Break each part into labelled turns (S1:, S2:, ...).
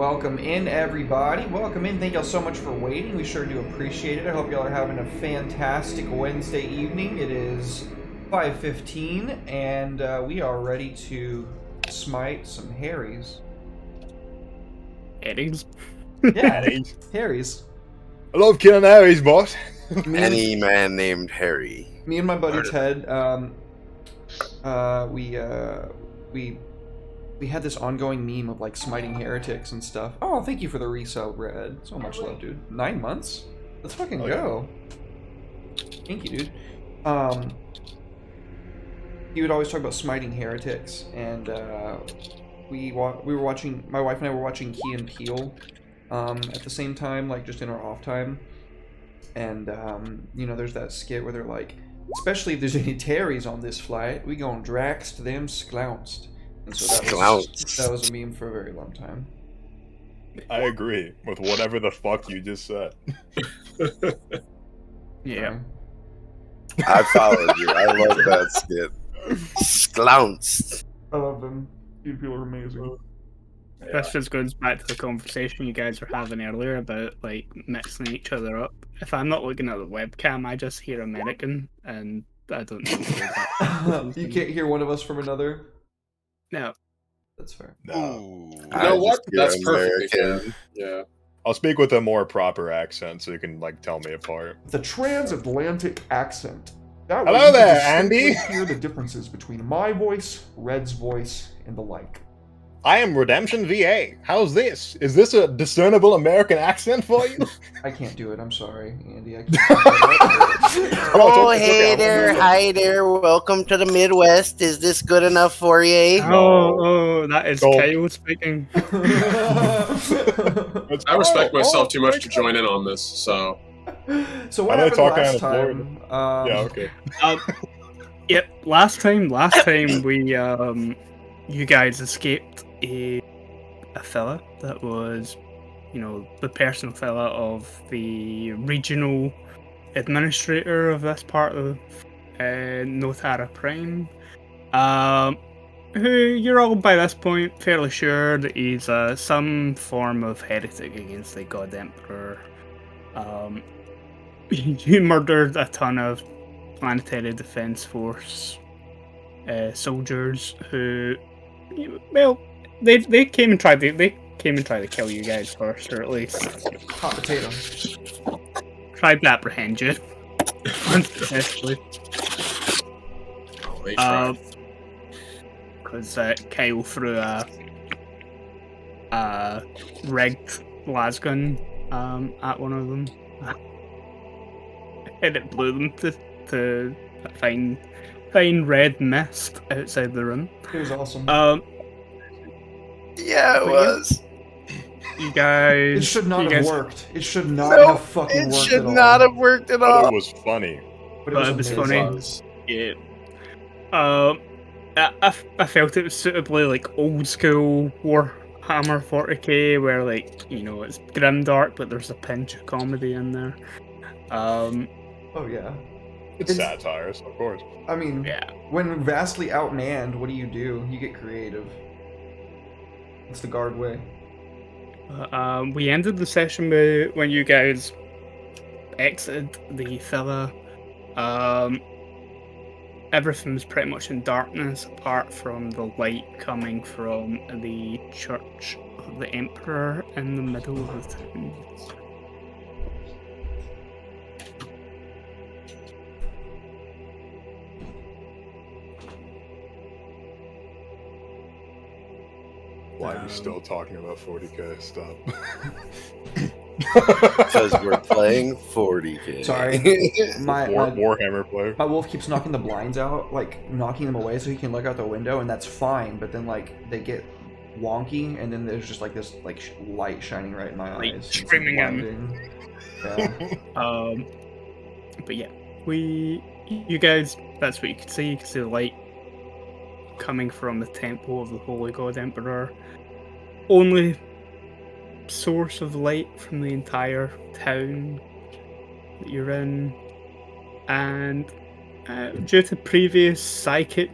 S1: welcome in, everybody. Welcome in. Thank y'all so much for waiting. We sure do appreciate it. I hope y'all are having a fantastic Wednesday evening. It is 5:15, and we are ready to smite some Harrys.
S2: Harrys?
S1: Yeah, Harrys.
S3: I love killing Harrys, boss.
S4: Any man named Harry.
S1: Me and my buddy Ted, we had this ongoing meme of like smiting heretics and stuff. Oh, thank you for the resale, Red. So much love, dude. 9 months? Let's fucking go. Thank you, dude. He would always talk about smiting heretics, and we were watching. My wife and I were watching Key and Peele at the same time, like just in our off time. And you know, there's that skit where they're like, especially if there's any Terrys on this flight, we gon' drax to them sklounced. And so that was a meme for a very long time.
S3: I agree with whatever the fuck you just said.
S2: Yeah.
S4: I followed you. I love that skit. Sklounced.
S1: I love them. You people are amazing.
S2: This just goes back to the conversation you guys were having earlier about like mixing each other up. If I'm not looking at the webcam, I just hear American, and I don't know.
S1: You can't hear one of us from another?
S2: No.
S1: That's fair.
S3: No.
S5: You know what? That's perfectly fair. Yeah.
S3: I'll speak with a more proper accent so you can like tell me apart.
S1: The transatlantic accent. That
S3: Hello
S1: way
S3: there,
S1: you can
S3: Andy.
S1: distinctly hear the differences between my voice, Red's voice, and the like.
S3: I am Redemption VA. How's this? Is this a discernible American accent for you?
S1: I can't do it. I'm sorry, Andy. I can't.
S4: Oh, hey there, hi there. Welcome to the Midwest. Is this good enough for you?
S2: Oh, that is Kyle speaking.
S5: I respect myself too much to join in on this, so.
S1: So what happened last time?
S3: Yeah, okay.
S2: Yep, last time we you guys escaped a fella that was, you know, the personal fella of the regional administrator of this part of Notara Prime. Who you're all by this point fairly sure that he's some form of heretic against the God Emperor. You murdered a ton of Planetary Defense Force soldiers who, well, they came and tried to kill you guys first, or at least
S1: hot potato.
S2: Tried to apprehend you unsuccessfully.
S5: Oh, they tried.
S2: Because Kyle threw a rigged lasgun at one of them, and it blew them to fine red mist outside the room.
S1: It was awesome.
S4: Yeah, it was.
S2: You guys.
S1: It should not have worked. It should not have fucking worked.
S4: It should not have worked at all.
S3: But it was funny.
S1: But it was
S2: funny. Yeah. I felt it was suitably like old school Warhammer 40k, where like, you know, it's grimdark, but there's a pinch of comedy in there.
S1: Oh yeah.
S3: It's satire, so of course.
S1: I mean,
S2: yeah.
S1: When vastly outmanned, what do? You get creative. It's the guard way.
S2: We ended the session with when you guys exited the fella. Everything was pretty much in darkness, apart from the light coming from the Church of the Emperor in the middle of the town.
S3: Why are you still talking about 40k? Stop.
S4: Because we're playing 40k.
S1: Sorry. My
S3: Warhammer player.
S1: My wolf keeps knocking the blinds out, like knocking them away so he can look out the window, and that's fine. But then like they get wonky, and then there's just like this like light shining right in my eyes,
S2: screaming at me.
S1: Yeah.
S2: But yeah, you guys, that's what you can see. You can see the light coming from the temple of the Holy God Emperor. Only source of light from the entire town that you're in, and due to previous psychic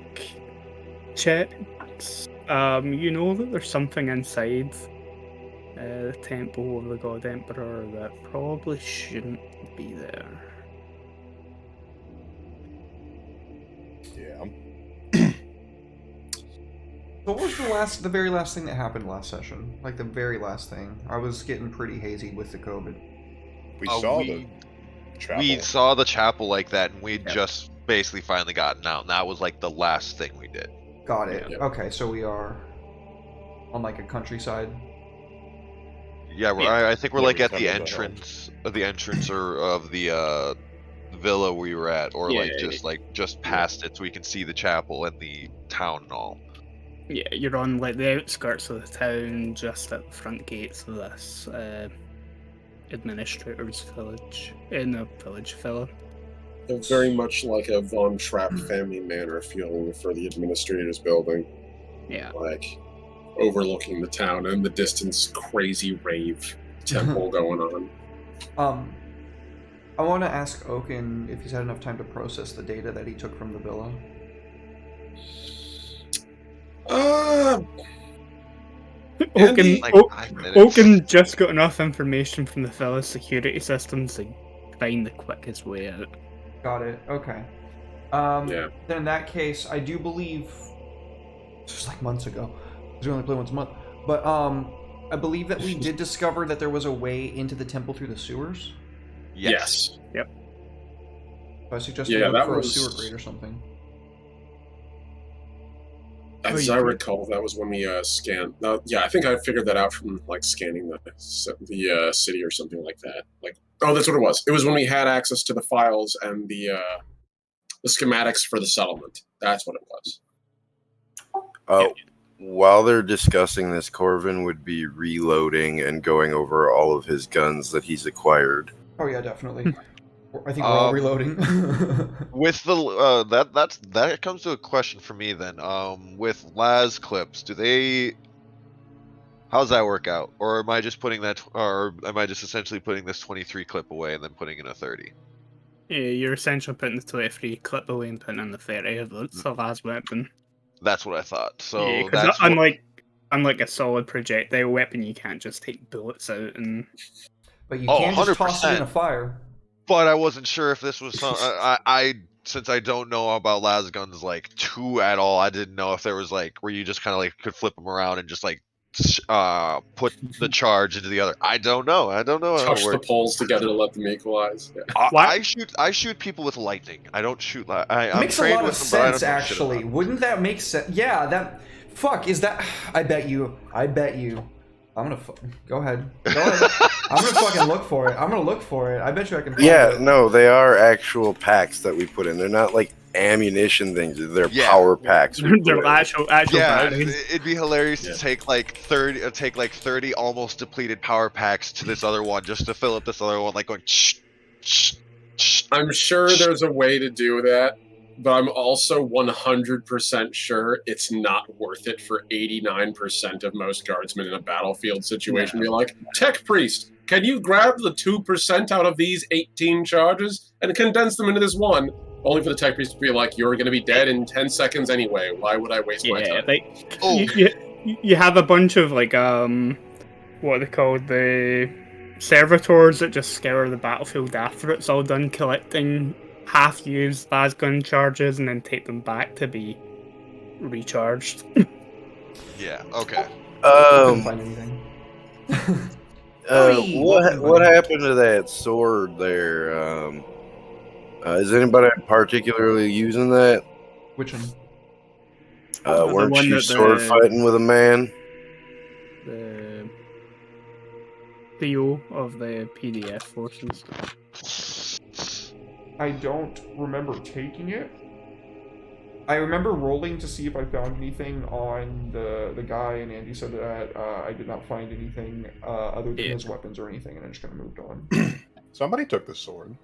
S2: checks, you know that there's something inside the temple of the God Emperor that probably shouldn't be there.
S3: Yeah.
S1: What was the very last thing that happened last session? Like the very last thing. I was getting pretty hazy with the COVID.
S3: We saw the chapel.
S6: We saw the chapel like that, and we'd
S2: Yep.
S6: just basically finally gotten out, and that was like the last thing we did.
S1: Got it.
S5: Yeah.
S1: Okay, so we are on like a countryside.
S6: Yeah,
S2: Yeah.
S6: I think we're
S3: Yeah,
S6: like
S3: we
S6: at the
S3: covered that
S6: entrance or of the villa we were at, or
S2: Yeah,
S6: just past it, so we can see the chapel and the town and all.
S2: Yeah, you're on like the outskirts of the town, just at the front gates of this administrator's village, in the village villa.
S5: Very much like a Von Trapp family manor feeling for the administrator's building.
S2: Yeah.
S5: Like overlooking the town and in the distance, crazy rave temple going on.
S1: I want to ask Oaken if he's had enough time to process the data that he took from the villa.
S2: Oaken,
S6: Like 5 minutes.
S2: Oaken just got enough information from the villa security systems to find the quickest way out.
S1: Got it. Okay.
S5: Yeah.
S1: Then in that case, I do believe this was like months ago. Because we only play once a month. But I believe that we did discover that there was a way into the temple through the sewers.
S5: Yes.
S2: Yep.
S1: So I suggest
S5: Yeah,
S1: we look
S5: that
S1: for
S5: was-
S1: a sewer grate or something.
S5: As
S2: you
S5: I
S2: did?
S5: recall, that was when we scanned. Yeah, I think I figured that out from like scanning the city or something like that. Like, oh, that's what it was. It was when we had access to the files and the schematics for the settlement. That's what it was.
S4: Oh, while they're discussing this, Corvin would be reloading and going over all of his guns that he's acquired.
S1: Oh yeah, definitely. I think we're all reloading.
S6: With the that comes to a question for me then. With las clips, how's that work out? Or am I just putting that, or am I just essentially putting this 23 clip away and then putting in a 30?
S2: Yeah, you're essentially putting the 23 clip away and putting in the 30 of the last weapon.
S6: That's what I thought. So
S2: yeah, because
S6: that's
S2: unlike a solid projectile weapon, you can't just take bullets out and.
S1: But you
S6: Oh,
S1: can just toss it in
S6: 100%.
S1: a fire.
S6: But I wasn't sure if this was some. Since I don't know about las guns like too at all, I didn't know if there was like where you just kind of like could flip them around and just like put the charge into the other. I don't know. How
S5: Touch
S6: it
S5: the
S6: works.
S5: poles together to let them equalize. Yeah.
S6: I shoot people with lightning. I don't shoot.
S1: It
S6: I'm
S1: makes a
S6: trained
S1: lot of
S6: with them, but I don't
S1: sense,
S6: know shit
S1: actually.
S6: about
S1: Wouldn't that make sense? Yeah, that. Fuck, is that. I bet you. I'm gonna. Go ahead. I'm gonna fucking look for it. I bet you I can find
S4: Yeah,
S1: it.
S4: no, they are actual packs that we put in. They're not like ammunition things. They're
S6: Yeah.
S4: power packs. we
S2: They're
S4: put in.
S2: actual
S6: Yeah,
S2: batteries.
S6: it'd be hilarious
S5: Yeah.
S6: to take like 30 almost depleted power packs to this other one just to fill up this other one, like going.
S5: I'm sure there's a way to do that, but I'm also 100% sure it's not worth it for 89% of most guardsmen in a battlefield situation. Be like, Tech Priest, can you grab the 2% out of these 18 charges and condense them into this one? Only for the Tech Priest to be like, you're going to be dead in 10 seconds anyway. Why would I waste my
S2: Yeah,
S5: time?
S2: like
S6: Oh.
S2: you have a bunch of like what are they called, the servitors that just scour the battlefield after it's all done collecting half-used las gun charges and then take them back to be recharged.
S6: Yeah. Okay.
S1: Couldn't find anything.
S4: What happened to that sword there? Is anybody particularly using that?
S1: Which one?
S2: The
S4: Weren't
S2: one
S4: you
S2: that
S4: sword
S2: the-
S4: fighting with a man?
S2: The PO of the PDF forces.
S1: I don't remember taking it. I remember rolling to see if I found anything on the guy, and Andy said that I did not find anything other than his weapons or anything, and I just kind of moved on.
S3: Somebody took the sword.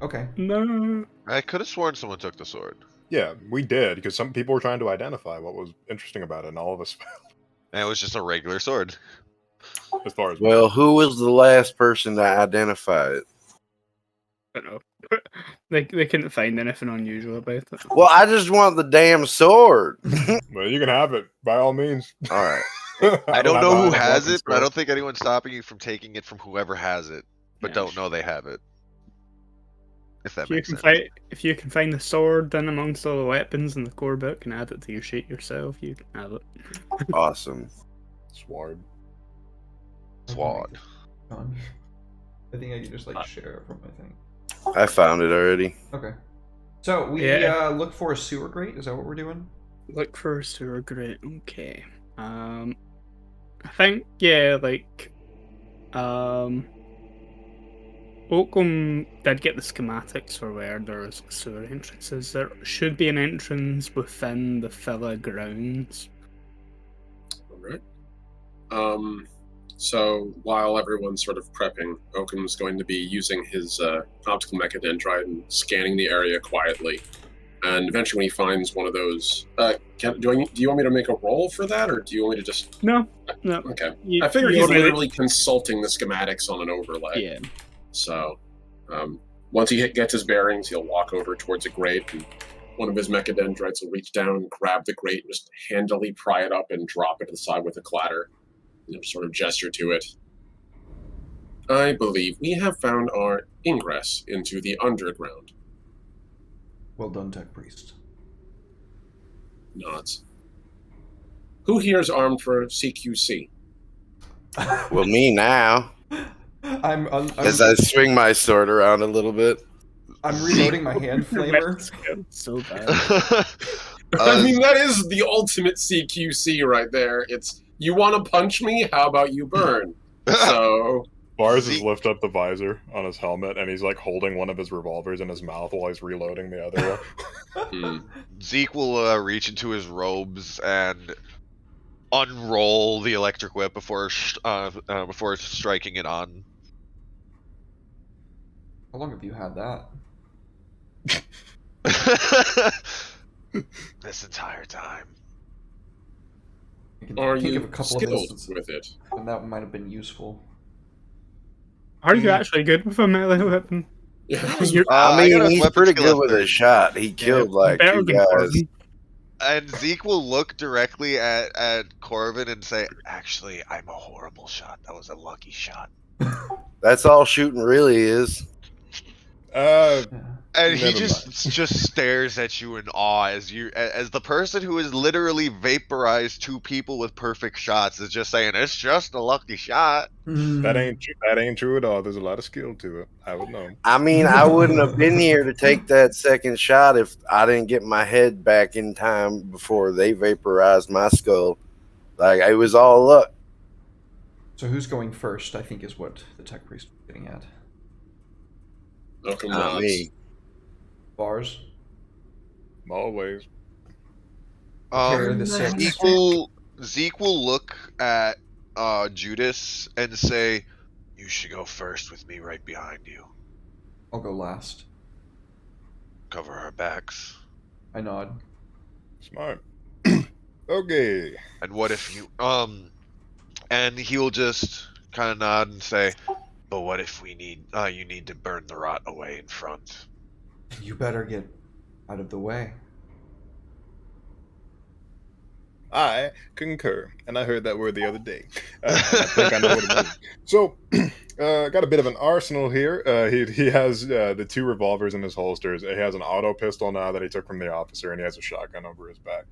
S1: Okay.
S2: No.
S6: I could have sworn someone took the sword.
S3: Yeah, we did, because some people were trying to identify what was interesting about it, and all of us
S6: And it was just a regular sword.
S3: as far as
S4: Well, who was the last person to identify it?
S2: I don't know. They couldn't find anything unusual about it.
S4: Well, I just want the damn sword.
S3: well, you can have it by all means.
S4: All right.
S6: I don't know who
S3: have a
S6: has
S3: weapon
S6: it, but I
S3: store.
S6: don't think anyone's stopping you from taking it from whoever has it, but
S2: Yeah.
S6: don't know they have it. If that
S2: If you
S6: makes
S2: can
S6: sense.
S2: find, if you can find the sword in amongst all the weapons in the core book and add it to your sheet yourself, you can have it.
S4: Awesome.
S3: Sword.
S6: Sword.
S1: Done. I think I can just like share it from my thing.
S4: I found it already.
S1: Okay. So we
S2: Yeah.
S1: look for a sewer grate. Is that what we're doing?
S2: Look for a sewer grate. Okay. I think Oakham did get the schematics for where there's sewer entrances. There should be an entrance within the villa grounds.
S5: All right. So while everyone's sort of prepping, Oakham's going to be using his optical mechadendrite and scanning the area quietly. And eventually, when he finds one of those, do you want me to make a roll for that, or do you want me to just?
S2: No.
S5: Okay.
S2: You-
S5: I figured
S2: you
S5: he's
S2: already-
S5: literally consulting the schematics on an overlay.
S2: Yeah.
S5: So, once he gets his bearings, he'll walk over towards a grate, and one of his mechadendrites will reach down and grab the grate and just handily pry it up and drop it to the side with a clatter. And he'll sort of gesture to it. I believe we have found our ingress into the underground.
S1: Well done, Tech Priest.
S5: Nods. Who here is armed for CQC?
S4: Well, me now,
S1: I'm
S4: as I swing my sword around a little bit.
S1: I'm reloading my hand flamer.
S2: So bad.
S5: I mean, that is the ultimate CQC right there. It's, you want to punch me? How about you burn? So,
S3: Bars has
S6: Zeke-
S3: lifted up the visor on his helmet, and he's like holding one of his revolvers in his mouth while he's reloading the other one.
S6: Zeke will reach into his robes and unroll the electric whip before striking it on.
S1: How long have you had that?
S6: This entire time.
S1: I can
S5: are
S1: think
S5: you
S1: of a couple of
S5: skilled
S1: instances
S5: with it?
S1: when that might have been useful.
S2: Are you actually good with a melee weapon? You're
S6: I got a
S4: He's
S6: weapon
S4: pretty
S6: skill
S4: good
S6: at
S4: with a
S6: 30.
S4: shot. He killed like
S2: better
S4: two
S2: than
S4: guys.
S2: Corbin.
S6: And Zeke will look directly at Corbin and say, "Actually, I'm a horrible shot. That was a lucky shot."
S4: That's all shooting really is.
S6: And he
S3: Never
S6: just stares at you in awe as the person who has literally vaporized two people with perfect shots is just saying, "It's just a lucky shot."
S3: That ain't true at all. There's a lot of skill to it. I would know.
S4: I mean, I wouldn't have been here to take that second shot if I didn't get my head back in time before they vaporized my skull. Like, it was all luck.
S1: So who's going first, I think, is what the Tech Priest was getting at.
S5: Oakham
S4: Not
S5: nods.
S4: me.
S1: Bars.
S3: Always.
S1: Prepare the six.
S6: Zeke will look at Judas and say, "You should go first with me right behind you.
S1: I'll go last.
S6: Cover our backs."
S1: I nod.
S3: Smart. Okay.
S6: And what if you and he will just kind of nod and say, "But what if you need to burn the rot away in front?"
S1: You better get out of the way.
S3: I concur, and I heard that word the other day. I think I know what it means. So, got a bit of an arsenal here. He has the two revolvers in his holsters. He has an auto pistol now that he took from the officer, and he has a shotgun over his back.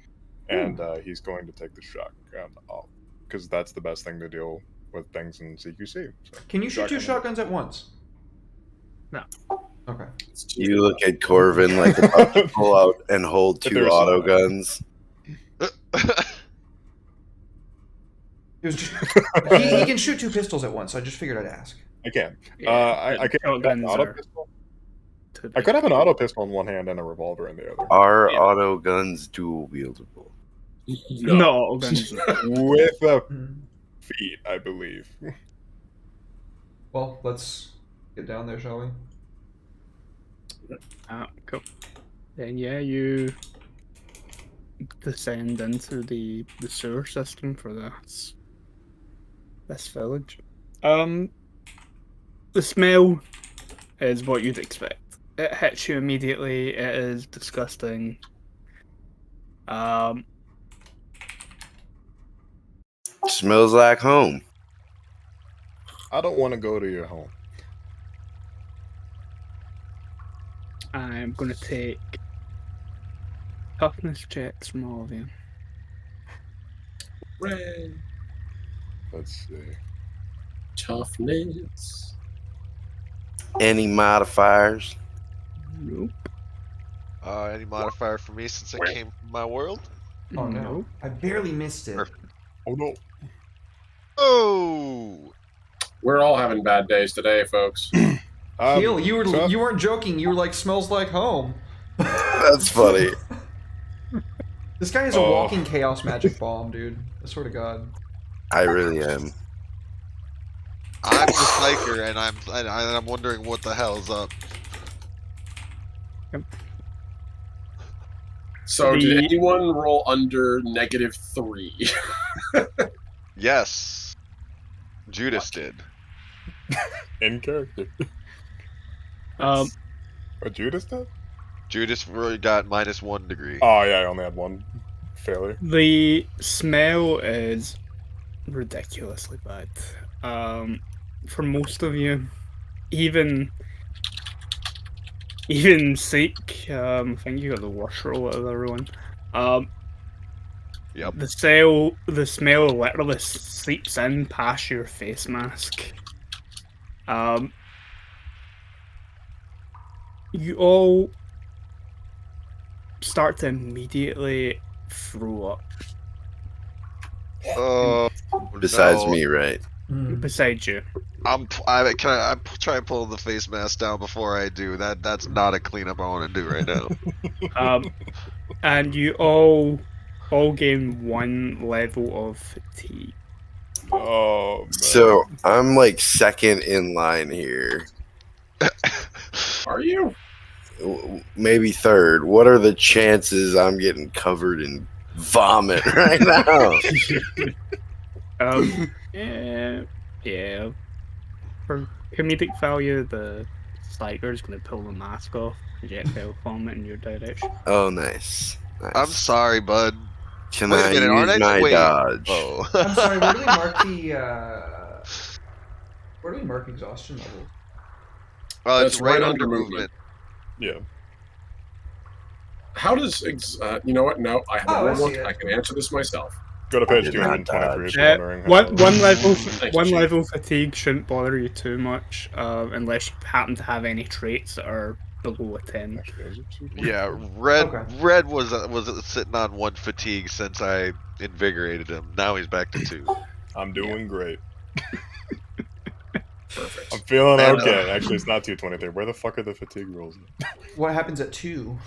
S3: And he's going to take the shotgun off because that's the best thing to deal with things in CQC. So,
S1: Can you shoot two shotguns at once?
S2: No.
S1: Okay.
S4: You look at Corvin like about to pull out and hold
S3: But
S4: two
S3: there's
S4: auto
S3: some-
S4: guns.
S1: It was just, he can shoot two pistols at once, so I just figured I'd ask.
S3: I can.
S2: Yeah,
S3: I can have an
S2: shotguns
S3: auto
S2: are
S3: pistol.
S2: too
S3: I
S2: big.
S3: could have an auto pistol in one hand and a revolver in the other.
S4: Are
S2: Yeah.
S4: auto guns dual wieldable?
S2: No, all guns.
S3: With a
S1: Hmm.
S3: feet, I believe.
S1: Well, let's get down there, shall we?
S2: Cool. Then yeah, you descend into the sewer system for this village. The smell is what you'd expect. It hits you immediately. It is disgusting.
S4: Smells like home.
S3: I don't want to go to your home.
S2: I'm gonna take toughness checks from all of you.
S5: Red
S3: Let's see.
S5: toughness.
S4: Any modifiers?
S2: Nope.
S6: Any modifier for me since it came from my world?
S1: Oh no,
S2: Nope.
S1: I barely missed it.
S6: Perfect.
S3: Oh no.
S6: Oh!
S5: We're all having bad days today, folks.
S1: Keel, you
S3: so-
S1: weren't joking. You were like, smells like home.
S4: That's funny.
S1: This guy is a
S3: Oh.
S1: walking chaos magic bomb, dude. I swear to God.
S4: I really am.
S6: I'm the psyker, and I'm wondering what the hell's up.
S5: So, did
S2: The-
S5: anyone roll under -3?
S6: Yes. Judas did.
S3: In character.
S2: Um,
S3: What Judas did?
S6: Judas really got -1 degree.
S3: Oh yeah, I only had one failure.
S2: the smell is ridiculously bad. For most of you, even Seek, I think you got the worst roll out of everyone.
S6: Yep.
S2: The smell literally seeps in past your face mask. You all start to immediately throw up.
S6: Oh,
S4: Besides
S6: no.
S4: me, right?
S2: Beside you.
S6: I'm trying to pull the face mask down before I do. That's not a cleanup I want to do right now.
S2: And you all gain 1 level of fatigue.
S3: Oh man.
S4: So I'm like second in line here.
S5: Are you?
S4: Maybe third. What are the chances I'm getting covered in vomit right now?
S2: Yeah. For comedic value, the Psyker is going to pull the mask off, projectile vomit in your direction.
S4: Oh, nice.
S6: I'm sorry, bud.
S4: Can
S6: Wait a
S4: I
S6: minute,
S4: use
S6: aren't I?
S4: my
S6: Wait.
S4: dodge?
S6: Oh.
S1: I'm sorry, where do we mark the, where do we mark exhaustion level?
S6: It's
S5: That's
S6: right
S5: right
S6: under
S5: under
S6: movement.
S3: Yeah.
S5: How does you know what? No, I have
S1: Oh,
S5: a
S1: I see
S5: rule book.
S1: it.
S5: I can answer this myself.
S3: Go to page
S4: did not
S3: 223 if
S4: dodge.
S3: you're wondering.
S2: One level,
S5: Thank you,
S2: one
S5: Chief.
S2: level fatigue shouldn't bother you too much, unless you happen to have any traits that are below a 10.
S3: Actually, is it 223?
S6: Yeah, Red
S1: Okay.
S6: Red was sitting on 1 fatigue since I invigorated him. Now he's back to 2.
S3: I'm doing great.
S5: Perfect.
S3: I'm feeling
S6: Man,
S3: okay. Actually, it's not 223. Where the fuck are the fatigue rolls?
S1: What happens at 2?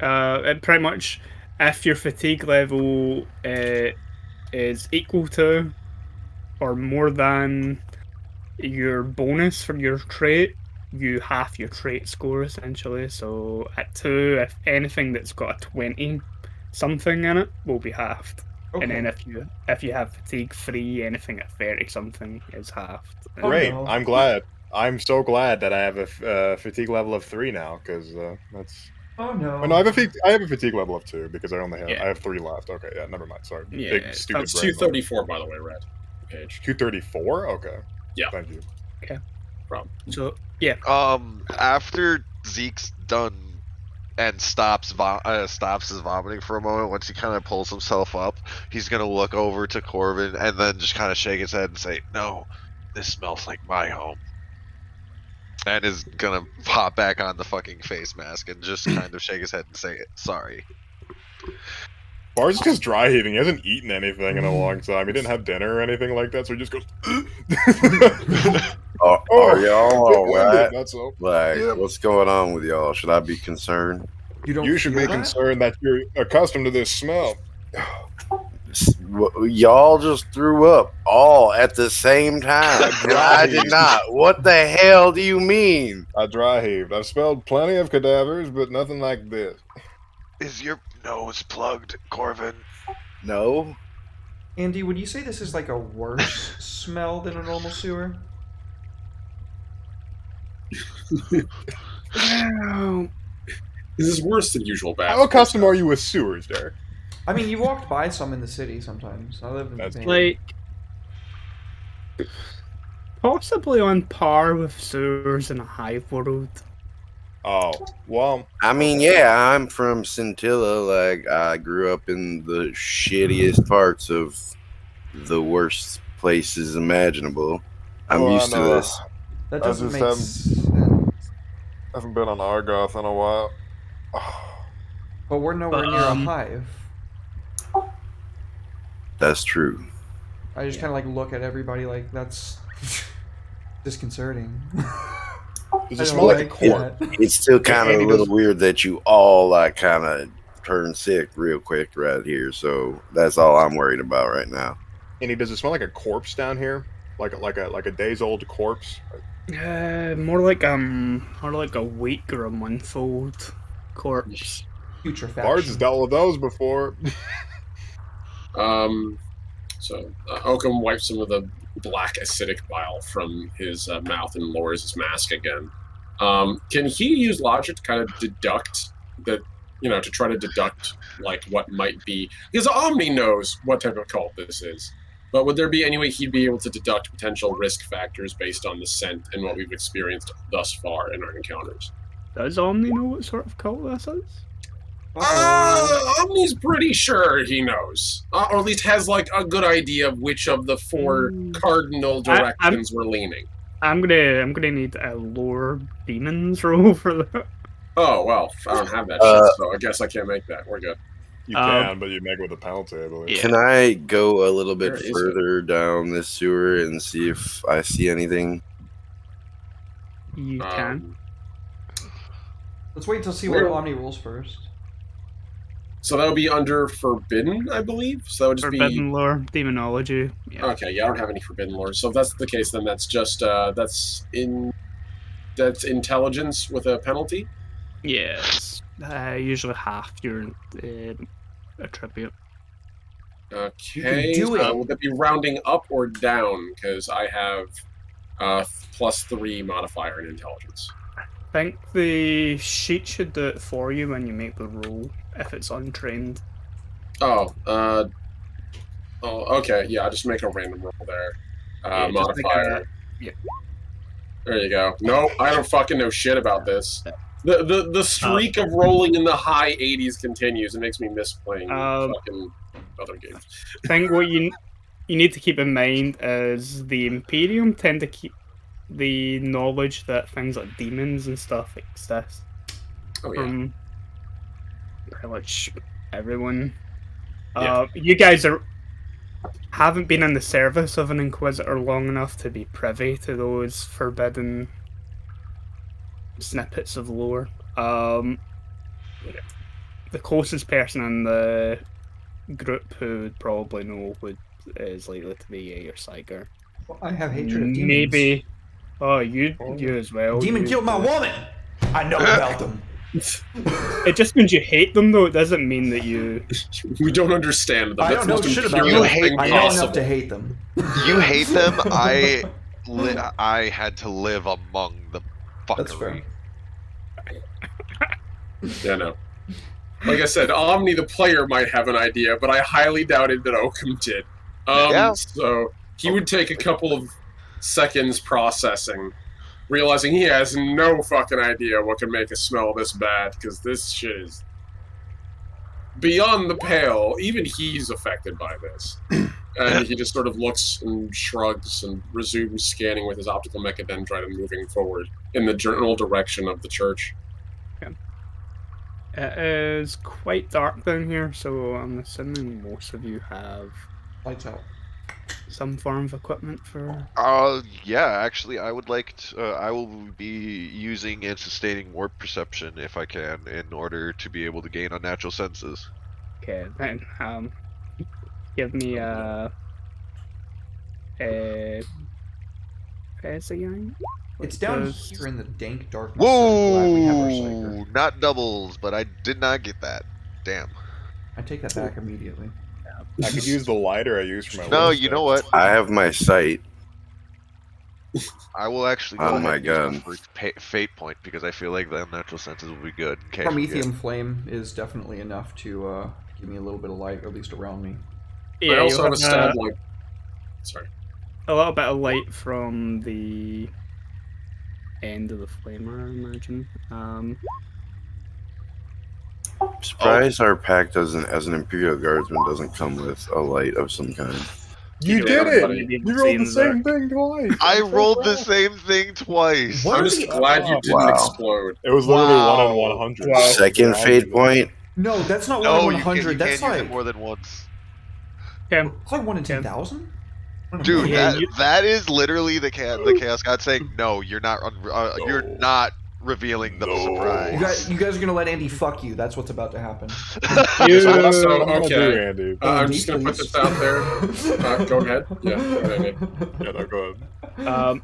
S2: It pretty much, if your fatigue level is equal to or more than your bonus for your trait, you half your trait score essentially. So at 2, if anything that's got a 20 something in it will be halved.
S1: Okay.
S2: And then if you have fatigue 3, anything at 30 something is halved.
S1: Oh,
S3: Great.
S1: no.
S3: I'm glad. I'm so glad that I have a fatigue level of 3 now, because that's.
S1: Oh no.
S3: Oh, no, I have a fatigue level of 2 because I only have
S2: Yeah.
S3: I have 3 left. Okay, yeah, never mind. Sorry.
S2: Yeah,
S3: Big stupid
S5: That's
S3: brain.
S5: 234, by the way, Red. Page.
S3: 234. Okay.
S5: Yeah.
S3: Thank you.
S2: So yeah,
S6: After Zeke's done and stops his vomiting for a moment, once he kind of pulls himself up, he's gonna look over to Corbin and then just kind of shake his head and say, "No, this smells like my home." And is gonna pop back on the fucking face mask and just kind of shake his head and say, "Sorry."
S3: Bar's just dry heaving. He hasn't eaten anything in a long time. He didn't have dinner or anything like that, so he just goes.
S4: Are y'all alright?
S3: That's all.
S4: Like,
S3: Yeah.
S4: what's going on with y'all? Should I be concerned?
S3: You should be
S1: feel that?
S3: concerned that you're accustomed to this smell.
S4: Y'all just threw up all at the same time. And I did not. What the hell do you mean?
S3: I dry heaved. I've smelled plenty of cadavers, but nothing like this.
S6: Is your nose plugged, Corvin?
S4: No.
S1: Andy, would you say this is like a worse smell than a normal sewer?
S5: This is worse than usual bad.
S3: How accustomed are you with sewers, Derek?
S1: I mean, you walked by some in the city sometimes. I live in
S3: That's
S1: Japan.
S2: Like, possibly on par with sewers in a hive world.
S3: Oh, well,
S4: I mean, yeah, I'm from Scintilla. Like, I grew up in the shittiest parts of the worst places imaginable. I'm
S3: well,
S4: used to this.
S1: That
S3: I
S1: doesn't
S3: just
S1: make sense.
S3: haven't been on Argoth in a while.
S1: But we're nowhere
S2: But,
S1: near a hive.
S4: That's true.
S1: I just
S2: Yeah.
S1: kind of like look at everybody like that's disconcerting.
S3: Does
S1: I
S3: it
S1: don't
S3: smell like a
S1: like
S3: corpse?
S1: that.
S4: It's still kind of
S3: Andy
S4: a little
S3: does-
S4: weird that you all like kind of turn sick real quick right here. So that's all I'm worried about right now.
S3: Andy, does it smell like a corpse down here? Like a days old corpse?
S2: more like a week or a month old corpse.
S1: Putrefaction.
S3: Bards has dealt with those before.
S5: So Oakham wipes some of the black acidic bile from his mouth and lowers his mask again. Can he use logic to kind of deduct that, to try to deduct like what might be? Because Omni knows what type of cult this is. But would there be any way he'd be able to deduct potential risk factors based on the scent and what we've experienced thus far in our encounters?
S2: Does Omni know what sort of cult this is?
S5: Omni's pretty sure he knows, or at least has like a good idea of which of the four cardinal directions we're leaning.
S2: I'm gonna need a lore demons roll for that.
S5: Oh well, I don't have that shit, so I guess I can't make that. We're good.
S3: You can, but you make it with a penalty, I believe.
S2: Yeah.
S4: Can I go a little bit
S5: Where is it?
S4: further down this sewer and see if I see anything?
S2: You can.
S1: Let's wait until see
S5: Where-
S1: what Omni rolls first.
S5: So that would be under forbidden, I believe. So that would just
S2: Forbidden lore, demonology.
S5: be
S2: Yeah.
S5: okay. Yeah, I don't have any forbidden lore. So if that's the case, then that's just that's intelligence with a penalty.
S2: Yes. Usually half your attribute.
S5: Okay.
S1: do it.
S5: Would that be rounding up or down? Because I have +3 modifier in intelligence.
S2: I think the sheet should do it for you when you make the roll if it's untrained.
S5: Oh, okay. Yeah, I'll just make a random roll there.
S2: Yeah, just make
S5: Modifier.
S2: yeah.
S5: There you go. No, I don't fucking know shit about this. The streak of rolling in the high 80s continues. It makes me miss playing fucking other games.
S2: I think what you need to keep in mind is the Imperium tend to keep the knowledge that things like demons and stuff exist
S5: Oh yeah.
S2: from pretty much everyone.
S5: Yeah.
S2: You guys haven't been in the service of an Inquisitor long enough to be privy to those forbidden snippets of lore. The closest person in the group who would probably know is likely to be your Psyker.
S1: Well, I have hatred of demons.
S2: Maybe. Oh, you as well.
S1: Demon
S2: you
S1: killed my
S2: do.
S1: woman. I know about them.
S2: It just means you hate them, though. It doesn't mean that you.
S5: We don't understand them.
S1: I
S5: That's
S1: don't know
S5: the most
S1: shit about
S5: imperial
S1: them.
S5: thing
S1: I know
S5: possible.
S1: enough to hate them.
S6: You hate them. I had to live among the
S1: That's fair.
S6: fuckery.
S5: Yeah, no. Like I said, Omni the player might have an idea, but I highly doubted that Oakham did.
S6: Yeah.
S5: So he would take a couple of seconds processing, realizing he has no fucking idea what can make us smell this bad, because this shit is beyond the pale. Even he's affected by this. And he just sort of looks and shrugs and resumes scanning with his optical mechadendrite and moving forward in the general direction of the church.
S2: It is quite dark down here, so I'm assuming most of you have
S1: Lights out.
S2: some form of equipment for.
S6: Yeah, actually, I would like to, I will be using and sustaining warp perception if I can, in order to be able to gain unnatural senses.
S2: Okay, then give me a again.
S1: It's down
S2: Does-
S1: here in the dank darkness. I'm glad we have our
S6: Whoa!
S1: psyker.
S6: Not doubles, but I did not get that. Damn.
S1: I take that back immediately.
S3: I could use the lighter I use for my
S6: No,
S3: list
S6: you know
S3: sticks.
S6: what?
S4: I have my sight.
S6: I will actually go
S4: Oh
S6: ahead
S4: my
S6: and use my
S4: God.
S6: first fate point because I feel like the unnatural senses will be good. In case we
S1: Prometheum flame is definitely enough to give give me a little bit of light, or at least around me.
S2: Yeah,
S5: I also
S2: you'll
S5: have a stab light. Sorry.
S2: a little bit of light from the end of the flamer, I imagine.
S4: I'm surprised our pack doesn't, as an Imperial Guardsman, doesn't come with a light of some kind.
S3: You
S5: Yeah,
S3: did
S5: everybody-
S3: it!
S2: maybe
S3: You
S2: see
S3: rolled
S2: in
S3: the
S2: the
S3: same
S2: dark.
S3: thing twice.
S6: I
S3: I'm so
S6: rolled the
S3: proud.
S6: same thing twice.
S1: What
S5: I'm
S1: are
S5: just
S1: the-
S5: glad you didn't
S4: Wow.
S5: explode.
S3: It was literally
S6: Wow.
S3: 1 in 100.
S2: Wow.
S4: Second
S3: I'll
S4: fate
S3: do that.
S4: point.
S1: No, that's not
S6: No,
S1: 1 in
S6: you can't,
S1: 100.
S6: you
S1: That's
S6: can't use
S1: like
S6: it more than once.
S2: Okay.
S1: it's like 1 in
S2: Okay.
S1: 10,000.
S6: Dude,
S2: Yeah,
S6: that is literally the chaos god saying, "No, you're not. You're
S3: No.
S6: not revealing the
S3: No.
S6: surprise."
S1: You guys are gonna let Andy fuck you. That's what's about to happen.
S2: You-
S5: So,
S3: I'm gonna do
S5: okay.
S3: Andy.
S5: I'm
S1: Andy,
S5: just going to put
S1: please.
S5: this out there. Go ahead. Yeah, go ahead, Andy.
S3: Yeah, no, go ahead.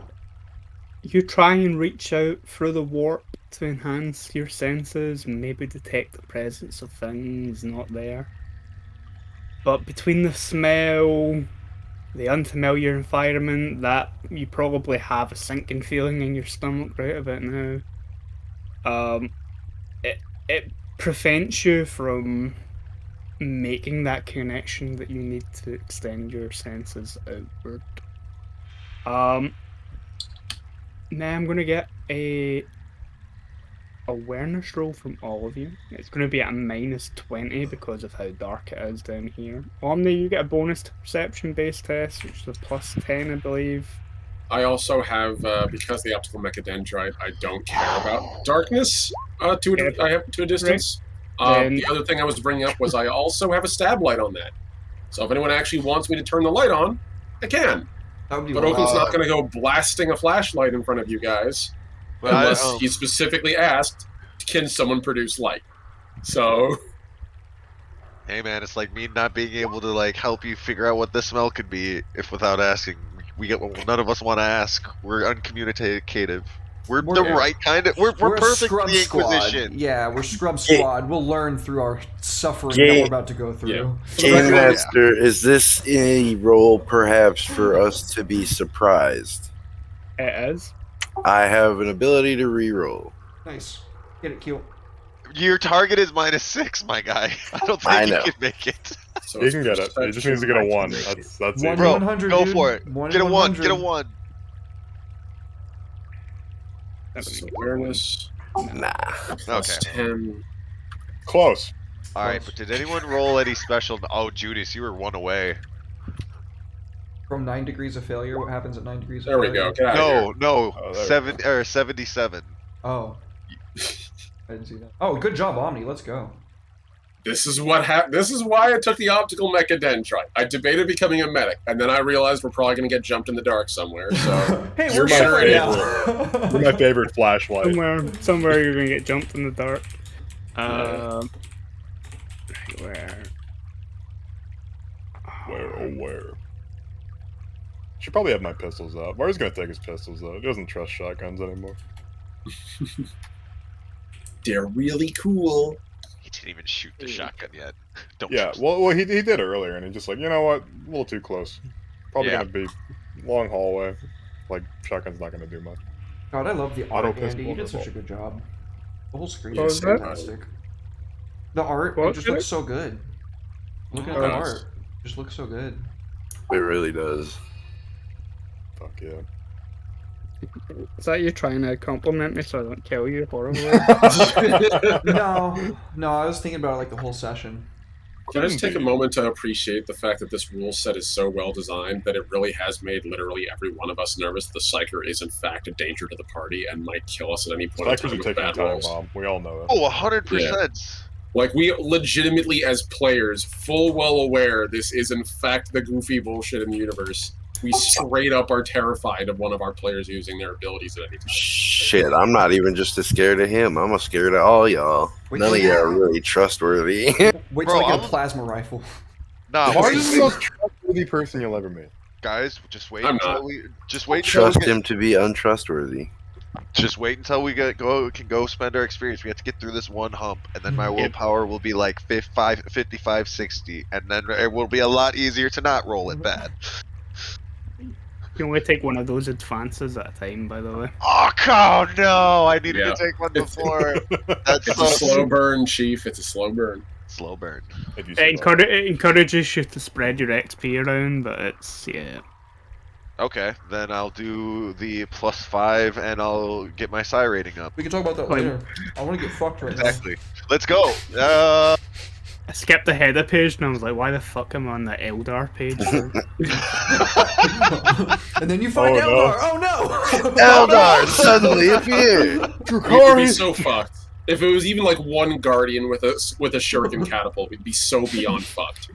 S2: You try and reach out through the warp to enhance your senses, maybe detect the presence of things not there. But between the smell, the unfamiliar environment, that you probably have a sinking feeling in your stomach right about now. It prevents you from making that connection that you need to extend your senses outward. Now I'm gonna get a awareness roll from all of you. It's gonna be at a -20 because of how dark it is down here. Omni, you get a bonus to perception based test, which is a +10, I believe.
S5: I also have, because the optical mechadendrite, I don't care about darkness
S2: Okay.
S5: I have to a distance.
S2: Then-
S5: The other thing I was bringing up was I also have a stab light on that. So if anyone actually wants me to turn the light on, I can.
S1: That would be
S5: But
S1: wild.
S5: Oaken's not going to go blasting a flashlight in front of you guys
S6: But I-
S5: unless he specifically asked, can someone produce light? So
S6: Hey man, it's like me not being able to like help you figure out what the smell could be if without asking. We get none of us want to ask. We're uncommunicative. We're the
S1: We're-
S6: right kind of. We're
S1: a
S6: perfect
S1: scrub
S6: for the
S1: squad.
S6: Inquisition.
S1: Yeah, we're scrub
S4: Yeah.
S1: squad. We'll learn through our suffering
S4: Yeah.
S1: that we're about to go through.
S4: Game Master, is this a role perhaps for us to be surprised?
S2: It is.
S4: I have an ability to reroll.
S1: Nice. Get it, cute.
S6: Your target is -6, my guy. I don't think
S4: I
S6: you
S4: know.
S6: can make it.
S5: So
S3: You
S5: it's
S3: can get it. He just needs to get a 1. That's
S1: One
S3: it.
S1: in
S6: Bro,
S1: 100,
S6: go
S1: dude.
S6: for it.
S1: One
S6: Get a
S1: in
S6: 1. Get a
S1: 100.
S6: 1.
S5: This is awareness.
S4: Nah.
S5: Plus
S6: Okay.
S5: 10.
S3: Close.
S6: All right, but did anyone roll any special? Oh, Judas, you were 1 away.
S1: From 9 degrees of failure, what happens at 9 degrees of
S5: There we
S1: failure?
S5: go. Get out of here.
S6: No,
S3: Oh, there we
S6: 77.
S1: Oh. I didn't see that. Oh, good job, Omni. Let's go.
S5: This is what happened. This is why I took the optical mechadendrite. I debated becoming a medic, and then I realized we're probably going to get jumped in the dark somewhere. So
S1: Hey,
S3: You're
S1: we're
S3: my
S1: sure
S3: favorite. You're my favorite flashlight.
S2: Somewhere you're gonna get jumped in the dark. Where?
S3: Where, oh where? Should probably have my pistols out. Where's gonna take his pistols out? He doesn't trust shotguns anymore.
S5: they're really cool.
S6: He didn't even shoot the shotgun yet. Don't.
S3: Yeah,
S6: trust
S3: well, he did earlier, and he's just like, you know what? A little too close. Probably
S6: Yeah.
S3: gonna be long hallway. Like shotgun's not gonna do much.
S1: God, I love the
S3: Auto
S1: art, Andy.
S3: pistol
S1: You did
S3: revolver.
S1: such a good job. The whole screen
S2: What
S1: is
S2: was that?
S1: fantastic. The art,
S2: What
S1: it just
S2: did
S1: looks
S2: it?
S1: so good. Looking at
S5: Oh,
S1: the
S5: nice.
S1: art, it just looks so good.
S4: It really does.
S3: Fuck yeah.
S2: Is that you trying to compliment me so I don't kill you horribly?
S1: No, I was thinking about it like the whole session.
S5: Can I just take a moment to appreciate the fact that this rule set is so well designed that it really has made literally every one of us nervous that the Psyker is in fact a danger to the party and might kill us at any point in
S3: Strikers
S5: time
S3: are
S5: with
S3: taking a
S5: bad
S3: time
S5: rolls.
S3: bomb. We all know that.
S6: Oh, 100%.
S5: Like, we legitimately, as players, full well aware this is in fact the goofy bullshit in the universe. We straight up are terrified of one of our players using their abilities at any time.
S4: Shit, I'm not even just as scared of him. I'm as scared of all y'all.
S1: Wait,
S4: None of
S1: till-
S4: y'all are really trustworthy.
S1: Wait
S6: Bro,
S1: till I get
S6: I'm-
S1: a plasma rifle.
S6: Nah,
S3: Mars
S6: wait,
S3: is the most trustworthy person you'll ever meet.
S6: guys, just wait
S5: I'm
S6: until
S5: not.
S6: we just wait until
S4: Trust
S6: we get,
S4: him to be untrustworthy.
S6: just wait until we can go spend our experience. We have to get through this one hump, and then my
S1: Mhm.
S6: willpower will be like 55, 60, and then it will be a lot easier to not roll it bad.
S2: You can only take one of those advances at a time, by the way.
S6: Oh no! I needed
S5: Yeah.
S6: to take one before. That's
S5: It's
S6: so
S5: a slow burn, Chief. It's a slow burn.
S6: Slow burn.
S3: If you
S2: It,
S3: survive.
S2: it encourages you to spread your XP around, but it's
S6: Okay, then I'll do the +5 and I'll get my psi rating up.
S1: We can talk about that
S2: Wait.
S1: later. I want to get fucked right
S6: Exactly. Let's go.
S2: I skipped the header page and I was like, why the fuck am I on the Eldar page?
S1: now. And then you find
S3: Oh,
S1: Eldar. Oh no!
S4: Eldar suddenly appeared.
S5: We'd be so fucked. If it was even like one guardian with a shuriken catapult, we'd be so beyond fucked.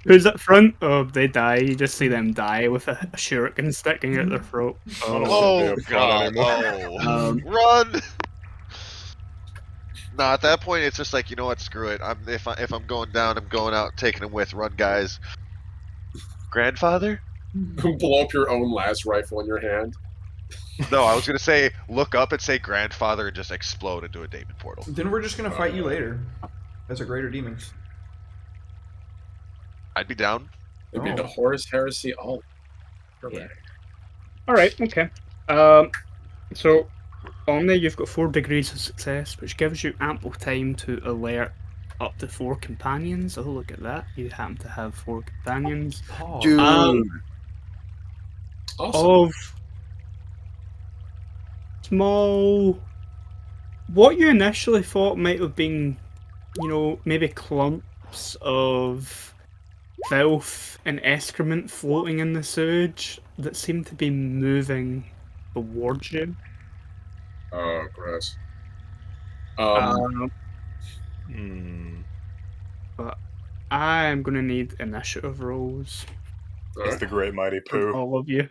S2: Who's at front? Oh, they die. You just see them die with a shuriken sticking out their throat.
S6: Oh god,
S2: Um,
S6: run! No, at that point it's just like, you know what, screw it. If I'm going down, I'm going out, taking him with. Run, guys. Grandfather?
S5: Blow up your own las rifle in your hand.
S6: No, I was gonna say look up and say grandfather and just explode into a demon portal.
S1: Then we're just gonna fight you later. As a greater demon.
S6: I'd be down.
S5: It'd be
S1: Oh.
S5: the Horus Heresy all.
S2: Yeah. Alright, okay. So, on there you've got 4 degrees of success, which gives you ample time to alert up to 4 companions. Oh, look at that. You happen to have 4 companions.
S1: Oh.
S4: Dude,
S5: Awesome.
S2: Of small... What you initially thought might have been, you know, maybe clumps of filth and excrement floating in the sewage that seem to be moving towards you.
S5: Oh, gross.
S2: I'm gonna need initiative rolls
S3: It's the great mighty
S2: from
S3: poo.
S2: all of you.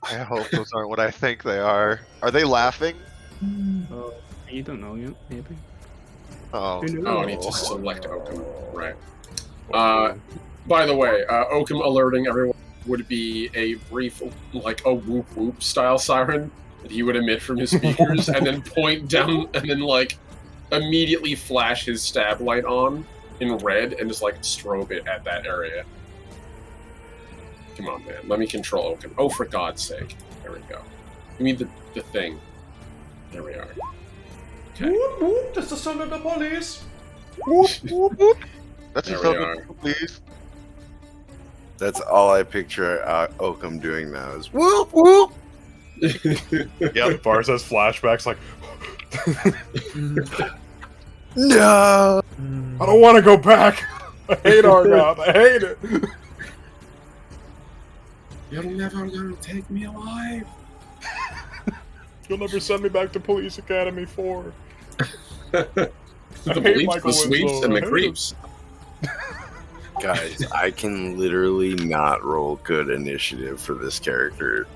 S6: I hope those aren't what I think they are. Are they laughing?
S2: You don't know yet, maybe.
S6: Oh.
S2: Who knows?
S5: Oh, I need to select Oakham. Right. By the way, Oakham alerting everyone would be a brief, like a whoop whoop style siren that he would emit from his speakers, and then point down, and then like immediately flash his stab light on in red, and just like strobe it at that area. Come on, man. Let me control Oakham. Oh, for God's sake. There we go. Give me the thing. There we are. Okay.
S1: Whoop, whoop, that's the sound of the police.
S6: That's
S5: There
S6: just
S5: we
S6: something,
S5: are.
S6: please.
S4: that's all I picture Oakham doing now is whoop whoop.
S6: Yep.
S3: Bars has flashbacks like,
S4: No.
S3: I don't want to go back. I hate Argoth. I hate it.
S5: You're never gonna take me alive.
S3: You'll never send me back to Police Academy 4.
S5: The
S3: hate
S5: bleeps,
S3: Michael
S5: the sweeps,
S3: Winslow.
S5: and
S3: I
S5: the
S3: hate
S5: creeps.
S4: Guys, I can literally not roll good initiative for this character.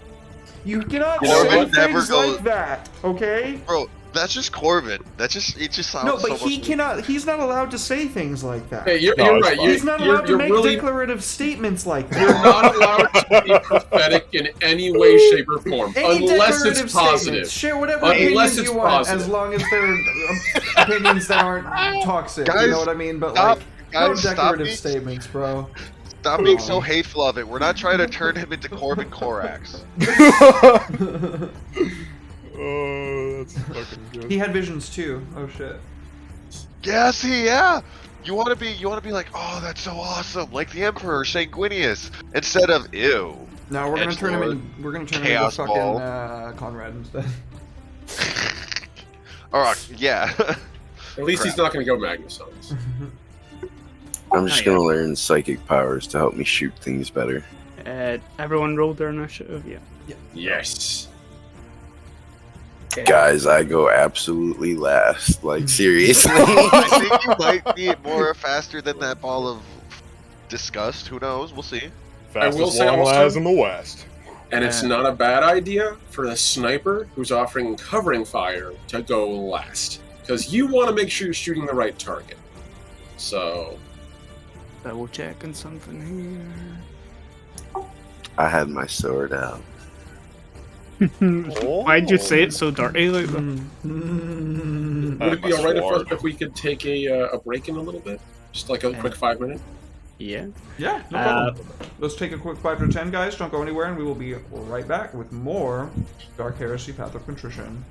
S1: You cannot
S6: Corbin
S1: say
S6: never
S1: things
S6: goes-
S1: like that, okay?
S6: Bro, that's just Corbin. It just sounds
S1: No,
S6: so
S1: but he
S6: much-
S1: cannot. He's not allowed to say things like that.
S5: Hey, you're
S3: No, it's
S5: right.
S3: fine.
S1: He's not allowed to
S5: you're
S1: make
S5: really,
S1: declarative statements like
S5: You're
S1: that.
S5: not allowed to be prophetic in any way, shape, or form,
S1: Any
S5: unless
S1: declarative
S5: it's positive.
S1: statements. Share whatever
S5: Unless
S1: opinions
S5: it's
S1: you want,
S5: positive.
S1: as long as they're opinions that aren't toxic. You
S6: Guys,
S1: know what I mean? But
S6: stop-
S1: like,
S6: guys,
S1: no
S6: stop
S1: decorative
S6: being-
S1: statements, bro.
S6: Stop being so hateful of it. We're not trying to turn him into Corbin Korax.
S3: Oh, that's fucking good.
S1: He had visions too. Oh shit.
S6: Yeah. You want to be like, oh, that's so awesome, like the Emperor Sanguinius, instead of ew.
S1: No, we're gonna turn him
S6: Edgelord,
S1: in. We're gonna turn him
S6: Chaos
S1: into
S6: Ball.
S1: fucking Conrad instead.
S6: Alright, yeah.
S5: At least he's not going to go Magnus on us.
S4: I'm just gonna learn psychic powers to help me shoot things better.
S2: Everyone rolled their initiative, yeah.
S5: Yes.
S2: Okay.
S4: Guys, I go absolutely last. Like seriously.
S6: I think you might be more faster than that ball of disgust. Who knows? We'll see.
S3: Fastest
S5: will say
S3: long
S5: also-
S3: lads in the West.
S5: And it's not a bad idea for the sniper who's offering covering fire to go last. Because you want to make sure you're shooting the right target. So,
S2: Double checking something
S4: I had my sword out.
S2: here. Why'd you say it so dirty like that?
S5: would it be alright if we could take a break in a little bit? Just like a quick 5 minute?
S2: Yeah.
S1: Yeah, no problem. Let's take a quick 5 to 10, guys. Don't go anywhere, and we will be right back with more Dark Heresy Path of Contrition.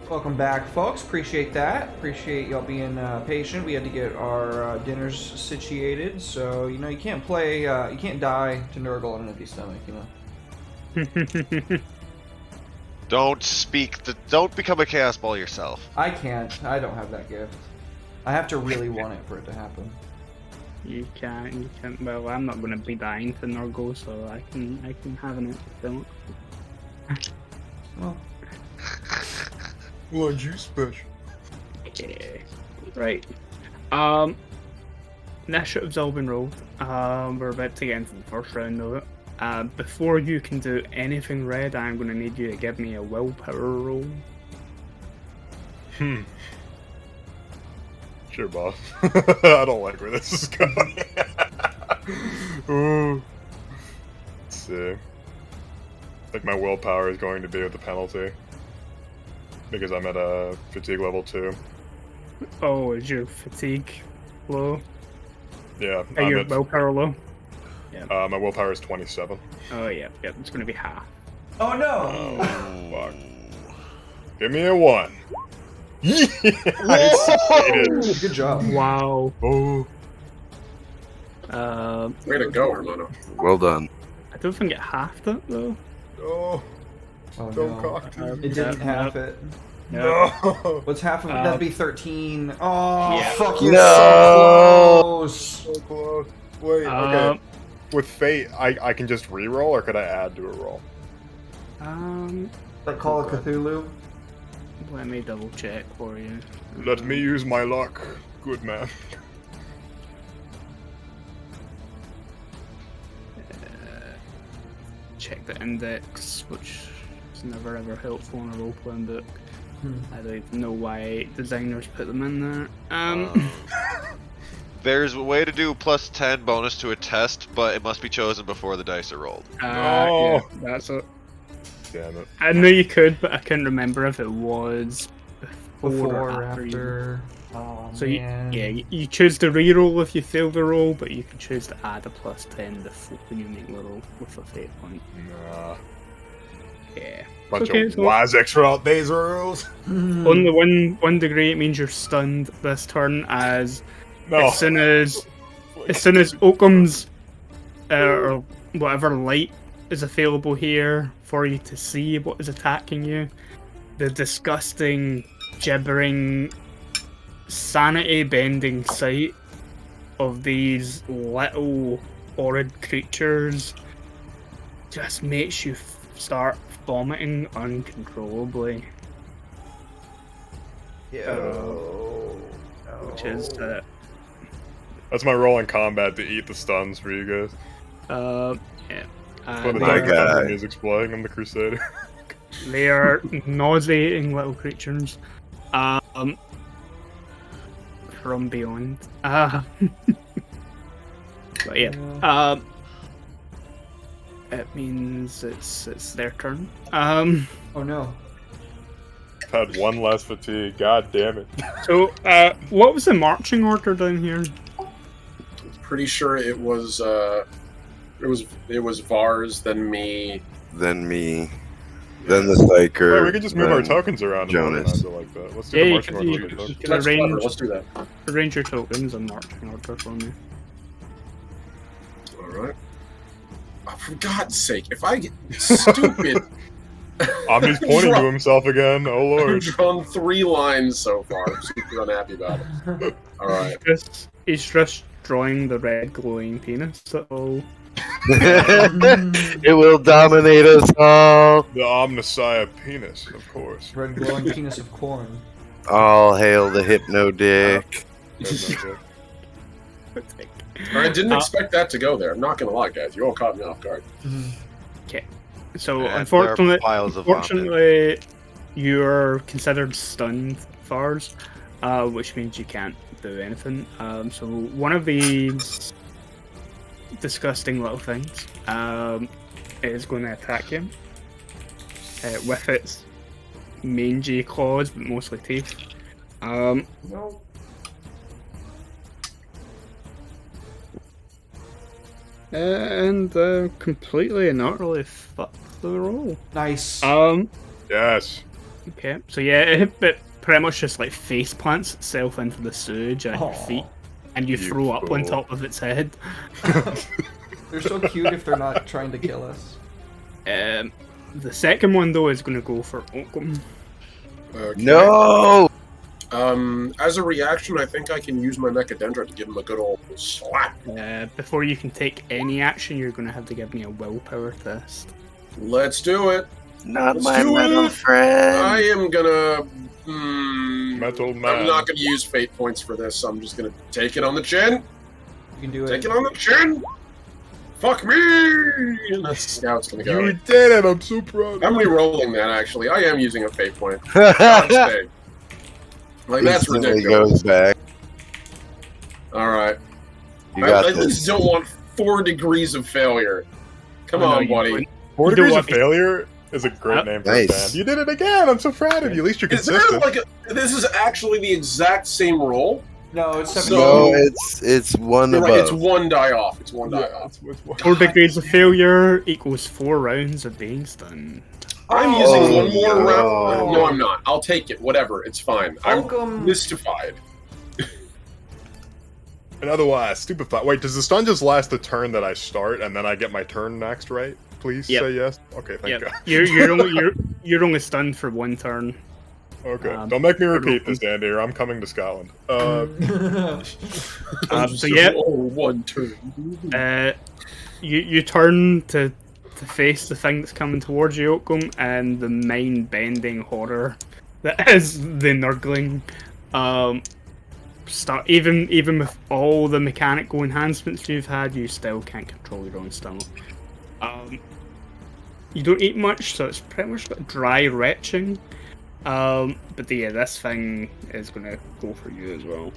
S1: Welcome back, folks. Appreciate that. Appreciate y'all being patient. We had to get our dinners situated, so you know you can't play. You can't die to Nurgle on an empty stomach. You know.
S6: Don't become a chaos ball yourself.
S1: I can't. I don't have that gift. I have to really want it for it to happen.
S2: You can't. Well, I'm not going to be dying to Nurgle, so I can have an empty stomach.
S1: Well,
S3: Well, you special.
S2: Yeah. Right. Initiative's all been rolled. We're about to get into the first round of it. Before you can do anything, Red, I'm going to need you to give me a willpower roll.
S3: Sure, boss. I don't like where this is going. Ooh. Let's see. I think my willpower is going to be with the penalty. Because I'm at a fatigue level 2.
S2: Oh, is your fatigue low?
S3: Yeah,
S2: Are your willpower low?
S3: my willpower is 27.
S2: Oh, yeah, it's going to be half.
S1: oh no!
S3: Oh, fuck. Give me a 1. Yeah! I succeeded.
S1: Good job.
S2: Wow.
S3: Oh.
S5: Way to go, Hermano.
S4: Well done.
S2: I don't think it halved it, though.
S3: Oh.
S1: Oh
S3: Don't
S1: no!
S3: cock me.
S1: It didn't half it.
S3: No.
S1: What's half of it? That'd be 13. Oh,
S2: Yeah.
S1: fuck you!
S4: No.
S1: So close.
S3: So close. Wait, okay. With Fate, I can just reroll, or could I add to a roll?
S1: Like Call of Cthulhu.
S2: Let me double check for you.
S3: Let me use my luck. Good man.
S2: Check the index, which is never ever helpful in a role-playing book. I don't even know why designers put them in there.
S6: There's a way to do plus 10 bonus to a test, but it must be chosen before the dice are rolled.
S2: Yeah, that's it.
S3: Damn it.
S2: I know you could, but I couldn't remember if it was before
S1: Before
S2: or
S1: or
S2: after.
S1: after. Oh,
S2: So
S1: man.
S2: you choose to reroll if you fail the roll, but you can choose to add a plus 10 when you make the roll with a fate point.
S3: Nah.
S2: Yeah.
S3: Bunch
S2: Okay,
S3: of
S2: so-
S3: wise extra these rules.
S2: Only one degree, it means you're stunned this turn, as
S3: No.
S2: as soon as Oakham's or whatever light is available here for you to see what is attacking you, the disgusting, gibbering, sanity-bending sight of these little horrid creatures just makes you start vomiting uncontrollably. Which is
S3: That's my role in combat, to eat the stuns for you guys.
S2: yeah.
S3: For the
S4: My
S3: time
S4: guy.
S3: the music's playing, I'm the Crusader.
S2: They are nauseating little creatures. From beyond. But yeah. It means it's their turn.
S1: Oh no.
S3: I've had one less fatigue. God damn it.
S2: So what was the marching order down here?
S5: Pretty sure it was Vars, then me.
S4: Then me. Then the
S3: Wait,
S4: Psyker.
S3: we could just move our
S4: then
S3: tokens around
S4: Jonas.
S3: and organize it like that. Let's do
S2: Yeah,
S3: the
S2: you
S3: marching
S2: can,
S3: order.
S2: you,
S3: like
S2: you
S3: that.
S2: can
S5: That's clever.
S2: arrange,
S5: Let's do that.
S2: arrange your tokens and marching order for me.
S5: All right. Oh, for God's sake, if I get stupid,
S3: Omni's pointing to himself again. Oh
S5: I've
S3: lord.
S5: drawn 3 lines so far. I'm super unhappy about it. All right.
S2: He's just drawing the red glowing penis. So
S4: It will dominate us all.
S3: The Omnissiah penis, of course.
S1: Red glowing penis of corn.
S4: All hail the hypno dick.
S3: There's no joke.
S5: All right, I didn't expect that to go there. I'm not gonna lie, guys. You all caught me off guard.
S2: so
S6: And there are
S2: unfortunately,
S6: piles of vomit.
S2: unfortunately, you're considered stunned, Fars, which means you can't do anything. So one of these disgusting little things is going to attack you with its mangy claws, but mostly teeth.
S1: No.
S2: And completely and utterly fuck the roll.
S1: Nice.
S3: Yes.
S2: Okay, so yeah, it pretty much just like face plants itself into the sewage at your feet, and you throw up on top of its head.
S1: They're so cute if they're not trying to kill us.
S2: The second one though is going to go for Oakum.
S5: Okay.
S4: No!
S5: As a reaction, I think I can use my Mechadendra to give him a good old slap.
S2: Before you can take any action, you're going to have to give me a willpower test.
S5: Let's do it.
S4: Not
S5: Let's
S4: my
S5: do
S4: metal
S5: it.
S4: friend.
S5: I am gonna.
S3: Metal man.
S5: I'm not gonna use fate points for this. I'm just gonna take it on the chin.
S1: You can do it.
S5: Take it on the chin. Fuck me. And that's how it's gonna go.
S3: You did it! I'm so proud.
S5: I'm re-rolling that actually. I am using a fate point. God's sake. Like that's
S4: Instantly
S5: ridiculous.
S4: goes back.
S5: All right.
S4: You
S5: I
S4: got
S5: at least
S4: this.
S5: don't want 4 degrees of failure. Come
S2: Oh, no,
S5: on,
S2: you
S5: buddy.
S2: wouldn't.
S3: 4
S2: You know
S3: degrees of
S2: what?
S3: failure is a great name for
S4: Nice.
S3: a band. You did it again! I'm so proud of you. At least you're
S5: Is
S3: consistent.
S5: that like this is actually the exact same roll?
S1: No, it's 7.
S5: So-
S4: No, it's one
S5: You're
S4: above.
S5: right, it's 1 die off. It's 1 die
S3: Yeah,
S5: off.
S3: it's
S2: 4 degrees of failure equals 4 rounds of being stunned.
S5: I'm
S1: Oh,
S5: using one more
S4: no.
S5: round. No, I'm not. I'll take it. Whatever. It's fine. I'm
S1: Welcome.
S5: mystified.
S3: And otherwise, stupefied. Wait, does the stun just last the turn that I start, and then I get my turn next, right? Please
S2: Yep.
S3: say yes. Okay, thank God.
S2: You're only stunned for 1 turn.
S3: Okay, don't make me repeat
S2: welcome.
S3: this, Andy, or I'm coming to Scotland.
S2: So yeah,
S5: Oh, 1 turn.
S2: you turn to face the thing that's coming towards you, Oakum, and the mind-bending horror that is the Nurgling. Start even with all the mechanical enhancements you've had, you still can't control your own stomach. You don't eat much, so it's pretty much like dry retching. But yeah, this thing is gonna go for you as well.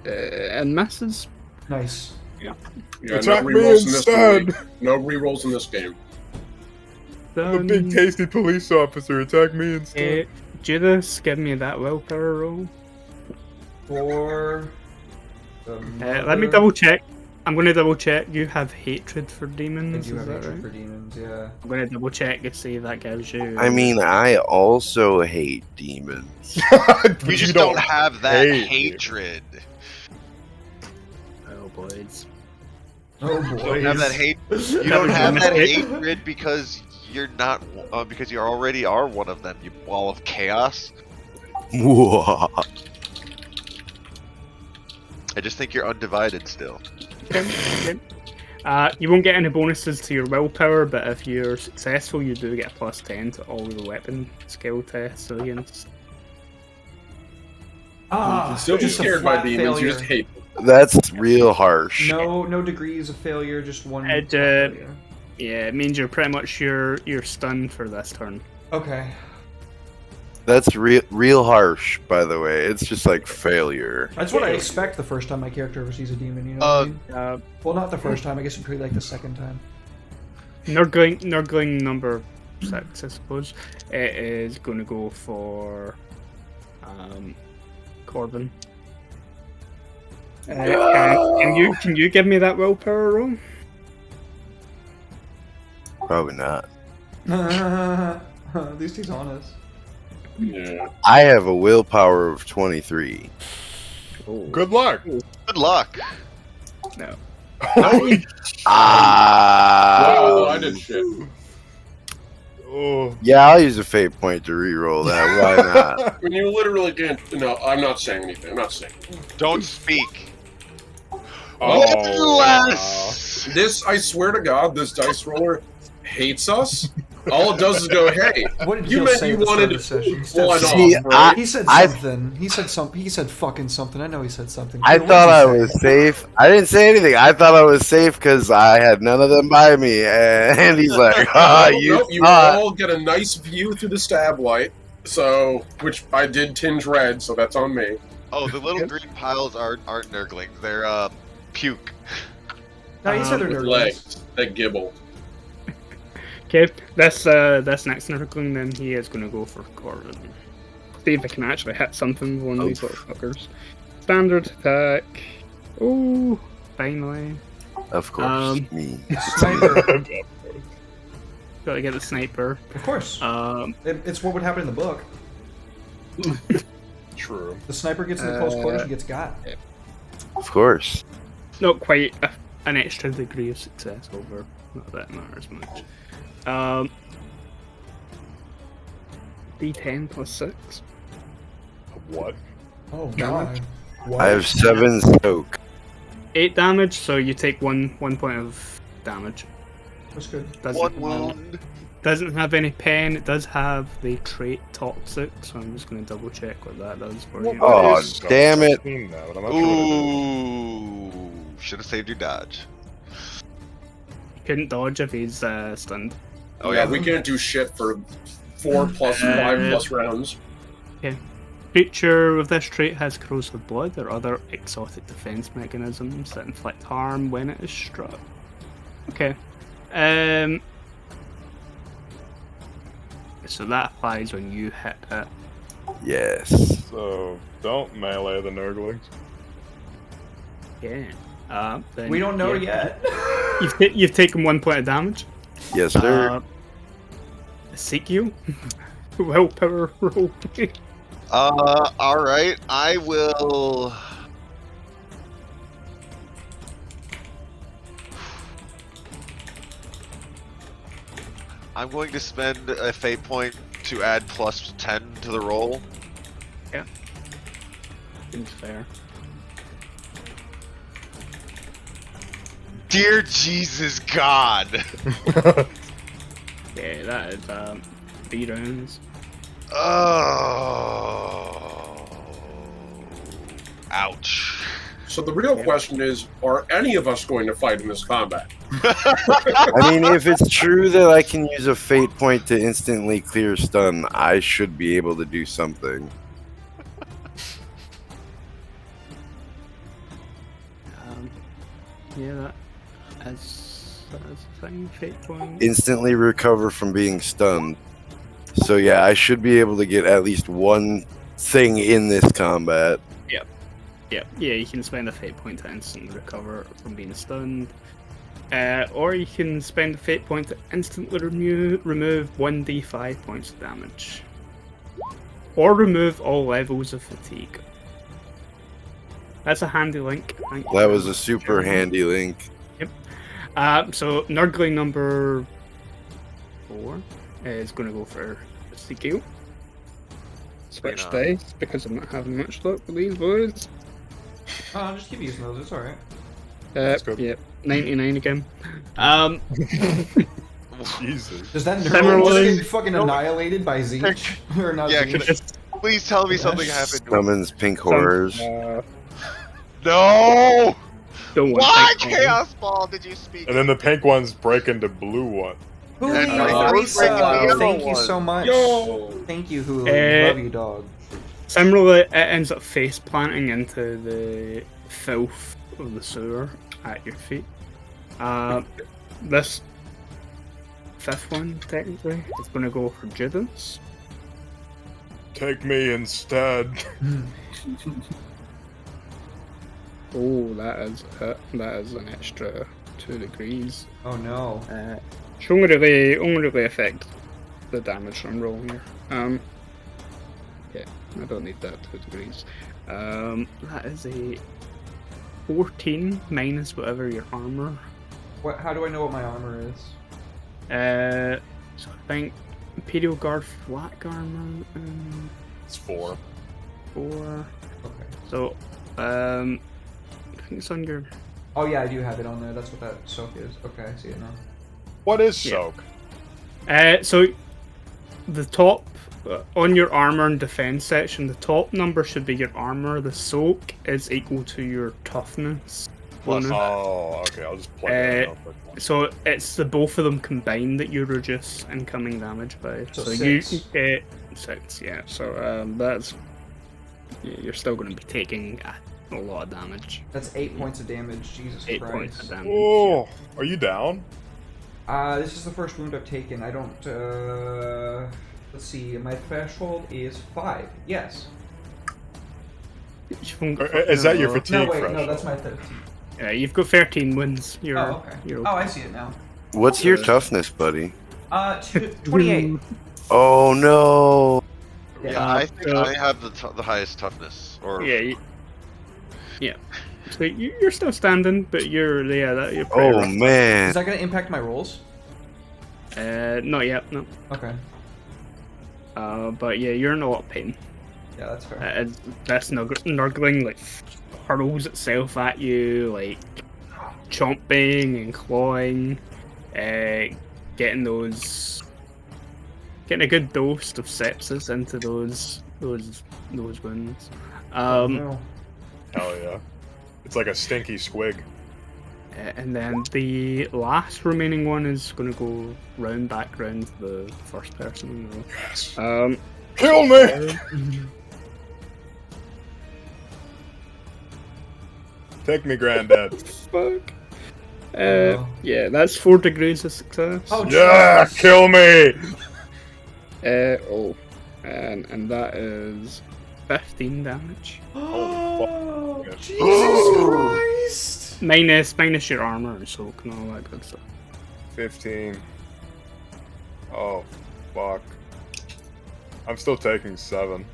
S2: And misses.
S1: Nice.
S5: Yeah,
S3: Attack
S5: no
S3: me
S5: rerolls in this
S3: instead!
S5: game. No rerolls in this game.
S3: The big tasty police officer, attack me instead.
S2: Judas, give me that willpower roll.
S1: For the
S2: Let me double check. I'm going to double check. You have hatred for
S1: I
S2: demons,
S1: do
S2: is
S1: have
S2: that
S1: hatred
S2: right?
S1: for demons, yeah.
S2: I'm going to double check to see if that gives you.
S4: I mean, I also hate demons.
S3: But
S6: You just don't
S3: don't
S6: have that
S3: hate
S6: hatred.
S2: Oh, boys.
S1: Oh
S6: You
S1: boy.
S6: don't have that hate. You don't have that hatred because you're not. Because you already are one of them. You ball of chaos.
S4: Whoa.
S6: I just think you're undivided still.
S2: Okay. You won't get any bonuses to your willpower, but if you're successful, you do get a +10 to all the weapon skill tests against.
S5: Still be
S1: just a
S5: scared by
S1: flat
S5: demons. You
S1: failure.
S5: just hate them.
S4: That's real harsh.
S1: No degrees of failure, just one.
S2: It,
S1: failure.
S2: Yeah, it means you're pretty much you're stunned for this turn.
S1: Okay.
S4: That's real harsh, by the way. It's just like failure.
S1: That's what I expect the first time my character ever sees a demon, you know what I mean? Well, not the first time, I guess it'd be like the second time.
S2: Nurgling number 6, I suppose. It is going to go for Corbin. Can you give me that willpower roll?
S4: Probably not.
S1: At least he's honest.
S5: Yeah.
S4: I have a willpower of 23.
S3: Good luck.
S6: Good luck.
S2: No.
S5: I did shit.
S3: Oh.
S4: Yeah, I'll use a fate point to re-roll that. Why not?
S5: When you literally can't. No, I'm not saying anything. I'm not saying anything.
S6: Don't speak.
S3: Oh,
S6: Unless.
S5: This, I swear to God, this dice roller hates us. All it does is go, hey,
S1: What did
S5: you
S1: Gil
S5: meant
S1: say
S5: you
S1: at the start
S5: wanted
S1: of the session? He said
S5: one
S1: something.
S4: See,
S5: off, right?
S1: He said
S4: I-
S1: something. He said fucking something. I know he said something.
S4: I
S1: What
S4: thought I
S1: did he
S4: was
S1: say?
S4: safe. I didn't say anything. I thought I was safe because I had none of them by me. And he's like, "Ah,
S5: Nope, you
S4: thought."
S5: all get a nice view through the stab light. So, which I did tinge red, so that's on me.
S6: Oh, the little green piles aren't nurglings. They're puke.
S1: No, he said they're
S5: With
S1: nurglings.
S5: legs that gibble.
S2: Okay, this next Nurgling, then he is going to go for Corbin. See if I can actually hit something with one of these little fuckers. Standard attack. Oh, finally.
S4: Of course, me.
S1: Sniper.
S2: Gotta get the sniper.
S1: Of course.
S2: Um,
S1: It's what would happen in the book.
S3: True.
S1: The sniper gets in the close quarters and gets got.
S4: Of course.
S2: not quite an extra degree of success over. Not that it matters much. D10 plus 6.
S3: What?
S1: Oh
S2: Damage.
S1: god. What?
S4: I have 7 soak.
S2: 8 damage, so you take one point of damage.
S1: That's good.
S6: One wound.
S2: Doesn't have any pen. It does have the trait toxic, so I'm just going to double check what that does for you.
S4: Oh, damn it.
S3: I've seen that, but I'm not sure what it is.
S6: Ooh. Should have saved your dodge.
S2: Couldn't dodge if he's stunned.
S6: Oh
S5: yeah,
S6: yeah.
S5: we can't do shit for 4 plus 5 plus rounds.
S2: Creature with this trait has corrosive blood or other exotic defense mechanisms that inflict harm when it is struck. Okay. So that applies when you hit it.
S4: Yes.
S3: So, don't melee the Nurglings.
S2: Yeah. Then,
S1: We don't know
S2: yeah.
S1: yet.
S2: You've taken 1 point of damage.
S4: Yes, sir.
S2: Seek you. Willpower roll.
S6: Alright. I will. I'm going to spend a fate point to add plus 10 to the roll.
S2: Seems fair.
S6: Dear Jesus God!
S2: Yeah, that is 3 rounds.
S6: Oh. Ouch.
S5: So the real question is, are any of us going to fight in this combat?
S4: I mean, if it's true that I can use a fate point to instantly clear stun, I should be able to do something.
S2: Yeah, that as a thing, fate point.
S4: Instantly recover from being stunned. So yeah, I should be able to get at least one thing in this combat.
S2: Yeah, you can spend a fate point to instantly recover from being stunned. Or you can spend a fate point to instantly remove 1d5 points of damage. Or remove all levels of fatigue. That's a handy link. Thank you.
S4: That was a super handy link.
S2: So Nurgling number 4 is going to go for CQ. Switch
S6: on.
S2: dice because I'm not having much luck with these boys.
S1: I'll just keep using those. It's alright.
S3: good.
S2: Yeah, 99 again.
S3: Jesus.
S1: Does that
S2: Similarly-
S1: nerd just get fucking annihilated by Zinch? Or not
S6: Yeah,
S1: Zinch?
S6: Please tell me something happened.
S4: Summons pink horrors.
S6: No!
S2: Don't want
S6: Why,
S2: to
S6: Chaos Ball, did you speak?
S3: And then the pink ones break into blue one.
S1: Huli,
S6: And
S5: I
S1: three
S6: was breaking the
S1: subs.
S6: yellow
S1: Thank you
S6: one.
S1: so much.
S5: Yo!
S1: Thank you, Huli. Love you, dog.
S2: Similarly, it ends up face planting into the filth of the sewer at your feet. This 5th one, technically, is going to go for Judas.
S3: Take me instead.
S2: Oh, that is an extra 2 degrees.
S1: Oh no.
S2: Which only really affect the damage I'm rolling here. Yeah, I don't need that 2 degrees. That is a 14 minus whatever your armor.
S1: What? How do I know what my armor is?
S2: So I think Imperial Guard flak armor.
S3: It's 4.
S2: 4.
S1: Okay.
S2: So, I think it's on your.
S1: Oh yeah, I do have it on there. That's what that soak is. Okay, I see it now.
S3: What is
S2: Yeah.
S3: soak?
S2: So the top on your armor and defense section, the top number should be your armor. The soak is equal to your toughness bonus.
S3: Oh, okay. I'll just plug that in real quick.
S2: So it's the both of them combined that you reduce incoming damage by.
S1: So
S2: you
S1: 6.
S2: get 6, yeah. So that's you're still going to be taking a lot of damage.
S1: That's 8 points of damage. Jesus
S2: 8
S1: Christ.
S2: points of damage.
S3: Oh, are you down?
S1: This is the first wound I've taken. I don't. Let's see. My threshold is 5. Yes.
S3: Is that your fatigue
S1: No, wait.
S3: threshold?
S1: No, that's my 13.
S2: Yeah, you've got 13 wins. You're,
S1: Oh, okay.
S2: You're
S1: Oh, I see it now.
S4: What's your toughness, buddy?
S1: 28.
S4: Oh no!
S6: Yeah, I think
S2: so-
S6: I have the highest toughness. Or
S2: Yeah. So you're still standing, but you're pretty
S4: Oh
S2: rough.
S4: man!
S1: Is that gonna impact my rolls?
S2: Not yet, no.
S1: Okay.
S2: But yeah, you're in a lot of pain.
S1: Yeah, that's fair.
S2: That's nurgling like hurls itself at you, like chomping and clawing, getting a good dose of sepsis into those wounds.
S1: Oh, no.
S3: Hell yeah. It's like a stinky squig.
S2: And then the last remaining one is going to go back round to the first person in the row.
S3: Yes. Kill me! Take me, granddad.
S2: Fuck.
S1: Oh.
S2: Yeah, that's 4 degrees of success.
S1: Oh,
S3: Yeah,
S1: Jesus.
S3: kill me!
S2: And that is 15 damage.
S1: Oh,
S3: fuck.
S1: Jesus Christ!
S2: Minus your armor and soak and all that good stuff.
S3: 15. Oh, fuck. I'm still taking 7.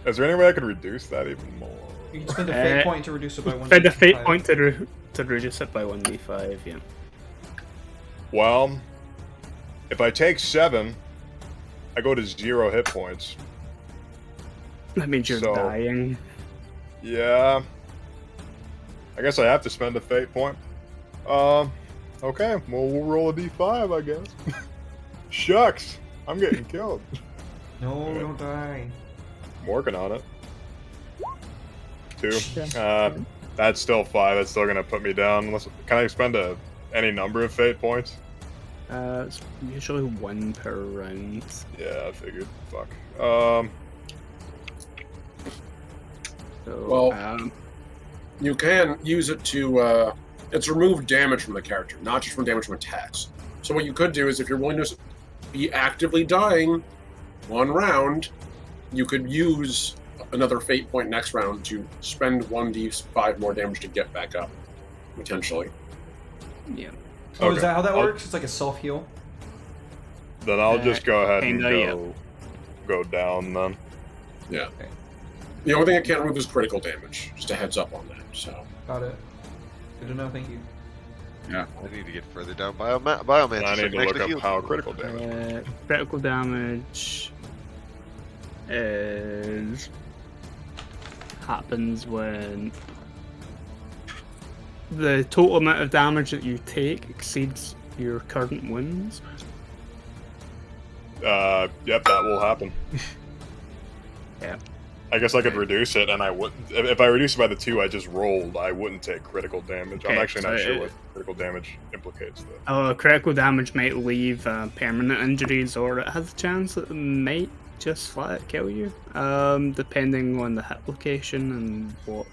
S3: Is there any way I could reduce that even more?
S1: You can spend a fate point to reduce it by 1.
S2: Spend a fate point to reduce it by 1d5, yeah.
S3: Well, if I take 7, I go to 0 hit points.
S2: That means you're
S3: So-
S2: dying.
S3: Yeah. I guess I have to spend a fate point. Okay. Well, we'll roll a d5, I guess. Shucks. I'm getting killed.
S1: No, don't die.
S3: I'm working on it. 2.
S2: Yeah.
S3: That's still 5. That's still gonna put me down. Can I spend any number of fate points?
S2: It's usually 1 per round.
S3: Yeah, I figured. Fuck.
S2: So,
S5: Well, you can use it to, it's remove damage from the character, not just from damage from attacks. So what you could do is, if you're willing to be actively dying 1 round, you could use another fate point next round to spend 1d5 more damage to get back up, potentially.
S2: yeah.
S1: Oh,
S3: Okay.
S1: is that how that
S3: I'll-
S1: works? It's like a self-heal?
S3: Then I'll just go ahead and
S2: kinda,
S3: go down then.
S5: The only thing it can't remove is critical damage. Just a heads up on that. So
S1: Got it. Good to know, thank you.
S6: I need to get further down. Biomancer.
S3: And I need to
S6: next
S3: look up
S6: heal.
S3: how critical damage.
S2: Critical damage is happens when the total amount of damage that you take exceeds your current wounds.
S3: Yep, that will happen.
S2: Yeah.
S3: I guess I could reduce it, and I wouldn't. If I reduce it by the 2 I just rolled, I wouldn't take critical damage. I'm
S2: Okay,
S3: actually not
S2: so
S3: sure what critical damage implicates, though.
S2: Critical damage might leave permanent injuries, or it has a chance that it might just flat out kill you, depending on the hit location and what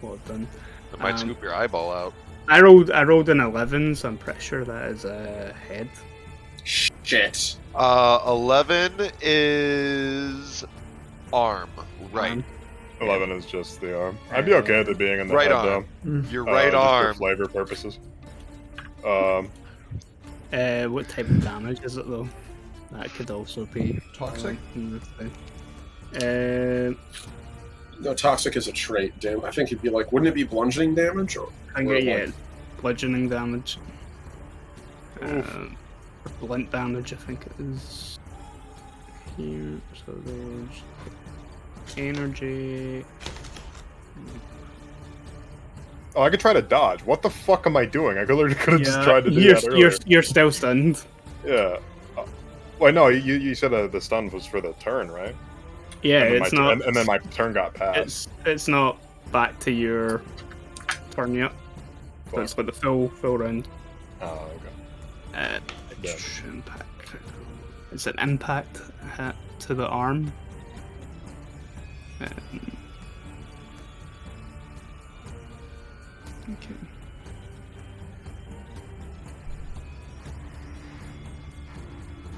S2: I've done.
S6: It might scoop your eyeball out.
S2: I rolled an 11, so I'm pretty sure that is a head.
S5: shit.
S6: 11 is arm. Right.
S3: 11 is just the arm. I'd be okay with it being in the
S6: Right
S3: head,
S6: arm.
S3: though.
S6: Your right
S3: just
S6: arm.
S3: for flavor purposes.
S2: What type of damage is it though? That could also be
S1: Toxic?
S5: No, toxic is a trait. Damn, I think it'd be like, wouldn't it be bludgeoning damage or?
S2: Bludgeoning damage.
S3: Oof.
S2: Or blunt damage, I think it is. Here, so there's energy.
S3: Oh, I could try to dodge. What the fuck am I doing? I could have just tried to do
S2: you're,
S3: that earlier.
S2: you're still stunned.
S3: Yeah. Wait, no, you said the stun was for the turn, right?
S2: Yeah,
S3: and then
S2: it's
S3: my,
S2: not.
S3: And then my turn got passed.
S2: It's not back to your turn yet. So
S3: Fuck.
S2: it's like the full round.
S3: Oh, okay. Yeah.
S2: Impact. It's an impact hit to the arm.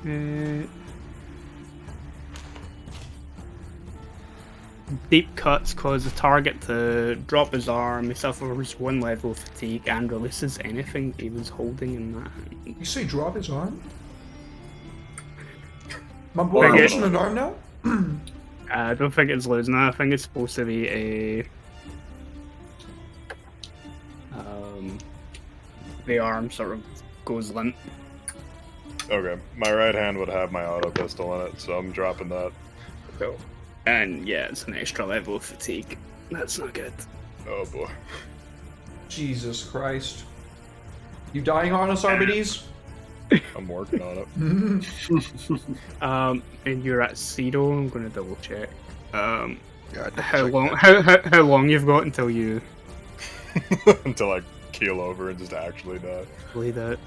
S2: Okay. Deep cuts cause the target to drop his arm, he suffers 1 level of fatigue, and releases anything he was holding in that hand.
S1: You say drop his arm? My boy losing an arm now?
S2: I don't think it's losing that. I think it's supposed to be a... the arm sort of goes limp.
S3: Okay, my right hand would have my auto pistol in it, so I'm dropping that.
S2: Cool. And yeah, it's an extra level of fatigue. That's not good.
S3: Oh boy.
S1: Jesus Christ. You dying on us, Arbides?
S3: I'm working on it.
S2: And you're at 0. I'm gonna double check.
S6: Yeah, I
S2: How
S6: checked
S2: long?
S6: that.
S2: How long you've got until you
S3: Until I keel over and just actually die.
S2: bleed out?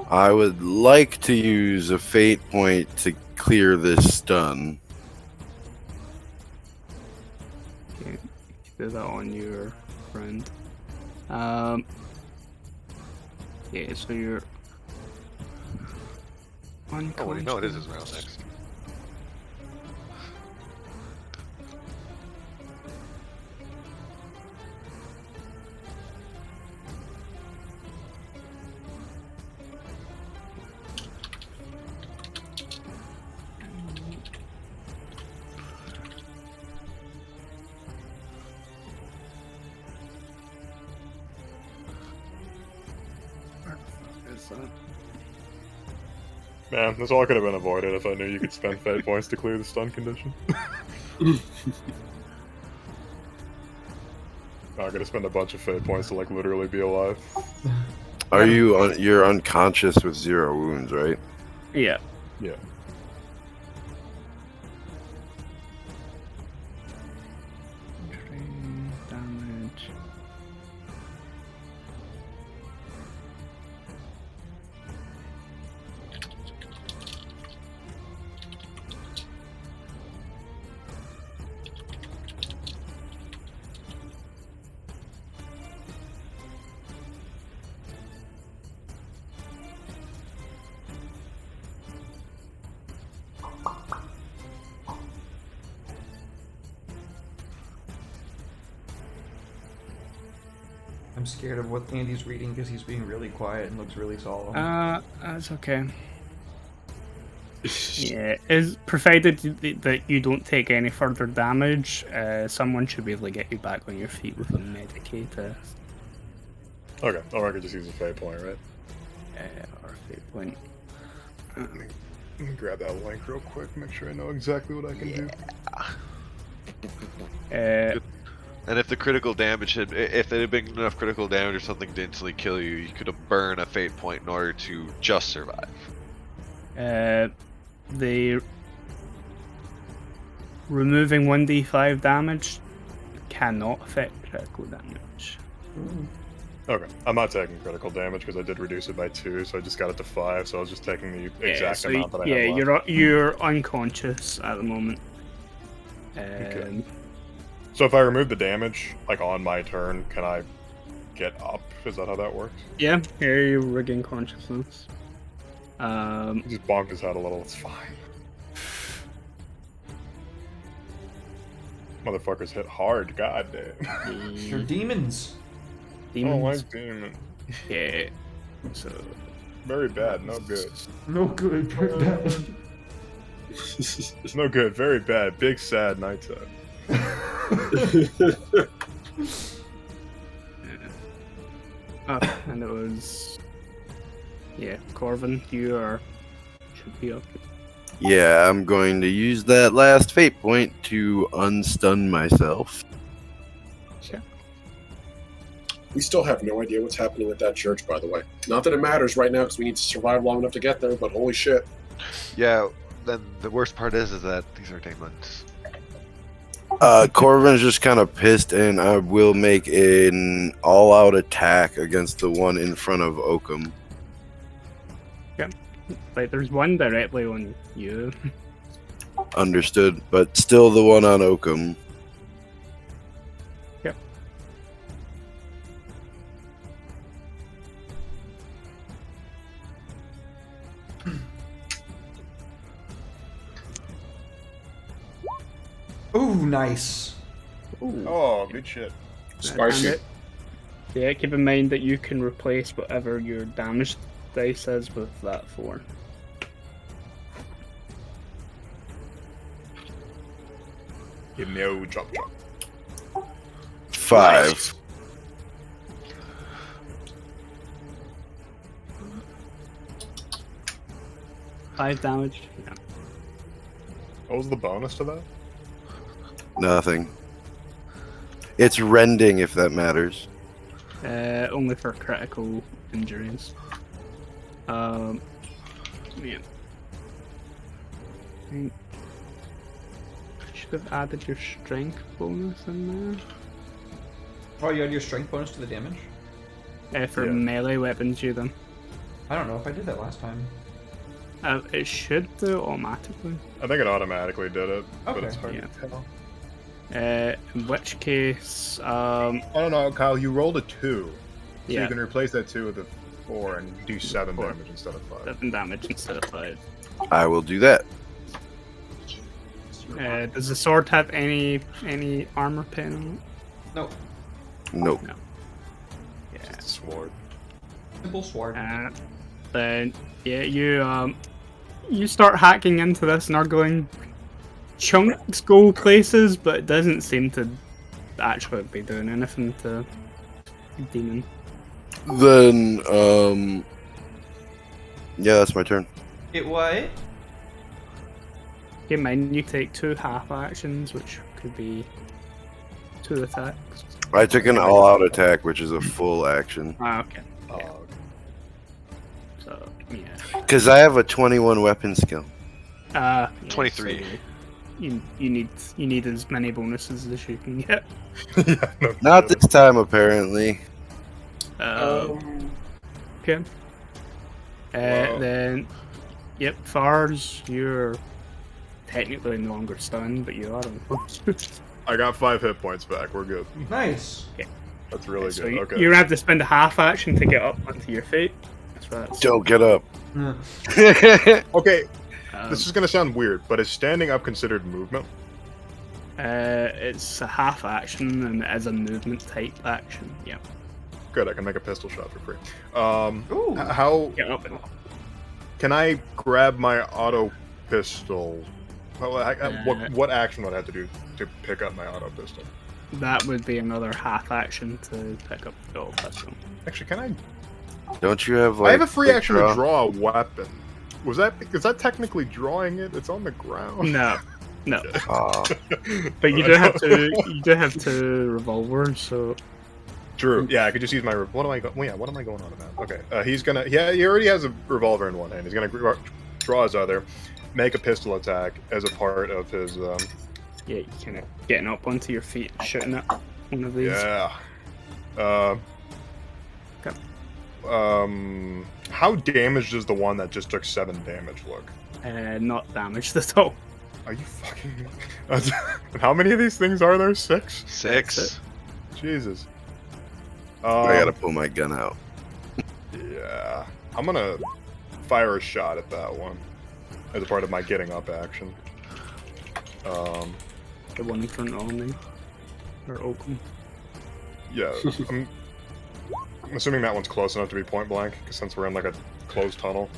S4: I would like to use a fate point to clear this stun.
S2: Okay, do that on your friend. Yeah, so you're unconscious.
S6: Oh, wait, no, it is his round next.
S3: Man, this all could have been avoided if I knew you could spend fate points to clear the stun condition. I'm gonna spend a bunch of fate points to like literally be alive.
S4: Are you you're unconscious with 0 wounds, right?
S2: Yeah.
S3: Yeah.
S2: Damage.
S1: I'm scared of what Andy's reading because he's being really quiet and looks really solemn.
S2: That's okay. Yeah, is provided that you don't take any further damage, someone should be able to get you back on your feet with a medicator.
S3: Okay, or I could just use a fate point, right?
S2: Or a fate point.
S3: Let me grab that link real quick, make sure I know exactly what I can do.
S6: And if the critical damage had, if there had been enough critical damage or something to instantly kill you, you could have burned a fate point in order to just survive.
S2: The removing 1d5 damage cannot affect critical damage.
S3: Okay, I'm not taking critical damage because I did reduce it by 2, so I just got it to 5, so I was just taking the exact
S2: so
S3: amount that I had left.
S2: you're unconscious at the moment.
S3: Okay. So if I remove the damage, like on my turn, can I get up? Is that how that works?
S2: Yeah, here you regain consciousness.
S3: He just bonked his head a little, it's fine. Motherfuckers hit hard, goddamn.
S1: You're demons.
S3: I don't like demon.
S2: Yeah. So
S3: Very bad, no good.
S1: No good. Very bad.
S3: No good, very bad. Big sad nighttime.
S2: and it was Corvin, you should be up.
S4: Yeah, I'm going to use that last fate point to unstun myself.
S2: Sure.
S5: We still have no idea what's happening at that church, by the way. Not that it matters right now because we need to survive long enough to get there, but holy shit.
S6: Yeah, then the worst part is that these are demons.
S4: Corvin's just kind of pissed, and I will make an all-out attack against the one in front of Oakham.
S2: Like, there's one directly on you.
S4: Understood, but still the one on Oakham.
S2: Yep.
S1: Ooh, nice.
S2: Ooh.
S3: Oh, good shit.
S5: Spicy.
S2: And yeah, keep in mind that you can replace whatever your damage dice is with that 4.
S3: You know, drop.
S4: 5.
S2: Five damage. Yeah.
S3: What was the bonus to that?
S4: Nothing. It's rending, if that matters.
S2: Only for critical injuries. Yeah. I should have added your strength bonus in there.
S1: Oh, you had your strength bonus to the damage?
S2: For
S3: Yeah.
S2: melee weapons, you then.
S1: I don't know if I did that last time.
S2: It should do automatically.
S3: I think it automatically did it, but
S1: Okay.
S3: it's hard
S2: Yeah.
S3: to tell.
S2: In which case,
S3: I don't know, Kyle. You rolled a 2, so
S2: yeah,
S3: you can replace that 2 with a 4 and do 7
S2: 4.
S3: damage instead of 5.
S2: 7 damage instead of 5.
S4: I will do that.
S2: Does the sword have any armor pin on
S1: No,
S4: Nope.
S2: it? Yeah.
S3: Sword.
S1: simple sword.
S2: Then yeah, you start hacking into this Nurgling. Chunks go places, but it doesn't seem to actually be doing anything to demon.
S4: Then, yeah, that's my turn.
S1: It what?
S2: Keep in mind, you take 2 half actions, which could be 2 attacks.
S4: I took an all-out attack, which is a full action.
S2: Ah, okay.
S3: Oh,
S2: So yeah.
S4: Because I have a 21 weapon skill.
S2: Yeah,
S6: 23.
S2: so you need as many bonuses as you can get.
S3: yeah, no
S4: Not
S3: kidding.
S4: this time, apparently.
S2: Okay.
S3: Wow.
S2: Then, yep, Fars, you're technically no longer stunned, but you are unconscious.
S3: I got 5 hit points back. We're good.
S1: Nice.
S3: That's really
S2: So
S3: good.
S2: you,
S3: Okay.
S2: you're gonna have to spend a half action to get up onto your feet. That's
S4: Don't get up.
S3: Okay,
S2: um,
S3: this is gonna sound weird, but is standing up considered movement?
S2: it's a half action and it is a movement type action. Yeah.
S3: Good, I can make a pistol shot for free.
S1: Ooh.
S3: How
S2: Get up and
S3: can I grab my auto pistol? Well, what action would I have to do to pick up my auto pistol?
S2: that would be another half action to pick up the old pistol.
S3: Actually, can I?
S4: Don't you have like?
S3: I have a free
S4: quick
S3: action to draw a weapon. Is that technically drawing it? It's on the ground.
S2: No. No.
S4: Aw.
S2: But you do have two revolvers, so
S3: True. Yeah, I could just use my. What am I going on about? Okay. He's gonna. Yeah, he already has a revolver in one hand. He's gonna draw his other, make a pistol attack as a part of his.
S2: yeah, you kind of getting up onto your feet, and shooting at one of these.
S3: Yeah.
S2: Okay.
S3: How damaged does the one that just took 7 damage look?
S2: Not damaged at all.
S3: Are you fucking? How many of these things are there? 6.
S6: 6.
S3: Jesus.
S4: I gotta pull my gun out.
S3: Yeah. I'm gonna fire a shot at that one as a part of my getting up action.
S2: The one in front of me, or Oakham.
S3: Yeah. I'm assuming that one's close enough to be point blank, 'cause since we're in like a closed tunnel.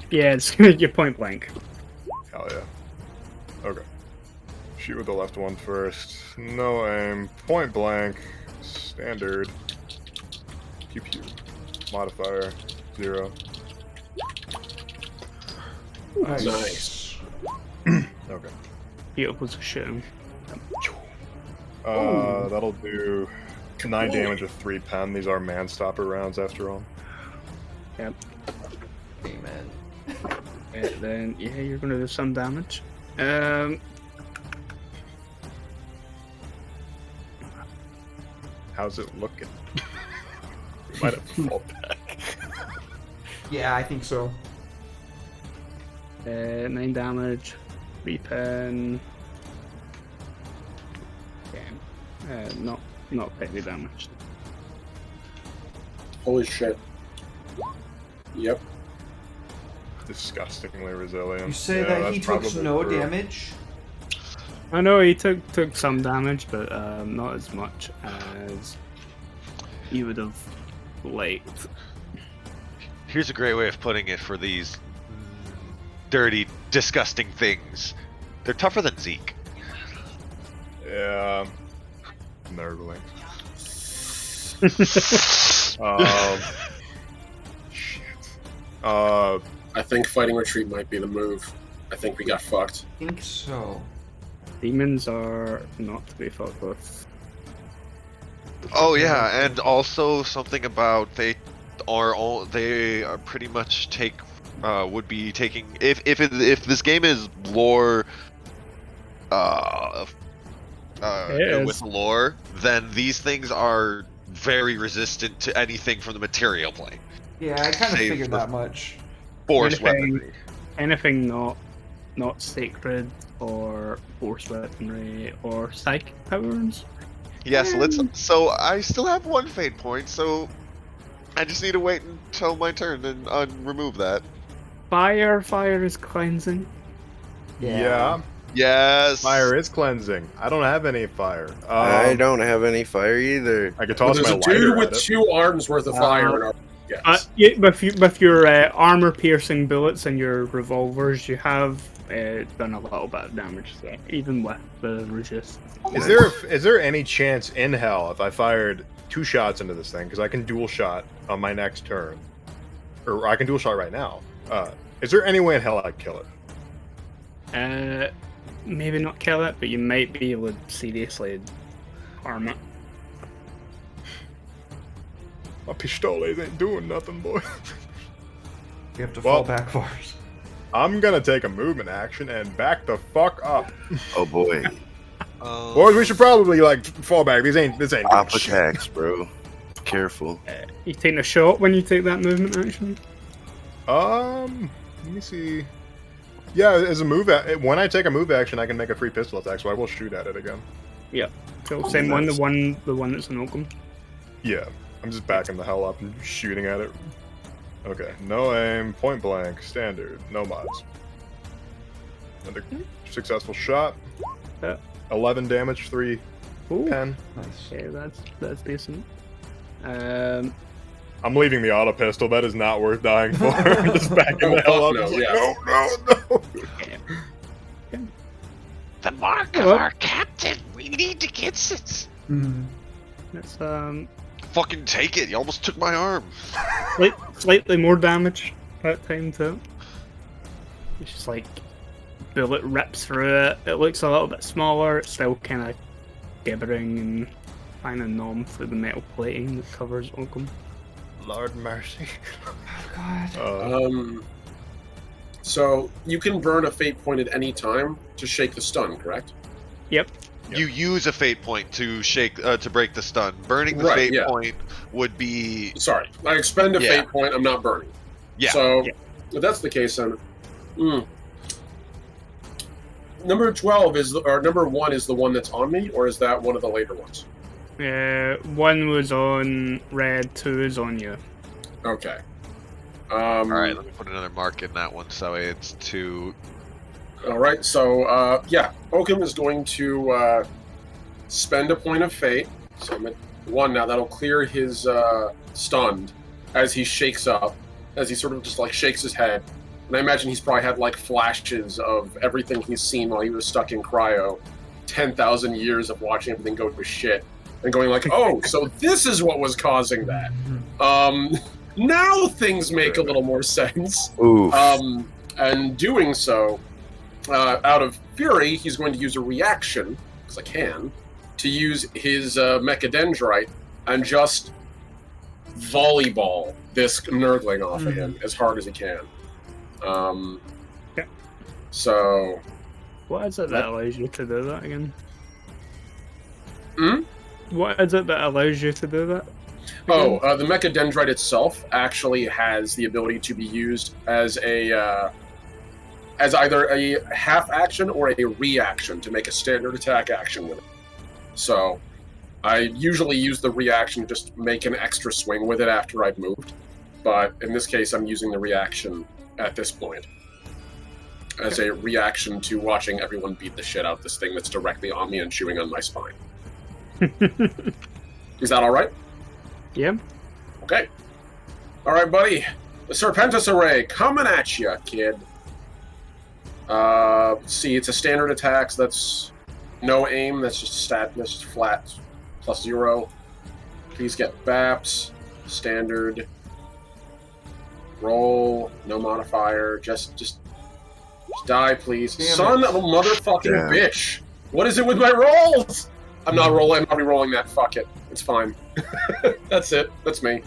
S2: Yeah, it's gonna get point blank.
S3: Hell yeah. Okay. Shoot with the left one first. No aim. Point blank. Standard. Pew pew. Modifier. 0.
S5: Nice.
S3: Okay.
S2: Beautiful to shoot him.
S3: That'll do 9 damage with 3 pen. These are man stopper rounds after all.
S2: Yep.
S1: Amen.
S2: Then yeah, you're gonna do some damage.
S3: How's it looking? Might have fall back.
S1: Yeah, I think so.
S2: 9 damage, 3 pen. Okay. Not heavy damage.
S5: Holy shit. Yep.
S3: disgustingly resilient.
S1: You say
S3: Yeah,
S1: that
S3: that's
S1: he took
S3: probably
S1: no
S3: true.
S1: damage?
S2: I know he took some damage, but not as much as you would have liked.
S6: Here's a great way of putting it for these dirty, disgusting things. They're tougher than Zeke.
S3: Yeah. Nerdling. Shit.
S5: I think fighting retreat might be the move. I think we got fucked.
S1: I think so.
S2: Demons are not to be fucked with.
S6: Oh yeah, and also something about they are pretty much would be taking if this game is lore with lore, then these things are very resistant to anything from the material plane.
S1: Yeah, I kind of
S6: Save
S1: figured
S6: the-
S1: that much.
S6: Force
S2: Anything-
S6: weaponry.
S2: Anything not sacred or force weaponry or psychic powers.
S6: Yes, so I still have one fate point, so I just need to wait until my turn and remove that.
S2: Fire is cleansing.
S3: Yeah.
S6: Yes.
S3: Fire is cleansing. I don't have any fire.
S4: I don't have any fire either.
S3: I could
S5: But
S3: toss
S5: there's
S3: my
S5: a
S3: lighter
S5: dude
S3: at
S5: with
S3: it.
S5: 2 arms worth of fire in our yes.
S2: Yeah, with your armor-piercing bullets and your revolvers, you have done a little bit of damage there, even with the resist.
S3: Is there any chance in hell if I fired 2 shots into this thing, because I can dual shot on my next turn, or I can dual shot right now? Is there any way in hell I'd kill it?
S2: Maybe not kill it, but you might be able to seriously harm it.
S3: My pistoles ain't doing nothing, boy.
S1: You have to
S3: Well-
S1: fall back bars.
S3: I'm gonna take a movement action and back the fuck up.
S4: Oh boy.
S3: Boys, we should probably fall back. This ain't doing
S4: Op
S3: shit.
S4: attacks, bro. Careful.
S2: You taking a shot when you take that movement action?
S3: Let me see. Yeah, as a move, when I take a move action, I can make a free pistol attack, so I will shoot at it again.
S2: So same one, the one that's an Oakham.
S3: Yeah, I'm just backing the hell up and shooting at it. Okay, no aim, point blank, standard, no mods. Another successful shot.
S2: Yeah.
S3: 11 damage, 3
S2: Ooh,
S3: 10.
S1: Nice.
S2: okay, that's decent.
S3: I'm leaving the auto pistol. That is not worth dying for. I'm just backing the hell up.
S5: No,
S3: Just like,
S5: yeah.
S3: no.
S6: The mark
S2: of our
S6: captain. We need to get it.
S1: Mhm.
S2: That's
S6: Fucking take it. You almost took my arm.
S2: slightly more damage that time too. It's just like bullet rips through it. It looks a little bit smaller. It's still kind of gibbering and kind of numb through the metal plating that covers Oakham.
S3: Lord mercy.
S1: God.
S5: So you can burn a fate point at any time to shake the stun, correct?
S2: Yep.
S6: You use a fate point to to break the stun. Burning the
S5: Right,
S6: fate
S5: yeah.
S6: point would be
S5: Sorry, I expend a
S6: Yeah.
S5: fate point. I'm not burning.
S6: Yeah.
S5: So
S2: Yeah.
S5: if that's the case, then number 12 or number 1 is the one that's on me, or is that one of the later ones?
S2: One was on red, 2 is on you.
S5: Okay.
S6: All right. Let me put another mark in that one so it's 2.
S5: All right. So yeah, Oakham is going to spend a point of fate. So I'm at 1 now. That'll clear his stunned as he shakes up, as he sort of just shakes his head. And I imagine he's probably had flashes of everything he's seen while he was stuck in cryo. 10,000 years of watching everything go to shit. And going oh, so this is what was causing that. Now things make a little more sense.
S4: Ooh.
S5: And doing so, out of fury, he's going to use a reaction, because I can, to use his mechadendrite and just volleyball this nurgling off of him as hard as he can.
S2: Okay.
S5: So,
S2: What is it that allows you to do that again?
S5: Hmm?
S2: What is it that allows you to do that?
S5: the mechadendrite itself actually has the ability to be used as a as either a half action or a reaction to make a standard attack action with it. So I usually use the reaction to just make an extra swing with it after I've moved. But in this case, I'm using the reaction at this point, as a reaction to watching everyone beat the shit out of this thing that's directly on me and chewing on my spine. Is that all right?
S2: Yeah.
S5: Okay. All right, buddy. The Serpentis Array coming at you, kid. See, it's a standard attack, so that's no aim. That's just stat. That's just flat. +0. Please get BAPS. Standard. Roll. No modifier. Just die, please.
S1: Damn
S5: Son
S1: it.
S5: of a motherfucking
S4: Damn.
S5: bitch. What is it with my rolls? I'm not rolling. I'm not re-rolling that. Fuck it. It's fine. That's it. That's me.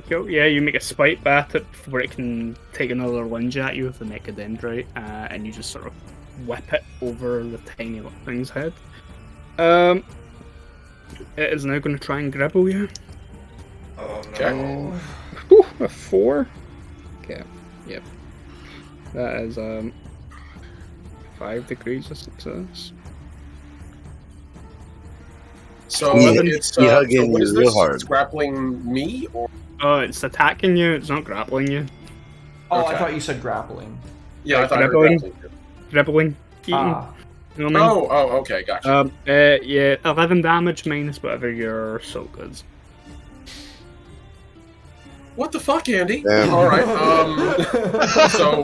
S2: Cool. Yeah, you make a spite bat it where it can take another lunge at you with the Mecha Dendrite, and you just sort of whip it over the tiny little thing's head. It is now going to try and grapple you.
S1: Oh
S5: Okay.
S1: no.
S2: Whew, a 4. Okay. Yep. That is 5 degrees of success.
S5: So
S4: Yeah,
S5: it's
S4: you hug
S5: so
S4: in
S5: what is
S4: real
S5: this?
S4: hard.
S5: It's grappling me, or
S2: Oh, it's attacking you. It's not grappling you.
S1: Oh,
S5: Okay.
S1: I thought you said grappling.
S5: yeah, I thought I heard
S2: Grappling?
S5: grappling.
S2: Grappling. Eating.
S1: Ah.
S2: You know what I mean?
S5: Oh, okay, gotcha.
S2: Yeah, 11 damage minus whatever your soak is.
S5: What the fuck, Andy?
S4: Damn.
S5: All right. So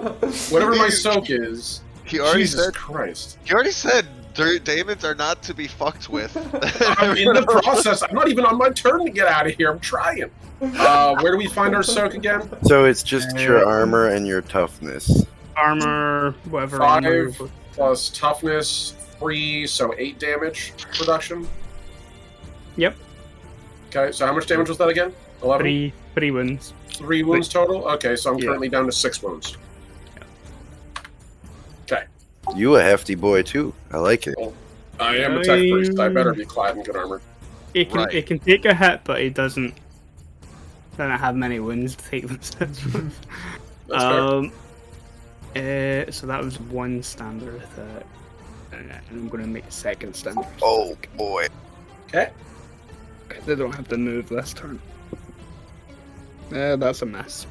S5: whatever my soak is,
S6: He already
S5: Jesus
S6: said.
S5: Christ.
S6: He already said demons are not to be fucked with.
S5: I'm in the process. I'm not even on my turn to get out of here. I'm trying. Where do we find our soak again?
S4: So it's just your armor and your toughness.
S2: Armor, whatever.
S5: 5
S2: armor.
S5: plus toughness 3, so 8 damage reduction.
S2: Yep.
S5: Okay, so how much damage was that again? 11.
S2: 3 wounds.
S5: 3 wounds total. Okay, so I'm
S2: Yeah.
S5: currently down to 6 wounds. Okay,
S4: You a hefty boy too. I like it.
S5: I am a tech priest. I better be clad in good armor.
S2: It can
S6: Right.
S2: it can take a hit, but it doesn't have many wounds to take them.
S5: That's fair.
S2: So that was one standard attack, and I'm going to make a second standard.
S4: Oh boy.
S5: Okay.
S2: They don't have to move this turn. That's a mess.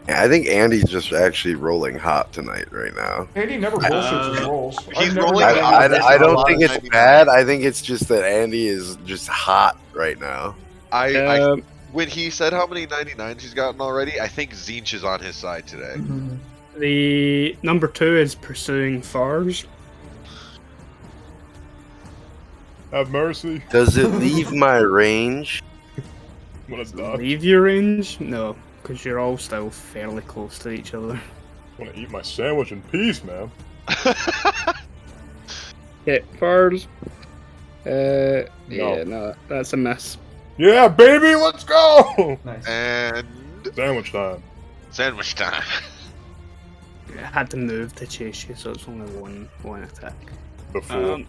S4: Yeah, I think Andy's just actually rolling hot tonight right now.
S1: Andy never bullshits his rolls.
S6: he's
S1: I've never
S6: rolling
S1: done
S6: hot.
S1: that.
S4: I don't
S6: lot
S4: think
S6: of
S4: it's
S6: 99.
S4: bad. I think it's just that Andy is just hot right now.
S6: I when he said how many 99s he's gotten already, I think Zinch is on his side today.
S1: Mhm.
S2: The number 2 is pursuing Fars.
S3: Have mercy.
S4: Does it leave my range?
S3: When it's done.
S2: Leave your range? No, because you're all still fairly close to each other.
S3: I want to eat my sandwich in peace, man.
S2: Okay, Fars.
S3: No.
S2: Yeah, no, that's a miss.
S3: Yeah, baby, let's go!
S1: Nice.
S6: And
S3: Sandwich time.
S6: sandwich time.
S2: It had to move to chase you, so it's only one attack.
S3: The fool.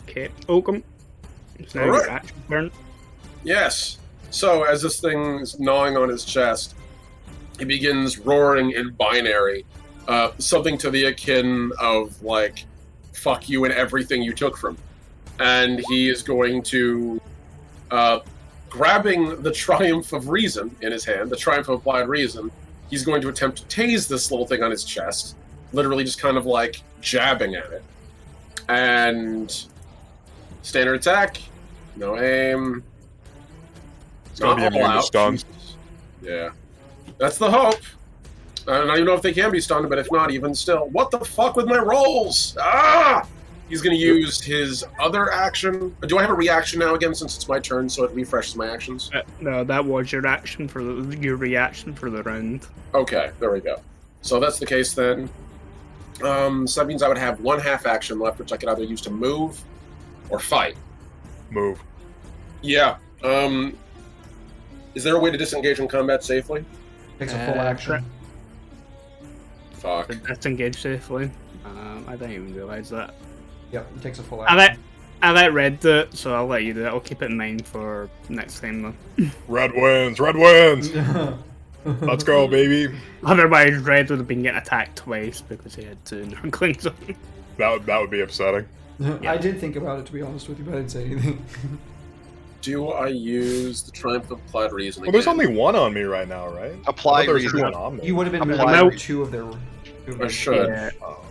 S2: Okay, Oakham. It's now
S5: Alright.
S2: your action turn.
S5: Yes. So as this thing is gnawing on his chest, he begins roaring in binary, something to the akin of like, "Fuck you and everything you took from," and he is going to, grabbing the Triumph of Reason in his hand, the Triumph of Applied Reason. He's going to attempt to tase this little thing on his chest, literally just kind of like jabbing at it, and standard attack, no aim.
S3: It's gonna be
S5: Not all
S3: immune to
S5: out.
S3: stuns.
S5: Jesus. Yeah. That's the hope. I don't even know if they can be stunned, but if not, even still. What the fuck with my rolls? Ah! He's going to use his other action. Do I have a reaction now again since it's my turn, so it refreshes my actions?
S2: No, that was your action for your reaction for the round.
S5: Okay, there we go. So that's the case then. So that means I would have one half action left, which I could either use to move or fight.
S3: Move.
S5: Yeah. Is there a way to disengage from combat safely?
S1: Takes a full action.
S5: Fuck.
S2: Disengage safely. I didn't even realize that.
S1: Yep, it takes a full
S2: I
S1: action.
S2: let Red do it, so I'll let you do it. I'll keep it in mind for next time though.
S3: Red wins. Red wins. Let's go, baby.
S2: Otherwise, Red would have been getting attacked twice because he had 2 Nurglings on him.
S3: That would be upsetting.
S1: I did think about it, to be honest with you, but I didn't say anything.
S5: Do I use the Triumph of Applied Reason
S3: Well, there's
S5: again?
S3: only one on me right now, right?
S6: Apply
S3: I thought there was
S6: reason.
S3: two on Omni.
S1: You would have been
S6: Apply-
S1: moving two of their.
S5: I should.
S2: Yeah.
S3: Oh,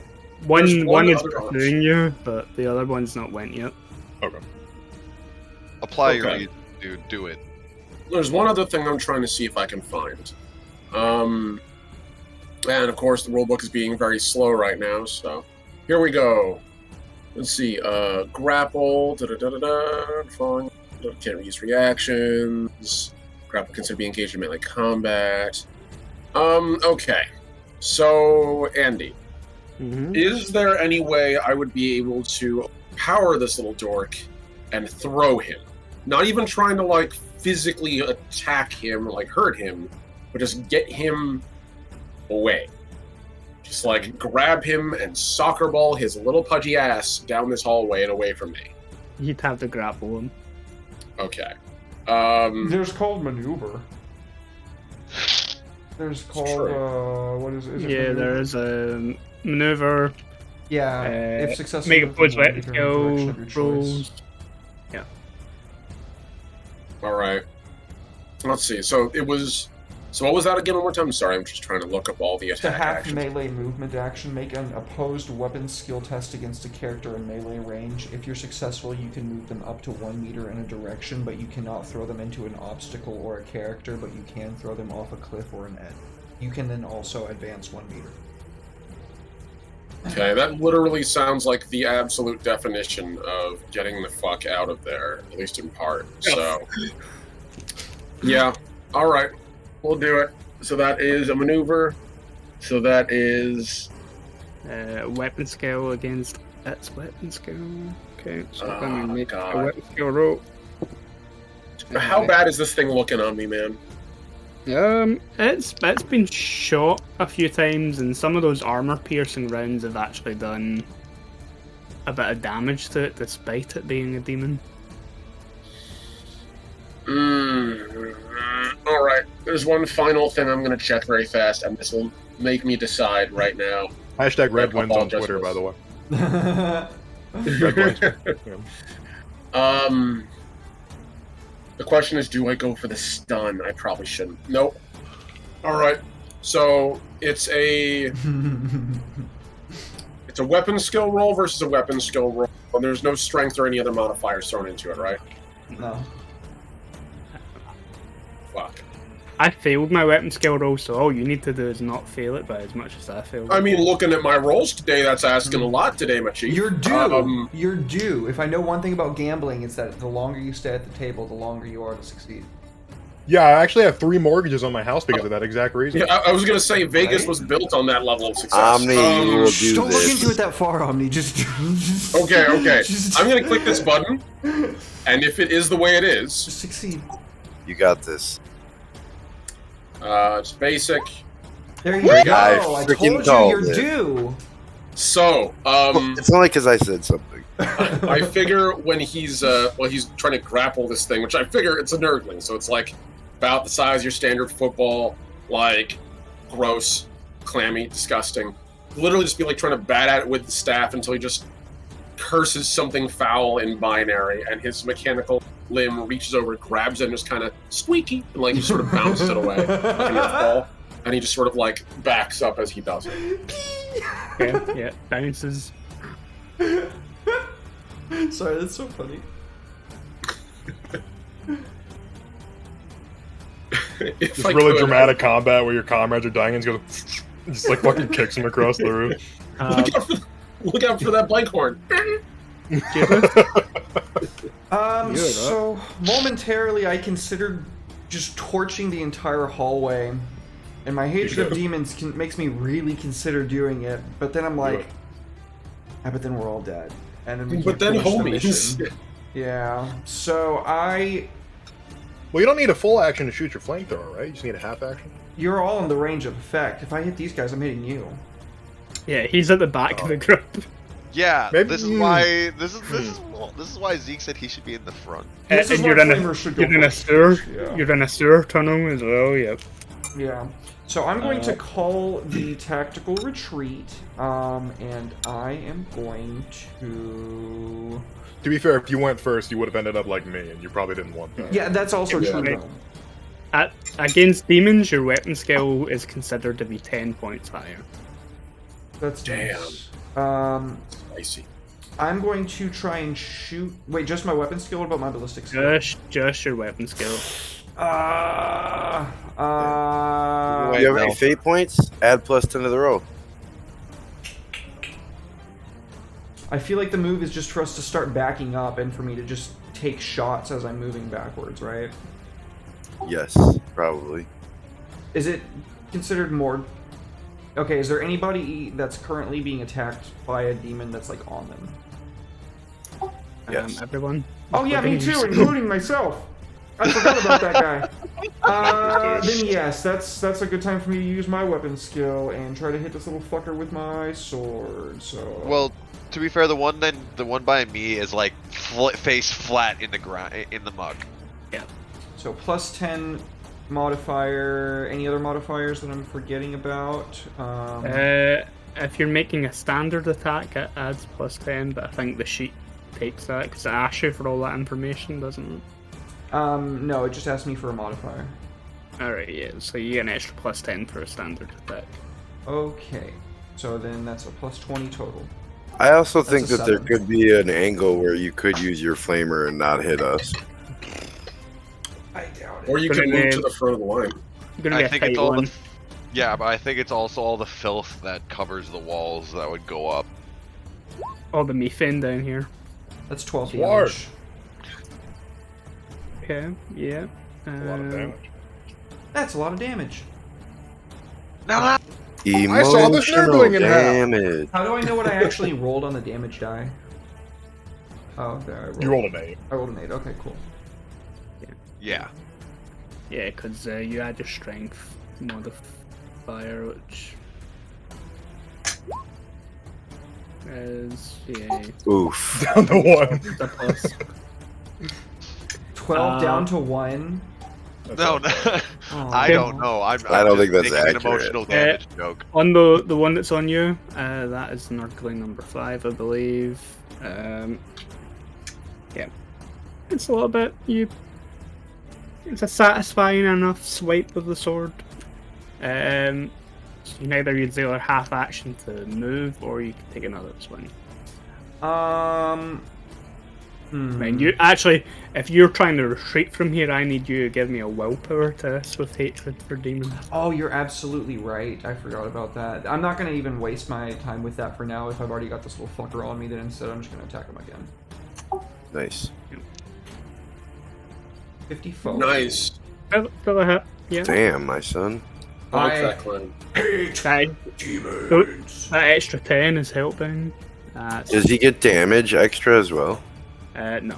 S2: One
S5: There's one
S2: is
S5: other
S2: pursuing you, but the other one's not went yet.
S3: okay.
S6: Apply your
S5: Okay.
S6: reason, dude. Do it.
S5: There's one other thing I'm trying to see if I can find. And of course, the rulebook is being very slow right now, so here we go. Let's see. Grapple. Falling. Can't use reactions. Grapple considered to be engaged in melee combat. Okay. So, Andy, is there any way I would be able to power this little dork and throw him? Not even trying to, like, physically attack him, like, hurt him, but just get him away. Just, like, grab him and soccer ball his little pudgy ass down this hallway and away from me.
S2: You'd have to grapple him.
S5: Okay.
S1: There's called maneuver. There's called what is it?
S2: Yeah, there is a maneuver.
S1: Yeah, if successful.
S2: Make a
S1: within
S2: push,
S1: one
S2: let
S1: meter in
S2: go,
S1: the direction of your choice.
S2: rolls.
S5: Alright. Let's see. So it was... So what was that again one more time? I'm sorry, I'm just trying to look up all the
S1: It's a
S5: attack
S1: half
S5: actions.
S1: melee movement action. Make an opposed weapon skill test against a character in melee range. If you're successful, you can move them up to 1 meter in a direction, but you cannot throw them into an obstacle or a character, but you can throw them off a cliff or an edge. You can then also advance 1 meter.
S5: Okay, that literally sounds like the absolute definition of getting the fuck out of there, at least in part. So, yeah, alright, we'll do it. So that is a maneuver. So that is...
S2: Weapon skill against its weapon skill. Okay, so I'm
S5: Oh,
S2: gonna make
S5: God.
S2: a weapon skill roll.
S5: How bad is this thing looking on me, man?
S2: It's been shot a few times, and some of those armor-piercing rounds have actually done a bit of damage to it, despite it being a demon.
S5: Alright, there's one final thing I'm going to check very fast, and this will make me decide right now.
S3: Hashtag Red
S5: I'll
S3: Wins on
S5: apologize
S3: Twitter,
S5: for
S3: by
S5: this.
S3: the way. Red Wins. Yeah.
S5: The question is, do I go for the stun? I probably shouldn't. Nope. Alright, so it's a weapon skill roll versus a weapon skill roll, and there's no strength or any other modifiers thrown into it, right?
S1: No.
S5: Fuck.
S2: I failed my weapon skill roll, so all you need to do is not fail it by as much as I failed.
S5: I mean, looking at my rolls today, that's asking a lot today, my chief.
S1: You're due. You're due. If I know one thing about gambling, it's that the longer you stay at the table, the longer you are to succeed.
S3: Yeah, I actually have 3 mortgages on my house because of that exact reason.
S5: Yeah, I was gonna say Vegas
S1: Right?
S5: was built on that level of success.
S4: Omni, you will do
S1: Don't look
S4: this.
S1: into it that far, Omni. Just.
S5: Okay.
S1: Just,
S5: I'm gonna click this button, and if it is the way it is,
S1: just succeed.
S4: You got this.
S5: it's basic.
S1: There you
S5: I
S1: go. I
S4: freaking
S1: told you
S4: called
S1: you're
S4: it.
S1: due.
S5: So,
S4: It's only because I said something.
S5: I figure when he's trying to grapple this thing, which I figure it's a nerdling, so it's like about the size of your standard football, like gross, clammy, disgusting. Literally just be like trying to bat at it with the staff until he just curses something foul in binary, and his mechanical limb reaches over, grabs it, and just kind of squeaky, and like just sort of bounces it away like a Nerf ball, and he just sort of like backs up as he does it.
S2: Yeah, bounces.
S1: Sorry, that's so funny.
S5: If
S3: Just
S5: I
S3: really
S5: could,
S3: dramatic combat where your comrades are dying and just goes, just like fucking kicks him across the room.
S5: Look out for that bike horn.
S1: So momentarily I considered just torching the entire hallway, and my hatred of demons makes me really consider doing it, but then I'm like, but then we're all dead. And then we
S5: But
S1: can't
S5: then
S1: finish the
S5: homies.
S1: mission. Yeah, so
S3: Well, you don't need a full action to shoot your flamethrower, right? You just need a half action.
S1: you're all in the range of effect. If I hit these guys, I'm hitting you.
S2: Yeah, he's at the back of the group.
S6: Yeah,
S3: Maybe-
S6: this is why this is why Zeke said he should be in the front.
S1: This is
S2: And you're
S1: why
S2: in a
S1: Flamer should go
S2: you're in a
S1: first.
S2: sewer.
S1: Yeah.
S2: You're in a sewer tunnel as well. Yep.
S1: Yeah. So I'm going to call the tactical retreat, and I am going to
S3: To be fair, if you went first, you would have ended up like me, and you probably didn't want that.
S1: Yeah, that's also
S5: Yeah.
S1: true.
S2: Right.
S1: Though.
S2: Against demons, your weapon skill is considered to be 10 points higher.
S1: That's
S5: Damn.
S1: nice.
S5: Spicy.
S1: I'm going to try and shoot. Wait, just my weapon skill? What about my ballistic skill?
S2: Just your weapon skill.
S4: Do you have any fate points? Add +10 to the roll.
S1: I feel like the move is just for us to start backing up and for me to just take shots as I'm moving backwards, right?
S4: Yes, probably.
S1: Is it considered more... Okay, is there anybody that's currently being attacked by a demon that's, like, on them?
S4: Yes.
S2: Everyone.
S1: Oh yeah, me too, including myself. I forgot about that guy. Then yes, that's a good time for me to use my weapon skill and try to hit this little fucker with my sword. So
S6: Well, to be fair, the one by me is like face flat in the ground in the mug.
S1: so +10 modifier. Any other modifiers that I'm forgetting about?
S2: If you're making a standard attack, it adds +10, but I think the sheet takes that because it asks you for all that information, doesn't it?
S1: No, it just asked me for a modifier.
S2: Alright, yeah, so you get an extra +10 for a standard attack.
S1: Okay, so then that's a +20 total.
S4: I also
S1: That's
S4: think
S1: a
S4: that there
S1: 7.
S4: could be an angle where you could use your flamer and not hit us.
S1: I doubt it.
S5: Or you
S2: But
S5: can
S2: then-
S5: move to the front of the line.
S2: Gonna be
S6: I
S2: a
S6: think
S2: tight
S6: it's all
S2: one.
S6: but I think it's also all the filth that covers the walls that would go up.
S2: All the methane down here.
S1: That's 12
S3: Sword.
S1: damage.
S2: Okay, yeah.
S3: A lot of damage.
S1: That's a lot of damage.
S6: No,
S3: I saw this
S4: Emotional
S3: nerdling in hell.
S4: damage.
S1: How do I know what I actually rolled on the damage die? Oh, there I rolled.
S3: You rolled an 8.
S1: I rolled an 8. Okay, cool.
S6: yeah.
S2: Yeah, because you add your strength modifier, which is, yeah,
S4: Oof.
S3: Down to 1.
S2: a plus.
S1: 12 down to 1.
S6: No, no.
S1: Oh,
S6: I don't know. I'm
S4: I don't
S6: just
S4: think that's
S6: making an
S4: accurate.
S6: emotional damage joke.
S2: On the one that's on you, that is Nurgling number 5, I believe. Yeah, it's a little bit. It's a satisfying enough swipe of the sword. So you can either use the other half action to move, or you can take another swing. I mean, you actually, if you're trying to retreat from here, I need you to give me a willpower test with hatred for demons.
S1: Oh, you're absolutely right. I forgot about that. I'm not going to even waste my time with that for now. If I've already got this little fucker on me, then instead I'm just going to attack him again.
S4: Nice.
S1: 54.
S5: Nice.
S2: Fill a hit. Yeah.
S4: Damn, my son.
S5: I like
S1: I
S5: that clan.
S1: hate
S2: That,
S1: demons.
S2: that extra 10 is helping.
S4: Does he get damage extra as well?
S2: No.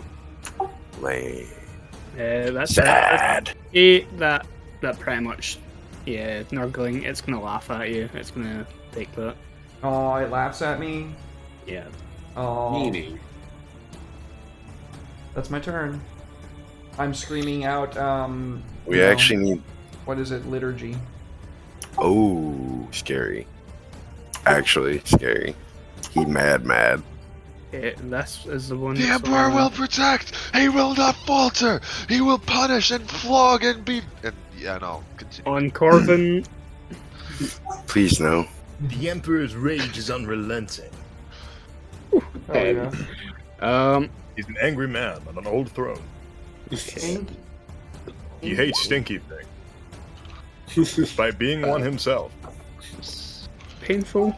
S4: Lame.
S2: That's
S4: Sad.
S2: 8. That pretty much. Yeah, Nurgling. It's gonna laugh at you. It's gonna take that.
S1: Oh, it laughs at me.
S2: Yeah.
S1: Oh,
S5: Meanie.
S1: that's my turn. I'm screaming out,
S4: We
S1: you know,
S4: actually need.
S1: what is it? Liturgy.
S4: Oh, scary. Actually, scary. He mad.
S2: Yeah, this is the one.
S6: The
S2: that's
S6: Emperor
S2: on-
S6: will protect. He will not falter. He will punish and flog and beat. And yeah, no. Continue.
S2: On Corvin.
S4: Please no.
S3: The Emperor's rage is unrelenting.
S1: Oh, yeah.
S3: He's an angry man on an old throne.
S1: Thank-
S3: He hates stinky things. Despite being one himself.
S2: Painful.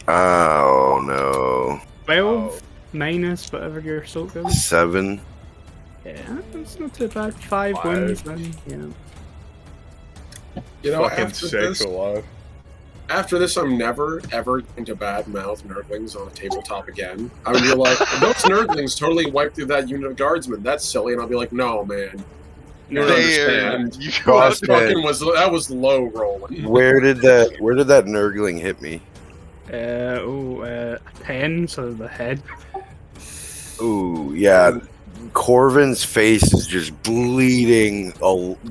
S4: Oh no.
S2: 12 minus whatever your soak is.
S4: 7.
S2: Yeah, that's not too bad. 5 wins then. Yeah.
S5: You know,
S3: Fucking sakes alive.
S5: after this, I'm never, ever going to badmouth Nurglings on a tabletop again. I would be like, those Nurglings totally wiped through that unit of guardsmen. That's silly. And I'll be like, no, man. You don't understand.
S6: You
S4: Boss
S5: That fucking was low rolling.
S4: Where did that Nurgling hit me?
S2: 10, so the head.
S4: Ooh, yeah. Corvin's face is just bleeding,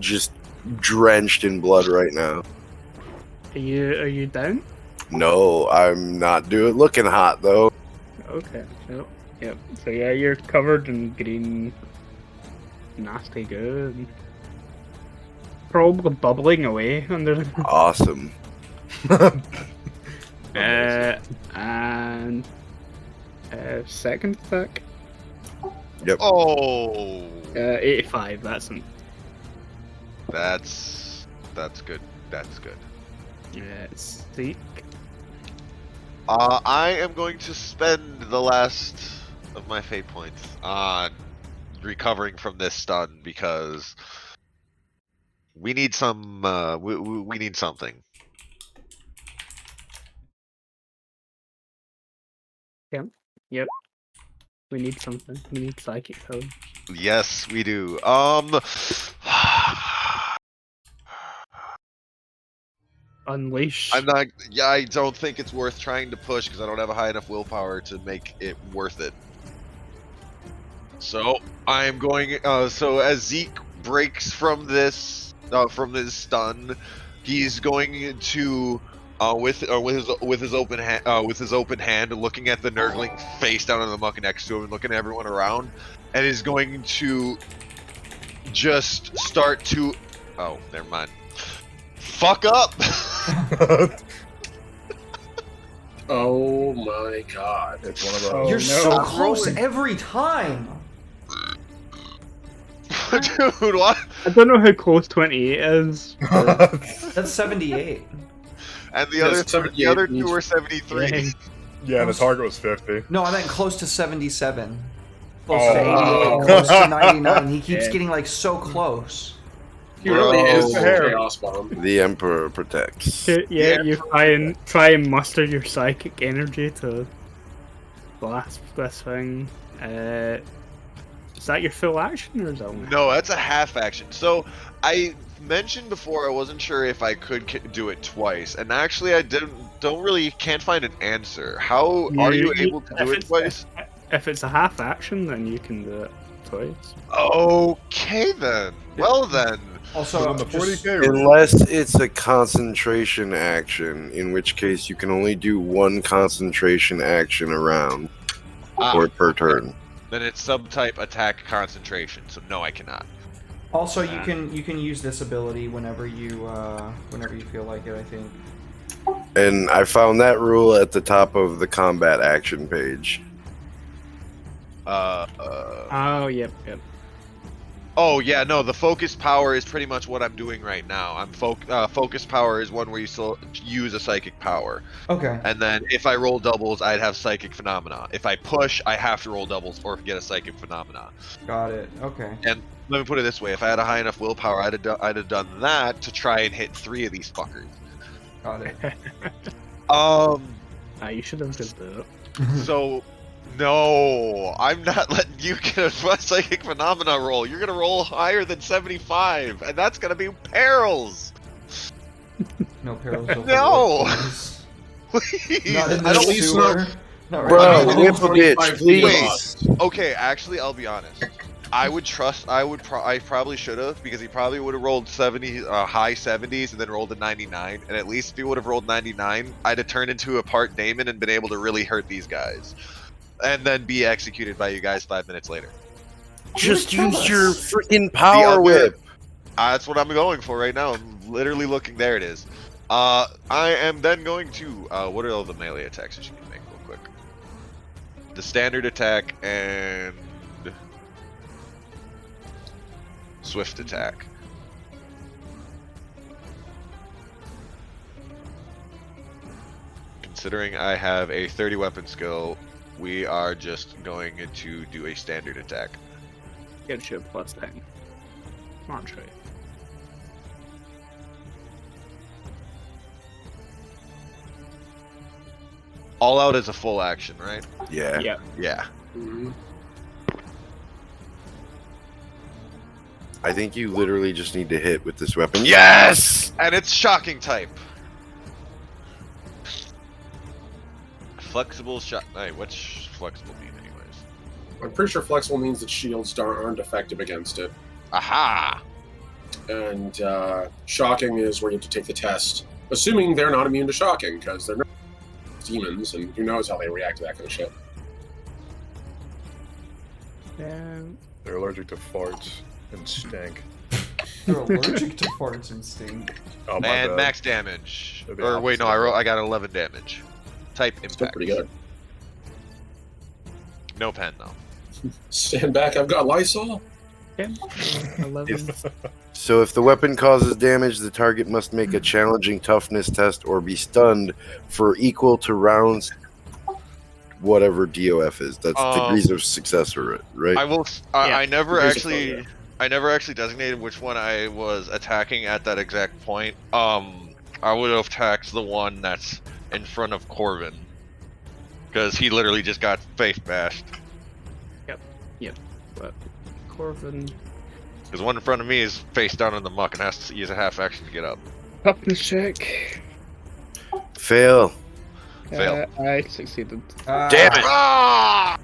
S4: just drenched in blood right now.
S2: Are you down?
S4: No, I'm not looking hot though.
S2: Okay. So Yep. So yeah, you're covered in green. Nasty good. Probably bubbling away under.
S4: Awesome.
S2: And second attack.
S4: Yep.
S6: Oh,
S2: 85. That's
S6: good. That's good.
S2: Seek.
S6: I am going to spend the last of my fate points on recovering from this stun because we need some. We need something.
S2: Yep. We need something. We need psychic power.
S6: Yes, we do.
S2: Unleash.
S6: I'm not. Yeah, I don't think it's worth trying to push because I don't have a high enough willpower to make it worth it. So I'm going. So as Zeke breaks from this stun, he's going to with his open hand, looking at the nurgling face down in the muck next to him, and looking at everyone around, and is going to just start to. Oh, never mind. Fuck up.
S5: Oh my god.
S3: It's one of those.
S2: Oh,
S1: You're
S2: no.
S1: so close every time.
S6: Dude, what?
S2: I don't know how close 28 is.
S1: That's 78.
S6: And the
S5: Yes,
S6: other
S5: 78
S6: two
S5: each.
S6: were 73.
S3: Yeah, the target was 50.
S1: No, I meant close to 77. Close
S3: Oh.
S1: to 88. Close to 99. He keeps
S2: Yeah.
S1: getting like so close.
S5: He really
S4: Bro.
S5: is a chaos bomb.
S4: The Emperor protects.
S2: Yeah, you try and muster your psychic energy to blast this thing. Is that your full action or is that only?
S6: No, that's a half action. So I mentioned before I wasn't sure if I could do it twice, and actually I can't find an answer. How are you able to do it twice?
S2: If it's a half action, then you can do it twice.
S6: Okay then. Well then.
S1: Also,
S3: On the
S1: just-
S3: 40k.
S4: Unless it's a concentration action, in which case you can only do one concentration action around or per turn.
S6: Then it's subtype attack concentration. So no, I cannot.
S1: also you can use this ability whenever you feel like it, I think.
S4: And I found that rule at the top of the combat action page.
S2: Oh, yep.
S6: Oh yeah, no. The focus power is pretty much what I'm doing right now. Focus power is one where you still use a psychic power,
S1: Okay.
S6: and then if I roll doubles, I'd have psychic phenomena. If I push, I have to roll doubles or get a psychic phenomena.
S1: Got it. Okay.
S6: And let me put it this way: if I had a high enough willpower, I'd have done that to try and hit 3 of these fuckers.
S1: Got it.
S2: You should have did that.
S6: So. No, I'm not letting you get a psychic phenomena roll. You're gonna roll higher than 75, and that's gonna be perils.
S1: No perils. over
S6: No.
S1: this.
S6: Please,
S1: Not in
S6: I
S1: the
S6: don't.
S5: least
S1: sewer. Not
S4: Bro,
S1: right now.
S4: whip a bitch,
S5: 25 feet
S4: please.
S5: above.
S6: Okay, actually, I'll be honest. I probably should have, because he probably would have rolled 70, high 70s, and then rolled a 99. And at least if he would have rolled 99, I'd have turned into a part Damon and been able to really hurt these guys, and then be executed by you guys 5 minutes later.
S4: Just
S1: Tell
S4: use
S1: us.
S4: your freaking
S6: The
S4: power
S6: other-
S4: whip.
S6: That's what I'm going for right now. I'm literally looking. There it is. I am then going to. What are all the melee attacks that you can make real quick? The standard attack and swift attack. Considering I have a 30 weapon skill, we are just going to do a standard attack.
S2: Gives you a plus 10. Smart trade.
S6: All out is a full action, right?
S4: Yeah.
S2: Yeah.
S6: Yeah.
S5: Mhm.
S4: I think you literally just need to hit with this weapon. Yes!
S6: And it's shocking type. Flexible shot. Hey, what's flexible mean, anyways?
S5: I'm pretty sure flexible means that shields aren't effective against it.
S6: Aha!
S5: And shocking is where you have to take the test, assuming they're not immune to shocking, because they're not demons, and who knows how they react to that kind of shit.
S3: They're allergic to farts and stink.
S1: They're allergic to farts and stink.
S3: Oh, my
S6: And
S3: bad.
S6: max damage.
S3: They're the
S6: Or wait, no,
S3: opposite.
S6: I got 11 damage. Type impact.
S5: Still pretty good.
S6: No pen though.
S5: Stand back, I've got Lysol.
S2: 11.
S4: So if the weapon causes damage, the target must make a challenging toughness test or be stunned for equal to rounds, whatever DOF is. That's degrees of success, right?
S6: I will.
S2: Yeah.
S6: I never
S5: Degrees of
S6: actually.
S5: failure.
S6: I never actually designated which one I was attacking at that exact point. I would have attacked the one that's in front of Corbin, because he literally just got face bashed.
S2: But Corvin.
S6: Because one in front of me is face down in the muck and has to use a half action to get up.
S2: Toughness check.
S4: Fail.
S6: Fail.
S2: I succeeded.
S4: Damn it!
S6: Ah!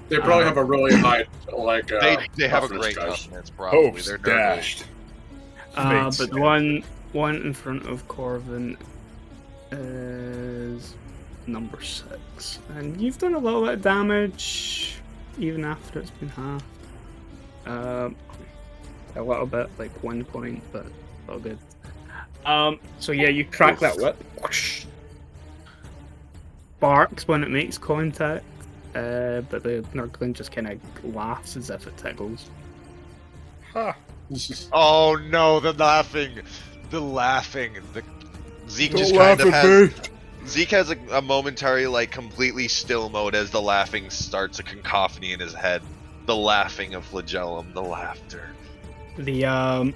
S5: They probably have a really high, like,
S6: They have a
S5: toughness
S6: great
S5: check.
S6: toughness, probably.
S3: Hopes
S6: They're nervous.
S3: dashed.
S2: But
S3: Fates.
S2: the one in front of Corvin is number 6. And you've done a little bit of damage, even after it's been half. A little bit, like 1 point, but all good. So yeah, you crack that whip. Whoosh. Barks when it makes contact, but the Nurgling just kind of laughs as if it tickles.
S3: Ha!
S6: Oh no, the laughing. Zeke
S3: Don't
S6: just
S3: laugh
S6: kind of
S3: at
S6: has.
S3: me.
S6: Zeke has a momentary, like, completely still mode as the laughing starts a cacophony in his head. The laughing of flagellum, the laughter.
S2: The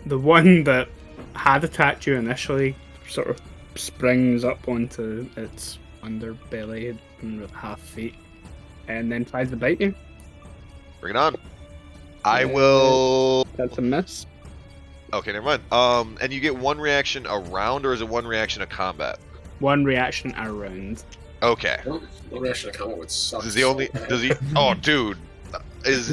S2: one that had attacked you initially sort of springs up onto its underbelly and half feet, and then tries to bite you.
S6: Bring it on. I will.
S2: That's a miss.
S6: Okay, never mind. And you get one reaction a round, or is it one reaction a combat?
S2: One reaction a round.
S6: Okay.
S5: The reaction of combat would suck.
S6: This is the only. Does he? Oh, dude. Is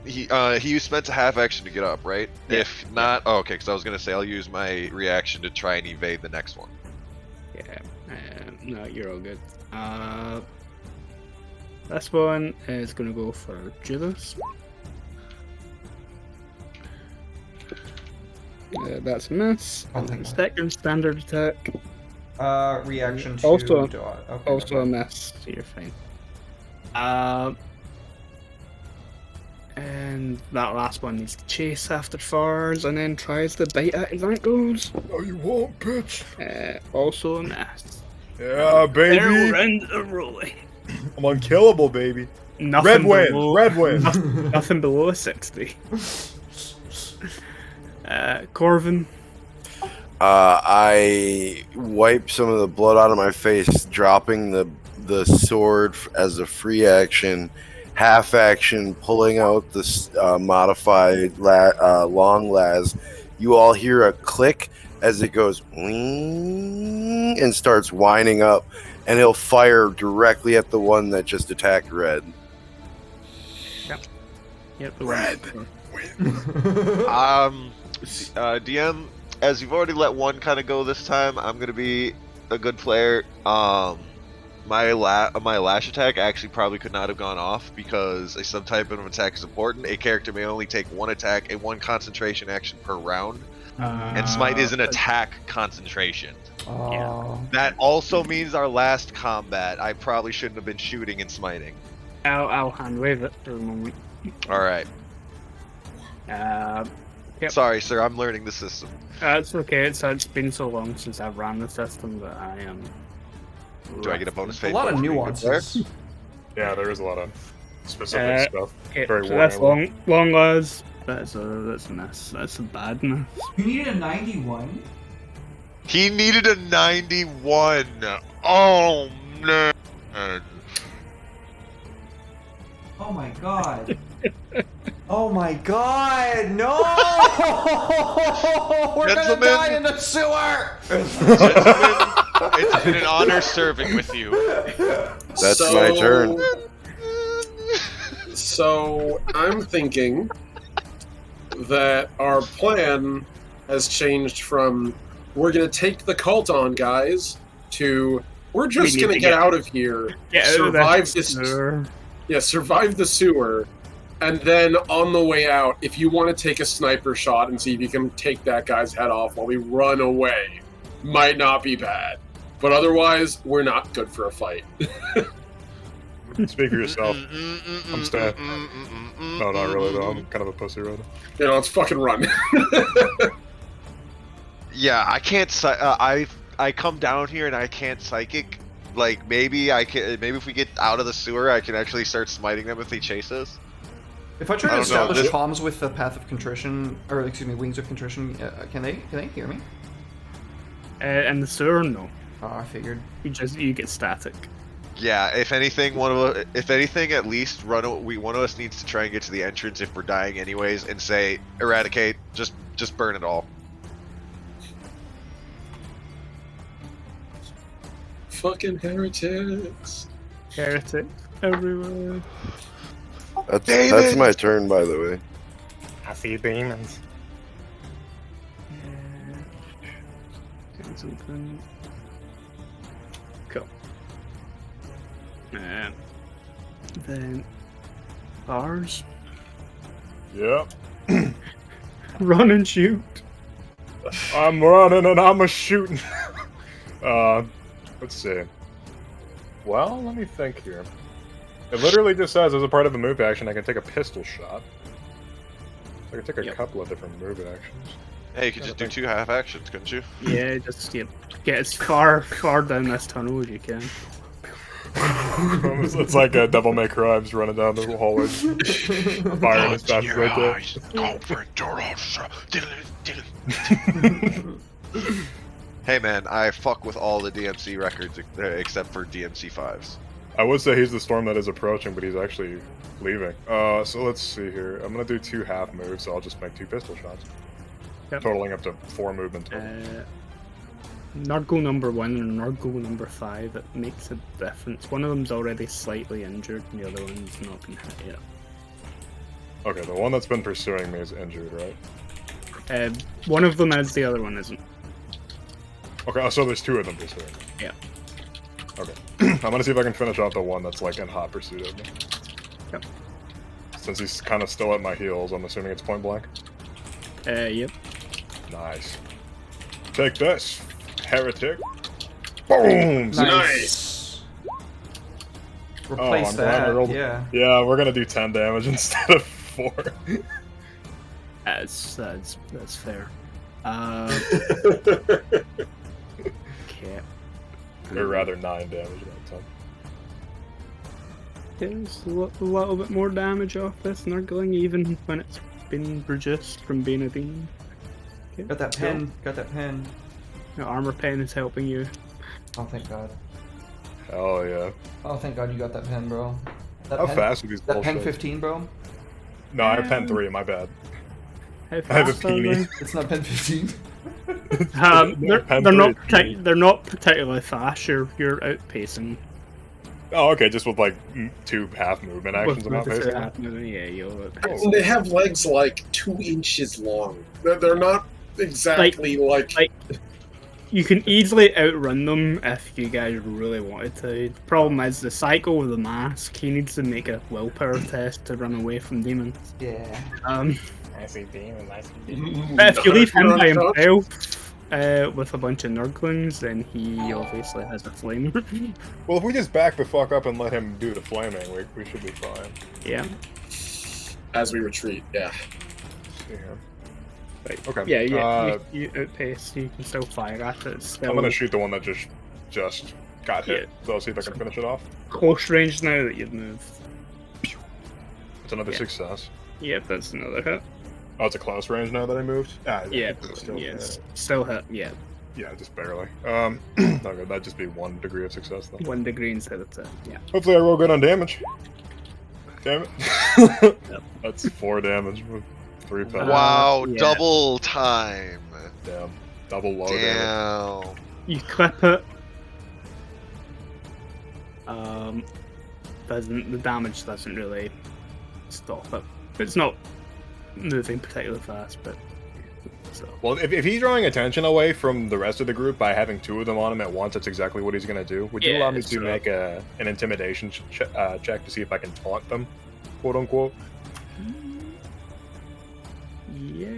S6: he spent a half action to get up, right?
S2: Yeah.
S6: If not, oh, okay. Because I was gonna say I'll use my reaction to try and evade the next one.
S2: Yeah. No, you're all good. This one is gonna go for Judas. That's a miss.
S1: I'll take that.
S2: Second standard attack.
S1: Reaction to
S2: Also-
S1: dot. Okay,
S2: Also a
S1: never mind.
S2: miss, so you're fine. And that last one needs to chase after Fars and then tries to bite at his ankles.
S3: No, you won't, bitch.
S2: Also a miss.
S3: Yeah, baby.
S2: They're round of rolling.
S3: I'm unkillable, baby.
S2: Nothing
S3: Red wins.
S2: below,
S3: Red wins.
S2: Nothing below a 60. Corvin.
S4: I wipe some of the blood out of my face, dropping the sword as a free action, half action, pulling out the modified long las. You all hear a click as it goes wing and starts winding up, and he'll fire directly at the one that just attacked Red.
S2: Yep, the
S3: Red.
S2: one.
S6: DM, as you've already let one kind of go this time, I'm gonna be a good player. My lash attack actually probably could not have gone off because a subtype of attack is important. A character may only take one attack and one concentration action per round, and smite is an attack concentration.
S1: Oh.
S6: That also means our last combat, I probably shouldn't have been shooting and smiting.
S2: I'll hand wave it for a moment.
S6: All right.
S2: Yep.
S6: Sorry, sir. I'm learning the system.
S2: It's okay. It's been so long since I've ran the system that I am.
S6: Do I get a bonus
S1: A
S6: fate?
S1: lot of
S6: point for being good there?
S1: nuances.
S3: Yeah, there is a lot of specific stuff.
S2: Okay,
S3: Very
S2: so that's
S3: warning.
S2: long lads. That's a miss. That's a bad miss.
S1: You needed a 91?
S6: He needed a 91. Oh man.
S1: Oh my god. Oh my god, no! We're gonna
S6: Gentlemen.
S1: die in the sewer!
S6: Gentlemen, it's been an honor serving with you.
S4: That's my turn.
S5: So I'm thinking that our plan has changed from we're gonna take the cult on, guys, to we're just
S2: need
S5: gonna
S2: to
S5: get
S2: get-
S5: out of here,
S2: Get out of
S5: survive
S2: this.
S5: survive the sewer, And then on the way out, if you want to take a sniper shot and see if you can take that guy's head off while we run away, might not be bad. But otherwise, we're not good for a fight.
S3: Speak for yourself. I'm staying. No, not really though. I'm kind of a pussy right now.
S5: You know, let's fucking run.
S6: Yeah, I can't. I come down here and I can't psychic. Like maybe I can. Maybe if we get out of the sewer, I can actually start smiting them if they chase us.
S1: If I try to
S6: I don't know,
S1: establish
S6: this-
S1: comms with the Path of Contrition, or excuse me, Wings of Contrition, can they hear me?
S2: And the sewer, no.
S1: Oh, I figured.
S2: You get static.
S6: Yeah, if anything, at least one of us needs to try and get to the entrance if we're dying anyways, and say eradicate, just burn it all.
S5: Fucking heretics.
S2: Heretics everywhere.
S4: That's my turn, by the way.
S7: I see demons.
S2: Things open. Cool. And then ours.
S3: Yep.
S2: Run and shoot.
S3: I'm running and I'm a shooting. Let's see. Well, let me think here. It literally just says, as a part of a move action, I can take a pistol shot. So I can take a couple of different move actions.
S6: Hey, you could just do 2 half actions, couldn't you?
S2: Yeah, just get as far down this tunnel as you can.
S3: It's like a Devil May Cry, just running down the hallway, firing as fast as I can.
S6: Hey man, I fuck with all the DMC records except for DMC 5s.
S3: I would say he's the storm that is approaching, but he's actually leaving. So let's see here. I'm gonna do 2 half moves, so I'll just make 2 pistol shots.
S2: Yep.
S3: Totaling up to 4 movement total.
S2: Nurgle number 1 and Nurgle number 5, it makes a difference. One of them's already slightly injured, and the other one's not been hit yet.
S3: Okay, the one that's been pursuing me is injured, right?
S2: One of them is, the other one isn't.
S3: Okay, so there's 2 of them pursuing me.
S2: Yeah.
S3: Okay. I'm gonna see if I can finish off the one that's like in hot pursuit of me.
S2: Yep.
S3: Since he's kind of still at my heels, I'm assuming it's point blank.
S2: Yep.
S3: Nice. Take this, heretic. Boom!
S5: Nice.
S1: Replace
S3: I'm glad I
S1: that.
S3: rolled-
S1: Yeah.
S3: Yeah, we're gonna do 10 damage instead of 4.
S2: That's fair. Okay.
S3: Or rather 9 damage that time.
S2: There's a little bit more damage off this Nurgling, even when it's been reduced from being a demon. Okay.
S1: Got that pen. Got that pen.
S2: The armor pen is helping you.
S1: Oh, thank God.
S3: Hell yeah.
S1: Oh, thank God you got that pen, bro. That
S3: How
S1: pen,
S3: fast are these
S1: That pen
S3: bullshits?
S1: 15, bro.
S3: No, I have pen 3, my bad.
S2: How
S3: I have a
S2: fast are
S3: peenie.
S1: It's not pen 15.
S2: They're
S3: Pen
S2: not
S3: 3.
S2: they're not particularly fast. You're outpacing.
S3: Oh, okay, just with like 2 half movement actions. I'm not
S2: With
S3: facing.
S2: half movement, yeah, you'll outpace.
S5: And they have legs like 2 inches long. They're not exactly like
S2: You can easily outrun them if you guys really wanted to. The problem is the cycle with the mask. He needs to make a willpower test to run away from demons.
S1: Yeah.
S7: I see demons. I see demons.
S2: But if you leave him by
S5: Not-
S2: himself with a bunch of Nurglings, then he obviously has a flamer.
S3: Well, if we just back the fuck up and let him do the flaming, we should be fine.
S2: Yeah.
S5: as we retreat. Yeah.
S3: See here.
S2: Right.
S3: Okay.
S2: Yeah, you outpace. You can still fire at it. It's still
S3: I'm gonna shoot the one that just got hit. So I'll see if I can finish it off.
S2: close range now that you've moved.
S3: It's another
S2: Yeah.
S3: success.
S2: Yep, that's another hit.
S3: Oh, it's a close range now that I moved?
S2: Yeah,
S3: Still,
S2: yes. Still hit, yeah.
S3: yeah, just barely. Okay, that'd just be 1 degree of success then.
S2: 1 degree instead of 10, yeah.
S3: Hopefully I roll good on damage. Damn it.
S2: Yep.
S3: That's 4 damage with 3 penalties.
S6: Wow,
S2: yeah.
S6: double time.
S3: Damn. Double low damage.
S6: Damn.
S2: You clip it. The damage doesn't really stop it. It's not moving particularly fast, but so.
S3: Well, if he's drawing attention away from the rest of the group by having 2 of them on him at once, that's exactly what he's going to do. Would you
S2: Yeah,
S3: allow me
S2: that's
S3: to
S2: right.
S3: make an intimidation check to see if I can taunt them, quote unquote?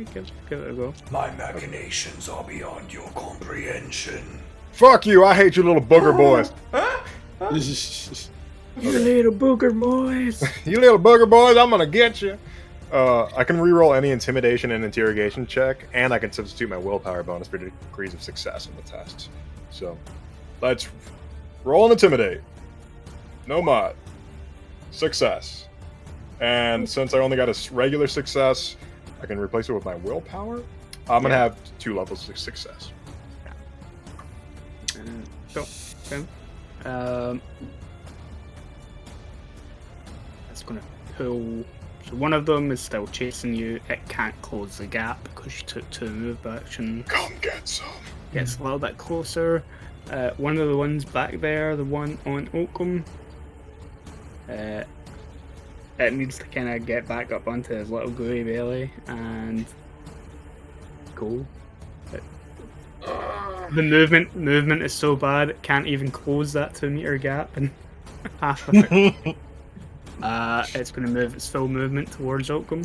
S2: give it a go.
S1: My machinations are beyond your comprehension.
S3: Fuck you! I hate you little booger boys.
S2: You little booger boys.
S3: You little booger boys, I'm gonna get you. I can reroll any intimidation and interrogation check, and I can substitute my willpower bonus for degrees of success in the tests. So, let's roll and intimidate. No mod. Success. And since I only got a regular success, I can replace it with my willpower. I'm gonna have 2 levels of success.
S2: Cool. Okay. That's gonna pull. So one of them is still chasing you. It can't close the gap because you took 2 move action.
S3: Come get some.
S2: Gets a little bit closer. One of the ones back there, the one on Oakham, it needs to kind of get back up onto his little gooey belly and go. The movement is so bad it can't even close that 2 meter gap in half of it. It's going to move its full movement towards Oakham.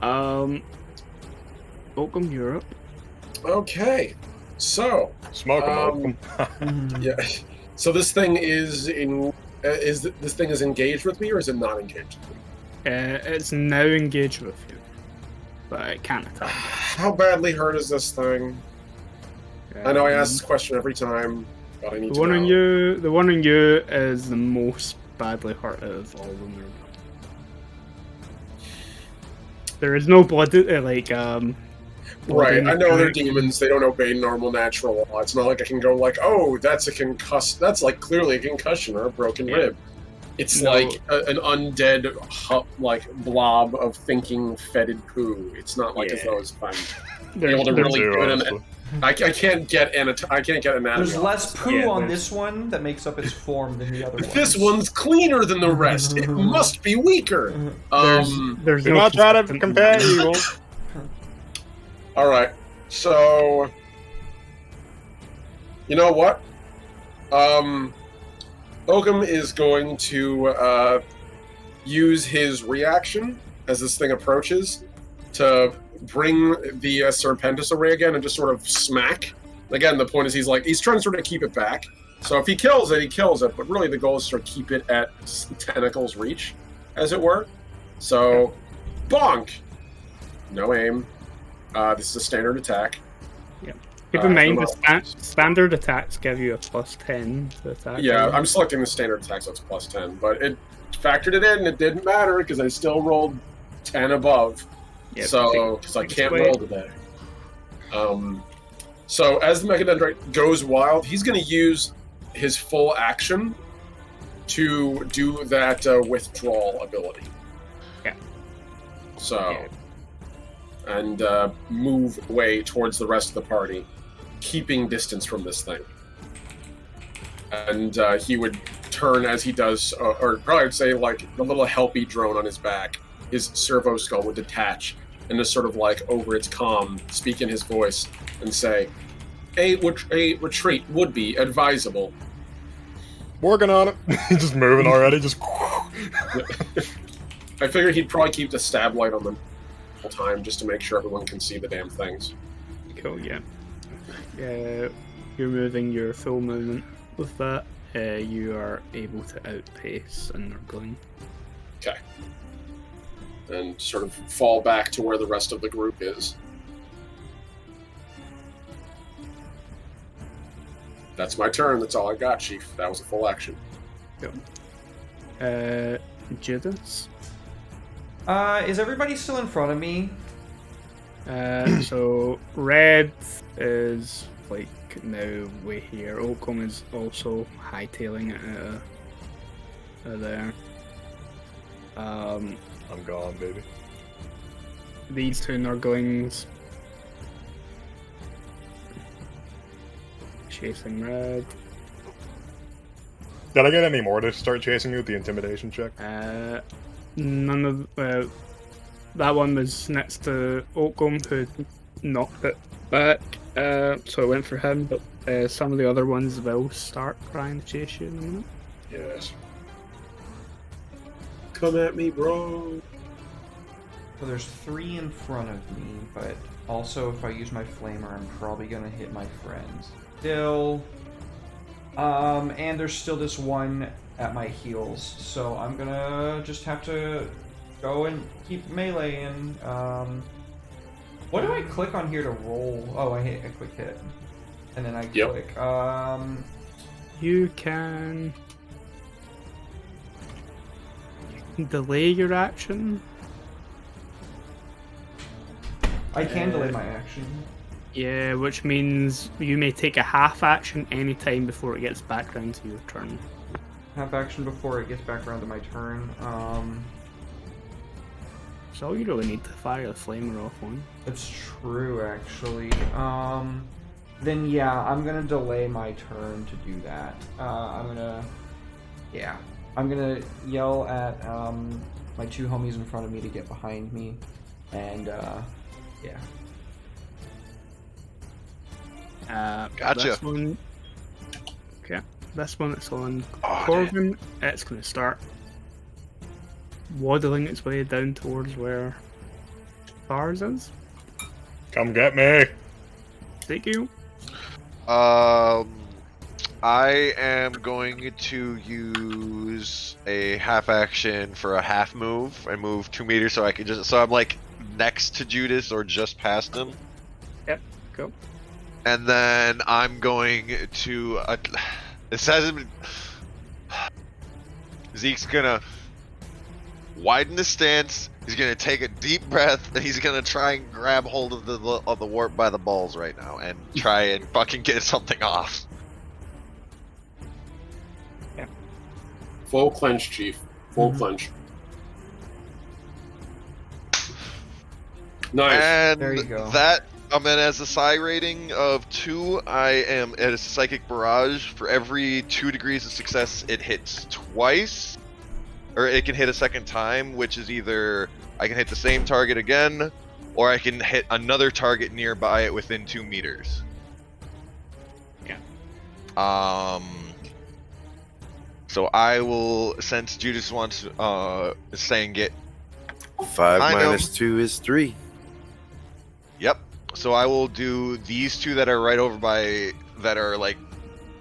S2: Oakham, you're up.
S5: Okay, so
S3: Smoke them.
S5: yeah. So this thing is this thing is engaged with me, or is it not engaged with me?
S2: It's now engaged with you, but it can't attack.
S5: How badly hurt is this thing? I know I ask this question every time, but I need
S2: The
S5: to
S2: one
S5: know.
S2: on you, the one on you is the most badly hurt of all of them. There is no blood, blood
S5: Right,
S2: in
S5: I
S2: the
S5: know they're
S2: tank.
S5: demons. They don't obey normal natural law. It's not like I can go like, oh, that's a concuss. That's like clearly a concussion or a broken rib. It's
S2: No.
S5: like an undead, blob of thinking fetid poo. It's not like as though it's fine.
S2: There's-
S5: able to
S2: there's-
S5: really do it. I can't get anatomy.
S1: There's less poo
S2: Yeah,
S1: on
S2: there's-
S1: this one that makes up its form than the other one.
S5: This one's cleaner than the rest. It must be weaker.
S2: There's
S3: Do
S2: no
S3: not try to
S2: consistent-
S3: compare evil.
S5: All right. So, you know what? Oakham is going to use his reaction as this thing approaches to bring the Serpentis array again and just sort of smack. Again, the point is he's trying to sort of keep it back. So if he kills it, he kills it. But really, the goal is to sort of keep it at tentacles reach, as it were. So, bonk. No aim. This is a standard attack.
S2: Keep in mind,
S5: come
S2: the standard attacks give you a +10 to attack.
S5: Yeah, I'm selecting the standard attack, so it's +10. But it factored it in, and it didn't matter because I still rolled 10 above.
S2: Yeah,
S5: So, because I
S2: takes
S5: can't
S2: away.
S5: roll today. So as the Mechadendrite goes wild, he's going to use his full action to do that withdrawal ability.
S2: Yeah.
S5: So,
S2: Yeah.
S5: and move away towards the rest of the party, keeping distance from this thing. And he would turn as he does, or probably I'd say like the little helpy drone on his back, his servo skull would detach and just sort of like over its comm, speak in his voice and say, a retreat would be advisable.
S3: Working on it. He's just moving already. Just.
S5: I figured he'd probably keep the stab light on them the whole time just to make sure everyone can see the damn things.
S2: Cool, yeah. You're moving your full movement with that. You are able to outpace and they're going.
S5: Okay. And sort of fall back to where the rest of the group is. That's my turn. That's all I got, Chief. That was a full action.
S2: Judas.
S1: Is everybody still in front of me?
S2: So Red is like now way here. Oakham is also hightailing it there.
S3: I'm gone, baby.
S2: These two Nurglings chasing Red.
S3: Did I get any more to start chasing you with the intimidation check?
S2: None of that one was next to Oakham, who knocked it back, so I went for him. But some of the other ones will start trying to chase you in a minute.
S3: Yes.
S5: Come at me, bro.
S1: So there's 3 in front of me, but also if I use my flamer, I'm probably gonna hit my friends. Still, and there's still this one at my heels, so I'm gonna just have to go and keep meleeing. What do I click on here to roll? Oh, I hit a quick hit, and then I click.
S2: You can delay your action.
S1: I can delay my action.
S2: Yeah, which means you may take a half action anytime before it gets back round to your turn.
S1: Half action before it gets back around to my turn.
S2: So all you really need to fire the flamer off one.
S1: That's true, actually. Then yeah, I'm gonna delay my turn to do that. I'm gonna yell at my 2 homies in front of me to get behind me, and yeah.
S6: Gotcha.
S2: This one, okay, this one it's on
S6: Oh,
S2: Corvin. It's going to start waddling its way down towards where Bars is.
S3: Come get me.
S2: Thank you.
S6: I am going to use a half action for a half move and move 2 meters so I can so I'm like next to Judas or just past him.
S2: Yep, go.
S6: And then I'm going to this hasn't been Zeke's gonna widen his stance. He's gonna take a deep breath and he's gonna try and grab hold of the warp by the balls right now and try and fucking get something off.
S5: Full clench, Chief. Full clench. Nice.
S6: And
S1: There you go.
S6: that then as a psi rating of 2, I am at a psychic barrage. For every 2 degrees of success, it hits twice, or it can hit a second time, which is either I can hit the same target again, or I can hit another target nearby it within 2 meters.
S2: Yeah.
S6: So I will, since Judas wants is saying get
S4: 5
S6: I know.
S4: minus 2 is 3.
S6: Yep. So I will do these 2 that are right over by that are like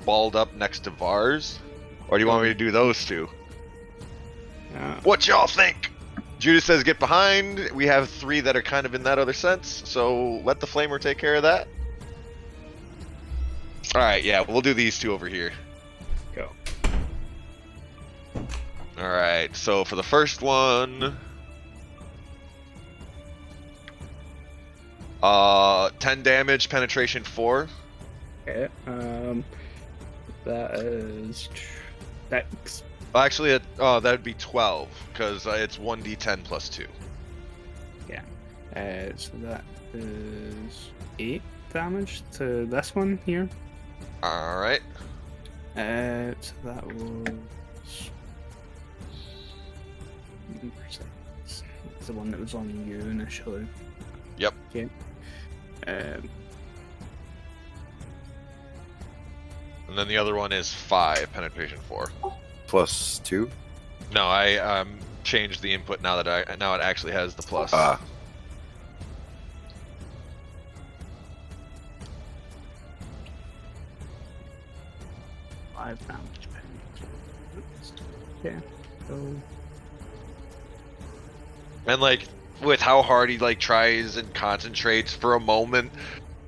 S6: balled up next to Vars, or do you want me to do those 2? What y'all think? Judas says get behind. We have 3 that are kind of in that other sense, so let the flamer take care of that. All right, yeah, we'll do these 2 over here.
S2: Go.
S6: All right. So for the first one. 10 damage, penetration 4.
S2: Okay. That is 6.
S6: Well, actually, that would be 12 because it's 1d10 plus 2.
S2: Yeah. So that is 8 damage to this one here.
S6: All right.
S2: So that was the one that was on you initially.
S6: Yep.
S2: Okay.
S6: And then the other one is 5 penetration 4.
S4: Plus 2.
S6: No, I changed the input now that now it actually has the plus.
S4: Ah.
S2: Five damage. Yeah. So
S6: And like with how hard he like tries and concentrates for a moment,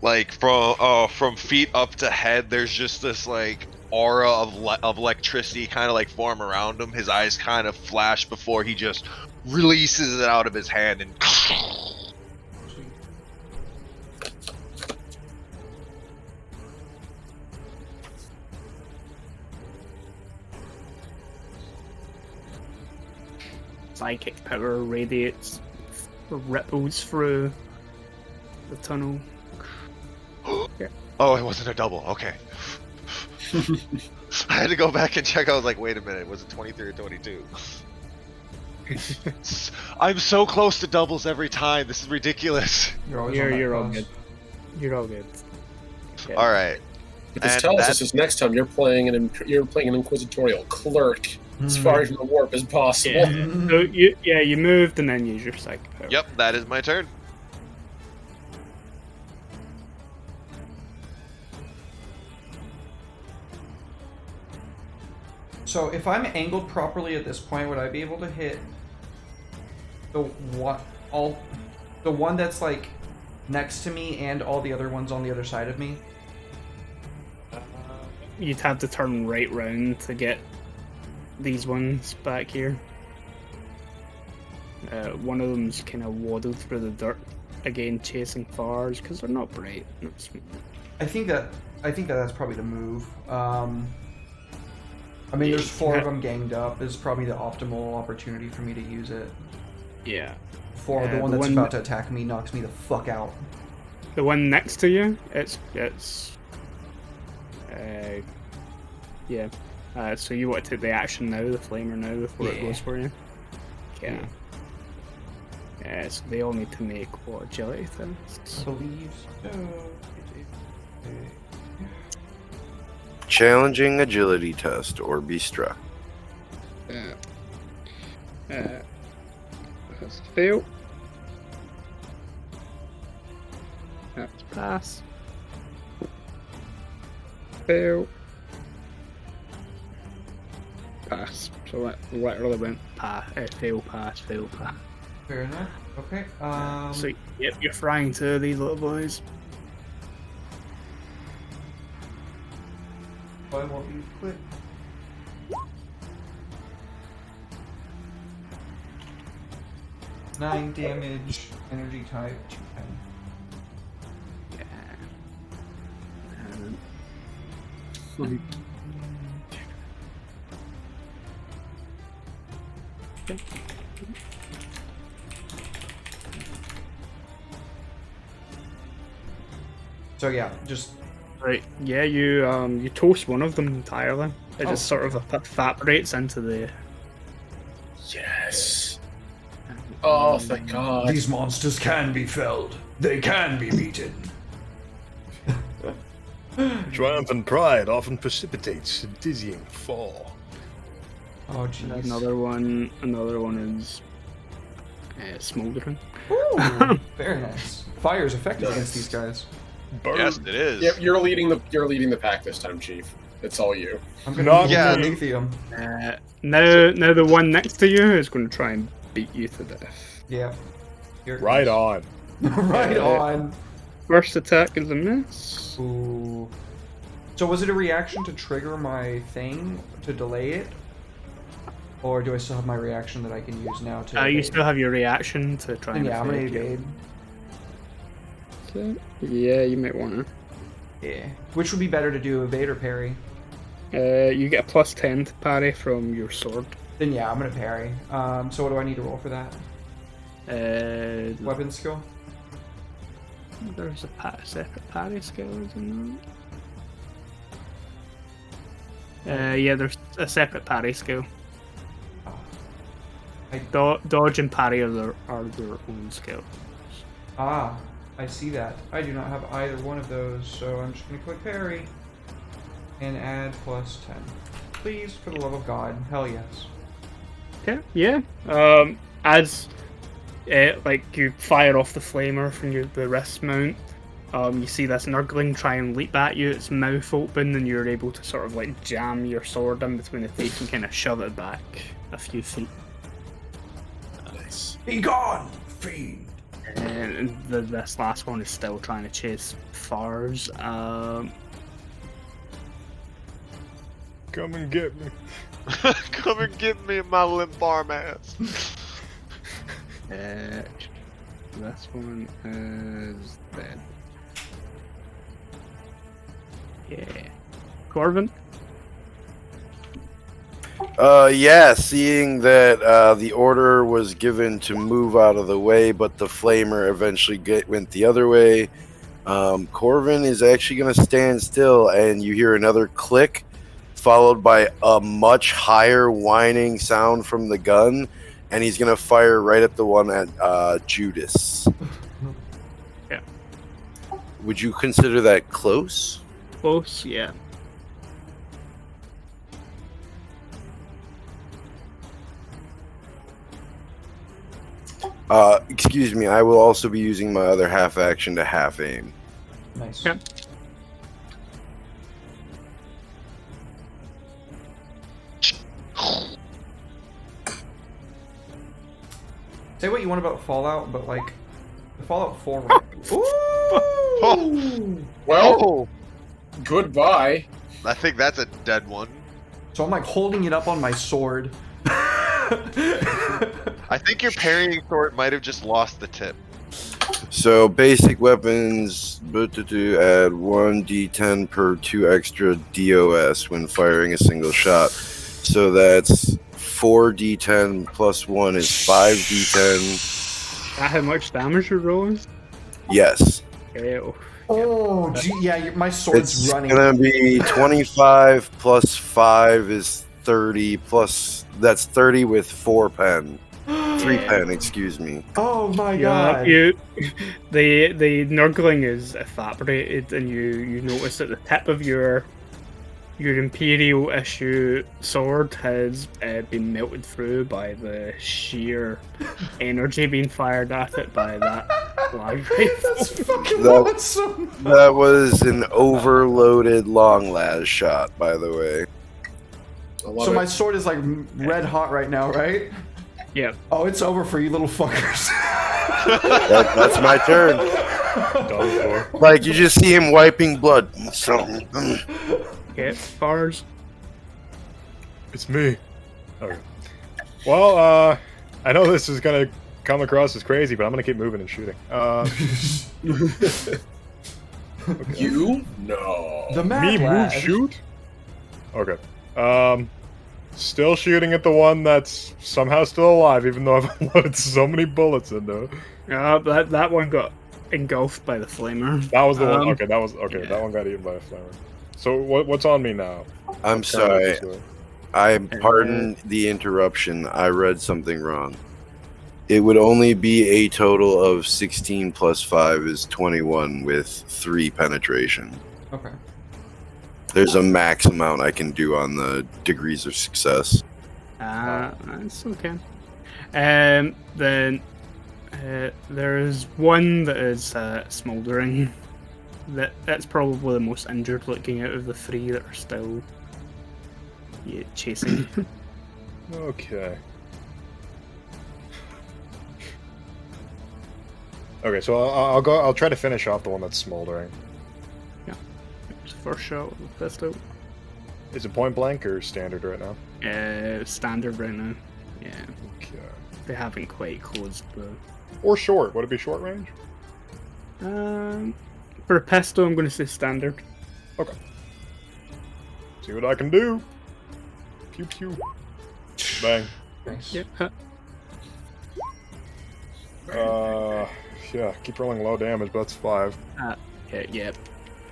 S6: like from feet up to head, there's just this like aura of electricity kind of like form around him. His eyes kind of flash before he just releases it out of his hand and
S2: psychic power radiates, ripples through the tunnel.
S6: Oh, it wasn't a double. Okay. I had to go back and check. I was like, wait a minute, was it 23 or 22? I'm so close to doubles every time. This is ridiculous.
S1: You're always on that
S2: You're all
S1: plus.
S2: good. You're all good.
S6: All right.
S5: But this
S6: And
S5: tells us
S6: that's-
S5: is next time you're playing an inquisitorial cleric as far from the warp as possible.
S2: Yeah. So you moved and then use your psychic power.
S6: Yep, that is my turn.
S1: So if I'm angled properly at this point, would I be able to hit the one that's like next to me and all the other ones on the other side of me?
S2: You'd have to turn right round to get these ones back here. One of them's kind of waddled through the dirt again, chasing fars because they're not bright.
S1: I think that's probably the move. I mean, there's 4 of them ganged up. Is probably the optimal opportunity for me to use it.
S2: Yeah.
S1: Before the one that's about to attack me knocks me the fuck out.
S2: The one next to you, yeah. So you want to take the action now, the flamer now, before it goes for you? Okay. Yeah, so they all need to make what, agility tests?
S1: I believe so.
S4: Challenging agility test or be struck.
S2: That's fail. That's pass. Fail. Pass. So it literally went fail, pass, fail, pass.
S1: Fair enough. Okay.
S2: So yep, you're frying to these little boys.
S1: I won't be quick. Nine damage, energy type, 210. So yeah, just
S2: Right, yeah, you toast one of them entirely. It just sort of evaporates into the...
S5: Yes. Oh, thank God.
S1: these monsters can be felled. They can be beaten.
S3: Triumph and pride often precipitates a dizzying fall.
S1: Oh jeez.
S2: Another one is smoldering.
S1: Ooh, very nice. Fire is effective against these guys.
S3: Burn.
S6: Yes, it is.
S5: Yep, you're leading the pack this time, Chief. It's all you.
S1: I'm gonna
S3: Not
S6: Yeah.
S1: lithium.
S2: Now the one next to you is going to try and beat you to death.
S1: Yeah. Here it
S3: Right
S1: comes.
S3: on.
S1: Right on.
S2: First attack is a miss.
S1: Ooh. So was it a reaction to trigger my thing to delay it? Or do I still have my reaction that I can use now to
S2: You
S1: evade?
S2: still have your reaction to try and
S1: Yeah, I'm gonna
S2: evade.
S1: evade.
S2: Yeah, you might want
S1: Yeah. Which would be better to do, evade or parry?
S2: to. You get a +10 to parry from your sword.
S1: Then yeah, I'm gonna parry. So what do I need to roll for that? Weapon skill?
S2: There's a separate parry skill, isn't there? Yeah, there's a separate parry skill. Dodge and parry are their own skills.
S1: Ah, I see that. I do not have either one of those, so I'm just gonna click parry and add +10. Please, for the love of God. Hell yes.
S2: Okay, yeah. As like you fire off the flamer from the wrist mount, you see this nurgling try and leap at you, its mouth open, and you're able to sort of like jam your sword in between the teeth and kind of shove it back a few feet.
S5: Nice.
S1: Be gone, fiend!
S2: And this last one is still trying to chase Fars.
S3: Come and get me.
S6: Come and get me, my limp arm ass.
S2: This one is dead. Yeah. Corvin?
S4: Yeah, seeing that the order was given to move out of the way, but the flamer eventually went the other way, Corvin is actually going to stand still, and you hear another click, followed by a much higher whining sound from the gun, and he's going to fire right at the one at Judas.
S2: Yeah.
S4: Would you consider that close?
S2: Close, yeah.
S4: Excuse me, I will also be using my other half action to half aim.
S1: Nice.
S2: Yep.
S1: Say what you want about Fallout, but like the Fallout 4. Ooh!
S5: Well, goodbye.
S6: I think that's a dead one.
S1: So I'm like holding it up on my sword.
S6: I think your parrying sword might have just lost the tip.
S4: So basic weapons, add 1d10 per 2 extra DOS when firing a single shot. So that's 4d10 plus 1 is 5d10.
S2: How much damage you're rolling?
S4: Yes.
S2: Ew.
S1: Oh, gee, yeah, my sword's
S4: It's
S1: running.
S4: gonna be 25 plus 5 is 30 plus that's 30 with 4 pen. 3 pen, excuse me.
S1: Oh my
S2: Yeah,
S1: god.
S2: the nurgling is evaporated, and you notice that the tip of your Imperial issue sword has been melted through by the sheer energy being fired at it by that live rifle.
S1: That's fucking
S4: That-
S1: awesome.
S4: That was an overloaded long las shot, by the way.
S5: I love
S1: So
S5: it.
S1: my sword is like red hot right now, right?
S2: Yeah.
S1: Oh, it's over for you little fuckers.
S4: That's my turn.
S3: Done for.
S4: Like you just see him wiping blood. So,
S2: Get bars.
S3: It's me. Okay. Well, I know this is gonna come across as crazy, but I'm gonna keep moving and shooting. Okay.
S5: You? No.
S1: The mad
S3: Me move
S1: lad.
S3: shoot? Okay. Still shooting at the one that's somehow still alive, even though I've loaded so many bullets into it.
S2: That one got engulfed by the flamer.
S3: That was the one.
S2: Um,
S3: Okay, that was okay.
S2: yeah.
S3: That one got eaten by a flamer. So what's on me now?
S4: I'm
S3: What's currently
S4: sorry.
S3: this way?
S4: I pardon the interruption. I read something wrong. It would only be a total of 16 plus 5 is 21 with 3 penetration.
S1: Okay.
S4: There's a max amount I can do on the degrees of success.
S2: That's okay. Then there is one that is smouldering. That's probably the most injured looking out of the 3 that are still chasing.
S3: Okay. Okay, so I'll go. I'll try to finish off the one that's smoldering.
S2: First shot with the pistol.
S3: Is it point blank or standard right now?
S2: Standard right now. Yeah,
S3: Okay.
S2: they haven't quite closed the.
S3: Or short? Would it be short range?
S2: For a pistol, I'm going to say standard.
S3: See what I can do. Pew pew. Bang.
S1: Nice.
S2: Yep.
S3: Yeah. Keep rolling low damage, but that's 5.
S2: Yeah.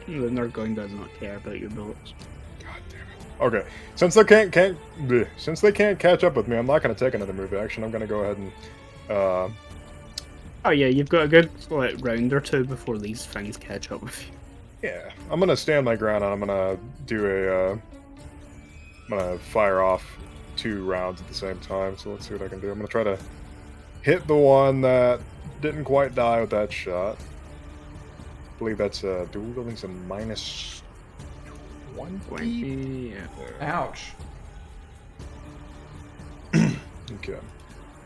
S2: The Nurgling does not care about your bullets.
S3: God damn it. Okay. Since they can't catch up with me, I'm not gonna take another move action. I'm gonna go ahead and
S2: Oh yeah, you've got a good round or two before these things catch up with you.
S3: yeah. I'm gonna stand my ground and I'm gonna do I'm gonna fire off 2 rounds at the same time. So let's see what I can do. I'm gonna try to hit the one that didn't quite die with that shot. I believe that's dual wielding's a minus 20.
S2: Yeah.
S1: Ouch.
S3: Okay.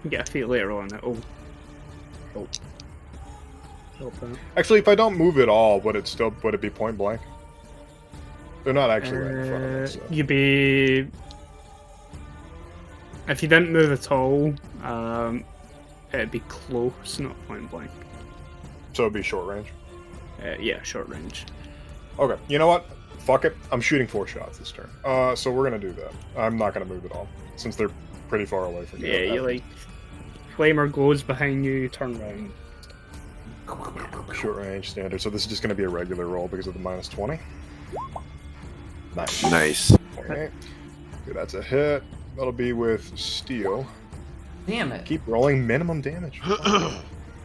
S2: You get a feat later on. Oh. Help that.
S3: Actually, if I don't move at all, would it be point blank? They're not actually right in front of me. So.
S2: You'd be. If you didn't move at all, it'd be close, not point blank.
S3: So it'd be short range.
S2: Yeah, short range.
S3: Okay. You know what? Fuck it. I'm shooting 4 shots this turn. So we're gonna do that. I'm not gonna move at all since they're pretty far away from me.
S2: Yeah, you like. Flamer glows behind you, you turn around.
S3: Short range standard. So this is just gonna be a regular roll because of the minus 20. Nice.
S4: Nice.
S3: Okay. Okay, that's a hit. That'll be with steel.
S1: Damn it.
S3: Keep rolling minimum damage.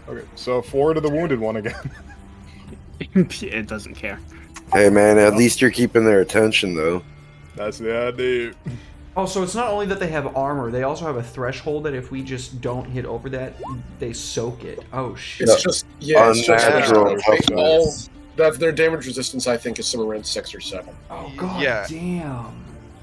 S3: Okay, so 4 to the wounded one again.
S2: It doesn't care.
S4: Hey man, at least you're keeping their attention though.
S3: That's the idea.
S1: Oh, so it's not only that they have armor, they also have a threshold that if we just don't hit over that, they soak it. Oh shit.
S5: It's just it's just
S4: Unnatural
S5: that their damage resistance I think is somewhere around 6 or 7.
S1: Oh god
S6: Yeah.
S1: damn.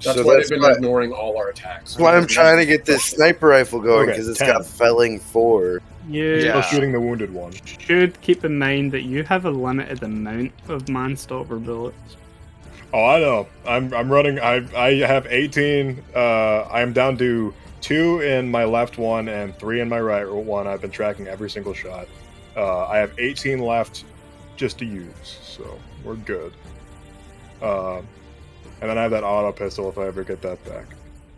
S5: That's
S4: So
S5: why
S4: that's
S5: they've been
S4: why-
S5: ignoring all our attacks.
S4: That's why I'm trying to get this sniper rifle going,
S3: Okay,
S4: because it's
S3: 10.
S4: got felling 4.
S2: You
S6: Yeah.
S3: Still shooting the wounded one.
S2: should keep in mind that you have a limited amount of man-stopper bullets.
S3: Oh, I know. I'm running. I have 18. I'm down to 2 in my left one and 3 in my right one. I've been tracking every single shot. I have 18 left just to use, so we're good. And then I have that auto pistol if I ever get that back.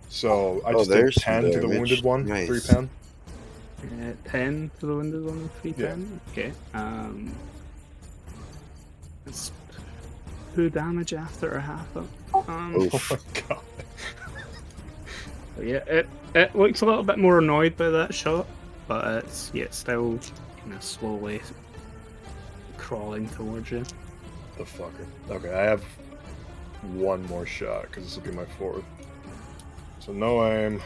S3: So I
S4: Oh,
S3: just did
S4: there's some
S3: 10 to the
S4: damage.
S3: wounded one,
S4: Nice.
S3: 3 pen.
S2: 10 to the windows on the 310. Okay. It's 2 damage after a half up.
S4: Oof.
S3: Oh my god.
S2: So yeah, it looks a little bit more annoyed by that shot, but it's still kind of slowly crawling towards you.
S3: The fucker. Okay, I have 1 more shot because this will be my 4th. So no aim,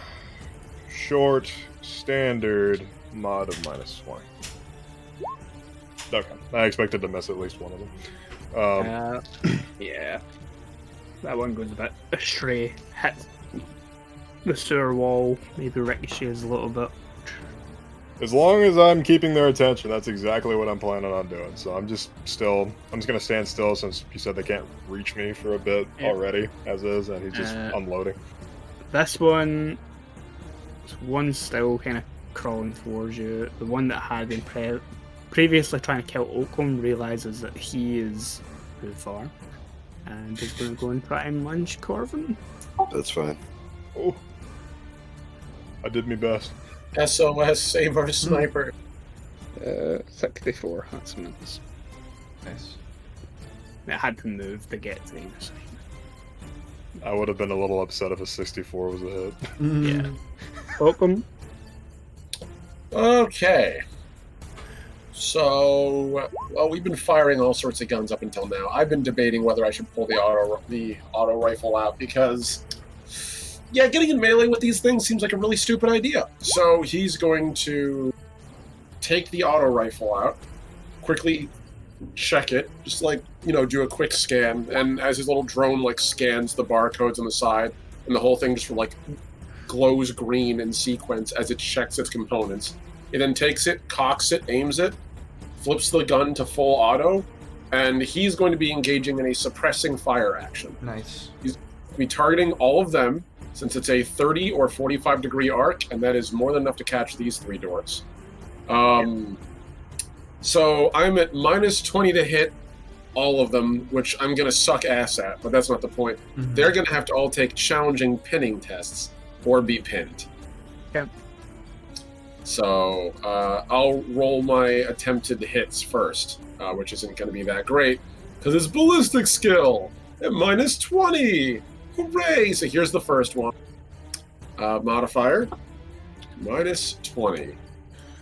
S3: short, standard, mod of -20. Okay, I expected to miss at least one of them.
S2: Yeah, that one goes a bit astray. Hit the sewer wall, maybe ricochets a little bit.
S3: As long as I'm keeping their attention, that's exactly what I'm planning on doing. So I'm just gonna stand still since you said they can't reach me for a bit
S2: Yeah.
S3: already, as is, and he's just unloading.
S2: This one's still kind of crawling towards you. The one that had been previously trying to kill Oakham realizes that he is too far, and is going to go and try and lunge Corvin.
S4: That's fine.
S3: Oh, I did my best.
S5: SOS, save our sniper.
S2: 64. That's minutes.
S1: Nice.
S2: It had to move to get to the other side.
S3: I would have been a little upset if a 64 was a hit.
S2: Yeah. Oakham.
S5: Okay. So, well, we've been firing all sorts of guns up until now. I've been debating whether I should pull the auto rifle out because, yeah, getting in melee with these things seems like a really stupid idea. So he's going to take the auto rifle out, quickly check it, just like, do a quick scan, and as his little drone scans the barcodes on the side, and the whole thing just glows green in sequence as it checks its components. He then takes it, cocks it, aims it, flips the gun to full auto, and he's going to be engaging in a suppressing fire action.
S1: Nice.
S5: He's going to be targeting all of them, since it's a 30 or 45 degree arc, and that is more than enough to catch these 3 doors. So I'm at -20 to hit all of them, which I'm going to suck ass at, but that's not the point.
S1: Mhm.
S5: They're going to have to all take challenging pinning tests or be pinned.
S2: Okay.
S5: So I'll roll my attempted hits first, which isn't going to be that great, because it's ballistic skill at -20. Hooray! So here's the first one. Modifier, -20.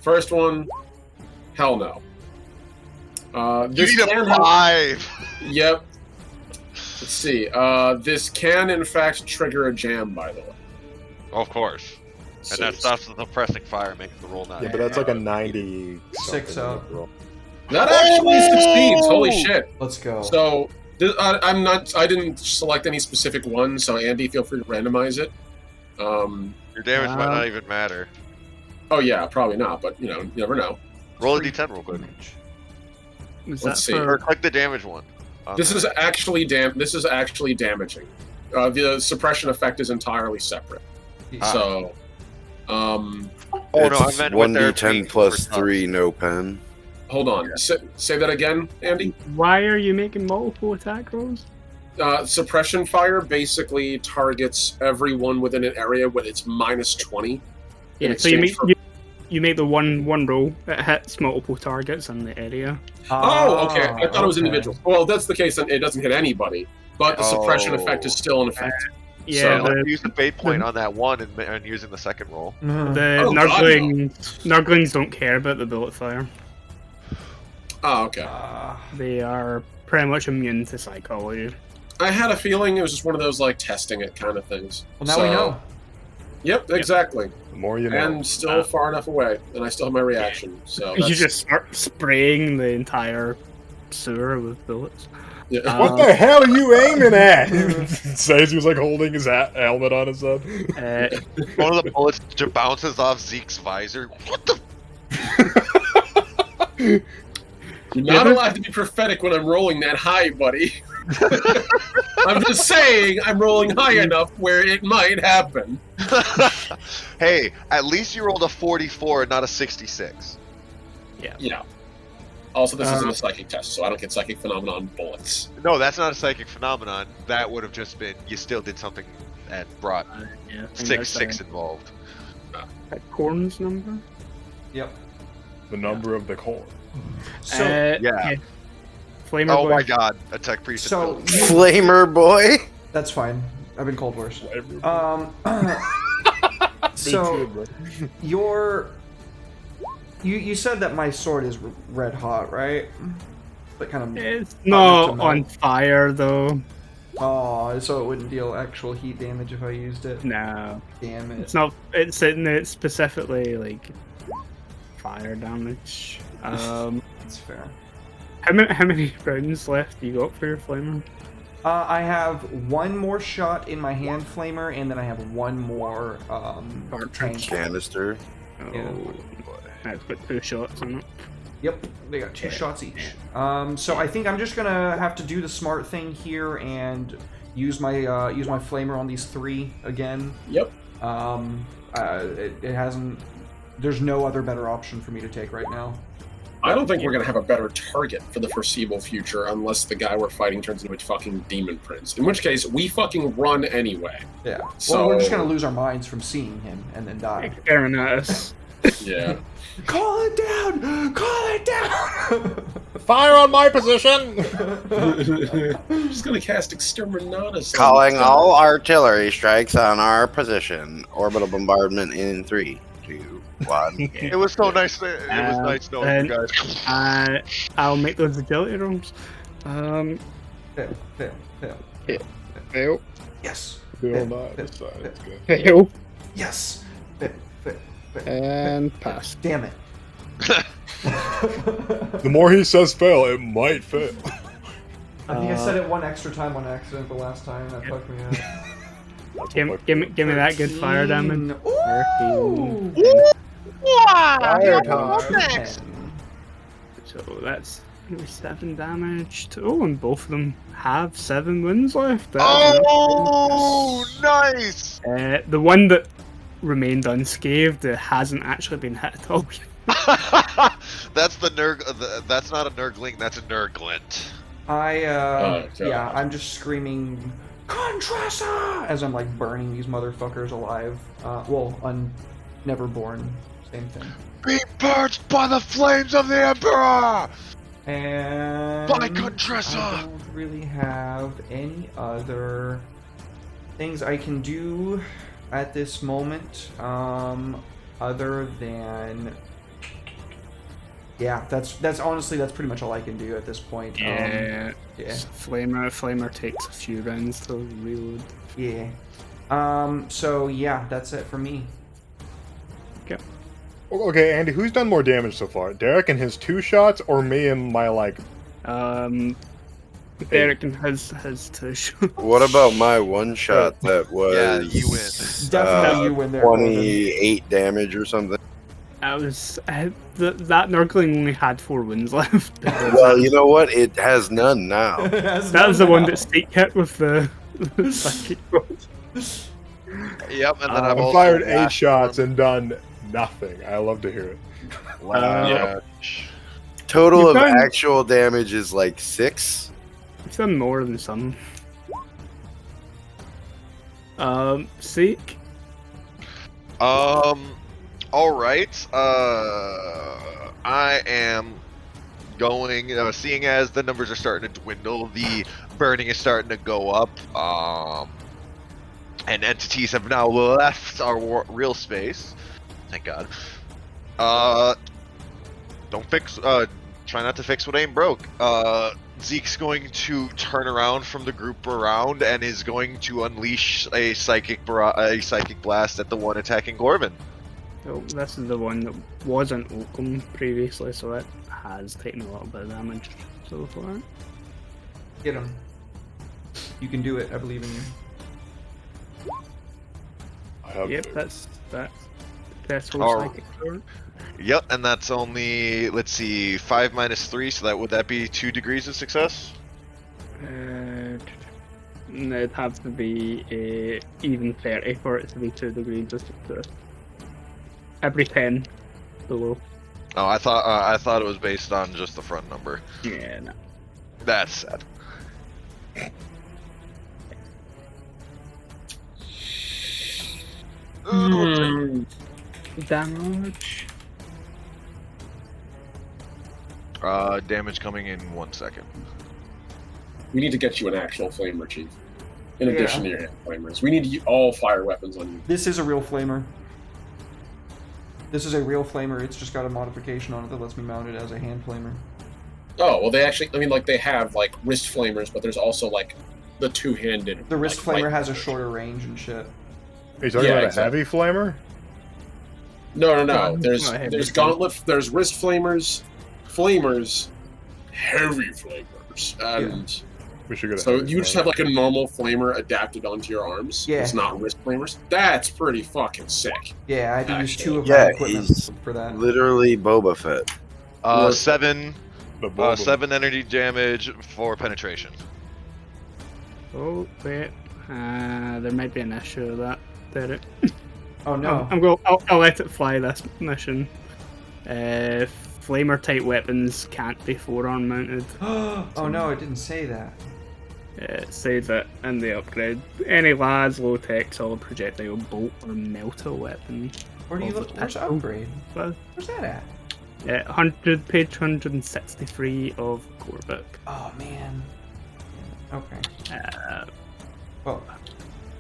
S5: First one, hell no.
S6: You
S5: This
S6: need
S5: can
S6: a
S5: have-
S6: 5.
S5: Yep. Let's see. This can, in fact, trigger a jam, by the way.
S6: Of course. And
S5: So
S6: that stops the suppressing fire, making the roll not.
S3: Yeah, but that's like a 90
S1: 6 out.
S3: roll.
S5: that actually succeeds. Holy shit!
S1: Let's go.
S5: So I didn't select any specific one. So Andy, feel free to randomize it.
S6: Your damage might not even matter.
S5: Oh yeah, probably not. But you never know.
S6: Roll a d10 real quick.
S2: Was
S5: Let's
S2: that
S5: see.
S6: Or
S2: for
S6: click the damage one.
S5: This is actually damaging. The suppression effect is entirely separate. So,
S6: Oh no, I
S4: It's
S6: meant what they're
S4: 1d10
S6: paying
S4: plus
S6: for
S4: 3, no pen.
S5: hold on. Say that again, Andy.
S2: why are you making multiple attack rolls?
S5: Suppression fire basically targets everyone within an area when it's -20.
S2: Yeah, so you make the one roll that hits multiple targets in the area.
S5: Oh, okay. I thought it was individual. Well, if that's the case, then it doesn't hit anybody. But the suppression
S6: Oh.
S5: effect is still in effect.
S2: Yeah,
S5: So-
S6: Let's use the fate point on that one and using the second roll.
S2: the
S5: Oh, God,
S2: Nurglings don't care about the bullet fire.
S5: Oh, okay.
S2: They are pretty much immune to psychology.
S5: I had a feeling it was just one of those like testing it kind of things.
S1: Well, now we know.
S5: Yep, exactly.
S3: The more you know.
S5: And still far enough away, and I still have my reaction. So
S2: You just start spraying the entire sewer with bullets.
S5: Yeah.
S3: What the hell are you aiming at? Says he was like holding his helmet on his head.
S6: One of the bullets bounces off Zeke's visor. What the?
S5: You're not allowed to be prophetic when I'm rolling that high, buddy. I'm just saying I'm rolling high enough where it might happen.
S6: Hey, at least you rolled a 44 and not a 66.
S5: Yeah. Also, this isn't a psychic test, so I don't get psychic phenomenon bullets.
S6: No, that's not a psychic phenomenon. That would have just been you still did something that brought
S2: Yeah,
S6: 6 involved.
S2: That Corn's number?
S1: Yep.
S3: The number of the corn.
S1: So
S6: yeah.
S2: Flamer
S6: Oh
S2: boy.
S6: my god, attack priest.
S1: So you,
S4: Flamer boy.
S1: that's fine. I've been called worse.
S3: Me
S1: So
S3: too, bro.
S1: you said that my sword is red hot, right? But kind of.
S2: It's
S1: Not
S2: not on fire though.
S1: Oh, so it wouldn't deal actual heat damage if I used it.
S2: No,
S1: Damn it.
S2: it's not. It's specifically like fire damage.
S1: That's fair.
S2: How many rounds left you got for your flamer?
S1: I have one more shot in my hand flamer, and then I have one more tank.
S4: Canister.
S2: Oh,
S1: Yeah.
S2: I've got 2 shots on it.
S1: Yep, they got 2 shots each. So I think I'm just gonna have to do the smart thing here and use my flamer on these 3 again.
S5: Yep.
S1: It hasn't. There's no other better option for me to take right now.
S5: I don't think we're gonna have a better target for the foreseeable future unless the guy we're fighting turns into a fucking demon prince. In which case, we fucking run anyway.
S1: Yeah.
S5: So
S1: Well, we're just gonna lose our minds from seeing him and then die.
S2: Staring at us.
S5: Yeah.
S1: Call it down! Call it down!
S3: Fire on my position!
S5: I'm just gonna cast Exterminatus.
S4: Calling all artillery strikes on our position. Orbital bombardment in 3, 2, 1.
S6: It was so nice. It was nice knowing you guys.
S2: I'll make those agility rolls.
S1: Fail.
S2: Fail.
S1: Yes.
S3: Feel nice. That's good.
S2: Fail.
S1: Yes. Fail.
S2: And pass.
S1: Damn it.
S3: The more he says fail, it might fail.
S1: I think I said it one extra time on accident the last time. That fucked me up.
S2: Give me that good fire damage.
S1: Ooh.
S3: Fire time.
S2: So that's 7 damage. And both of them have 7 wounds left.
S6: Oh, nice!
S2: The one that remained unscathed hasn't actually been hit at all.
S6: That's the Nurg. That's not a Nurgling. That's a Nurglint.
S1: Yeah, I'm just screaming Contrition as I'm like burning these motherfuckers alive. Neverborn, same thing.
S6: Be purged by the flames of the Emperor.
S1: And
S6: By Contrition.
S1: I don't really have any other things I can do at this moment, other than that's honestly pretty much all I can do at this point.
S2: Yeah.
S1: Yeah.
S2: Flamer takes a few rounds to reload.
S1: Yeah. So yeah, that's it for me.
S3: Okay, Andy, who's done more damage so far? Derek and his 2 shots, or me and my
S2: Derek has 2 shots.
S4: What about my 1 shot that was?
S6: Yeah, you win.
S1: Definitely you win there.
S4: 28 damage or something.
S2: That was that Nurgling only had 4 wounds left.
S4: Well, you know what? It has none now.
S2: That was the one that Steve hit with the psychic bolt.
S6: Yep, and then I've
S3: I've
S6: also
S3: fired 8
S6: lashed
S3: shots
S6: one.
S3: and done nothing. I love to hear it.
S6: Yeah.
S4: Total
S2: You've
S4: of
S2: done-
S4: actual damage is like 6.
S2: I've done more than some. Seek.
S6: All right. I am going. Seeing as the numbers are starting to dwindle, the burning is starting to go up. And entities have now left our real space. Thank God. Don't fix. Try not to fix what ain't broke. Zeke's going to turn around from the group around and is going to unleash a psychic blast at the one attacking Gorman.
S2: Oh, this is the one that wasn't Oakum previously, so it has taken a little bit of damage so far.
S1: Get him. You can do it. I believe in you.
S3: I have
S2: Yep,
S3: to.
S2: that's whole
S6: Oh.
S2: psychic sword.
S6: Yep, and that's only, let's see, 5 minus 3, so would that be 2 degrees of success?
S2: It'd have to be even 30 for it to be 2 degrees of success. Every 10 below.
S6: Oh, I thought it was based on just the front number.
S2: Yeah, no.
S6: That's sad.
S2: Damage.
S6: Damage coming in 1 second.
S5: We need to get you an actual flamer, Chief. In
S1: Yeah.
S5: addition to your hand flamers. We need all fire weapons on you.
S1: This is a real flamer. This is a real flamer. It's just got a modification on it that lets me mount it as a hand flamer.
S5: Oh, well, they actually, I mean, like, they have, like, wrist flamers, but there's also, like, the two-handed.
S1: The wrist
S5: like,
S1: flamer
S5: light
S1: has a
S5: flamers.
S1: shorter range and shit.
S3: Are you talking
S5: Yeah,
S3: about
S5: exactly.
S3: a heavy flamer?
S5: No.
S2: No,
S5: There's
S2: not heavy
S5: there's
S2: flamers.
S5: gauntlet, there's wrist flamers, heavy flamers, and
S3: We should go to
S5: so
S3: heavy
S5: you just
S3: flamer.
S5: have like a normal flamer adapted onto your arms.
S1: Yeah.
S5: It's not wrist flamers. That's pretty fucking sick.
S1: Yeah, I had to use
S5: Actually.
S1: 2 of
S4: Yeah,
S1: my equipment
S4: he's
S1: for that.
S4: Literally Boba Fett.
S5: Or-
S6: 7
S3: The bulb.
S6: 7 energy damage for penetration.
S2: Oh, wait. There might be an issue with that. Derek.
S1: Oh no.
S2: I'll let it fly this mission. Flamer type weapons can't be forearm mounted.
S1: Oh no, it didn't say that.
S2: It says it in the upgrade. Any lads, low tech, solid projectile, bolt, or melter weapon.
S1: Where do you look? Where's the upgrade?
S2: Well,
S1: Where's that at?
S2: 100 page 163 of core book.
S1: Oh man. Okay.
S2: Uh,
S1: Well.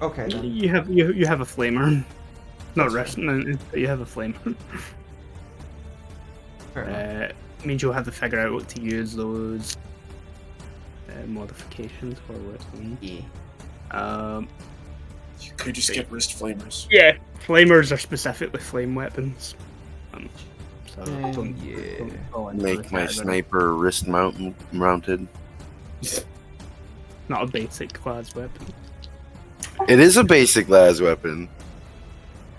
S1: Okay then.
S2: you have a flamer. Not wrist mounted, but you have a flamer.
S1: Fair enough.
S2: Means you'll have to figure out what to use those modifications for weapons.
S1: Yeah.
S5: You could just get wrist flamers.
S2: Yeah, flamers are specifically flame weapons. So don't fall into
S4: Make
S2: the
S4: my
S2: category.
S4: sniper wrist mounted.
S2: Not a basic class weapon.
S4: It is a basic las weapon.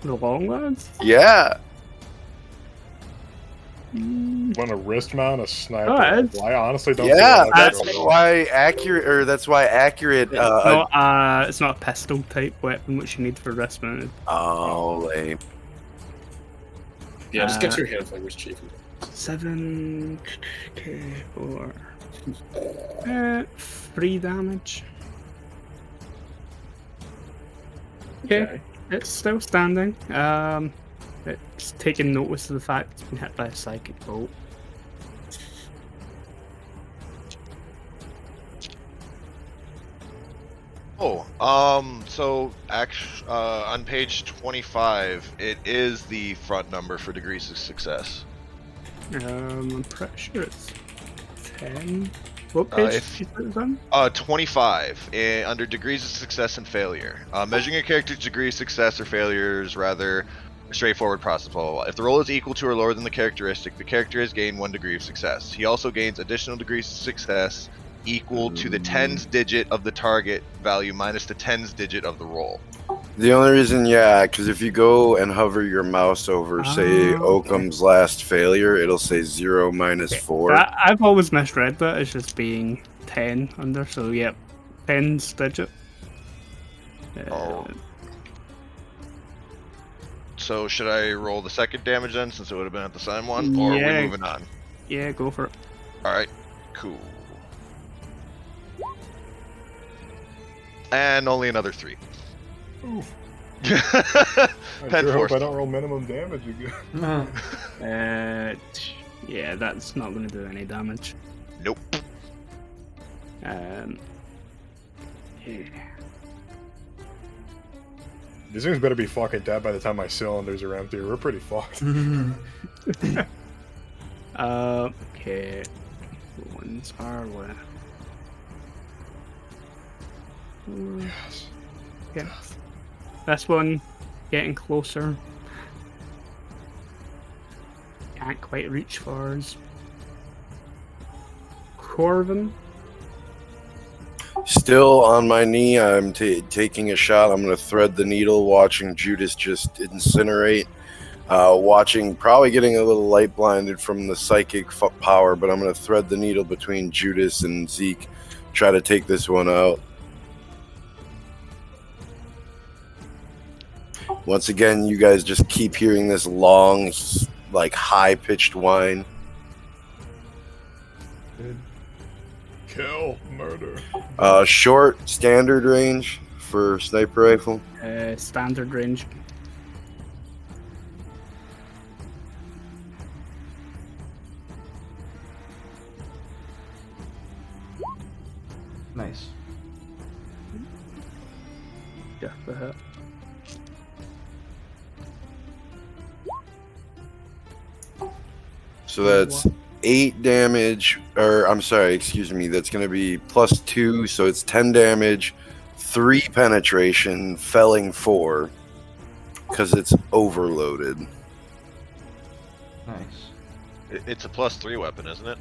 S2: The long ones?
S4: Yeah.
S3: Want to wrist mount a sniper?
S2: Oh, it's-
S3: I honestly don't.
S4: Yeah,
S3: feel like
S4: that's
S3: that goes
S4: why accurate.
S2: It's not a pistol type weapon which you need for wrist mounted.
S4: Oh, lame.
S5: Yeah, just get your hand flamers, Chief.
S2: 7 K4. 3 damage. Okay, it's still standing. It's taking notice of the fact it's been hit by a psychic bolt.
S6: So on page 25, it is the front number for degrees of success.
S2: I'm pretty sure it's 10. What page
S6: if-
S2: did you put it on?
S6: 25, under degrees of success and failure. Measuring a character's degree of success or failure is rather a straightforward process, blah, blah, blah. If the roll is equal to or lower than the characteristic, the character has gained 1 degree of success. He also gains additional degrees of success equal to the tens digit of the target value minus the tens digit of the roll.
S4: The only reason, because if you go and hover your mouse over, say,
S2: Oh, okay.
S4: Oakum's last failure, it'll say 0 minus 4.
S2: I've always misread that as just being 10 under, so yep, 10's digit.
S6: Oh. So should I roll the second damage then, since it would have been at the same one, or are
S2: Yeah.
S6: we moving on?
S2: Yeah, go for it.
S6: Alright, cool. And only another 3.
S3: Oof.
S6: Pen
S3: I sure hope
S6: force.
S3: I don't roll minimum damage again.
S2: Yeah, that's not going to do any damage.
S6: Nope.
S2: Yeah.
S3: These things better be fucking dead by the time my cylinders are empty. We're pretty fucked.
S2: Okay. The ones are left.
S3: Yes.
S2: Yeah. This one getting closer. Can't quite reach for us. Corvin.
S4: Still on my knee, I'm taking a shot. I'm going to thread the needle, watching Judas just incinerate. Watching, probably getting a little light blinded from the psychic power, but I'm going to thread the needle between Judas and Zeke. Try to take this one out. Once again, you guys just keep hearing this long, like high-pitched whine.
S3: Kill, murder.
S4: Short, standard range for sniper rifle.
S2: Standard range.
S1: Nice.
S2: Yeah, the hit.
S4: So that's 8 damage, or I'm sorry, excuse me, that's going to be +2, so it's 10 damage, 3 penetration, felling 4, because it's overloaded.
S1: Nice.
S6: It's a +3 weapon, isn't it?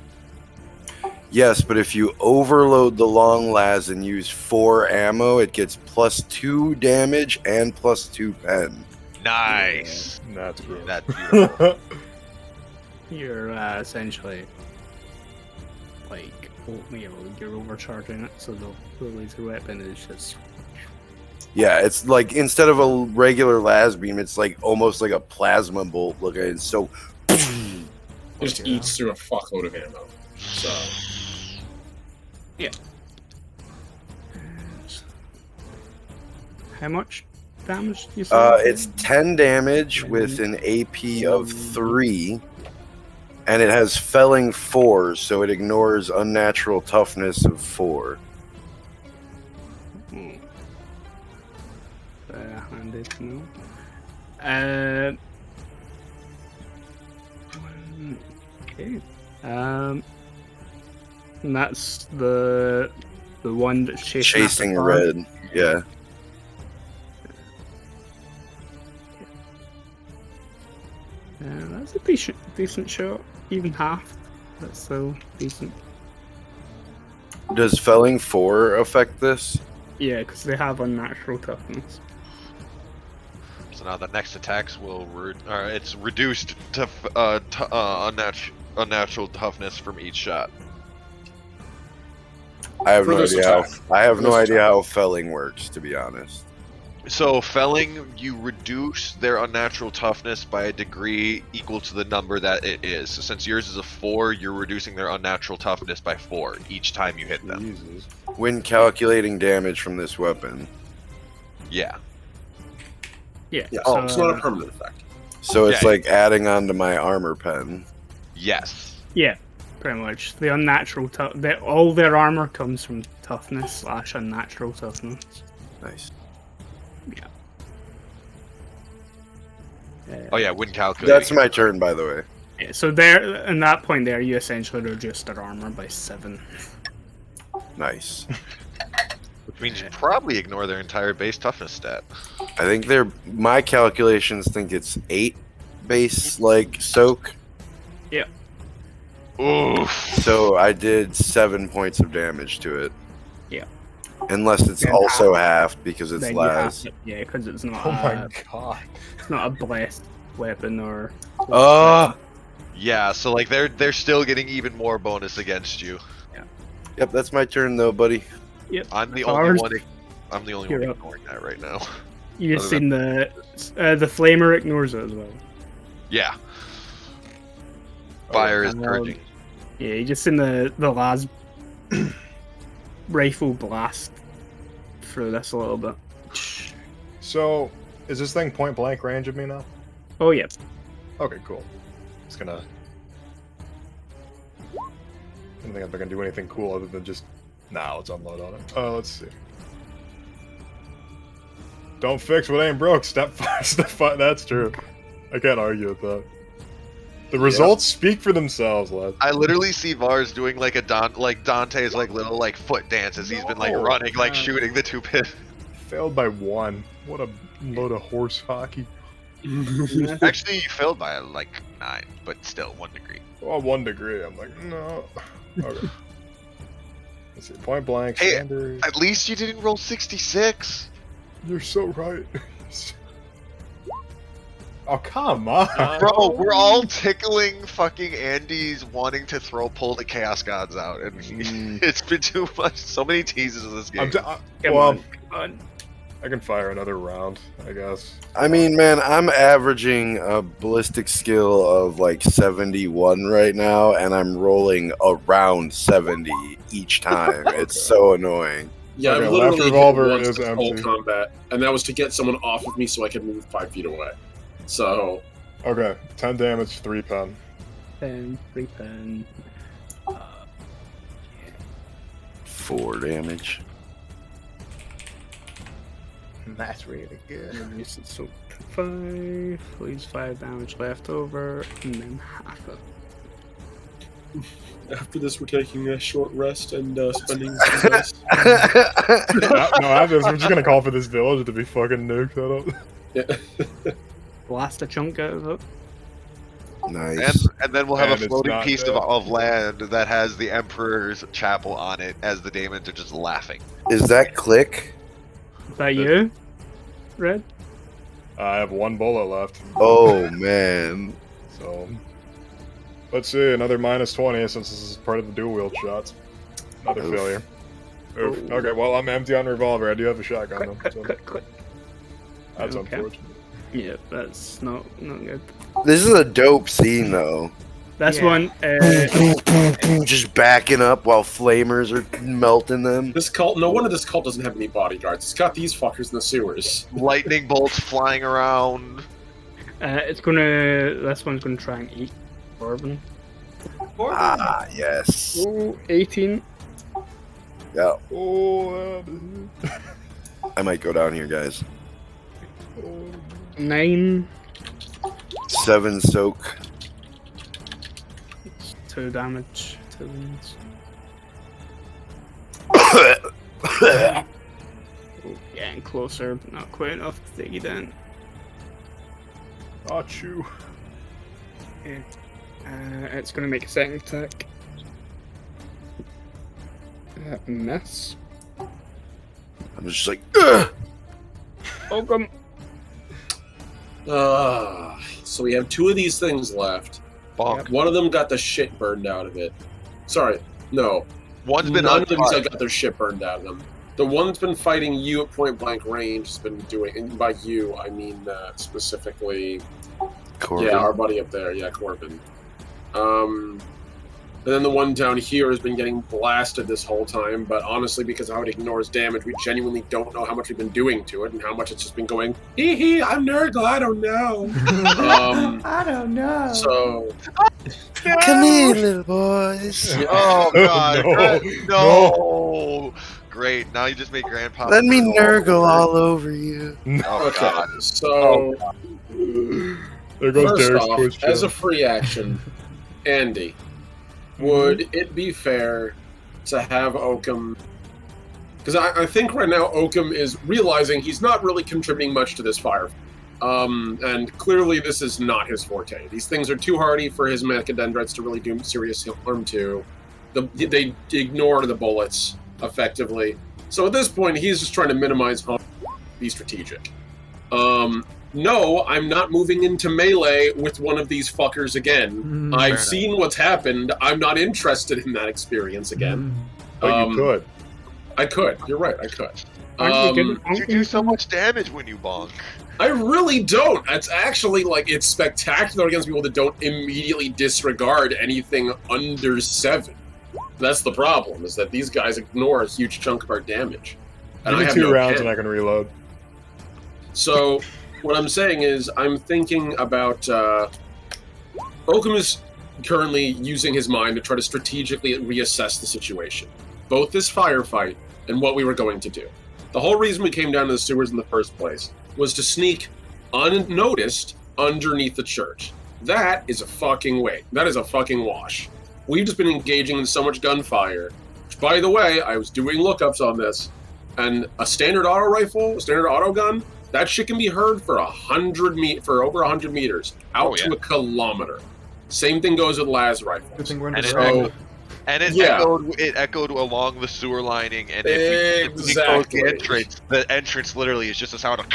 S4: Yes, but if you overload the long las and use 4 ammo, it gets +2 damage and +2 pen.
S6: Nice.
S3: That's gross.
S6: That's beautiful.
S2: You're essentially like, you're overcharging it, so the laser weapon is just.
S4: Yeah, it's like instead of a regular las beam, it's like almost like a plasma bolt looking. It's so.
S5: Just eats through a fuckload of ammo. So.
S2: Yeah. How much damage do you say?
S4: It's 10 damage with an AP of 3, and it has felling 4, so it ignores unnatural toughness of 4.
S2: Handy to know. Okay. And that's the one that's chasing after
S4: red. Yeah.
S2: That's a decent shot. Even half. That's still decent.
S4: Does felling 4 affect this?
S2: Yeah, because they have unnatural toughness.
S6: So now the next attacks will it's reduced to unnatural toughness from each shot.
S4: I have
S5: For
S4: no
S5: this
S4: idea.
S5: attack.
S4: I have no
S5: this
S4: idea
S5: attack.
S4: how felling works, to be honest.
S6: So felling, you reduce their unnatural toughness by a degree equal to the number that it is. So since yours is a 4, you're reducing their unnatural toughness by 4 each time you hit them.
S3: Jesus.
S4: When calculating damage from this weapon.
S6: Yeah.
S2: Yeah.
S5: Oh, it's not a permanent effect.
S4: So it's
S6: Yeah.
S4: like adding on to my armor pen.
S6: Yes.
S2: Yeah, pretty much. The unnatural all their armor comes from toughness / unnatural toughness.
S4: Nice.
S2: Yeah.
S6: Oh yeah, when calculating.
S4: That's my turn, by the way.
S2: Yeah, so there, in that point there, you essentially reduce their armor by 7.
S4: Nice.
S6: Which means you probably ignore their entire base toughness stat.
S4: I think my calculations think it's 8 base, like, soak.
S2: Yeah.
S6: Oof.
S4: So I did 7 points of damage to it.
S2: Yeah.
S4: Unless it's
S2: Then
S4: also half because it's
S2: Then you have
S4: las.
S2: to, yeah, because it's not
S3: Oh my god.
S2: it's not a blessed weapon or.
S6: Yeah, so like they're still getting even more bonus against you.
S4: Yep, that's my turn though, buddy.
S2: Yep.
S6: I'm the
S2: Ours-
S6: only one. I'm the only
S2: You're
S6: one
S2: up.
S6: ignoring that right now.
S2: You just
S6: Other
S2: seen the flamer ignores it as well.
S6: Yeah. Fire is
S2: Um,
S6: purging.
S2: Yeah, you just seen the last rifle blast through this a little bit.
S3: So, is this thing point blank range of me now?
S2: Oh yeah.
S3: Okay, cool. It's gonna. I don't think I'm gonna do anything cool other than just. Nah, let's unload on it. Let's see. Don't fix what ain't broke. Step 5. Step 5. That's true. I can't argue with that. The results speak for themselves, lad.
S6: I literally see Vars doing like Dante's like little like foot dance as he's been like running, like shooting the 2 pin.
S3: Failed by 1. What a load of horse hockey.
S6: Actually, you failed by like 9, but still 1 degree.
S3: Oh, 1 degree. I'm like, no. Okay. Let's see. Point blank.
S6: Hey,
S3: Standard.
S6: at least you didn't roll 66.
S3: You're so right. Oh, come on.
S6: Bro, we're all tickling fucking Andy's wanting to pull the Chaos Gods out, and it's been too much. So many teases in this game.
S2: Come on.
S3: I can fire another round, I guess.
S4: I mean, man, I'm averaging a ballistic skill of like 71 right now, and I'm rolling around 70 each time. It's so annoying.
S5: Yeah,
S3: Okay,
S5: I've
S3: left
S5: literally
S3: revolver
S5: hit once
S3: is
S5: this whole
S3: empty.
S5: combat, and that was to get someone off of me so I could move 5 feet away. So,
S3: Okay, 10 damage, 3 pen.
S2: 10, 3 pen.
S4: 4 damage.
S7: That's really good.
S2: So 5, leaves 5 damage left over, and then half it.
S5: after this, we're taking a short rest and spending some rest.
S3: No, after this, we're just gonna call for this village to be fucking nuked.
S2: Blast a chunk out of it.
S4: Nice.
S6: And then we'll have
S3: And
S6: a
S3: it's
S6: floating
S3: not
S6: piece
S3: dead.
S6: of land that has the Emperor's chapel on it as the demons are just laughing.
S4: Is that click?
S2: Is that you, Red?
S3: I have 1 bullet left,
S4: Oh, man.
S3: so let's see, another minus 20 since this is part of the dual wield shots. Another
S4: Oof.
S3: failure. Oof. Okay, well, I'm empty on revolver. I do have a shotgun though. So that's
S2: Okay.
S3: unfortunate.
S2: Yeah, that's not good.
S4: This is a dope scene, though.
S2: This
S7: Yeah.
S2: one,
S4: Just backing up while flamers are melting them.
S5: This cult, no wonder this cult doesn't have any bodyguards. It's got these fuckers in the sewers.
S6: Lightning bolts flying around.
S2: this one's gonna try and eat Corbin.
S4: Ah, yes.
S2: Ooh, 18.
S4: Yeah,
S3: Oh,
S4: I might go down here, guys.
S2: 9.
S4: 7 soak.
S2: 2 damage. 2 wounds. Oh, getting closer, but not quite enough to take you down.
S3: Achoo.
S2: Yeah. It's gonna make a second attack. Miss.
S4: I'm just like, ugh!
S2: Oh, come.
S5: So we have 2 of these things left.
S6: Bonk.
S5: One of them got the shit burned out of it. Sorry, no.
S6: One's been
S5: None of these
S6: untied.
S5: got their shit burned out of them. The one that's been fighting you at point blank range has been doing, and by you, I mean specifically,
S4: Corbin.
S5: yeah, our buddy up there, yeah, Corbin. And then the one down here has been getting blasted this whole time, but honestly, because of how it ignores damage, we genuinely don't know how much we've been doing to it and how much it's just been going, hee hee, I'm Nurgle, I don't know.
S1: I don't know.
S5: So,
S4: Come here, little boys.
S6: Oh god,
S3: No,
S6: no. Great, now you just made Grandpa.
S4: Let me nurgle all over you.
S6: Oh
S5: okay,
S6: god.
S5: so,
S3: There goes
S5: first
S3: Derek's
S5: off,
S3: Twitch
S5: as a
S3: channel.
S5: free action, Andy, would it be fair to have Oakham? Because I think right now Oakham is realizing he's not really contributing much to this fire. And clearly this is not his forte. These things are too hardy for his Mechadendrites to really do serious harm to. They ignore the bullets effectively. So at this point, he's just trying to minimize harm, be strategic. No, I'm not moving into melee with one of these fuckers again. I've seen what's happened. I'm not interested in that experience again.
S3: But you could.
S5: I could. You're right. I could.
S2: Aren't you
S6: You do so much damage when you bonk.
S5: I really don't. It's actually like it's spectacular against people that don't immediately disregard anything under 7. That's the problem. Is that these guys ignore a huge chunk of our damage.
S3: Give
S5: I
S3: me
S5: have
S3: 2
S5: no
S3: rounds
S5: pen.
S3: and I can reload.
S5: So, what I'm saying is, I'm thinking about Oakham is currently using his mind to try to strategically reassess the situation, both this firefight and what we were going to do. The whole reason we came down to the sewers in the first place was to sneak unnoticed underneath the church. That is a fucking that is a fucking wash. We've just been engaging in so much gunfire. Which, by the way, I was doing lookups on this, and a standard auto rifle, a standard auto gun, that shit can be heard for over 100 meters, out to a kilometer. Same thing goes with las rifles.
S1: Good thing we're in
S6: And
S1: the
S6: it echoed along the sewer lining, and if you close the entrance literally is just a sound of.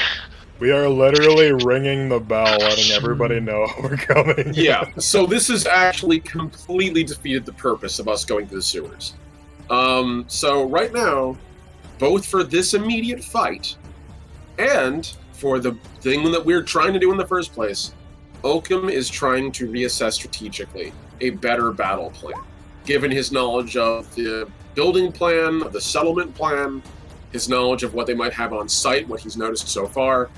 S3: We are literally ringing the bell, letting everybody know we're coming.
S5: Yeah, so this has actually completely defeated the purpose of us going to the sewers. So right now, both for this immediate fight and for the thing that we're trying to do in the first place, Oakham is trying to reassess strategically a better battle plan, given his knowledge of the building plan, of the settlement plan, his knowledge of what they might have on site, what he's noticed so far.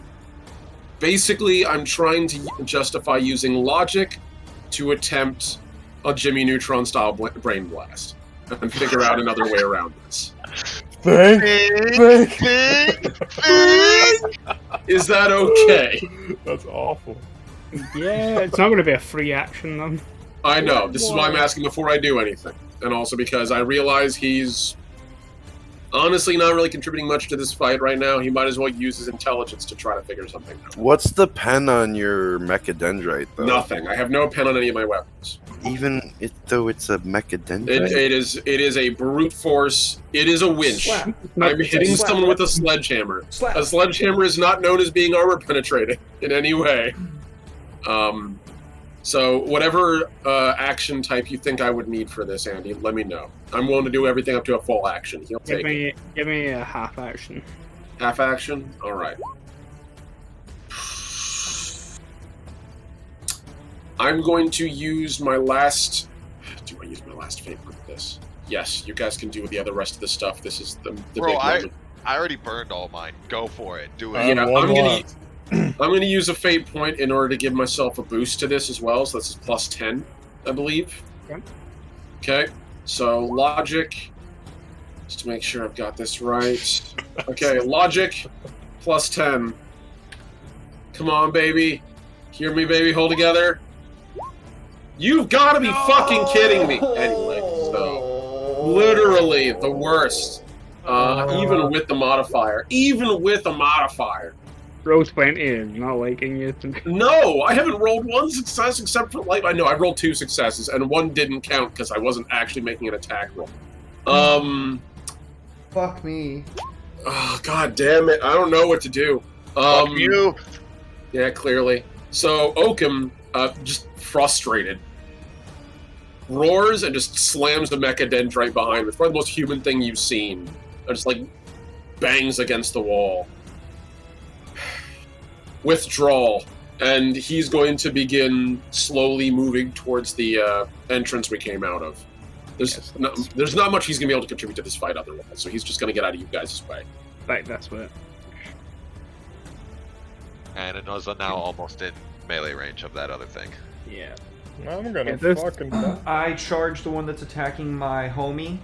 S5: Basically, I'm trying to justify using logic to attempt a Jimmy Neutron-style brain blast and figure out another way around this. Is that okay?
S3: That's awful.
S2: Yeah, it's not going to be a free action, then.
S5: I know. This is why I'm asking before I do anything. And also because I realize he's honestly not really contributing much to this fight right now. He might as well use his intelligence to try to figure something out.
S4: What's the pen on your mechadendrite, though?
S5: Nothing. I have no pen on any of my weapons.
S4: Even though it's a mechadendrite?
S5: It is a brute force. It is a winch.
S1: Slap.
S5: I'm hitting someone with a sledgehammer.
S1: Slap.
S5: A sledgehammer is not known as being armor penetrating in any way. So whatever action type you think I would need for this, Andy, let me know. I'm willing to do everything up to a full action. He'll take it.
S2: Give me a half action.
S5: Half action? Alright. I'm going to use my last... Do I use my last fate for this? Yes, you guys can do the rest of the stuff. This is the big moment.
S6: I already burned all mine. Go for it. Do it.
S5: Yeah, I'm going to use a fate point in order to give myself a boost to this as well. So this is plus 10, I believe. Okay. So logic, just to make sure I've got this right. Okay, logic, plus 10. Come on, baby. Hear me, baby. Hold together. You've got to be fucking kidding me. Anyway, so literally the worst. Even with the modifier. Even with a modifier.
S2: Roll 20 and not liking you.
S5: No, I haven't rolled one success except for I know I rolled 2 successes and one didn't count because I wasn't actually making an attack roll.
S1: Fuck me.
S5: Oh, god damn it! I don't know what to do.
S6: Fuck you.
S5: Yeah, clearly. So Oakham, just frustrated, roars and just slams the mechadendrite behind him. It's probably the most human thing you've seen. And just bangs against the wall. Withdrawal, and he's going to begin slowly moving towards the entrance we came out of. There's not much he's going to be able to contribute to this fight otherwise, so he's just going to get out of you guys' way.
S2: Right, that's what.
S6: And it was now almost in melee range of that other thing.
S2: Yeah.
S3: I'm gonna fucking die.
S1: I charge the one that's attacking my homie.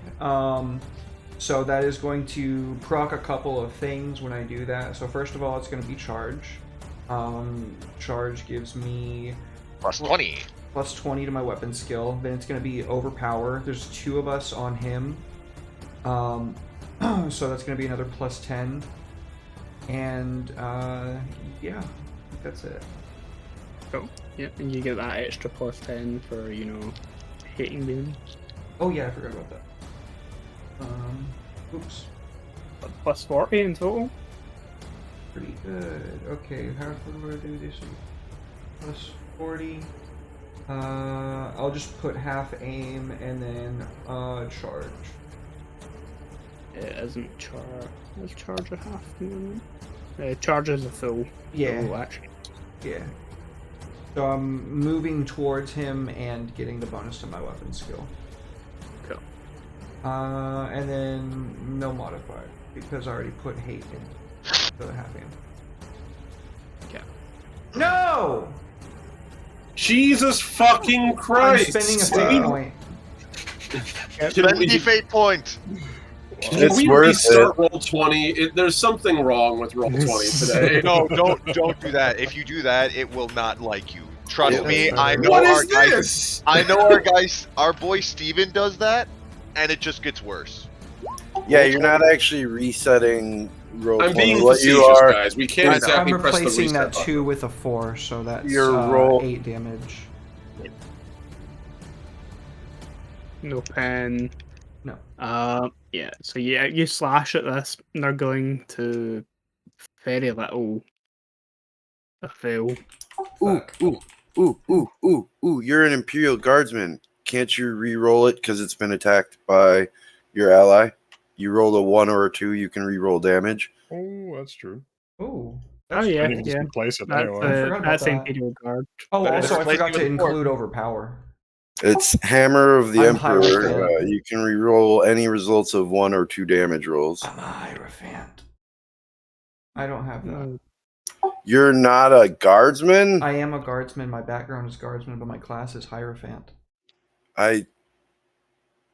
S1: So that is going to proc a couple of things when I do that. So first of all, it's going to be charge. Charge gives me
S6: Plus 20.
S1: Plus 20 to my weapon skill. Then it's going to be overpower. There's 2 of us on him. So that's going to be another plus 10. And yeah, I think that's it.
S2: Cool. Yep, and you get that extra plus 10 for, hitting them.
S1: Oh yeah, I forgot about that. Oops.
S2: Plus 40 in total.
S1: Pretty good. Okay, how do I do this? Plus 40. I'll just put half aim and then charge.
S2: It isn't charge. Is charge a half? Charge is a full.
S1: Yeah.
S2: Full action.
S1: Yeah. So I'm moving towards him and getting the bonus to my weapon skill.
S2: Cool.
S1: And then no modifier because I already put hate in. So half aim.
S2: Okay.
S1: No!
S5: Jesus fucking Christ!
S1: I'm spending a fate point.
S6: Spend the fate point!
S5: Can we restart roll 20? There's something wrong with roll 20 today.
S6: No, don't do that. If you do that, it will not like you. Trust
S1: Yeah,
S6: me,
S1: that's
S6: I
S1: better.
S6: know
S5: What
S6: our
S5: is
S6: guy.
S5: this?
S6: I know our boy Steven does that, and it just gets worse.
S4: Yeah, you're not actually resetting roll
S5: I'm
S4: 20.
S5: being
S4: What you
S5: facetious,
S4: are,
S5: guys. We can't
S6: I know.
S5: exactly
S1: I'm
S5: press the
S1: replacing
S5: reset
S1: that
S5: button.
S1: 2 with a 4, so that's
S4: Your roll-
S1: 8 damage.
S2: No pen.
S1: No.
S2: Yeah. So yeah, you slash at this, and they're going to very little avail.
S4: ooh,
S1: Fuck.
S4: ooh, you're an Imperial Guardsman. Can't you re-roll it because it's been attacked by your ally? You rolled a 1 or a 2, you can re-roll damage.
S3: Oh, that's true.
S1: Ooh.
S2: Oh
S1: That's
S2: yeah,
S3: And you can just
S2: yeah.
S3: replace it
S2: That's
S3: anyway.
S1: I forgot about
S2: that's
S1: that.
S2: Imperial Guard.
S1: Oh,
S6: Better
S1: also, I
S6: replace
S1: forgot
S6: it
S1: to
S6: with a 4.
S1: include Overpower.
S4: It's Hammer of the
S1: I'm
S4: Emperor.
S1: Hierophant.
S4: You can re-roll any results of 1 or 2 damage rolls.
S1: I'm a Hierophant. I don't have that.
S2: No.
S4: You're not a Guardsman?
S1: I am a Guardsman. My background is Guardsman, but my class is Hierophant.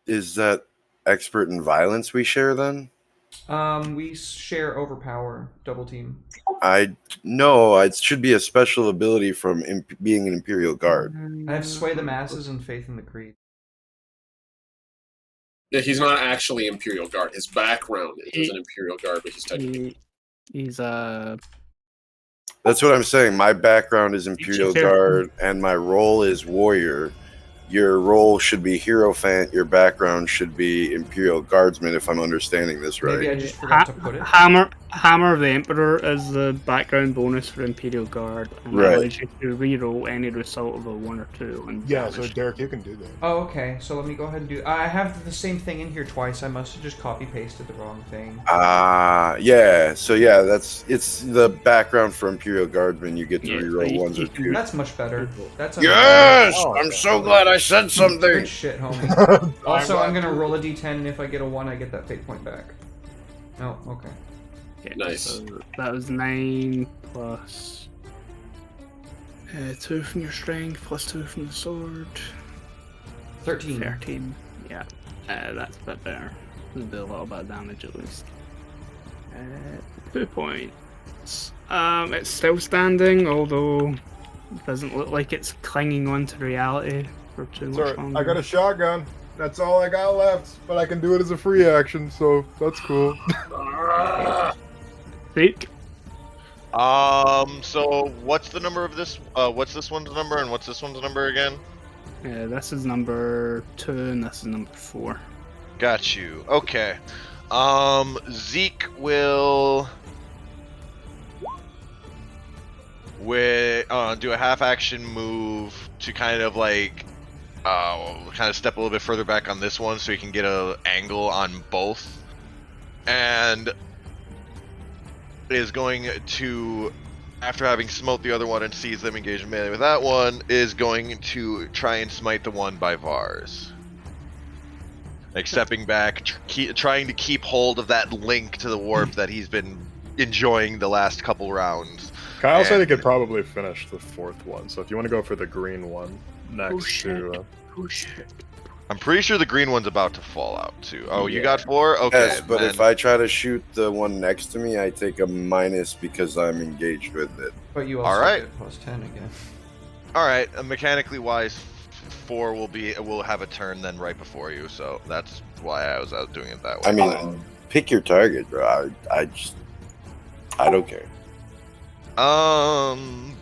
S4: Is that expert in violence we share then?
S1: We share Overpower, double team.
S4: No, it should be a special ability from being an Imperial Guard.
S1: I have Sway the Masses and Faith in the Creed.
S5: Yeah, he's not actually Imperial Guard. His background is an Imperial Guard, but he's technically.
S2: He's
S4: That's what I'm saying. My background is Imperial
S2: Fair.
S4: Guard, and my role is Warrior. Your role should be Hierophant. Your background should be Imperial Guardsman, if I'm understanding this right.
S1: Maybe I just forgot to put it.
S2: Hammer of the Emperor is the background bonus for Imperial Guard, and
S4: Right.
S2: allows you to reroll any result of a 1 or 2. And
S3: Yeah, so Derek, you can do that.
S1: Oh, okay. So let me go ahead and do. I have the same thing in here twice. I must have just copy pasted the wrong thing.
S4: Yeah. So yeah, it's the background for Imperial Guardsmen. You get to
S2: Yeah, so
S4: reroll
S2: you-
S4: 1s or
S2: you can-
S4: 2s.
S1: That's much better. That's
S4: Yes,
S3: Oh,
S4: I'm
S3: okay.
S4: so glad I said something.
S1: Good shit, homie. Also, I'm
S3: glad
S1: gonna
S3: too.
S1: roll a d10, and if I get a 1, I get that fate point back. No, okay.
S2: Yeah,
S5: Nice.
S2: So that was 9 plus 2 from your strength plus 2 from the sword.
S1: 13.
S2: 13. Yeah, that's a bit better. There'll be a little bit of damage at least. 2 points. It's still standing, although it doesn't look like it's clinging on to reality for too much
S3: Sorry,
S2: longer.
S3: I got a shotgun. That's all I got left, but I can do it as a free action, so that's cool.
S2: Zeke?
S6: So what's the number of this? What's this one's number, and what's this one's number again?
S2: This is number 2, and this is number 4.
S6: Got you. Okay. Zeke will do a half action move to kind of like kind of step a little bit further back on this one so he can get an angle on both, and is going to, after having smote the other one and sees them engage in melee with that one, is going to try and smite the one by Vars. Like stepping back, trying to keep hold of that link to the warp that he's been enjoying the last couple rounds.
S3: Kyle said he
S6: And-
S3: could probably finish the 4th one, so if you want to go for the green one next to...
S2: Oh shit.
S6: I'm pretty sure the green one's about to fall out too. Oh, you
S3: Yeah.
S6: got 4? Okay.
S4: Yes, but
S6: then-
S4: if I try to shoot the one next to me, I take a minus because I'm engaged with it.
S1: But you also
S6: Alright.
S1: get plus 10 again.
S6: All right, mechanically wise, 4 will have a turn then right before you, so that's why I was out doing it that way.
S4: I mean, pick your target, bro. I don't care.
S6: Yeah, I'm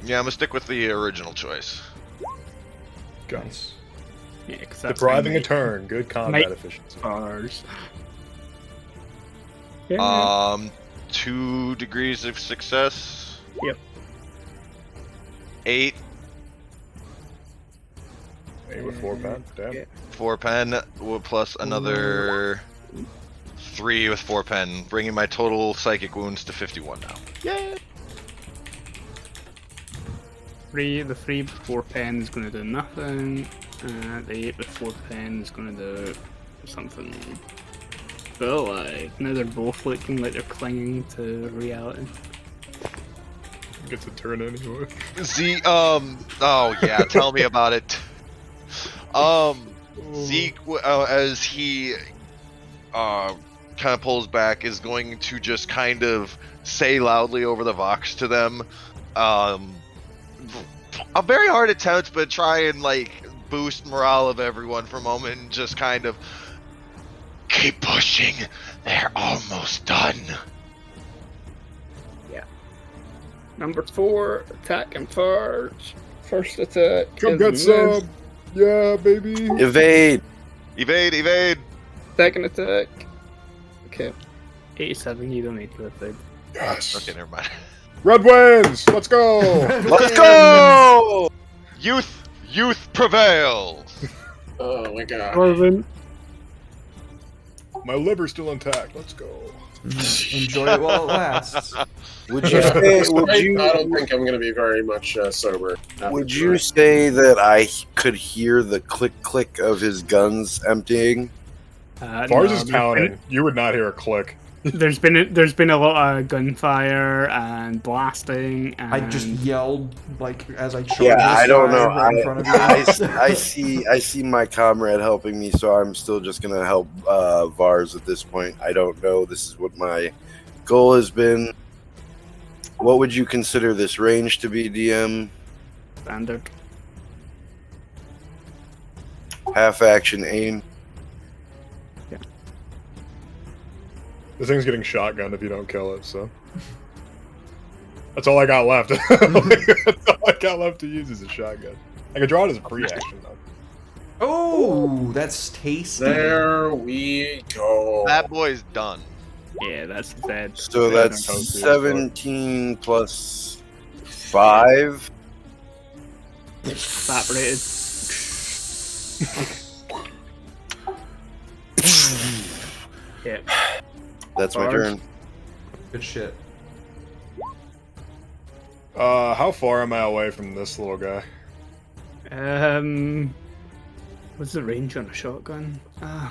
S6: gonna stick with the original choice.
S3: Go.
S1: Nice.
S2: Yeah, because that's
S3: Depriving a turn, good combat
S2: Mate.
S3: efficiency.
S2: Bars. Yeah.
S6: 2 degrees of success.
S2: Yep.
S6: 8
S3: Hey, with 4 pen, damn.
S2: Yeah.
S6: 4 pen plus another 3 with 4 pen, bringing my total psychic wounds to 51 now. Yay!
S2: The 3 with 4 pen is going to do nothing. The 8 with 4 pen is going to do something. But like, now they're both looking like they're clinging to reality.
S3: Gets a turn anyway.
S6: Z, oh yeah, tell me about it. Zeke, as he, kind of pulls back, is going to just kind of say loudly over the Vox to them, a very hard attempt, but try and like boost morale of everyone for a moment and just kind of keep pushing. They're almost done.
S2: Number 4, attack and charge. First attack.
S3: Come
S2: is
S3: get
S2: miss.
S3: some. Yeah, baby.
S4: Evade.
S6: Evade.
S2: Second attack. Okay. 87, you don't need to evade.
S3: Yes.
S6: Okay, never mind.
S3: Red wins. Let's go.
S4: Let's go!
S6: Youth prevails.
S5: Oh my god.
S2: 11.
S3: My liver's still intact. Let's go.
S1: Enjoy it while it lasts.
S4: Would you say?
S5: I don't think I'm going to be very much sober.
S4: Would you say that I could hear the click of his guns emptying?
S3: Vars is pounding. You would not hear a click.
S2: There's been a lot of gunfire and blasting. And...
S1: I just yelled like as I charged.
S4: Yeah, I don't know.
S1: right in front of you.
S4: I see my comrade helping me, so I'm still just gonna help Vars at this point. I don't know. This is what my goal has been. What would you consider this range to be, DM?
S2: Standard.
S4: Half action aim.
S3: This thing's getting shotgunned if you don't kill it, so. That's all I got left. That's all I got left to use is a shotgun. I can draw it as a pre-action, though.
S1: Oh, that's tasty.
S5: There we go.
S6: That boy's done.
S2: Yeah, that's dead.
S4: So
S3: Yeah,
S4: that's
S3: don't see it,
S4: 17 plus 5.
S2: Evaporated. Yeah.
S4: That's my
S2: Vars.
S4: turn.
S1: Good shit.
S3: How far am I away from this little guy?
S2: What's the range on a shotgun?
S1: I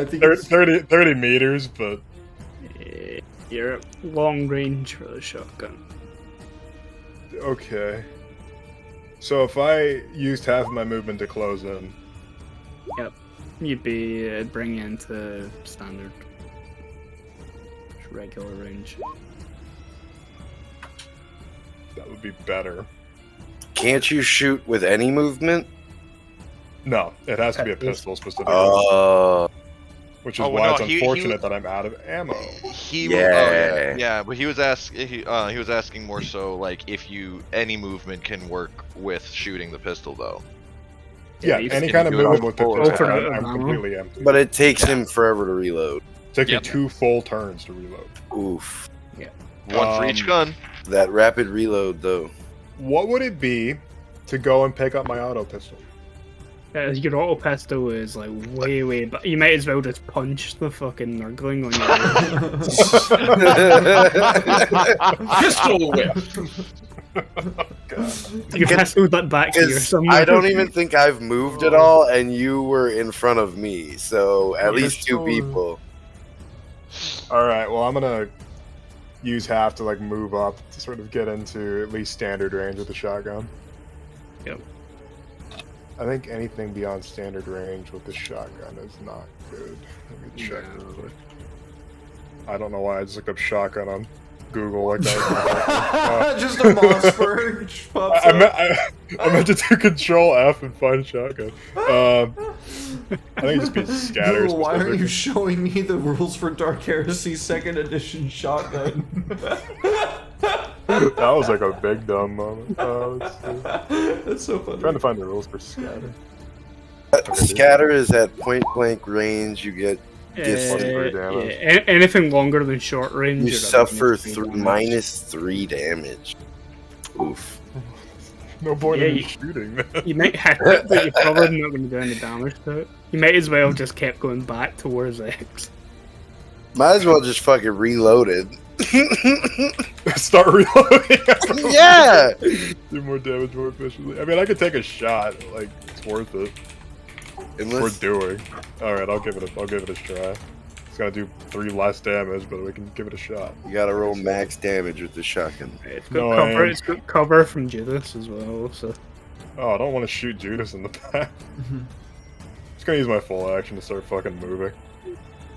S1: think it's
S3: 30 meters, but
S2: You're at long range for the shotgun.
S3: okay. So if I used half of my movement to close in,
S2: You'd be bringing into standard, regular range.
S3: that would be better.
S4: Can't you shoot with any movement?
S3: No, it has to be a pistol specifically, which is
S6: Oh,
S3: why
S6: no,
S3: it's
S6: he-
S3: unfortunate that I'm out of ammo.
S6: Yeah, but he was asking more so like if any movement can work with shooting the pistol though.
S3: Yeah,
S2: you
S3: any
S2: can
S3: kind of
S6: do it
S3: movement
S6: on
S3: with
S6: full
S3: pistol,
S2: attack.
S3: I'm completely empty.
S4: but it takes him forever to reload.
S3: Take
S6: Yep.
S3: me 2 full turns to reload.
S4: Oof.
S6: One for each gun.
S4: That rapid reload, though.
S3: What would it be to go and pick up my auto pistol?
S2: Your auto pistol is like way, but you might as well just punch the fucking nurgling on your
S5: Pistol whip.
S2: You pistol that back here
S4: Because
S2: somewhere.
S4: I don't even think I've moved at all, and you were in front of me, so at least 2 people.
S3: Alright, well I'm gonna use half to like move up to sort of get into at least standard range with the shotgun.
S2: Yep.
S3: I think anything beyond standard range with the shotgun is not good. Let me check
S2: No.
S3: real quick. I don't know why I just looked up shotgun on Google like that.
S1: Just a Mossberg pops
S3: I
S1: up.
S3: meant to do Control F and find shotgun. I think it just be scatter.
S1: Google, why aren't you
S3: specifically.
S1: showing me the rules for Dark Heresy 2nd edition shotgun?
S3: That was like a big dumb moment. Let's see.
S1: That's so funny.
S3: I'm trying to find the rules for scatter.
S4: Scatter is at point blank range. You get
S3: Three damage.
S2: Anything longer than short range.
S4: you
S2: you're at
S4: suffer
S2: minus 3 damage.
S4: -3 damage. Oof.
S3: No point
S2: Yeah,
S3: in
S2: you-
S3: shooting, man.
S2: You might hit it, but you're probably not going to do any damage to it. You might as well just kept going back towards X.
S4: Might as well just fucking reload it.
S3: Start reloading.
S4: Yeah!
S3: Do more damage more efficiently. I mean, I could take a shot. Like, it's worth it. It's
S4: Unless,
S3: worth doing. All right, I'll give it a try. It's gonna do 3 less damage, but we can give it a shot.
S4: you gotta roll max damage with the shotgun.
S2: It's
S3: No,
S2: got cover.
S3: I am.
S2: It's got cover from Judas as well. So
S3: Oh, I don't want to shoot Judas in the back. Just gonna use my full action to start fucking moving.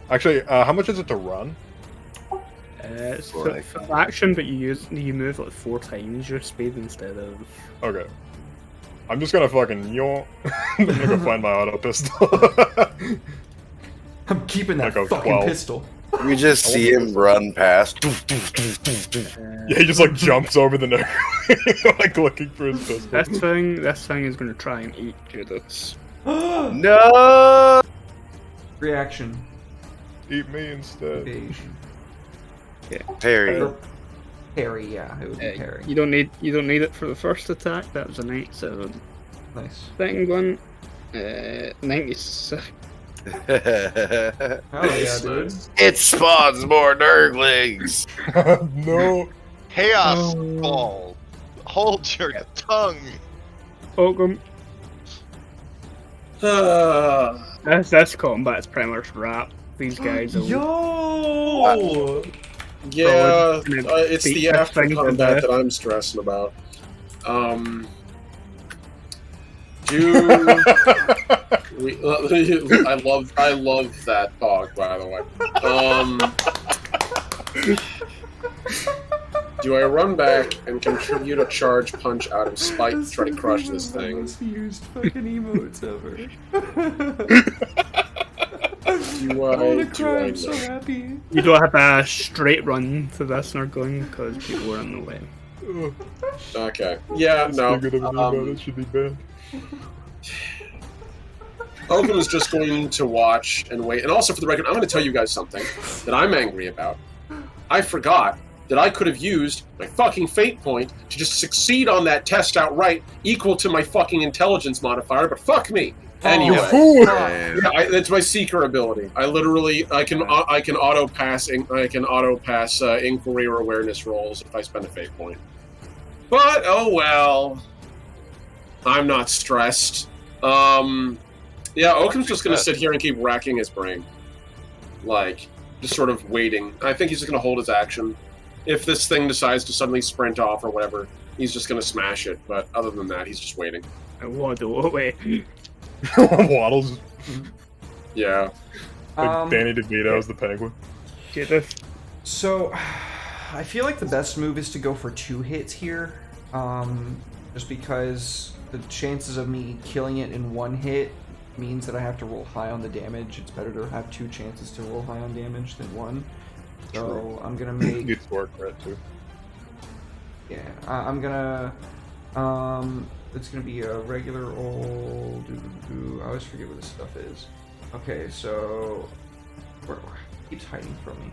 S3: Actually, how much is it to run?
S2: It's
S4: Right.
S2: for action, but you move like 4 times your speed instead of.
S3: Okay. I'm just gonna fucking yawn. I'm gonna go find my auto pistol.
S1: I'm keeping that
S3: Like a
S1: fucking
S3: 12.
S1: pistol.
S4: We just see him run past.
S3: Yeah, he just like jumps over the neck, like looking for his pistol.
S2: This thing is going to try and eat Judas.
S4: No!
S1: Reaction.
S3: Eat me instead.
S1: Evasion.
S4: Harry.
S1: Parry, yeah, it would be parry.
S2: You don't need it for the first attack. That was a 97.
S1: Nice.
S2: Second one, 96.
S1: Oh yeah, dude.
S4: It spawns more Nurglings!
S3: No.
S6: Chaos
S2: Oh.
S6: ball. Hold your tongue.
S2: Welcome. That's combat's pretty much wrap. These guys are
S1: Yo!
S5: Yeah,
S2: Probably gonna
S5: it's
S2: beat
S5: the
S2: this
S5: after
S2: thing to
S5: combat
S2: death.
S5: that I'm stressing about. I love that dog, by the way. Do I run back and contribute a charge punch out of spite to try to crush this thing?
S1: Most used fucking emotes ever.
S5: Do
S1: I wanna
S5: I
S1: cry, I'm so
S5: know?
S1: happy.
S2: You don't have a straight run to this Nurgling because people are in the way.
S5: Okay. Yeah, no.
S3: Good of an emote, it should be bad.
S5: Oakham is just going to watch and wait. And also, for the record, I'm going to tell you guys something that I'm angry about. I forgot that I could have used my fucking fate point to just succeed on that test outright, equal to my fucking intelligence modifier, but fuck me. Anyway,
S3: fool!
S5: yeah, that's my seeker ability. I can auto pass inquiry or awareness rolls if I spend a fate point. But oh well, I'm not stressed. Yeah, Oakham's just gonna sit here and keep racking his brain, like just sort of waiting. I think he's just gonna hold his action. If this thing decides to suddenly sprint off or whatever, he's just gonna smash it. But other than that, he's just waiting.
S2: I waddle away.
S3: Waddles.
S5: Yeah.
S3: Like Danny DeVito's the penguin.
S2: Get this.
S1: So, I feel like the best move is to go for 2 hits here, just because the chances of me killing it in 1 hit means that I have to roll high on the damage. It's better to have 2 chances to roll high on damage than 1. So I'm gonna make.
S3: Good sword crit too.
S1: Yeah, I'm gonna. It's gonna be a regular old. I always forget what this stuff is. Okay, so where it keeps hiding from me.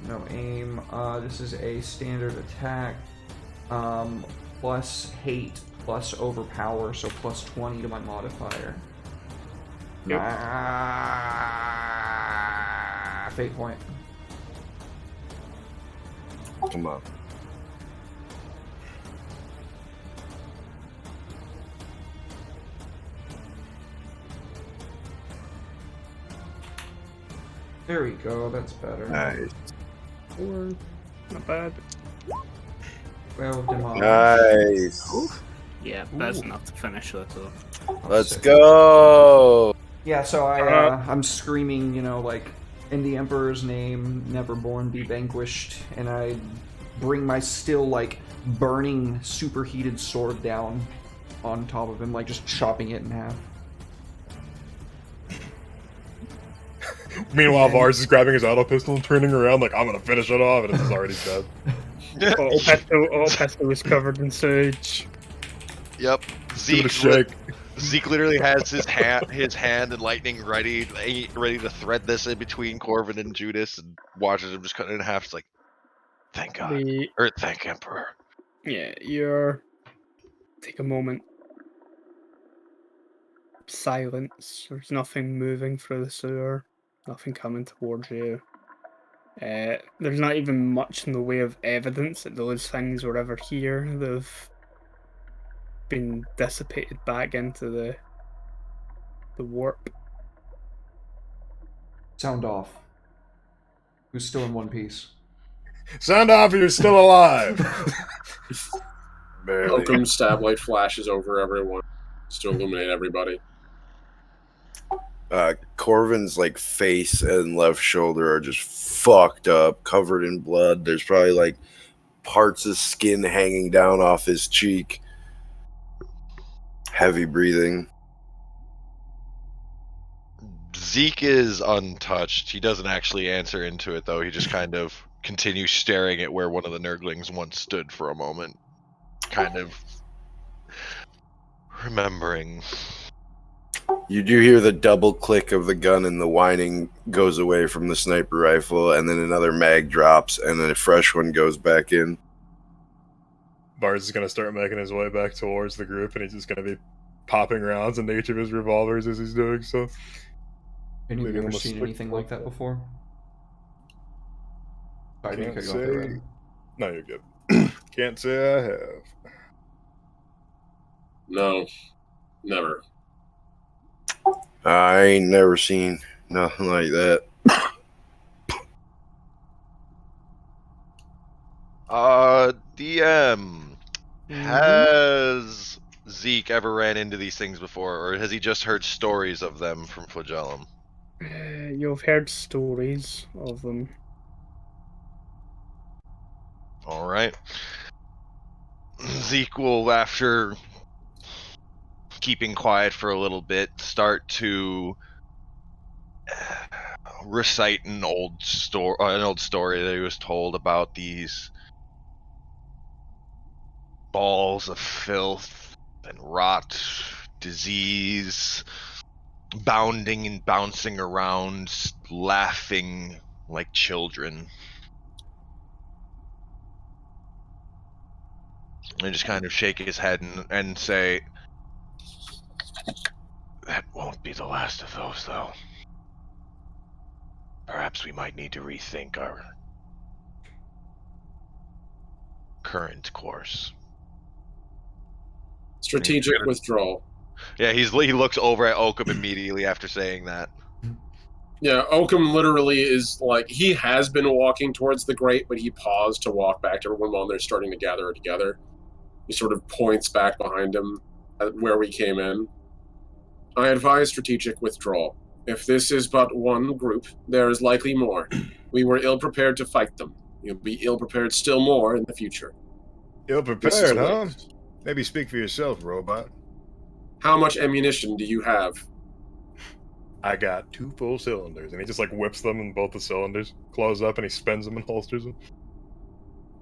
S1: No aim. This is a standard attack. Plus hate, plus overpower, so plus 20 to my modifier.
S2: Yep.
S1: Fate point.
S4: Come on.
S1: There we go, that's better.
S4: Nice.
S2: Or not bad.
S1: Well, demolished.
S4: Nice.
S2: Yeah, that's enough to finish that though.
S4: Let's go.
S1: Yeah, so I'm screaming, you know, like, in the Emperor's name, Neverborn be vanquished, and I bring my still, like, burning, superheated sword down on top of him, like, just chopping it in half.
S3: Meanwhile, Vars is grabbing his auto pistol and turning around like, I'm gonna finish it off, and it's already dead.
S2: All pistol was covered in sewage.
S6: Yep.
S3: Give it a shake.
S6: Zeke literally has his hand and lightning ready to thread this in between Corvin and Judas, and watches him just cut it in half. It's like, thank God, or thank Emperor.
S2: Yeah, you're. Take a moment. Silence. There's nothing moving through the sewer. Nothing coming towards you. There's not even much in the way of evidence that those things were ever here. They've been dissipated back into the warp.
S1: Sound off. Who's still in one piece?
S3: Sound off, you're still alive! Barely.
S5: Oakham's stab light flashes over everyone just to illuminate everybody.
S4: Corvin's like face and left shoulder are just fucked up, covered in blood. There's probably like parts of skin hanging down off his cheek. Heavy breathing.
S6: Zeke is untouched. He doesn't actually answer into it, though. He just kind of continues staring at where one of the Nurglings once stood for a moment. Kind of remembering.
S4: You do hear the double click of the gun and the whining goes away from the sniper rifle, and then another mag drops, and then a fresh one goes back in.
S3: Bars is going to start making his way back towards the group, and he's just going to be popping rounds into each of his revolvers as he's doing so.
S1: Any of you ever
S3: Almost
S1: seen
S3: like-
S1: anything like that before? Sorry, I didn't
S3: Can't
S1: cut you off there,
S3: say.
S1: Red.
S3: No, you're good. Can't say I have.
S5: No, never.
S4: I ain't never seen nothing like that.
S6: DM, has Zeke ever ran into these things before, or has he just heard stories of them from Flagellum?
S2: You've heard stories of them.
S6: All right. Zeke will, after keeping quiet for a little bit, start to recite an old story that he was told about these balls of filth and rot, disease, bounding and bouncing around, laughing like children. And just kind of shake his head and say, "That won't be the last of those, though. Perhaps we might need to rethink our current course."
S5: Strategic withdrawal.
S6: Yeah, he looks over at Oakham immediately after saying that.
S5: Yeah, Oakham literally is like, he has been walking towards the grate, but he paused to walk back to everyone while they're starting to gather together. He sort of points back behind him at where we came in. I advise strategic withdrawal. If this is but one group, there is likely more. We were ill-prepared to fight them. You'll be ill-prepared still more in the future.
S3: Ill
S5: This is
S3: prepared,
S5: a
S3: huh?
S5: waste.
S3: Maybe speak for yourself, robot.
S5: How much ammunition do you have?
S3: I got 2 full cylinders, and he just like whips them in both the cylinders, close up, and he spins them and holsters them.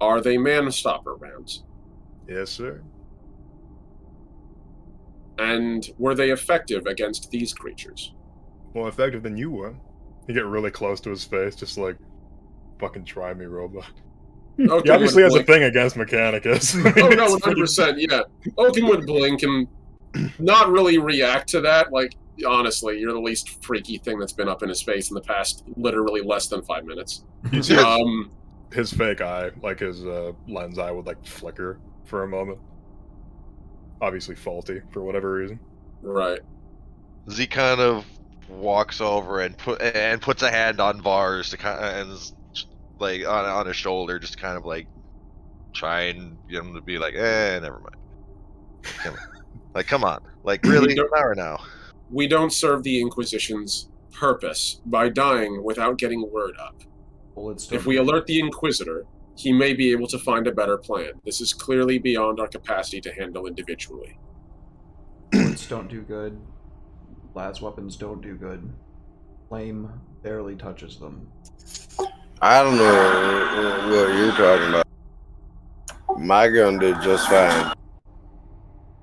S5: Are they man-stopper rounds?
S3: Yes, sir.
S5: And were they effective against these creatures?
S3: More effective than you were. You get really close to his face, just like, fucking try me, robot.
S5: Oakham
S3: He obviously
S5: would
S3: has a
S5: blink.
S3: thing against Mechanicus.
S5: Oh no, 100%, yeah. Oakham would blink and not really react to that. Like, honestly, you're the least freaky thing that's been up in his face in the past literally less than 5 minutes.
S3: You see
S5: Um,
S3: his fake eye, like his lens eye, would like flicker for a moment. Obviously faulty for whatever reason.
S5: right.
S6: Zeke kind of walks over and puts a hand on Vars to kind of, and like on his shoulder, just kind of like try and get him to be like, never mind. Come on, like really,
S5: Don't-
S6: now or now?
S5: We don't serve the Inquisition's purpose by dying without getting word up.
S1: Bullets
S5: If we alert the Inquisitor, he may be able to find a better plan. This is clearly beyond our capacity to handle individually.
S1: bullets don't do good. Las weapons don't do good. Flame barely touches them.
S4: I don't know what you're talking about. My gun did just fine.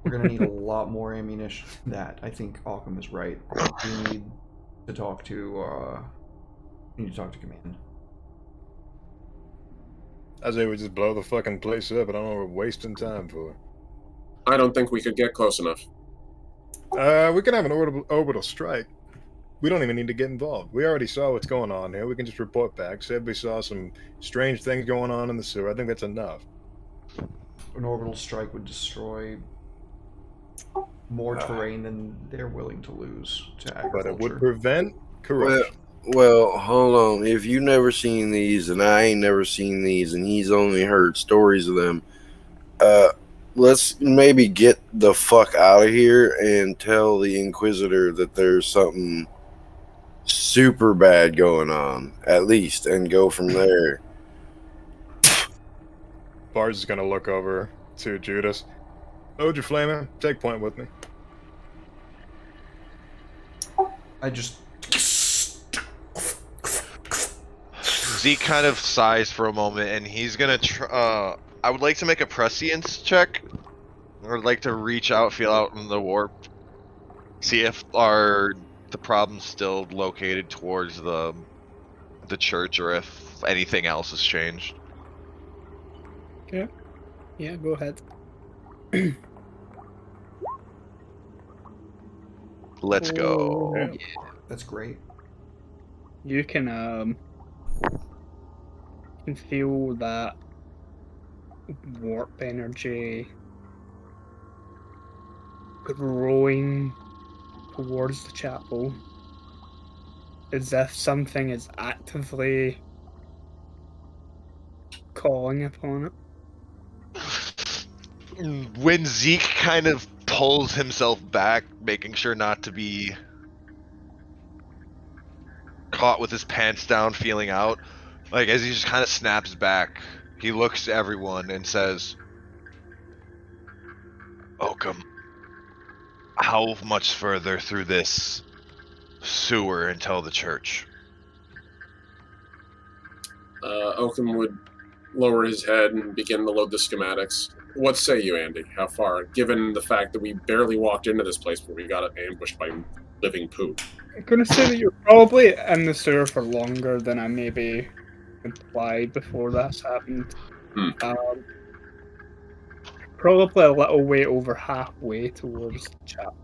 S1: We're gonna need a lot more ammunition than that. I think Occam is right. We need to talk to command.
S3: I say we just blow the fucking place up, but I don't know what we're wasting time for.
S5: I don't think we could get close enough.
S3: We can have an orbital strike. We don't even need to get involved. We already saw what's going on here. We can just report back. Said we saw some strange things going on in the sewer. I think that's enough.
S1: An orbital strike would destroy more terrain than they're willing to lose to agriculture.
S3: But it would prevent corruption.
S4: Well, hold on. If you never seen these, and I ain't never seen these, and he's only heard stories of them, let's maybe get the fuck out of here and tell the Inquisitor that there's something super bad going on, at least, and go from there.
S3: Bards is gonna look over to Judas. Ode your flaming. Take point with me.
S1: I just
S6: Zeke kind of sighs for a moment, and he's gonna I would like to make a prescience check. I would like to reach out, feel out in the warp, see if the problem's still located towards the church, or if anything else has changed.
S2: Yeah, go ahead.
S6: Let's go.
S2: Oh,
S1: that's great.
S2: you can feel that warp energy growing towards the chapel, as if something is actively calling upon it.
S6: When Zeke kind of pulls himself back, making sure not to be caught with his pants down, feeling out, like as he just kind of snaps back, he looks to everyone and says, Oakham, how much further through this sewer until the church?
S5: Oakham would lower his head and begin to load the schematics. What say you, Andy? How far? Given the fact that we barely walked into this place where we got ambushed by living poop.
S2: I'm gonna say that you're probably in the sewer for longer than I maybe implied before this happened. Um, probably a little way over halfway towards the chapel.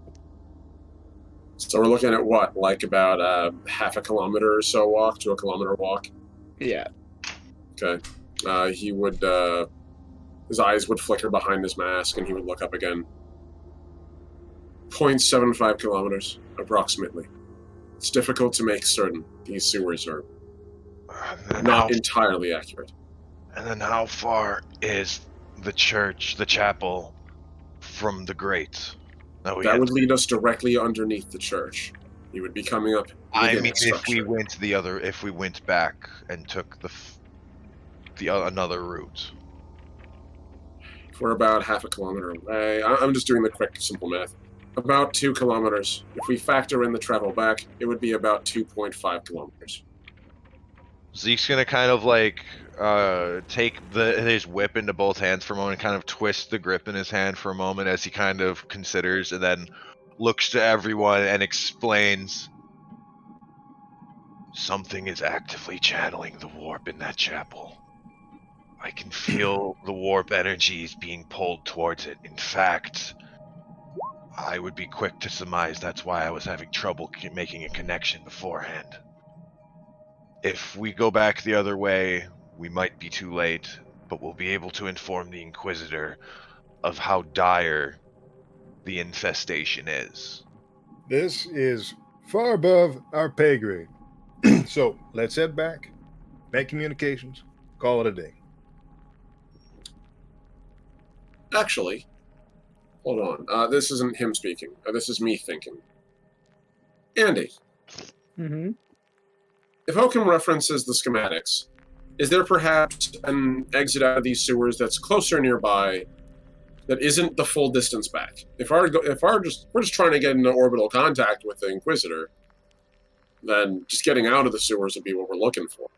S5: So we're looking at what, like about half a kilometer or so walk to a kilometer walk?
S2: Yeah.
S5: Okay. He would, his eyes would flicker behind his mask and he would look up again. 0.75 kilometers, approximately. It's difficult to make certain. These sewers are not entirely accurate.
S6: And then how far is the church, the chapel, from the grate?
S5: That would lead us directly underneath the church. You would be coming up.
S6: I mean, if we went back and took another route.
S5: We're about half a kilometer away. I'm just doing the quick, simple math. About 2 kilometers. If we factor in the travel back, it would be about 2.5 kilometers.
S6: Zeke's gonna kind of like take his whip into both hands for a moment, kind of twist the grip in his hand for a moment as he kind of considers, and then looks to everyone and explains, something is actively channeling the warp in that chapel. I can feel the warp energies being pulled towards it. In fact, I would be quick to surmise that's why I was having trouble making a connection beforehand. If we go back the other way, we might be too late, but we'll be able to inform the Inquisitor of how dire the infestation is.
S3: This is far above our pay grade. So let's head back, make communications, call it a day.
S5: Actually, hold on. This isn't him speaking. This is me thinking. Andy.
S2: Mm-hmm.
S5: If Oakham references the schematics, is there perhaps an exit out of these sewers that's closer nearby that isn't the full distance back? If we're just trying to get into orbital contact with the Inquisitor, then just getting out of the sewers would be what we're looking for.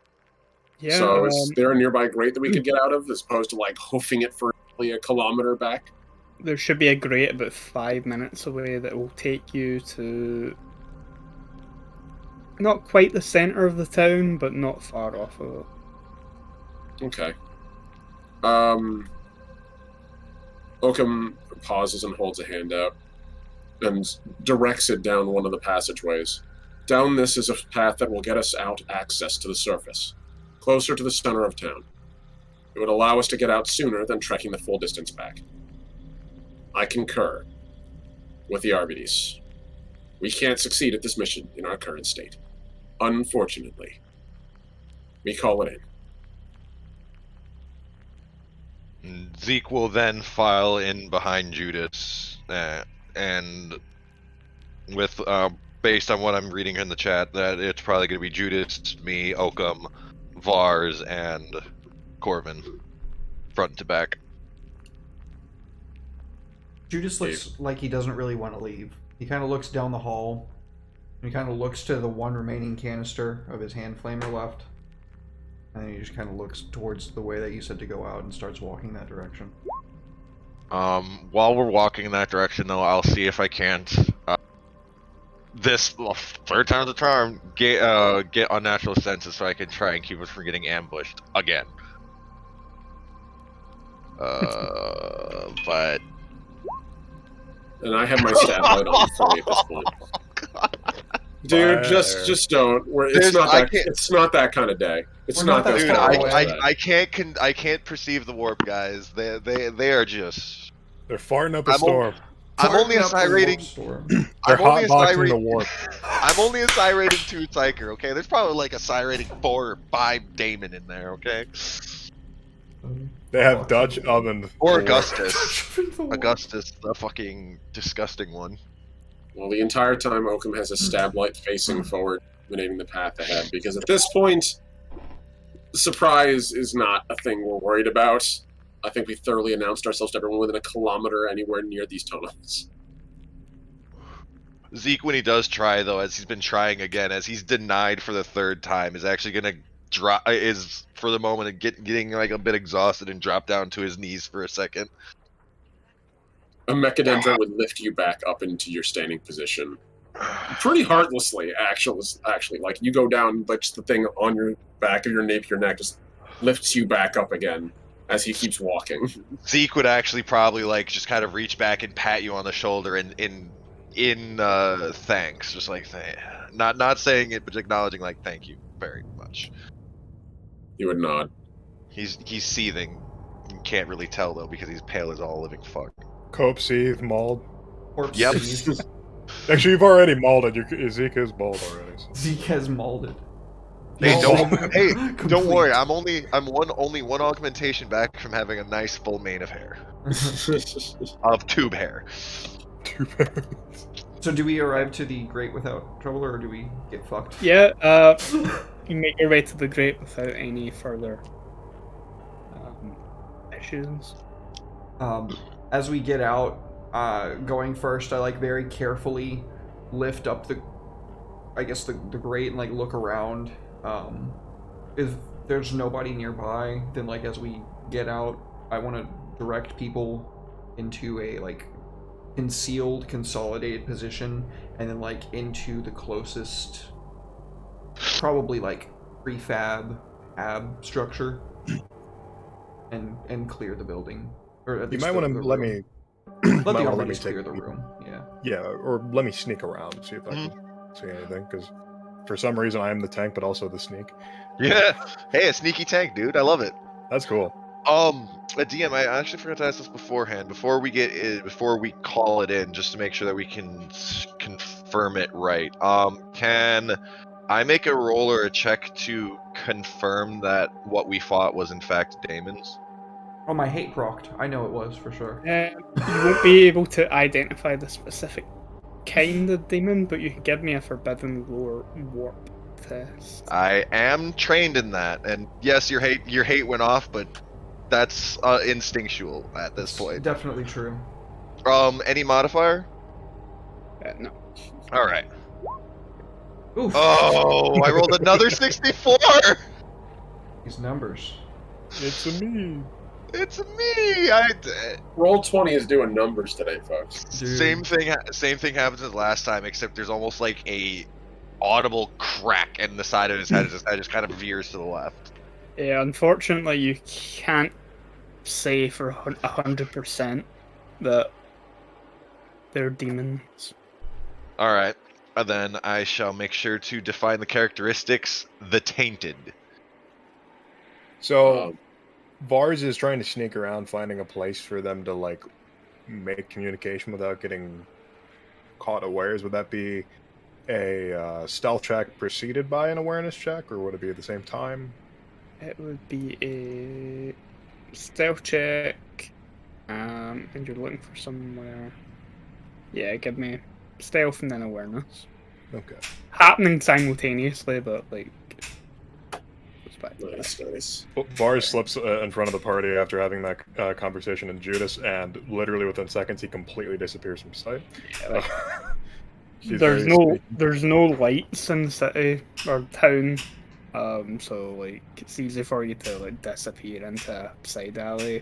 S2: Yeah.
S5: So is there a nearby grate that we could get out of, as opposed to like hoofing it for a kilometer back?
S2: There should be a grate about 5 minutes away that will take you to not quite the center of the town, but not far off of it.
S5: Okay. Oakham pauses and holds a hand out and directs it down one of the passageways. Down this is a path that will get us out access to the surface, closer to the center of town. It would allow us to get out sooner than trekking the full distance back. I concur with the Arbites. We can't succeed at this mission in our current state. Unfortunately. We call it in.
S6: Zeke will then file in behind Judas, and with based on what I'm reading in the chat, that it's probably going to be Judas, me, Oakham, Vars, and Corvin, front to back.
S1: Judas looks like he doesn't really want to leave. He kind of looks down the hall. And he kind of looks to the one remaining canister of his hand flamer left. And then he just kind of looks towards the way that you said to go out and starts walking that direction.
S6: While we're walking in that direction, though, I'll see if I can't, third time's a charm, get unnatural senses so I can try and keep us from getting ambushed again. But...
S5: And I have my stat light on fully at this point. Dude, just don't. It's not that kind of day. It's not that
S6: Dude,
S5: kind of day.
S6: I can't perceive the warp, guys. They are just.
S3: They're farting up a storm.
S6: I'm only a psi rating.
S3: They're hotboxing the warp.
S6: I'm only a psi rating 2 psyker. Okay, there's probably like a psi rating 4 or 5 daemon in there. Okay.
S3: They have Dutch oven.
S6: Or Augustus. Augustus, the fucking disgusting one.
S5: Well, the entire time Oakham has a stab light facing forward, illuminating the path ahead, because at this point, surprise is not a thing we're worried about. I think we thoroughly announced ourselves to everyone within a kilometer anywhere near these tunnels.
S6: Zeke, when he does try, though, as he's been trying again, as he's denied for the 3rd time, is actually going to drop, is for the moment getting like a bit exhausted and drop down to his knees for a second.
S5: A Mechadendra would lift you back up into your standing position. Pretty heartlessly, actually. Like, you go down, but just the thing on your back of your nape, your neck just lifts you back up again as he keeps walking.
S6: Zeke would actually probably, like, just kind of reach back and pat you on the shoulder in thanks. Just like, not saying it, but acknowledging, like, thank you very much.
S5: He would nod.
S6: He's seething. You can't really tell, though, because he's pale as all living fuck.
S3: Cope, seethe, mauled.
S6: Yep.
S3: Actually, you've already mauled. Zeke is mauled already. So.
S1: Zeke has mauled.
S6: Hey, don't worry. I'm only one augmentation back from having a nice full mane of hair. Of tube hair.
S1: So do we arrive to the grate without trouble, or do we get fucked?
S2: Yeah, you make your way to the grate without any further issues.
S1: As we get out, going first, I like very carefully lift up the grate and like look around. If there's nobody nearby, then like as we get out, I want to direct people into a like concealed, consolidated position, and then like into the closest, probably like prefab ab structure, and clear the building. Or at
S3: you
S1: least
S3: might want to let me.
S1: Let the armies clear the room. Yeah.
S3: Yeah, or let me sneak around and see if I can see anything, because for some reason I am the tank, but also the sneak.
S6: Yeah. Hey, a sneaky tank, dude. I love it.
S3: That's cool.
S6: DM, I actually forgot to ask this beforehand. Before we call it in, just to make sure that we can confirm it right. Can I make a roll or a check to confirm that what we fought was in fact daemons?
S1: Oh, my hate procced. I know it was for sure.
S2: You won't be able to identify the specific kind of demon, but you can give me a forbidden lore warp test.
S6: I am trained in that, and yes, your hate went off, but that's instinctual at this point.
S1: Definitely true.
S6: Any modifier?
S2: No.
S6: All right.
S1: Oof.
S6: Oh, I rolled another 64.
S1: These numbers.
S3: It's a me.
S6: It's me.
S5: Roll20 is doing numbers today, folks.
S1: Dude.
S6: Same thing happens as last time, except there's almost like a audible crack in the side of his head as his head just kind of veers to the left.
S2: Yeah, unfortunately, you can't say for 100% that they're demons.
S6: All right, and then I shall make sure to define the characteristics: the tainted.
S3: So, Vars is trying to sneak around, finding a place for them to like make communication without getting caught unawares. Would that be a stealth check preceded by an awareness check, or would it be at the same time?
S2: It would be a stealth check, and you're looking for somewhere. Yeah, give me stealth and then awareness.
S3: Okay.
S2: happening simultaneously, but like.
S5: Nice.
S3: Bars slips in front of the party after having that conversation in Judas, and literally within seconds he completely disappears from sight.
S2: Yeah, like,
S3: He's
S2: there's
S3: very sneaky.
S2: there's no lights in the city or town, so like it's easy for you to like disappear into a side alley.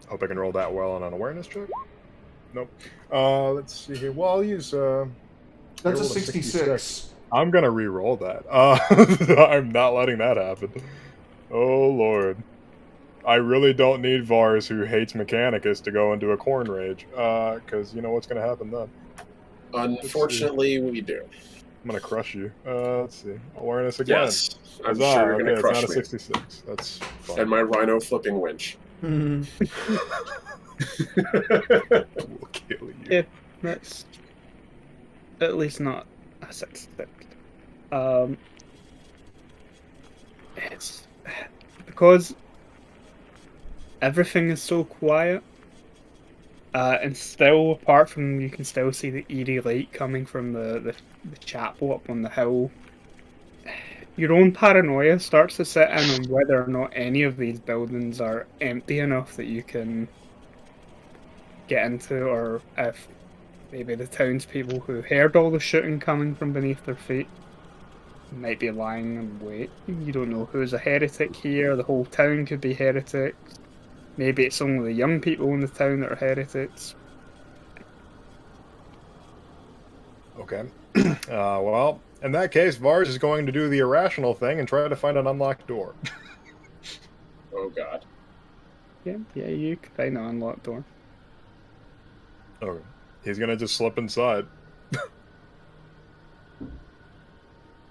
S3: Hope I can roll that well on an awareness check. Nope. Let's see here. Well, I'll use. I
S1: That's a
S3: rolled
S1: 66.
S3: I'm gonna re-roll that. I'm not letting that happen. Oh lord. I really don't need Vars, who hates Mechanicus, to go into a corn rage. Because you know what's gonna happen then.
S5: Unfortunately, we do.
S3: I'm gonna crush you. Let's see. Awareness again.
S5: Yes, I'm
S3: Huzzah.
S5: sure you're
S3: Okay,
S5: gonna
S3: it's
S5: crush
S3: not a
S5: me.
S3: 66. That's fine.
S5: And my rhino flipping winch.
S1: Hmm.
S3: We'll kill you.
S2: Yeah, that's at least not a 66. It's because everything is so quiet, and still, apart from you can still see the eerie light coming from the chapel up on the hill. Your own paranoia starts to set in on whether or not any of these buildings are empty enough that you can get into, or if maybe the townspeople who heard all the shooting coming from beneath their feet might be lying in wait. You don't know who's a heretic here. The whole town could be heretics. Maybe it's only the young people in the town that are heretics.
S3: Okay. Well, in that case, Vars is going to do the irrational thing and try to find an unlocked door.
S5: Oh god.
S2: Yeah, you can find an unlocked door.
S3: Okay. He's gonna just slip inside.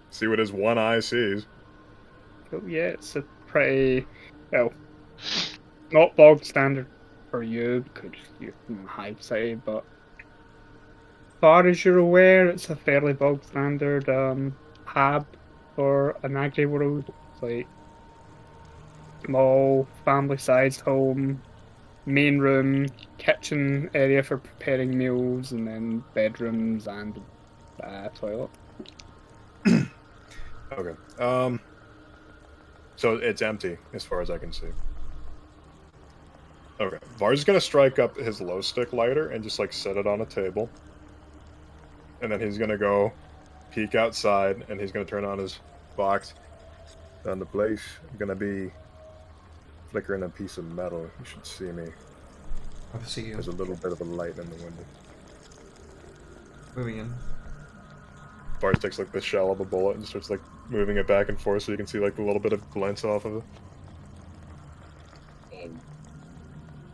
S3: See what his one eye sees.
S2: Oh, yeah, it's a pretty, well, not bog standard for you because you're in Hive City, but as far as you're aware, it's a fairly bog standard hab for an agri world. It's like small, family-sized home, main room, kitchen area for preparing meals, and then bedrooms and toilet.
S3: Okay. So it's empty as far as I can see. Okay. Vars is gonna strike up his glow stick lighter and just like set it on a table. And then he's gonna go peek outside and he's gonna turn on his box. On the place, I'm gonna be flickering a piece of metal. You should see me.
S1: I see you.
S3: There's a little bit of a light in the window.
S1: Moving in.
S3: Bart takes like the shell of a bullet and starts like moving it back and forth so you can see like a little bit of glints off of it.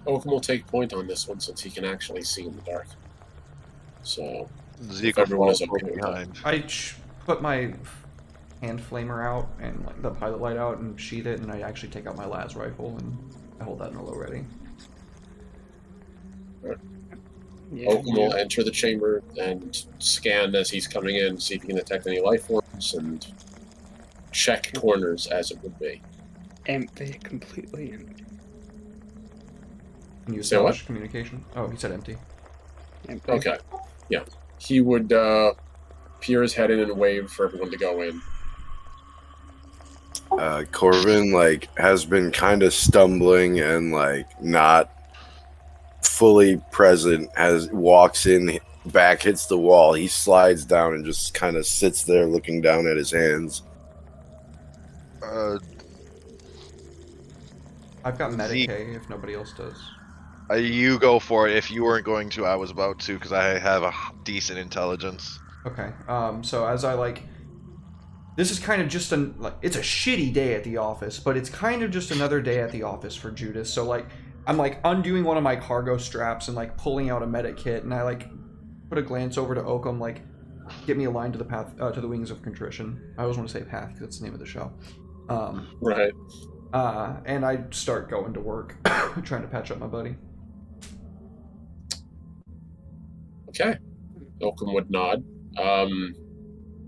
S5: Oakham will take point on this one since he can actually see in the dark. So,
S6: Zeke
S5: everyone
S6: will
S5: is
S6: follow
S5: okay with
S6: behind.
S1: I put my hand flamer out and like the pilot light out and sheath it, and I actually take out my las rifle and I hold that in a low ready.
S2: Yeah,
S5: Oakham will enter the chamber and scan as he's coming in, see if he can detect any life forms, and check corners as it would be.
S2: empty, completely empty.
S1: Can you
S5: Say what?
S1: establish communication? Oh, he said empty.
S2: Empty.
S5: Okay. Yeah. He would peer his head in and wave for everyone to go in.
S4: Corvin like has been kind of stumbling and like not fully present as walks in, back hits the wall. He slides down and just kind of sits there looking down at his hands.
S1: I've got
S6: Zeke.
S1: Medicaid if nobody else does.
S6: You go for it. If you weren't going to, I was about to because I have a decent intelligence.
S1: Okay. So as I like, this is kind of just it's a shitty day at the office, but it's kind of just another day at the office for Judas. So like, I'm like undoing one of my cargo straps and like pulling out a medic kit, and I like put a glance over to Oakham, like, get me aligned to the path to the wings of contrition. I always want to say path because that's the name of the show.
S5: Right.
S1: And I start going to work, trying to patch up my buddy.
S5: Okay. Oakham would nod.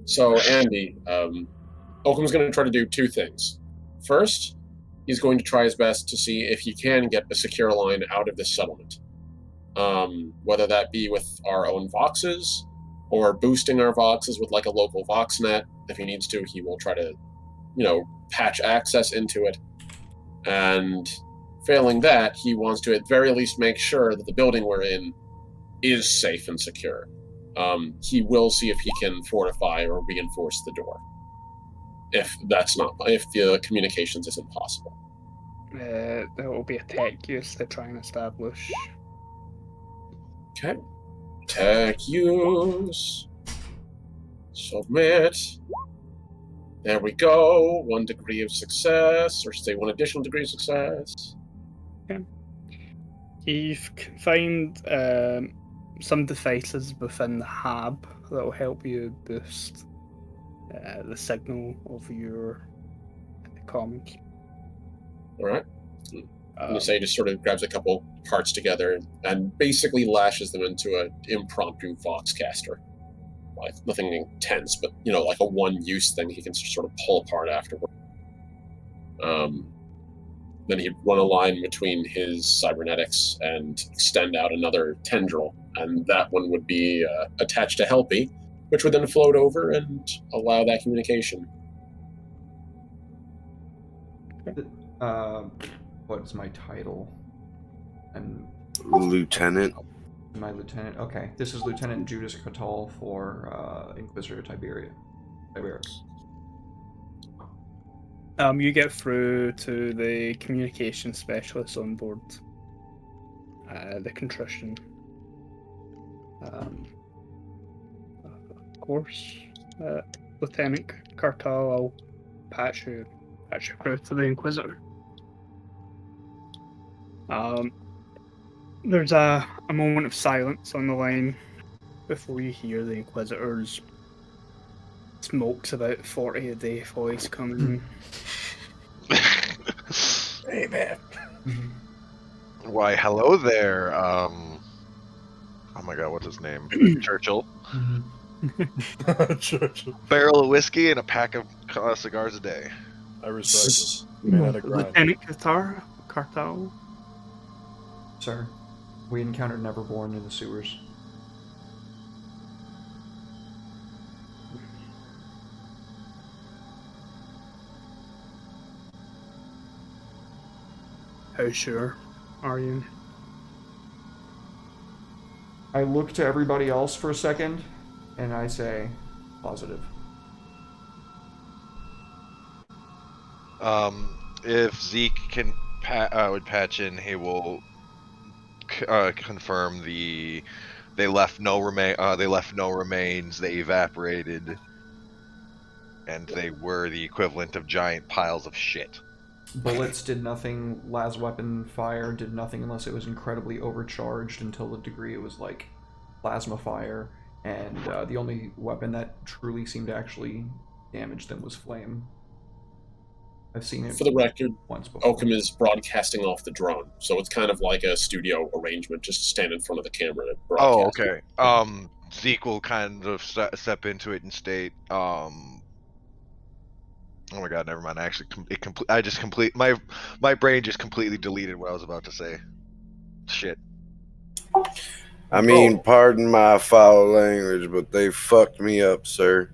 S5: So, Andy, Oakham's going to try to do two things. First, he's going to try his best to see if he can get a secure line out of this settlement. Whether that be with our own Voxes, or boosting our Voxes with like a local VoxNet. If he needs to, he will try to, patch access into it. And failing that, he wants to at very least make sure that the building we're in is safe and secure. He will see if he can fortify or reinforce the door. If the communications isn't possible.
S2: That will be a tech use to try and establish.
S5: Okay. Tech use. Submit. There we go. 1 degree of success, or say 1 additional degree of success.
S2: You've confined some devices within the hub that will help you boost the signal of your comms.
S5: All right. And say just sort of grabs a couple parts together and basically lashes them into an impromptu Voxcaster. Like nothing intense, but like a one-use thing he can sort of pull apart afterward. Then he'd run a line between his cybernetics and extend out another tendril, and that one would be attached to Helpy, which would then float over and allow that communication.
S1: What's my title? And
S4: Lieutenant.
S1: my lieutenant. Okay, this is Lieutenant Judas Catal for Inquisitor Tiberius.
S2: You get through to the communication specialist on board, the Contrition. Of course, Lieutenant Cartal, I'll patch you through to the Inquisitor. There's a moment of silence on the line before you hear the Inquisitor's smokes about 40 a day voice coming in.
S3: Hey, man.
S6: Why, hello there. Oh my god, what's his name? Churchill.
S3: Churchill.
S6: Barrel of whiskey and a pack of cigars a day.
S3: I respect it. Man had a grind.
S2: Lieutenant Cartal.
S1: Sir, we encountered Neverborn in the sewers.
S2: How sure are you?
S1: I look to everybody else for a second, and I say, positive.
S6: If Zeke can would patch in, he will confirm they left no remains, they evaporated, and they were the equivalent of giant piles of shit.
S1: Bullets did nothing. Las weapon fire did nothing unless it was incredibly overcharged until the degree it was like plasma fire. And the only weapon that truly seemed to actually damage them was flame. I've seen it
S5: For the record,
S1: once before.
S5: Oakham is broadcasting off the drone, so it's kind of like a studio arrangement, just stand in front of the camera and broadcast.
S6: Oh, okay. Zeke will kind of step into it and state, oh my god, never mind. My brain just completely deleted what I was about to say. Shit.
S4: I mean, pardon my foul language, but they fucked me up, sir.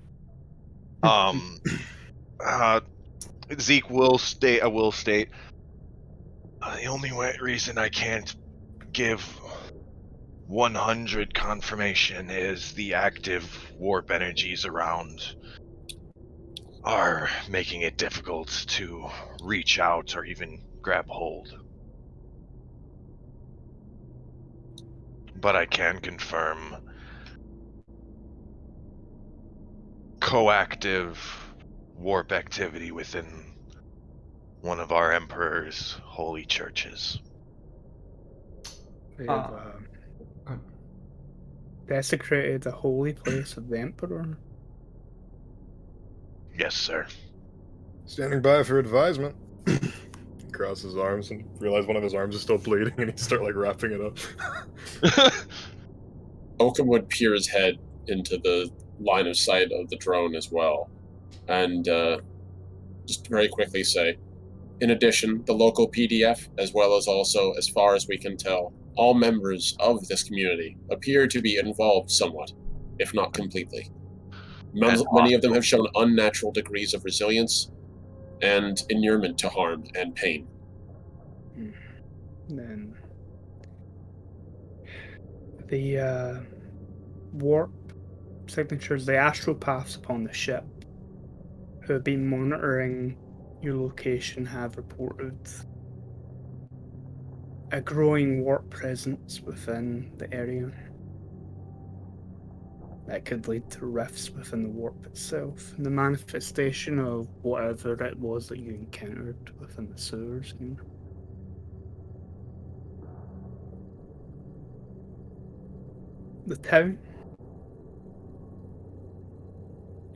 S6: Zeke will state, the only reason I can't give 100 confirmation is the active warp energies around are making it difficult to reach out or even grab hold. But I can confirm coactive warp activity within one of our Emperor's holy churches.
S2: We have desecrated the holy place of the Emperor.
S6: Yes, sir.
S3: Standing by for advisement. Cross his arms and realize one of his arms is still bleeding, and he start like wrapping it up.
S5: Oakham would peer his head into the line of sight of the drone as well, and just very quickly say, in addition, the local PDF, as well as also, as far as we can tell, all members of this community appear to be involved somewhat if not completely. Many of them have shown unnatural degrees of resilience and inurement to harm and pain.
S2: Then the warp signatures, the astropaths upon the ship who have been monitoring your location have reported a growing warp presence within the area that could lead to rifts within the warp itself, and the manifestation of whatever it was that you encountered within the sewers. The town,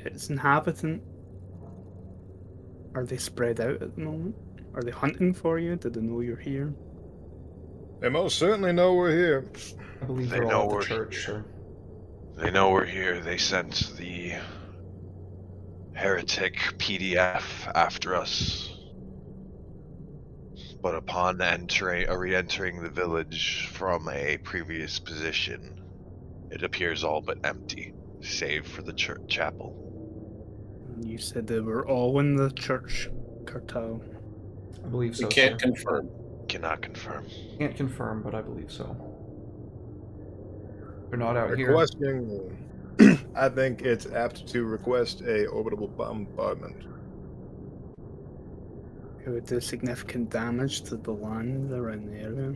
S2: its inhabitant, are they spread out at the moment? Are they hunting for you? Do they know you're here?
S3: They most certainly know we're here.
S1: I believe
S6: They
S1: they're
S6: know
S1: all at the
S6: we're
S1: church,
S6: here.
S1: sir.
S6: They know we're here. They sent the heretic PDF after us. But upon re-entering the village from a previous position, it appears all but empty, save for the church chapel.
S2: You said they were all in the church, Cartel.
S1: I believe
S5: We
S1: so,
S5: can't
S1: sir.
S5: confirm.
S6: Cannot confirm.
S1: Can't confirm, but I believe so. They're not out here.
S3: Requesting, I think it's apt to request a orbital bombardment.
S2: It would do significant damage to the land around the area.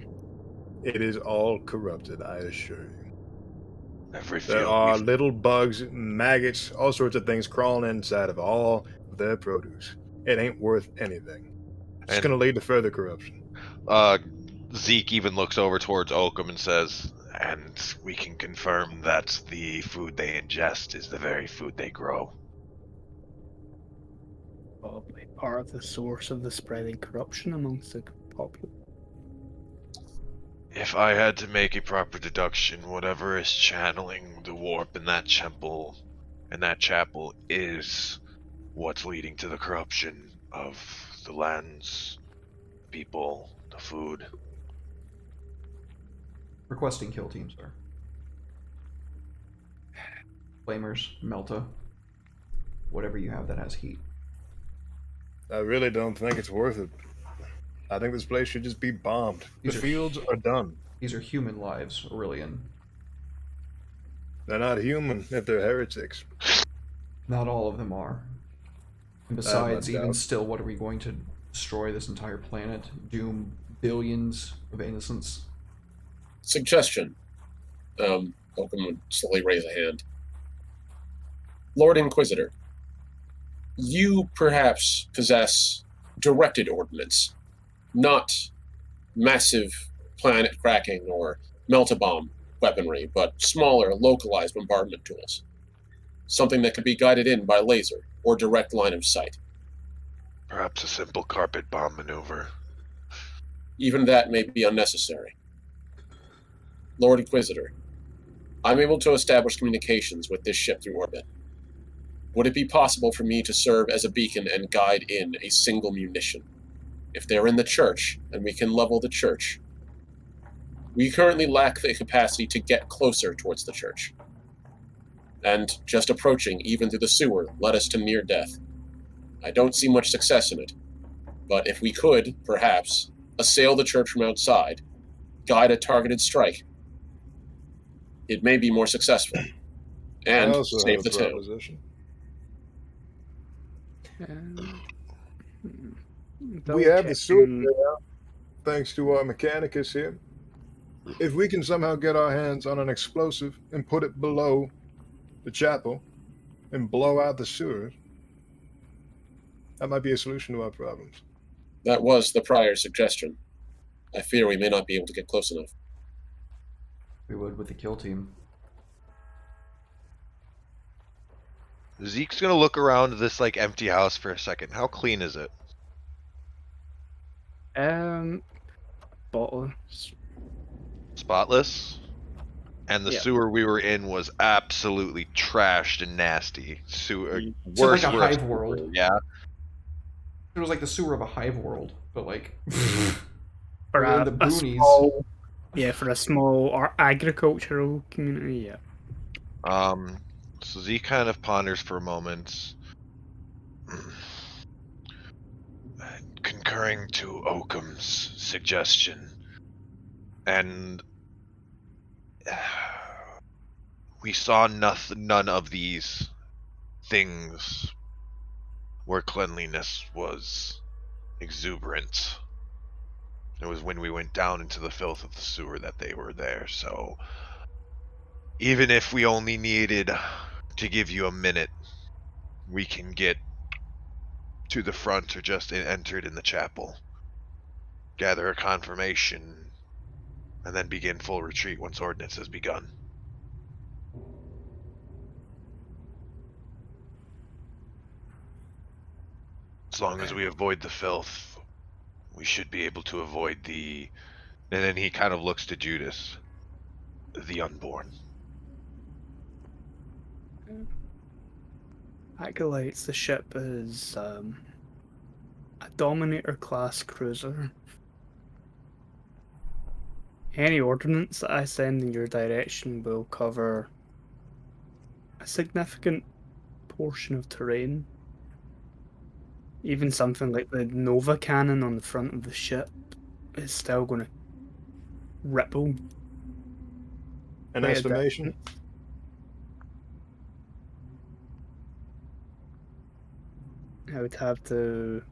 S3: It is all corrupted, I assure you.
S6: Every
S3: There
S6: field
S3: are
S6: we've-
S3: little bugs, maggots, all sorts of things crawling inside of all their produce. It ain't worth anything. It's
S6: And-
S3: going to lead to further corruption.
S6: Zeke even looks over towards Oakham and says, and we can confirm that the food they ingest is the very food they grow.
S2: Probably part of the source of the spreading corruption amongst the populace.
S6: If I had to make a proper deduction, whatever is channeling the warp in that chapel is what's leading to the corruption of the lands, people, the food.
S1: Requesting kill team, sir. Flamers, Melta, whatever you have that has heat.
S3: I really don't think it's worth it. I think this place should just be bombed. The
S1: These are-
S3: fields are done.
S1: These are human lives, Aurelian.
S3: They're not human if they're heretics.
S1: Not all of them are. And besides,
S3: no
S1: even
S3: doubt.
S1: still, what are we going to destroy this entire planet? Doom billions of innocents?
S5: Suggestion. Oakham would slowly raise a hand. Lord Inquisitor, you perhaps possess directed ordnance, not massive planet-cracking or melt-a-bomb weaponry, but smaller, localized bombardment tools. Something that could be guided in by laser or direct line of sight.
S6: Perhaps a simple carpet bomb maneuver.
S5: Even that may be unnecessary. Lord Inquisitor, I'm able to establish communications with this ship through orbit. Would it be possible for me to serve as a beacon and guide in a single munition? If they're in the church, and we can level the church. We currently lack the capacity to get closer towards the church. And just approaching, even through the sewer, led us to near death. I don't see much success in it. But if we could, perhaps, assail the church from outside, guide a targeted strike, it may be more successful. And
S3: I also
S5: save
S3: have
S5: the
S3: a
S5: town.
S3: proposition. We have the sewer layout, thanks to our mechanicus here. If we can somehow get our hands on an explosive and put it below the chapel and blow out the sewers, that might be a solution to our problems.
S5: That was the prior suggestion. I fear we may not be able to get close enough.
S1: We would with the kill team.
S6: Zeke's gonna look around this like empty house for a second. How clean is it?
S2: Bottle.
S6: Spotless? And the
S2: Yeah.
S6: sewer we were in was absolutely trashed and nasty. Sewer,
S1: So
S6: worst
S1: like a
S6: sewer-
S1: hive world.
S6: Yeah.
S1: It was like the sewer of a hive world, but like
S2: For
S1: we're in
S2: a,
S1: the
S2: a
S1: boonies.
S2: small, yeah, for a small agricultural community, yeah.
S6: So Z kind of ponders for a moment. Concurring to Oakham's suggestion, and we saw none of these things where cleanliness was exuberant. It was when we went down into the filth of the sewer that they were there, so even if we only needed to give you a minute, we can get to the front or just entered in the chapel, gather a confirmation, and then begin full retreat once ordnance has begun. As long as we avoid the filth, we should be able to avoid the... And then he kind of looks to Judas. The unborn.
S2: Acolytes, the ship is a Dominator-class cruiser. Any ordnance that I send in your direction will cover a significant portion of terrain. Even something like the Nova cannon on the front of the ship is still going to ripple.
S3: An
S2: quite a
S3: estimation?
S2: distance. I would have to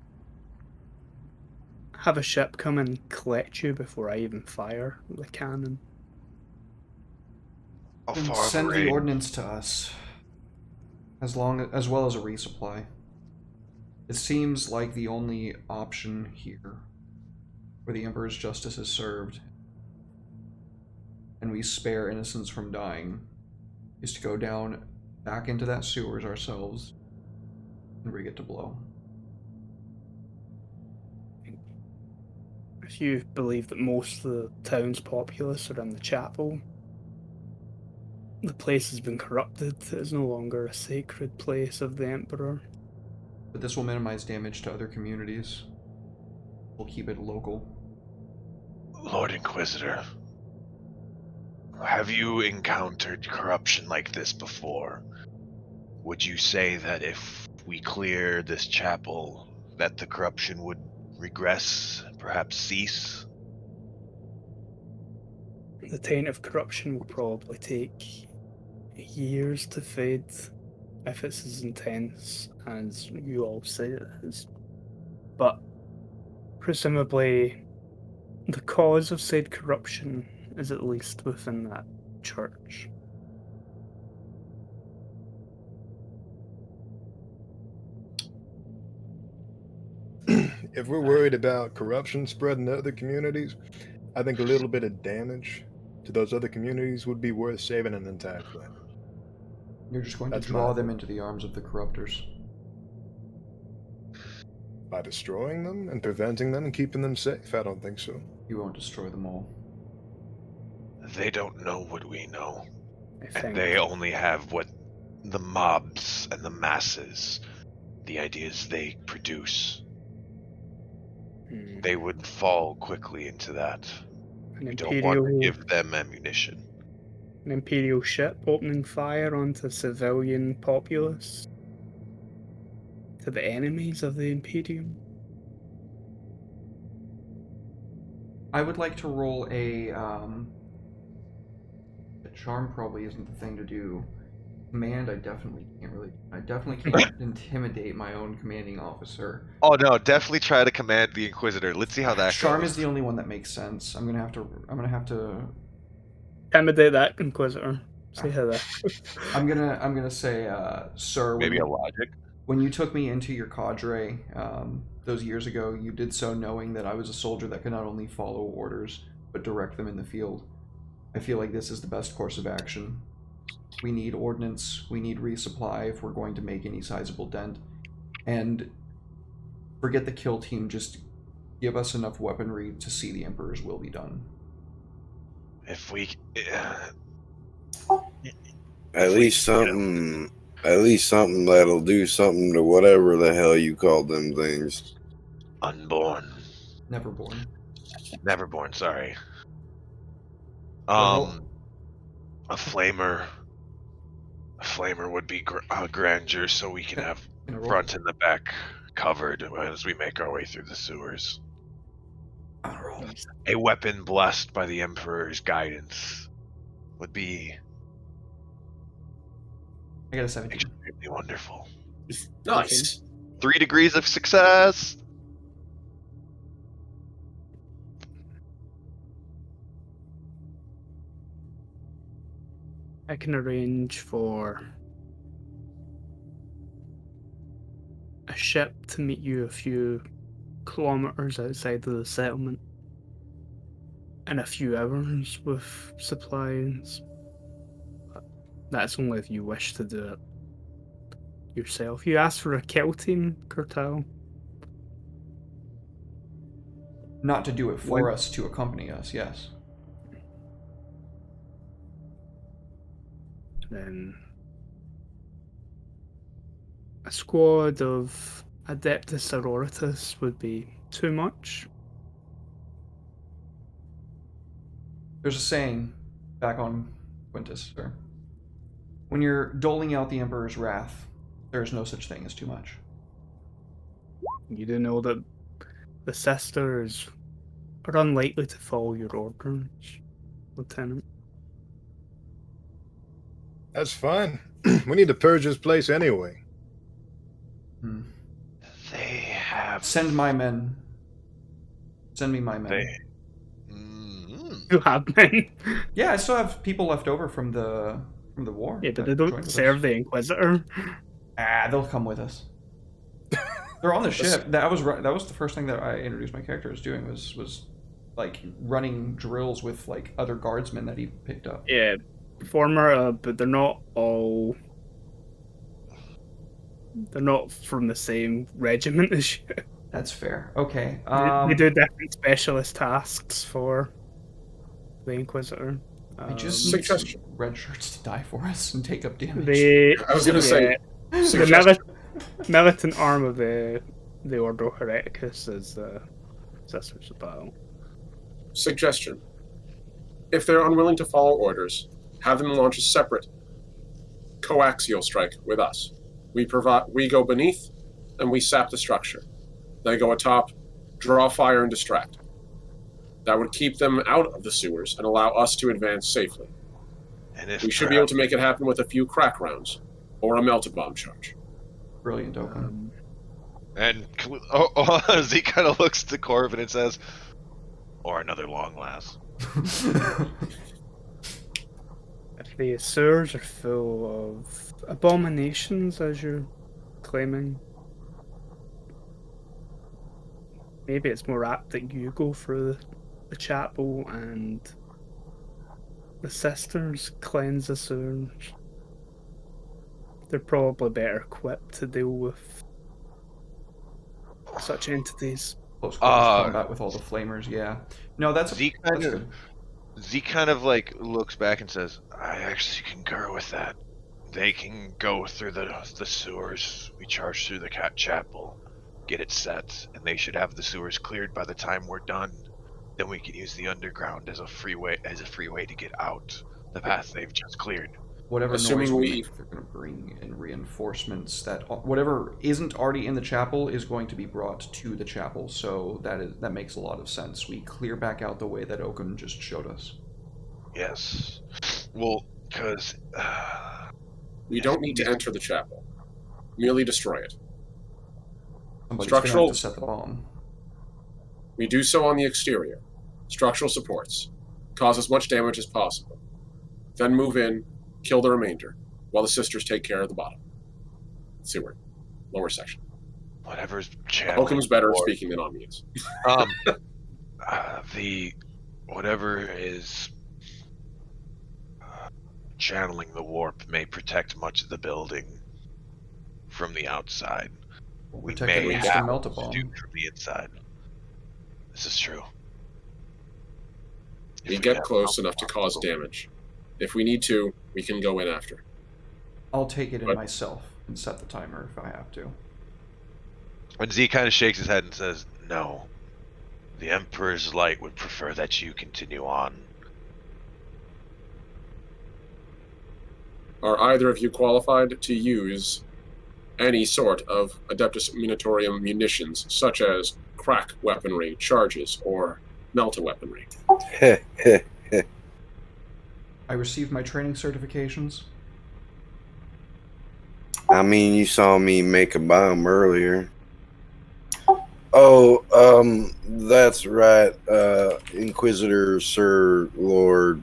S2: have a ship come and collect you before I even fire the cannon.
S6: How
S1: Then
S6: far of a
S1: send the
S6: range?
S1: ordnance to us, as well as a resupply. It seems like the only option here, where the Emperor's justice is served, and we spare innocents from dying, is to go down back into that sewers ourselves and rig it to blow.
S2: If you believe that most of the town's populace are in the chapel, the place has been corrupted. It is no longer a sacred place of the Emperor.
S1: But this will minimize damage to other communities. We'll keep it local.
S6: Lord Inquisitor, have you encountered corruption like this before? Would you say that if we clear this chapel, that the corruption would regress, perhaps cease?
S2: The taint of corruption will probably take years to fade if it's as intense as you all say it is. But presumably, the cause of said corruption is at least within that church.
S3: If we're worried about corruption spreading to other communities, I think a little bit of damage to those other communities would be worth saving an entire planet.
S1: You're just going
S3: That's
S1: to draw
S3: my
S1: them
S3: thought.
S1: into the arms of the corruptors.
S3: By destroying them and preventing them and keeping them safe? I don't think so.
S1: You won't destroy them all.
S6: They don't know what we know.
S2: I
S6: And
S2: think
S6: they only have what the mobs and the masses, the ideas they produce. They would fall quickly into that.
S2: an
S6: We don't want to
S2: imperial
S6: give them ammunition.
S2: an imperial ship opening fire onto civilian populace, to the enemies of the Imperium.
S1: I would like to roll a charm probably isn't the thing to do. Command, I definitely can't intimidate my own commanding officer.
S6: Oh no, definitely try to command the Inquisitor. Let's see how that
S1: Charm
S6: goes.
S1: is the only one that makes sense. I'm gonna have to
S2: Intimidate that Inquisitor. See how that.
S1: I'm gonna say, sir,
S6: Maybe a logic.
S1: when you took me into your cadre those years ago, you did so knowing that I was a soldier that could not only follow orders but direct them in the field. I feel like this is the best course of action. We need ordnance, we need resupply if we're going to make any sizable dent. And forget the kill team, just give us enough weaponry to see the Emperor's will be done.
S6: If we...
S4: At least something that'll do something to whatever the hell you call them things.
S6: Unborn.
S1: Neverborn.
S6: Neverborn, sorry.
S1: Well,
S6: A flamer A flamer would be grandeur, so we can have
S1: Gonna roll.
S6: front and the back covered as we make our way through the sewers.
S1: I'm gonna roll.
S6: A weapon blessed by the Emperor's guidance would be
S1: I got a 17.
S6: extremely wonderful.
S5: Nice.
S6: 3 degrees of success.
S2: I can arrange for a ship to meet you a few kilometers outside of the settlement in a few hours with supplies. But that's only if you wish to do it yourself. You asked for a kill team, Kurtal.
S1: Not to do it for
S2: When-
S1: us, to accompany us, yes.
S2: Then a squad of Adeptus Auroritus would be too much.
S1: There's a saying back on Quintus, sir. When you're doling out the Emperor's wrath, there is no such thing as too much.
S2: You do know that the sisters are unlikely to follow your orders, Lieutenant.
S3: That's fine. We need to purge this place anyway.
S1: Hmm.
S6: They have.
S1: Send my men. Send me my men.
S6: They.
S2: You have men.
S1: Yeah, I still have people left over from the war.
S2: Yeah, but
S1: that
S2: they
S1: joined
S2: don't
S1: with
S2: serve
S1: us.
S2: the Inquisitor.
S1: They'll come with us. They're on the ship. That was the first thing that I introduced my character as doing was like running drills with like other guardsmen that he picked up.
S2: Yeah, former, but they're not all. They're not from the same regiment as you.
S1: That's fair. Okay.
S2: They do different specialist tasks for the Inquisitor.
S1: I just need some
S5: Suggestion.
S1: red shirts to die for us and take up damage.
S5: I was gonna say,
S2: the
S5: suggestion.
S2: militant arm of the Ordo Hereticus is the Sisters of Battle.
S5: Suggestion. If they're unwilling to follow orders, have them launch a separate coaxial strike with us. We go beneath, and we sap the structure. They go atop, draw fire, and distract. That would keep them out of the sewers and allow us to advance safely.
S6: And if
S5: We should be able to make it happen with a few crack rounds, or a melted bomb charge.
S1: Brilliant, Oakham.
S6: And Zeke kind of looks to Corbin and says, "Or another long last."
S2: If the sewers are full of abominations, as you're claiming, maybe it's more apt that you go through the chapel and the sisters cleanse the sewers. They're probably better equipped to deal with such entities.
S1: Close quarters combat with all the flamers, yeah. No, that's
S6: Zeke
S1: that's
S6: kind of
S1: good.
S6: Zeke kind of like looks back and says, "I actually concur with that. They can go through the sewers. We charge through the chapel, get it set, and they should have the sewers cleared by the time we're done. Then we can use the underground as a free way to get out the path they've just cleared."
S1: Whatever
S5: Assuming
S1: noise we
S5: we-
S1: make, they're going to bring in reinforcements. That whatever isn't already in the chapel is going to be brought to the chapel. So that makes a lot of sense. We clear back out the way that Oakham just showed us.
S6: Yes. Well, because
S5: We don't need to enter the chapel. Merely destroy it.
S1: Somebody's going to
S5: Structural-
S1: have to set the bomb.
S5: We do so on the exterior. Structural supports. Cause as much damage as possible. Then move in, kill the remainder, while the sisters take care of the bottom. Sewer. Lower section.
S6: whatever's channeling
S5: Oakham's better at
S6: warp-
S5: speaking than on mutes.
S6: The whatever is channeling the warp may protect much of the building from the outside. We
S1: Protect at
S6: may
S1: least and
S6: have
S1: melt a
S6: to
S1: bomb.
S6: do from the inside. This is true. If
S5: We get
S6: have
S5: close
S6: help
S5: enough to cause
S6: possible.
S5: damage. If we need to, we can go in after.
S1: I'll take it in
S5: But-
S1: myself and set the timer if I have to.
S6: And Z kind of shakes his head and says, "No. The Emperor's Light would prefer that you continue on."
S5: Are either of you qualified to use any sort of Adeptus Munitorium munitions, such as crack weaponry, charges, or melta weaponry?
S1: I received my training certifications.
S4: I mean, you saw me make a bomb earlier. Oh, that's right, Inquisitor, Sir Lord.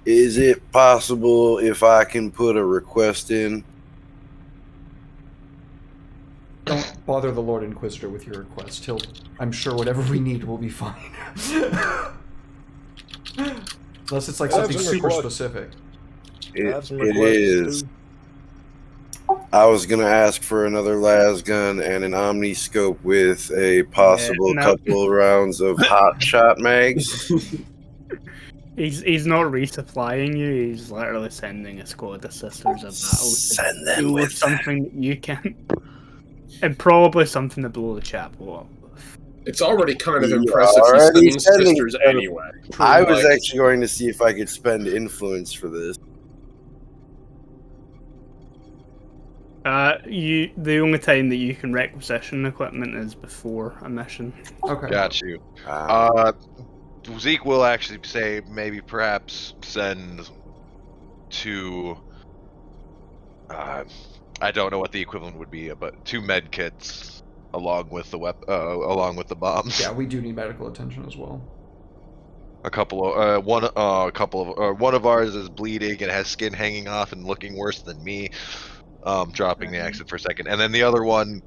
S4: Is it possible if I can put a request in?
S1: Don't bother the Lord Inquisitor with your request. I'm sure whatever we need will be fine. Unless it's like
S3: I have
S1: something
S3: some
S1: super
S3: requests.
S1: specific.
S3: I have some
S4: It
S3: requests,
S4: is.
S3: too.
S4: I was gonna ask for another las gun and an omni scope with a possible
S2: no.
S4: couple rounds of hot shot mags.
S2: He's not resupplying you. He's literally sending a squad of sisters of battle to
S4: Send them
S2: deal with
S4: with
S2: something that you can, and probably something to blow the chapel up with.
S5: It's already kind of
S4: You
S5: impressive he's
S4: already
S5: sending
S4: sending
S5: sisters
S4: stuff.
S5: anyway.
S4: I was
S5: Like,
S4: actually going to see if I could spend influence for this.
S2: The only time that you can requisition equipment is before a mission.
S1: Okay.
S6: Got you.
S4: Uh,
S6: Zeke will actually say maybe perhaps send two. I don't know what the equivalent would be, but 2 med kits along with the along with the bombs.
S1: Yeah, we do need medical attention as well.
S6: A couple of one of ours is bleeding and has skin hanging off and looking worse than me. Dropping the accent for a second, and then the other one,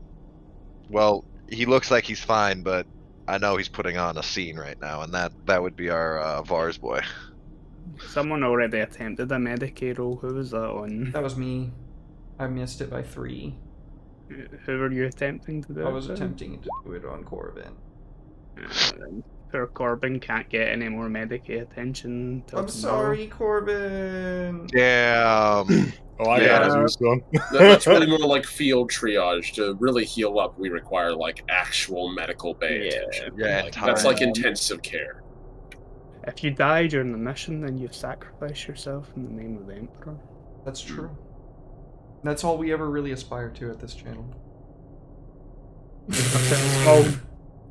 S6: well, he looks like he's fine, but I know he's putting on a scene right now, and that would be our Vars boy.
S2: Someone already attempted a Medicaid roll. Who was that on?
S1: That was me. I missed it by 3.
S2: Who were you attempting to do
S1: I
S2: it
S1: was
S2: to?
S1: attempting to do it on Corbin.
S2: Poor Corbin can't get any more Medicaid attention. till
S1: I'm
S2: tomorrow.
S1: sorry, Corbin.
S6: Damn.
S3: Oh, I
S6: Yeah.
S3: got you, son.
S5: that's really more like field triage. To really heal up, we require like actual medical bay
S2: Yeah.
S5: attention.
S6: Yeah,
S5: Like,
S6: and
S5: that's
S6: time.
S5: like intensive care.
S2: If you die during the mission, then you've sacrificed yourself in the name of the Emperor.
S1: That's true. That's all we ever really aspire to at this channel.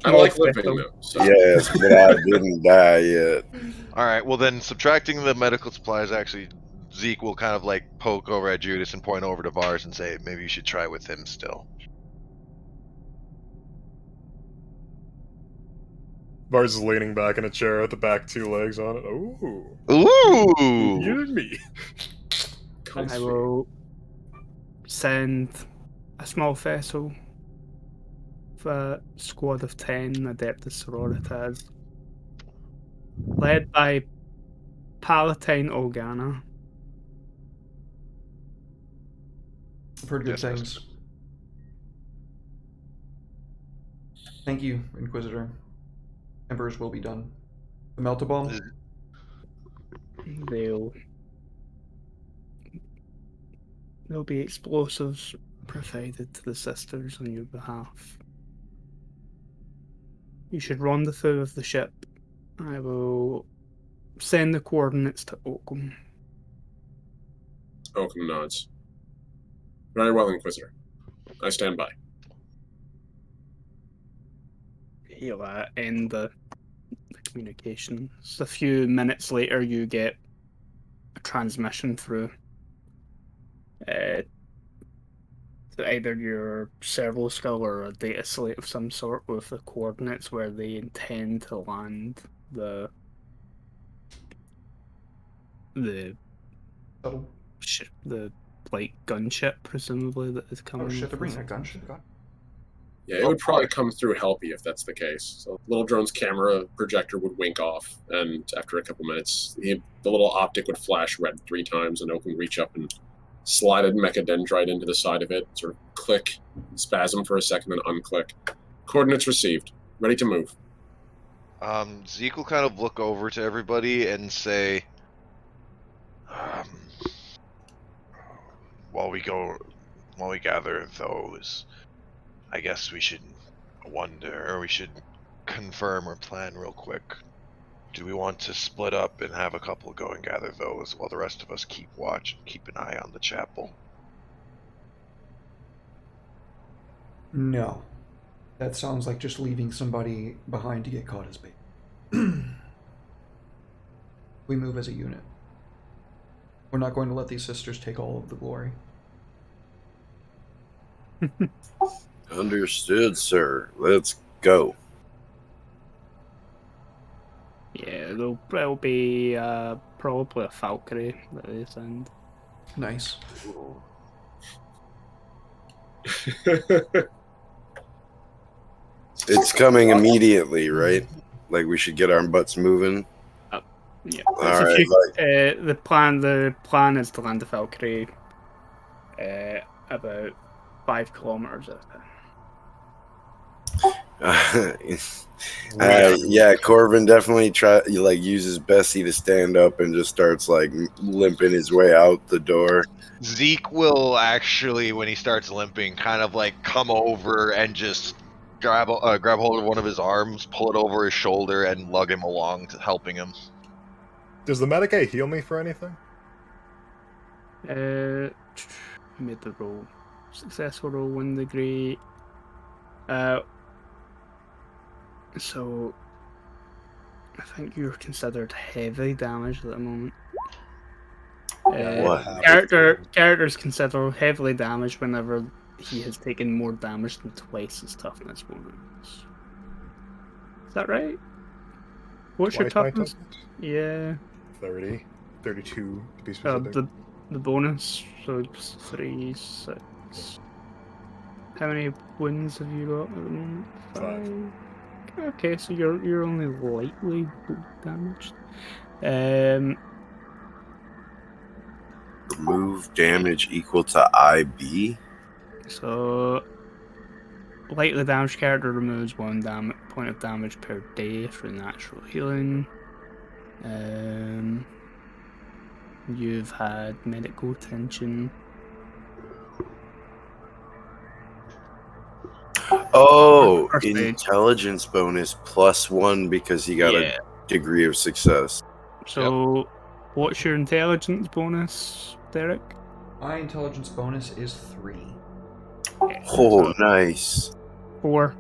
S5: I like living though. So.
S4: yes, but I didn't die yet.
S6: All right. Well, then subtracting the medical supplies, actually, Zeke will kind of like poke over at Judas and point over to Vars and say, maybe you should try with him still.
S3: Vars is leaning back in a chair with the back 2 legs on it. Ooh.
S6: Ooh.
S3: You and me.
S2: I will send a small vessel with a squad of 10 Adeptus Sororitas, led by Palatine Organa.
S1: I've heard good
S6: Yes,
S1: things.
S6: yes.
S1: Thank you, Inquisitor. Emperor's will be done. The Melta Bomb?
S2: There'll be explosives provided to the sisters on your behalf. You should rendezvous with the ship. I will send the coordinates to Oakham.
S5: Oakham nods. Very well, Inquisitor. I stand by.
S2: He'll end the communications. A few minutes later, you get a transmission through to either your servo skull or a data slate of some sort with the coordinates where they intend to land the
S1: Shuttle.
S2: ship, the like gunship presumably that is coming.
S1: Oh shit, they're
S2: from
S1: bringing that gunship. God.
S5: Yeah, it would probably come through Helpy if that's the case. So Little Drone's camera projector would wink off, and after a couple minutes, the little optic would flash red 3 times, and Oakham would reach up and slide a mechadendrite into the side of it, sort of click, spasm for a second, then unclick. Coordinates received. Ready to move.
S6: Zeke will kind of look over to everybody and say, while we gather those, I guess we should confirm or plan real quick. Do we want to split up and have a couple go and gather those while the rest of us keep watch and keep an eye on the chapel?
S1: No. That sounds like just leaving somebody behind to get caught as bait. We move as a unit. We're not going to let these sisters take all of the glory.
S4: Understood, sir. Let's go.
S2: Yeah, there'll be probably a Valkyrie that they send.
S1: Nice.
S4: It's coming immediately, right? Like we should get our butts moving.
S2: Yeah.
S4: All
S2: So
S4: right.
S2: the plan is to land the Valkyrie about 5 kilometers out of
S4: Yeah, Corbin definitely uses Bessie to stand up and just starts like limping his way out the door.
S6: Zeke will actually, when he starts limping, kind of like come over and just grab hold of one of his arms, pull it over his shoulder, and lug him along, to helping him.
S3: Does the Medicaid heal me for anything?
S2: Made the roll. Successful roll, 1 degree. So I think you're considered heavy damage at the moment.
S4: What?
S2: Characters considered heavily damaged whenever he has taken more damage than twice his toughness bonus. Is that right? What's your
S3: Twice my
S2: toughness? Yeah.
S3: 30. 32 to be specific.
S2: The bonus, so it's 3, 6. How many wounds have you got at the moment?
S3: 5.
S2: Okay, so you're only lightly damaged.
S4: Remove damage equal to IB.
S2: So lightly damaged character removes 1 point of damage per day through natural healing. You've had medical attention.
S4: Oh,
S2: First aid.
S4: intelligence bonus +1 because he got a degree of success.
S2: So, what's your intelligence bonus, Derek?
S1: My intelligence bonus is 3.
S4: Oh, nice.
S2: 4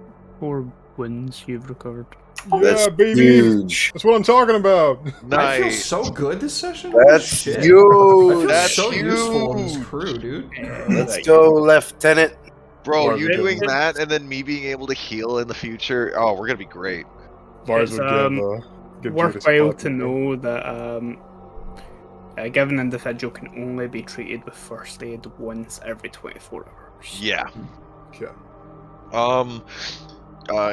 S2: wins you've recovered.
S3: Yeah,
S4: That's
S3: baby!
S4: huge.
S3: That's what I'm talking about!
S1: I feel
S6: Nice.
S1: so good this session.
S4: That's
S1: Shit. I
S4: huge.
S1: feel
S6: That's
S1: so useful in this
S6: huge.
S1: crew, dude.
S4: Let's go, Lieutenant.
S6: Bro,
S3: Var's
S6: you
S3: would
S6: doing
S3: give,
S6: that and then me being able to heal in the future, oh, we're gonna be great.
S3: Vars
S2: It's,
S3: would give Judas
S2: worthwhile
S3: butt,
S2: to know that a given individual can only be treated with first aid once every 24 hours.
S6: Yeah.
S3: Okay.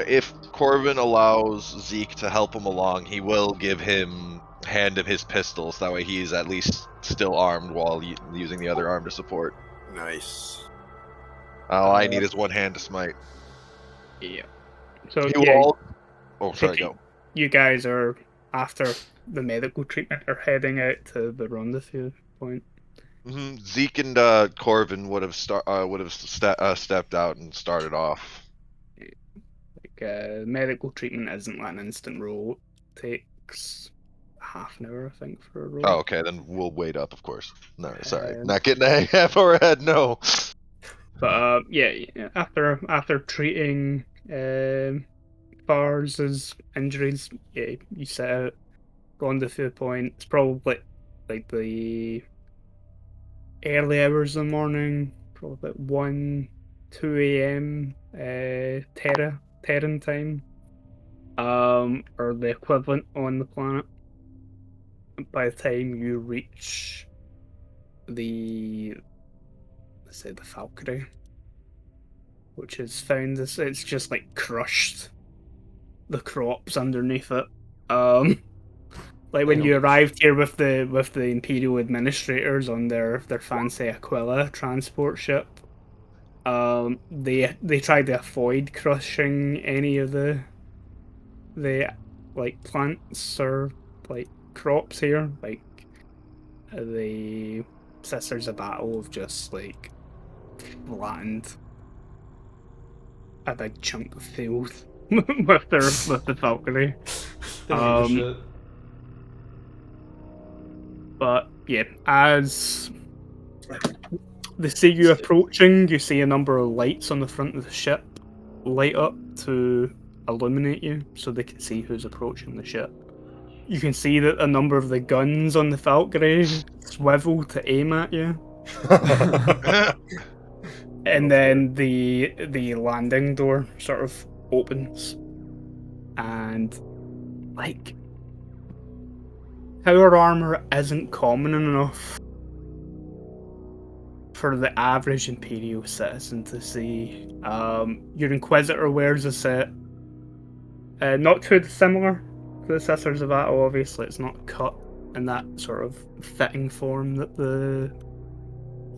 S6: If Corbin allows Zeke to help him along, he will give him hand of his pistols. That way he's at least still armed while using the other arm to support.
S4: Nice.
S6: All I need is one hand to smite.
S2: Yeah. So
S6: He will
S2: yeah,
S6: Oh, sorry, go.
S2: you guys are, after the medical treatment, are heading out to the rendezvous point.
S6: Zeke and Corbin would have stepped out and started off.
S2: Medical treatment isn't like an instant roll. It takes half an hour, I think, for a roll.
S6: Oh, okay, then we'll wait up, of course. No, sorry, not getting half our head. No.
S2: But after treating Fars's injuries, you set out, gone to the point. It's probably like the early hours of the morning, probably like 1, 2 a.m. Terran time, or the equivalent on the planet. By the time you reach the Valkyrie, which is found, it's just like crushed the crops underneath it. Like when you arrived here with the Imperial administrators on their fancy Aquila transport ship, they tried to avoid crushing any of the like plants or like crops here. Like the Sisters of Battle have just like flattened a big chunk of field with the Valkyrie.
S1: They don't give a shit.
S2: But yeah, as they see you approaching, you see a number of lights on the front of the ship light up to illuminate you so they can see who's approaching the ship. You can see that a number of the guns on the Valkyrie swivel to aim at you. And then the landing door sort of opens. And like power armor isn't common enough for the average Imperial citizen to see. Your Inquisitor wears a set, not too dissimilar to the Sisters of Battle. Obviously, it's not cut in that sort of fitting form that the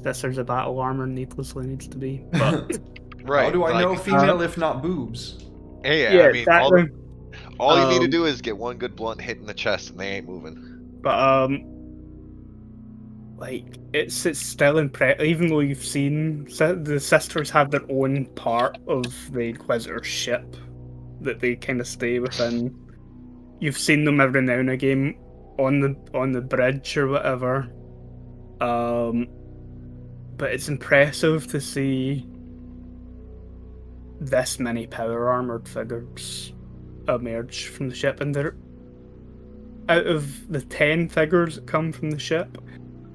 S2: Sisters of Battle armor needlessly needs to be. But
S6: Right.
S1: How do I
S6: like,
S1: know female if not boobs?
S6: Yeah, I mean,
S2: exactly.
S6: all you need to do is get one good blunt hit in the chest, and they ain't moving.
S2: But like it's still impressive. Even though you've seen the sisters have their own part of the Inquisitor ship that they kind of stay within. You've seen them every now and again on the bridge or whatever. But it's impressive to see this many power armored figures emerge from the ship, and they're out of the 10 figures that come from the ship,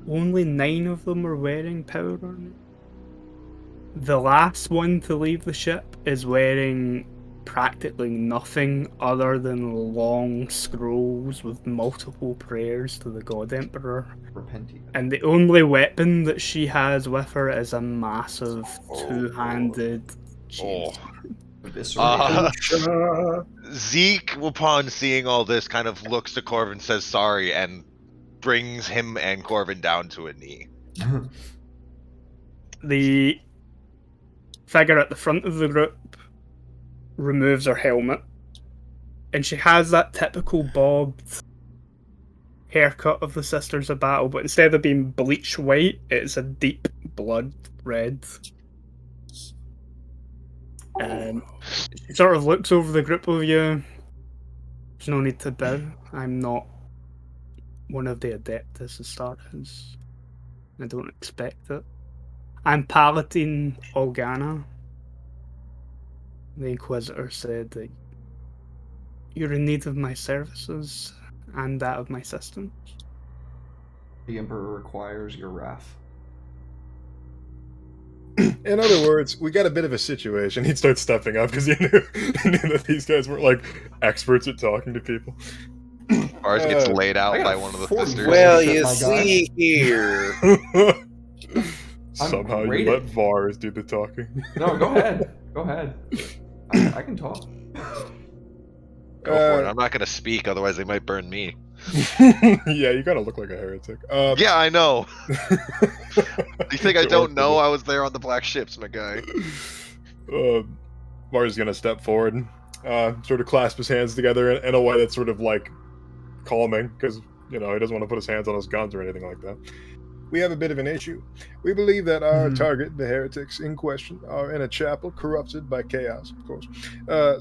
S2: only 9 of them are wearing power armor. The last one to leave the ship is wearing practically nothing other than long scrolls with multiple prayers to the God Emperor.
S1: Repenting.
S2: And the only weapon that she has with her is a massive two-handed
S6: Oh.
S1: Eviscerate.
S6: Zeke, upon seeing all this, kind of looks to Corvin, says sorry, and brings him and Corvin down to a knee.
S2: The figure at the front of the group removes her helmet, and she has that typical bobbed haircut of the Sisters of Battle, but instead of being bleach white, it's a deep blood red. She sort of looks over the group of you. There's no need to bow. I'm not one of the Adeptus Astartes. I don't expect it. I'm Paladin Organa. The Inquisitor said that you're in need of my services and that of my systems.
S1: The Emperor requires your wrath.
S3: In other words, we got a bit of a situation. He'd start stepping up because he knew that these guys weren't like experts at talking to people.
S6: Ours gets laid
S1: I
S6: out
S1: got
S6: by
S1: a
S6: one of the
S1: 40
S6: sisters.
S4: Well,
S1: Shit,
S4: you
S1: my
S4: see here.
S3: Somehow
S1: great
S3: you
S1: at-
S3: let Vars do the talking.
S1: No, go ahead. Go ahead. I can talk.
S6: Go for it. I'm not gonna speak, otherwise they might burn me.
S3: Yeah, you gotta look like a heretic.
S6: Yeah, I know. You think I don't know? I was there on the black ships, my guy.
S3: Vars is gonna step forward, sort of clasp his hands together in a way that's sort of like calming, because he doesn't want to put his hands on his guns or anything like that. We have a bit of an issue. We believe that our target, the heretics in question, are in a chapel corrupted by chaos, of course.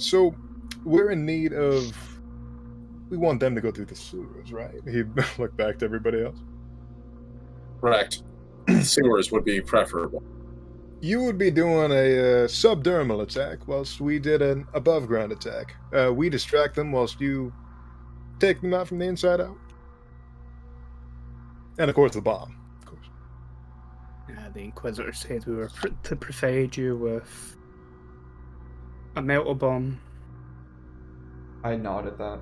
S3: So we're in need of... We want them to go through the sewers, right? He looked back to everybody else.
S5: Correct. Sewers would be preferable.
S3: You would be doing a subdermal attack whilst we did an above-ground attack. We distract them whilst you take them out from the inside out. And, of course, the bomb.
S2: The Inquisitor said we were to provide you with a melter bomb.
S1: I nod at that.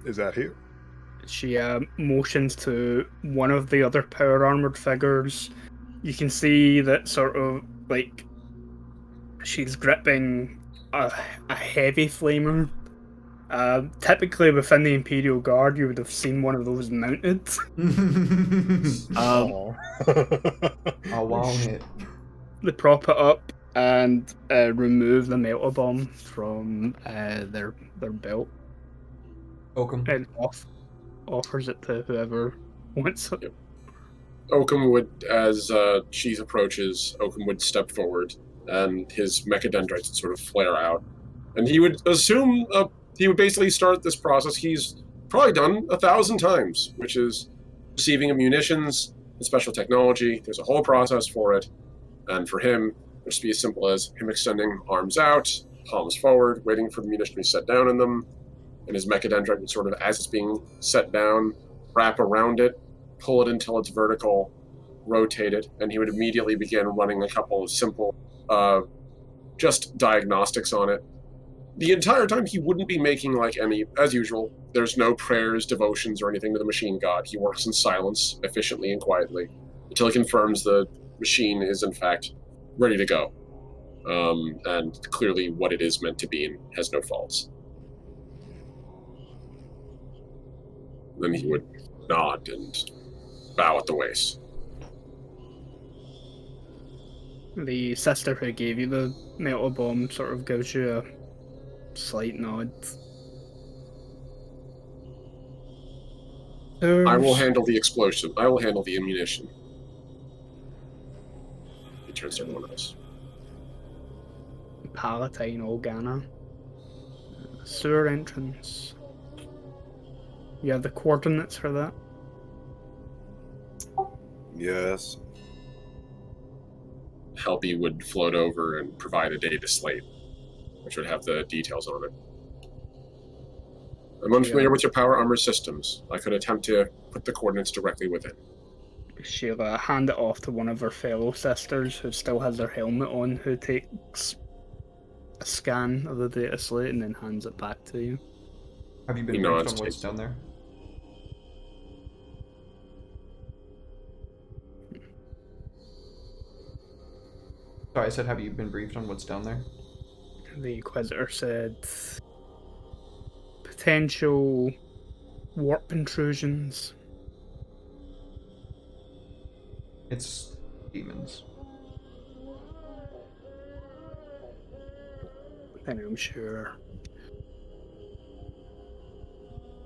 S3: Is that here?
S2: She motions to one of the other power armored figures. You can see that sort of like she's gripping a heavy flamer. Typically within the Imperial Guard, you would have seen one of those mounted.
S3: Oh.
S1: I want it.
S2: They prop it up and remove the melter bomb from their belt
S1: Oakham.
S2: and offers it to whoever wants it.
S5: Oakham would, as she approaches, Oakham would step forward, and his mechadendrites would sort of flare out. And he would assume, he would basically start this process he's probably done 1,000 times, which is receiving of munitions, and special technology. There's a whole process for it. And for him, it would just be as simple as him extending arms out, palms forward, waiting for the munition to be set down in them. And his mechadendrite would sort of, as it's being set down, wrap around it, pull it until it's vertical, rotate it, and he would immediately begin running a couple of simple, just diagnostics on it. The entire time he wouldn't be making like any, as usual, there's no prayers, devotions, or anything to the machine god. He works in silence, efficiently and quietly, until he confirms the machine is in fact ready to go. And clearly what it is meant to be and has no faults. Then he would nod and bow at the waist.
S2: The sister who gave you the metal bomb sort of gives you a slight nod.
S5: I will handle the explosive. I will handle the ammunition. He turns to everyone else.
S2: Palatine Organa. Sewer entrance. You have the coordinates for that?
S4: Yes.
S5: Helpy would float over and provide a data slate, which would have the details on it. I'm unfamiliar with your power armor systems. I could attempt to put the coordinates directly within.
S2: She'll hand it off to one of her fellow sisters who still has their helmet on, who takes a scan of the data slate and then hands it back to you.
S1: Have you been briefed on what's down there? Sorry, I said, have you been briefed on what's down there?
S2: The Inquisitor said potential warp intrusions.
S1: It's demons.
S2: Then I'm sure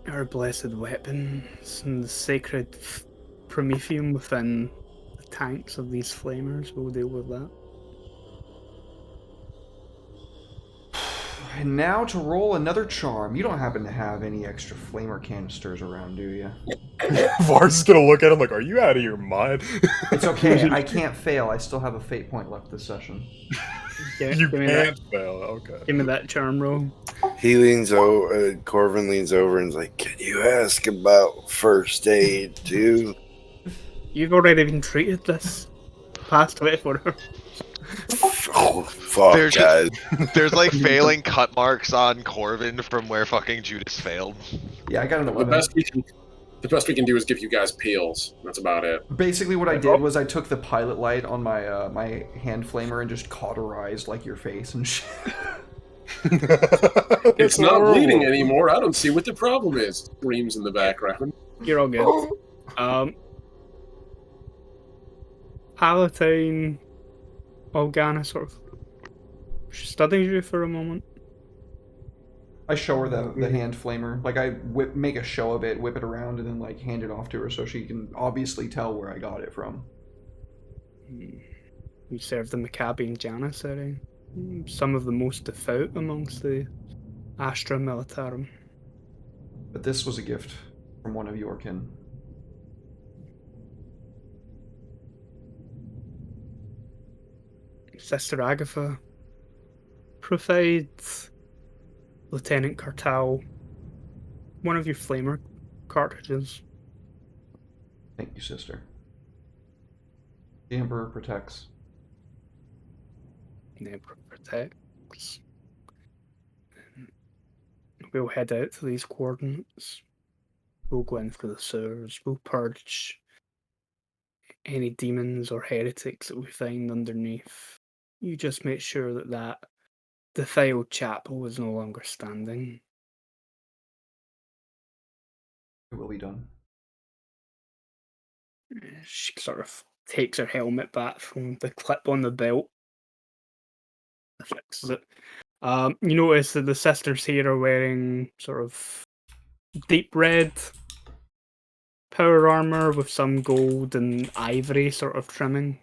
S2: our blessed weapons and the sacred promethium within the tanks of these flamers will deal with that.
S1: And now to roll another charm. You don't happen to have any extra flamer canisters around, do you?
S3: Var's gonna look at him like, are you out of your mind?
S1: It's okay, I can't fail. I still have a fate point left this session.
S3: You can't fail, okay.
S2: Give me that charm roll.
S4: He leans over, Corvin leans over and is like, can you ask about first aid too?
S2: You've already been treated this past 24 hours.
S4: Oh, fuck, guys.
S6: There's like failing cut marks on Corvin from where fucking Judas failed.
S1: Yeah, I got an 11.
S5: The best we can do is give you guys peels. That's about it.
S1: Basically what I did was I took the pilot light on my my hand flamer and just cauterized like your face and shit.
S5: It's not bleeding anymore. I don't see what the problem is. Screams in the background.
S2: You're all good. Palatine Organa sort of studies you for a moment.
S1: I show her the hand flamer. Like, I make a show of it, whip it around, and then, like, hand it off to her so she can obviously tell where I got it from.
S2: You serve the Maccabean Janissary, some of the most devout amongst the Astra Militarum.
S1: But this was a gift from one of your kin.
S2: Sister Agatha provides Lieutenant Cartal one of your flamer cartridges.
S1: Thank you, sister. The Emperor protects.
S2: The Emperor protects. We'll head out to these coordinates. We'll go in for the sewers. We'll purge any demons or heretics that we find underneath. You just make sure that that defiled chapel is no longer standing.
S1: It will be done.
S2: She sort of takes her helmet back from the clip on the belt. Fixes it. You notice that the sisters here are wearing sort of deep red power armor with some gold and ivory sort of trimming.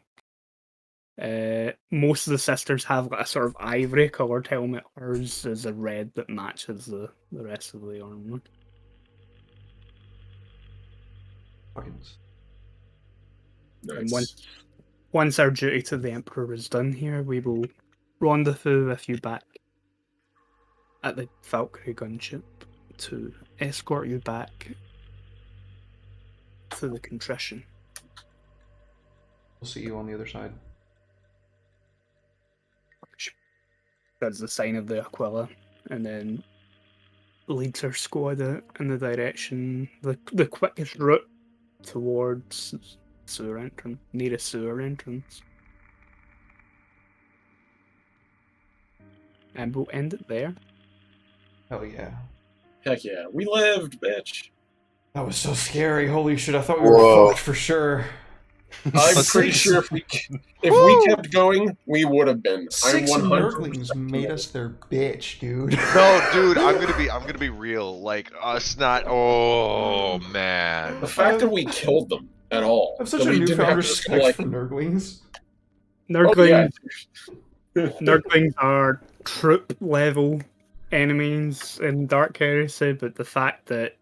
S2: Most of the sisters have a sort of ivory coloured helmet. Hers is a red that matches the rest of the armor.
S1: Fuckings.
S2: And
S5: Nice.
S2: once our duty to the Emperor is done here, we will rendezvous with you back at the Valkyrie gunship to escort you back to the Contrition.
S1: We'll see you on the other side.
S2: That's the sign of the Aquila, and then leads her squad out in the direction, the quickest route towards sewer entrance, nearest sewer entrance. And we'll end it there.
S1: Hell yeah.
S5: Heck yeah. We lived, bitch.
S1: That was so scary. Holy shit, I thought we were
S4: Whoa.
S1: fucked for sure.
S5: I'm pretty sure if we kept going, we would have been. I'm
S1: 6
S5: 100%
S1: Nurglings made us their bitch, dude.
S6: No, dude, I'm gonna be real. Like us not. Oh man.
S5: The fact that we killed them at all.
S1: I have such
S5: that
S1: a
S5: we didn't
S1: newfound
S5: have to,
S1: respect
S5: like,
S1: for Nurglings.
S2: Nurglings,
S5: oh, yeah.
S2: Nurglings are troop level enemies in Dark Heresy, but the fact that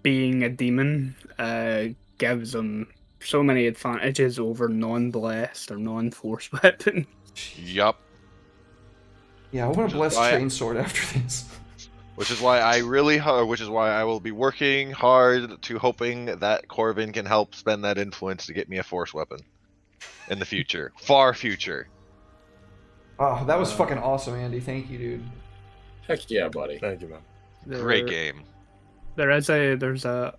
S2: being a demon gives them so many advantages over non-blessed or non-force weapons.
S6: Yup.
S1: Yeah, I want a blessed
S6: why-
S1: chainsword after this.
S6: Which is why I will be working hard to hoping that Corvin can help spend that influence to get me a force weapon in the future, far future.
S1: Oh, that was fucking awesome, Andy. Thank you, dude.
S5: Heck yeah, buddy.
S3: Thank you, man.
S6: Great game.
S2: There's a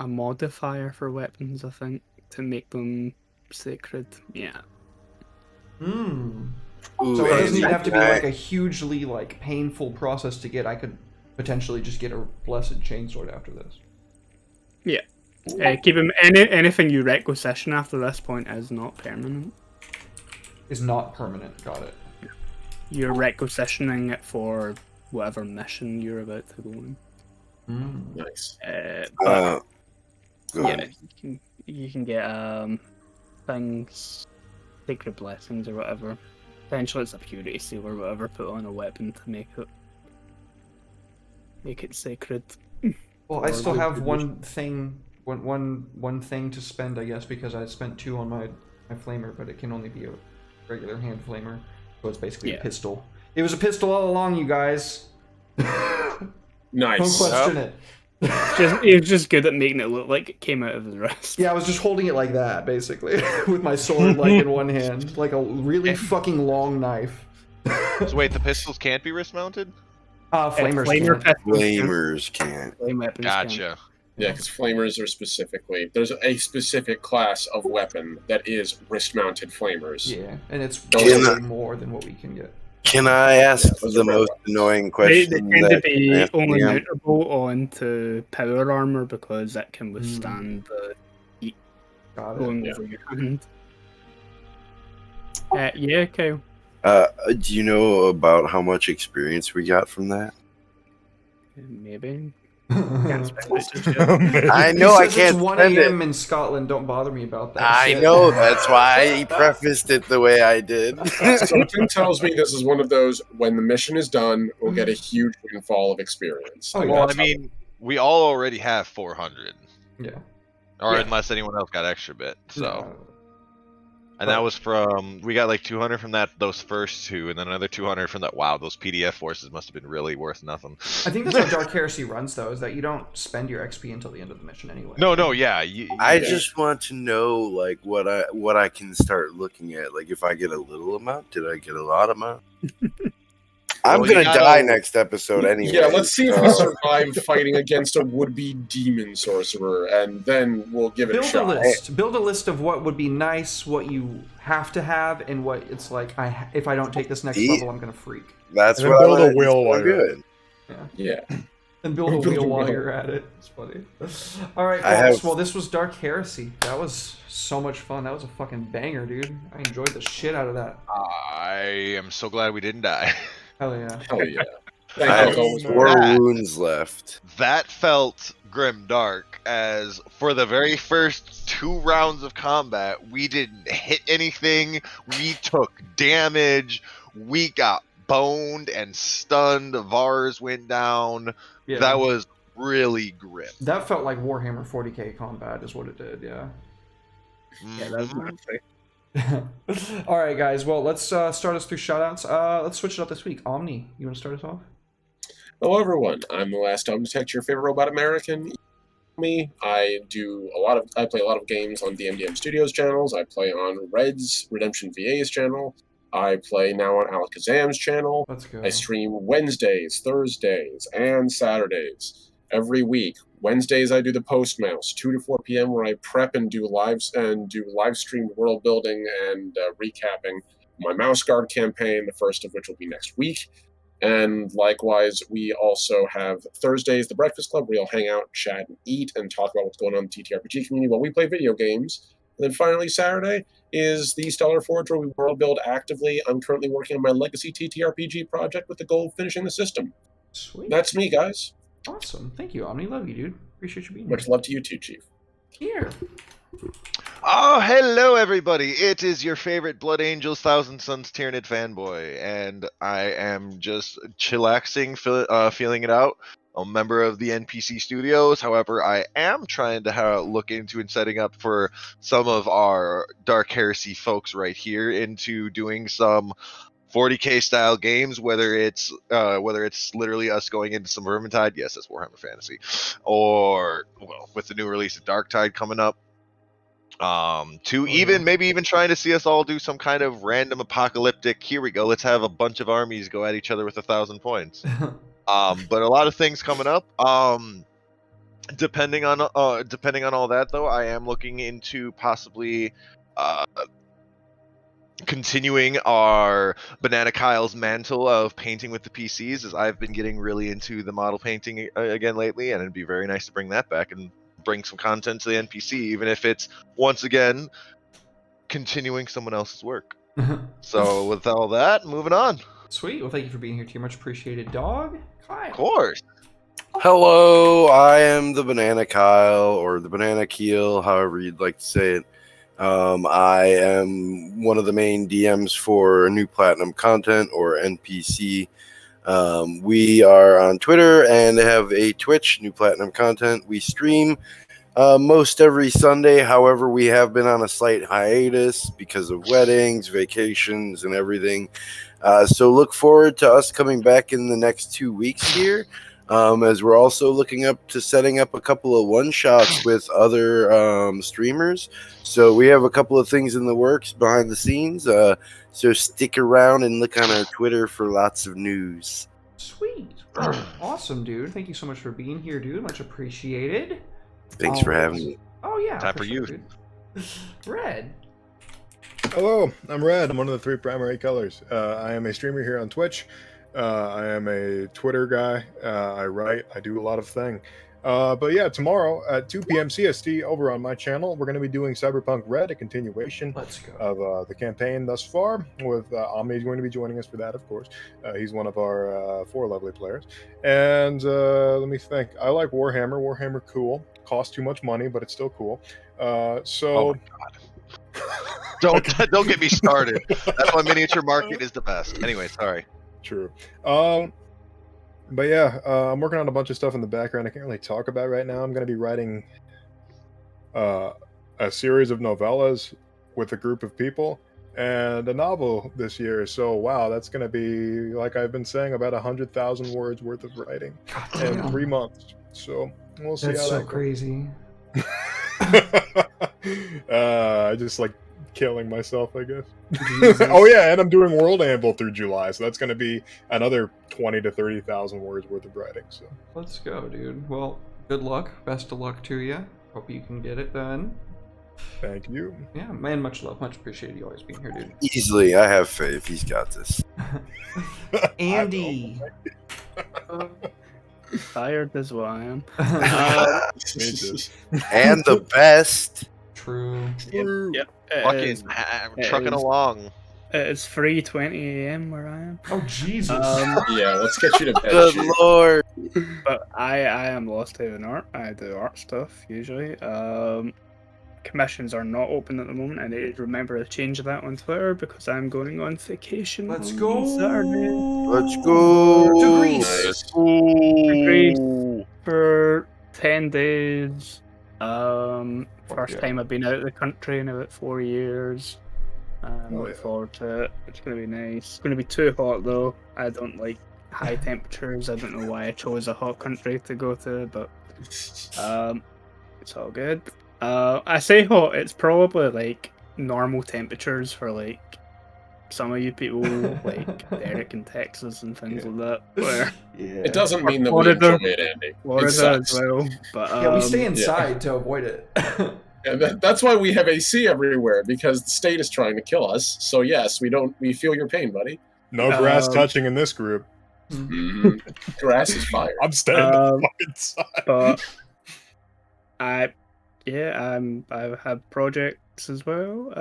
S2: modifier for weapons, I think, to make them sacred. Yeah.
S1: Hmm.
S4: Ooh,
S1: So it doesn't
S4: Andy,
S1: even have to be
S4: can I-
S1: like a hugely like painful process to get. I could potentially just get a blessed chainsword after this.
S2: Keep them. Anything you requisition after this point is not permanent.
S1: Is not permanent. Got it.
S2: You're requisitioning it for whatever mission you're about to go on.
S1: Mm.
S5: Nice.
S2: But
S4: Go
S2: yeah,
S4: ahead.
S2: you can get things, sacred blessings or whatever. Potentially it's a purity seal or whatever put on a weapon to make it sacred.
S1: Well, I
S2: Or
S1: still
S2: would
S1: have
S2: you
S1: one thing to spend, I guess, because I spent 2 on my flamer, but it can only be a regular hand flamer, so it's basically a
S2: Yeah.
S1: pistol. It was a pistol all along, you guys.
S5: Nice.
S1: Don't question it.
S2: It was just good at making it look like it came out of his wrist.
S1: Yeah, I was just holding it like that, basically, with my sword like in one hand, like a really fucking long knife.
S6: So wait, the pistols can't be wrist mounted?
S1: Flamers
S2: Flamer
S1: can.
S2: pistols
S4: Flamers can't.
S2: flame weapons can.
S6: Gotcha.
S5: Yeah, because flamers are specifically there's a specific class of weapon that is wrist-mounted flamers.
S1: Yeah, and it's
S5: Can
S1: way
S4: I-
S1: more than what we can get.
S4: Can I ask
S5: Yeah, those
S4: the
S5: are red
S4: most
S5: weapons.
S4: annoying
S2: They
S4: question?
S2: tend to
S4: that
S2: be
S4: I have to
S2: only
S4: answer?
S2: mountable onto power armor because that can withstand the heat
S1: Got it.
S2: going
S5: Yeah.
S2: over your hand. Yeah, Kyle.
S4: Do you know about how much experience we got from that?
S2: Maybe. Can't spend it just yet.
S4: I know I
S1: He says
S4: can't
S1: it's 1
S4: spend it.
S1: a.m. in Scotland. Don't bother me about that.
S4: I
S1: shit.
S4: know, that's why he prefaced it the way I did.
S5: Something tells me this is one of those when the mission is done, we'll get a huge windfall of experience.
S1: Oh,
S5: Like,
S1: yeah.
S6: Well, I
S5: that's how-
S6: mean, we all already have 400,
S1: Yeah.
S6: or
S1: Yeah.
S6: unless anyone else got extra bit. So,
S1: No.
S6: and that was from we got like 200 from those first 2, and then another 200 from that. Wow, those PDF forces must have been really worth nothing.
S1: I think that's how Dark Heresy runs, though, is that you don't spend your XP until the end of the mission anyway.
S6: No, yeah.
S4: I
S5: Yeah.
S4: just want to know, like, what I can start looking at. Like, if I get a little amount, did I get a lot amount? I'm
S6: Well, you
S4: gonna
S6: gotta-
S4: die next episode anyway.
S5: Yeah, let's see if we
S4: so-
S5: survive fighting against a would-be demon sorcerer, and then we'll give it a
S1: Build a
S5: shot.
S1: list. Build a list of what would be nice, what you have to have, and what it's like. If I don't take this next
S4: See?
S1: level, I'm gonna freak.
S4: That's
S3: And
S4: what
S3: then
S4: I
S3: build a
S4: wanted.
S3: wheel
S4: So
S3: while you're
S4: good.
S5: Yeah.
S1: And build a
S5: Build a
S1: wheel while
S5: wheel.
S1: you're at it. It's funny. All right,
S4: I
S1: folks.
S4: have-
S1: Well, this was Dark Heresy. That was so much fun. That was a fucking banger, dude. I enjoyed the shit out of that.
S6: I am so glad we didn't die.
S1: Hell yeah.
S5: Hell yeah.
S4: I
S5: Thank
S4: have
S5: you always.
S4: 4
S6: that.
S4: wounds left.
S6: That felt grim dark, as for the very first 2 rounds of combat, we didn't hit anything, we took damage, we got boned and stunned, Vars went down.
S1: Yeah.
S6: That was really grim.
S1: That felt like Warhammer 40k combat is what it did, yeah.
S2: Yeah, that's
S6: Mhm.
S2: nasty.
S1: All right, guys. Well, let's start us through shoutouts. Let's switch it up this week. Omni, you want to start us off?
S5: Hello, everyone. I'm the last Dome Detector, your favorite robot American. I play a lot of games on DMDM Studios channels. I play on Red's Redemption VA's channel. I play now on Alakazam's channel.
S1: Let's go.
S5: I stream Wednesdays, Thursdays, and Saturdays every week. Wednesdays I do the Post Mouse, 2 to 4 p.m., where I prep and do live streamed world building and recapping my Mouse Guard campaign, the first of which will be next week. And likewise, we also have Thursdays, the Breakfast Club, where we all hang out, chat, and eat, and talk about what's going on in the TTRPG community while we play video games. And then finally, Saturday is the Stellar Forge, where we world build actively. I'm currently working on my Legacy TTRPG project with the goal of finishing the system.
S1: Sweet.
S5: That's me, guys.
S1: Awesome. Thank you, Omni. Love you, dude. Appreciate you being here.
S5: Much love to you too, Chief.
S1: Here.
S6: Oh, hello, everybody. It is your favorite Blood Angels Thousand Suns Tyranid fanboy, and I am just chillaxing, feeling it out. I'm a member of the NPC Studios. However, I am trying to look into and setting up for some of our Dark Heresy folks right here into doing some 40k style games, whether it's literally us going into some Vermintide, yes, that's Warhammer Fantasy, or well, with the new release of Darktide coming up. Maybe even trying to see us all do some kind of random apocalyptic, here we go, let's have a bunch of armies go at each other with 1,000 points. But a lot of things coming up. Depending on all that, though, I am looking into possibly continuing our Banana Kyle's mantle of painting with the PCs, as I've been getting really into the model painting again lately, and it'd be very nice to bring that back and bring some content to the NPC, even if it's once again continuing someone else's work. So with all that, moving on.
S1: Sweet. Well, thank you for being here, too. Much appreciated, dog. Kyle.
S6: Of course.
S4: Hello, I am the Banana Kyle, or the Banana Keel, however you'd like to say it. I am one of the main DMs for New Platinum Content, or NPC. We are on Twitter and have a Twitch, New Platinum Content. We stream most every Sunday. However, we have been on a slight hiatus because of weddings, vacations, and everything. So look forward to us coming back in the next 2 weeks here, as we're also looking up to setting up a couple of one-shots with other streamers. So we have a couple of things in the works behind the scenes. So stick around and look on our Twitter for lots of news.
S1: Sweet. Awesome, dude. Thank you so much for being here, dude. Much appreciated.
S4: Thanks for having me.
S1: Oh, yeah.
S6: Time for you.
S1: Dude. Red.
S3: Hello, I'm Red. I'm one of the 3 primary colors. I am a streamer here on Twitch. I am a Twitter guy. I write. I do a lot of things. But yeah, tomorrow at 2 p.m. CST over on my channel, we're going to be doing Cyberpunk Red, a continuation of the campaign thus far, with Omni going to be joining us for that, of course. He's one of our 4 lovely players. And let me think. I like Warhammer. Warhammer cool. Costs too much money, but it's still cool.
S6: Oh my God. Don't get me started. That's why miniature market is the best. Anyway, sorry.
S3: True. But yeah, I'm working on a bunch of stuff in the background I can't really talk about right now. I'm going to be writing a series of novellas with a group of people and a novel this year. So wow, that's going to be, like I've been saying, about 100,000 words worth of writing in 3 months. So we'll see.
S1: That's
S3: how
S1: so
S3: that goes.
S1: crazy.
S3: I just like killing myself, I guess. Oh yeah, and I'm doing World Anvil through July, so that's going to be another 20 to 30,000 words worth of writing. So
S1: let's go, dude. Well, good luck. Best of luck to you. Hope you can get it done.
S3: Thank you.
S1: Yeah, man, much love. Much appreciated you always being here, dude.
S4: Easily, I have faith. He's got this.
S1: Andy.
S2: Tired as well, I am.
S4: And the best.
S1: True.
S2: Yep.
S6: Fucking trucking along.
S2: It's 3:20 a.m. where I am.
S1: Oh Jesus.
S5: Yeah, let's get you to bed.
S4: Good
S5: Chief.
S4: lord.
S2: But I am lost to an art. I do art stuff usually. Commissions are not open at the moment. I need to remember to change that on Twitter because I'm going on vacation.
S1: Let's
S2: on
S1: go.
S2: Saturday.
S4: Let's go.
S1: To Greece.
S2: To Greece for 10 days. First
S1: yeah.
S2: time I've been out of the country in about 4 years.
S3: Oh,
S2: Look
S3: yeah.
S2: forward to it. It's going to be nice. It's going to be too hot though. I don't like high temperatures. I don't know why I chose a hot country to go to, but it's all good. I say hot. It's probably like normal temperatures for like some of you people, like Derek in Texas and things like that. Where
S1: Yeah.
S5: It doesn't mean that we
S2: Florida.
S5: enjoy it, Andy. It
S2: Florida as
S5: sucks.
S2: well, but
S1: Yeah, we stay inside to avoid it.
S5: And that's why we have AC everywhere, because the state is trying to kill us. So yes, we feel your pain, buddy.
S3: No grass touching in this group.
S5: Mhm. Grass is fire.
S3: I'm staying the fucking side.
S2: But I have projects as well.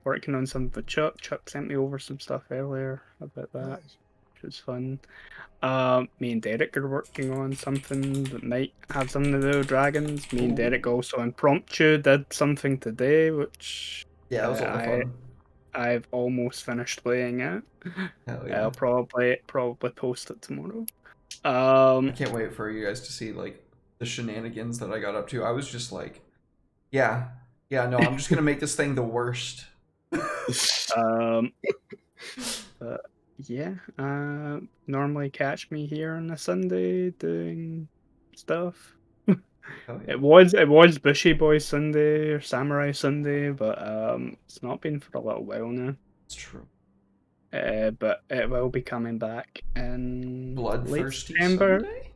S2: Working on some for Chuck. Chuck sent me over some stuff earlier about that,
S3: Nice.
S2: which was fun. Me and Derek are working on something that might have something to do with dragons. Me and Derek also impromptu did something today, which
S1: Yeah, that was a lot of fun.
S2: I've almost finished playing it.
S1: Hell yeah.
S2: I'll probably post it tomorrow.
S1: I can't wait for you guys to see like the shenanigans that I got up to. I was just like, yeah, no, I'm just gonna make this thing the worst.
S2: Yeah. Normally catch me here on a Sunday doing stuff.
S1: Oh, yeah.
S2: It was Bushy Boy Sunday or Samurai Sunday, but it's not been for a little while now.
S1: It's true.
S2: But it will be coming back in
S1: Bloodthirsty
S2: late September.
S1: Sunday?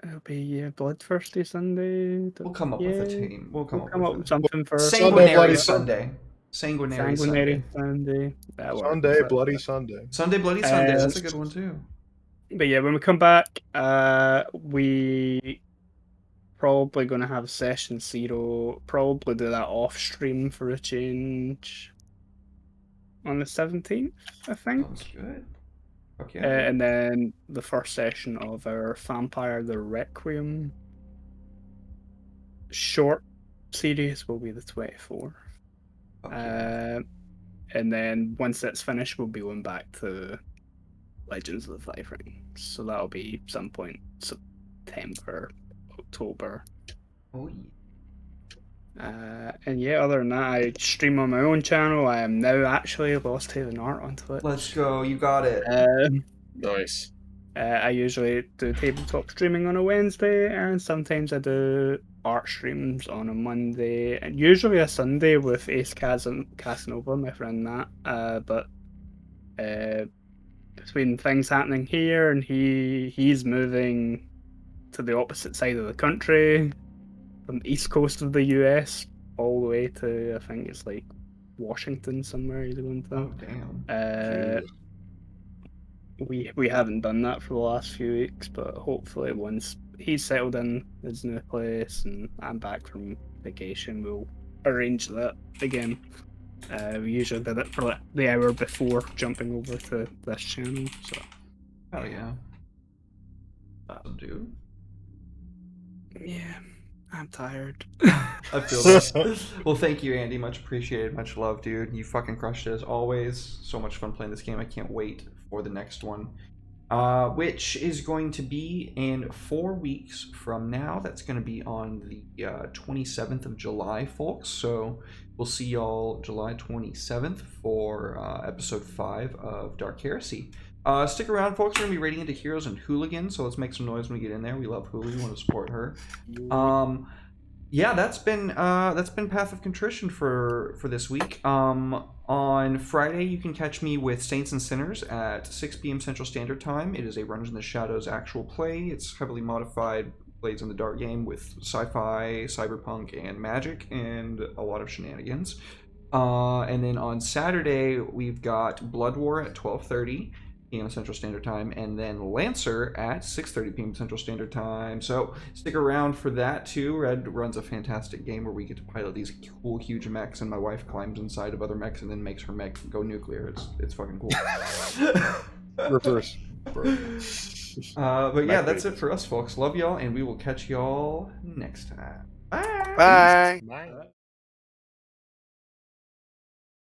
S2: It'll be Bloodthirsty Sunday.
S1: We'll come up with a team. We'll come up with
S2: with something for
S1: Sanguinary
S3: Bloody
S1: Sunday. Sanguinary Sunday.
S2: Sunday. That works.
S3: Sunday, Bloody Sunday.
S1: Sunday Bloody Sunday. That's a good one too.
S2: But yeah, when we come back, we probably gonna have session 0. Probably do that off stream for a change on the 17th, I think.
S1: Sounds good. Okay.
S2: And then the first session of our Vampire the Requiem short series will be the 24th.
S1: Okay.
S2: And then once that's finished, we'll be going back to Legends of the Five Rings. So that'll be some point September, October.
S1: Oh yeah.
S2: And yeah, other than that, I stream on my own channel. I am now actually Lost Haven Art on Twitch.
S1: Let's go. You got it.
S5: Nice.
S2: I usually do tabletop streaming on a Wednesday, and sometimes I do art streams on a Monday, and usually a Sunday with Ace Casanova, my friend Nat. But between things happening here and he's moving to the opposite side of the country, from the east coast of the US all the way to, I think it's like Washington somewhere he's going to.
S1: Oh damn.
S2: We haven't done that for the last few weeks, but hopefully once he's settled in his new place and I'm back from vacation, we'll arrange that again. We usually did it for like the hour before jumping over to this channel, so.
S1: Hell yeah. Dude.
S2: Yeah, I'm tired.
S1: I feel that. Well, thank you, Andy. Much appreciated. Much love, dude. You fucking crushed it as always. So much fun playing this game. I can't wait for the next one, which is going to be in 4 weeks from now. That's going to be on the 27th of July, folks. So we'll see y'all July 27th for episode 5 of Dark Heresy. Stick around, folks. We're going to be rating into Heroes and Hooligans, so let's make some noise when we get in there. We love Hooli. We want to support her. Yeah, that's been Path of Contrition for this week. On Friday, you can catch me with Saints and Sinners at 6 p.m. Central Standard Time. It is a Runners in the Shadows actual play. It's heavily modified Blades in the Dark game with sci-fi, cyberpunk, and magic, and a lot of shenanigans. And then on Saturday, we've got Blood War at 12:30 p.m. Central Standard Time, and then Lancer at 6:30 p.m. Central Standard Time. So stick around for that too. Red runs a fantastic game where we get to pilot these cool, huge mechs, and my wife climbs inside of other mechs and then makes her mech go nuclear. It's fucking cool.
S3: Reverse.
S1: But yeah, that's it for us, folks. Love y'all, and we will catch y'all next time. Bye.
S4: Bye.
S3: Bye.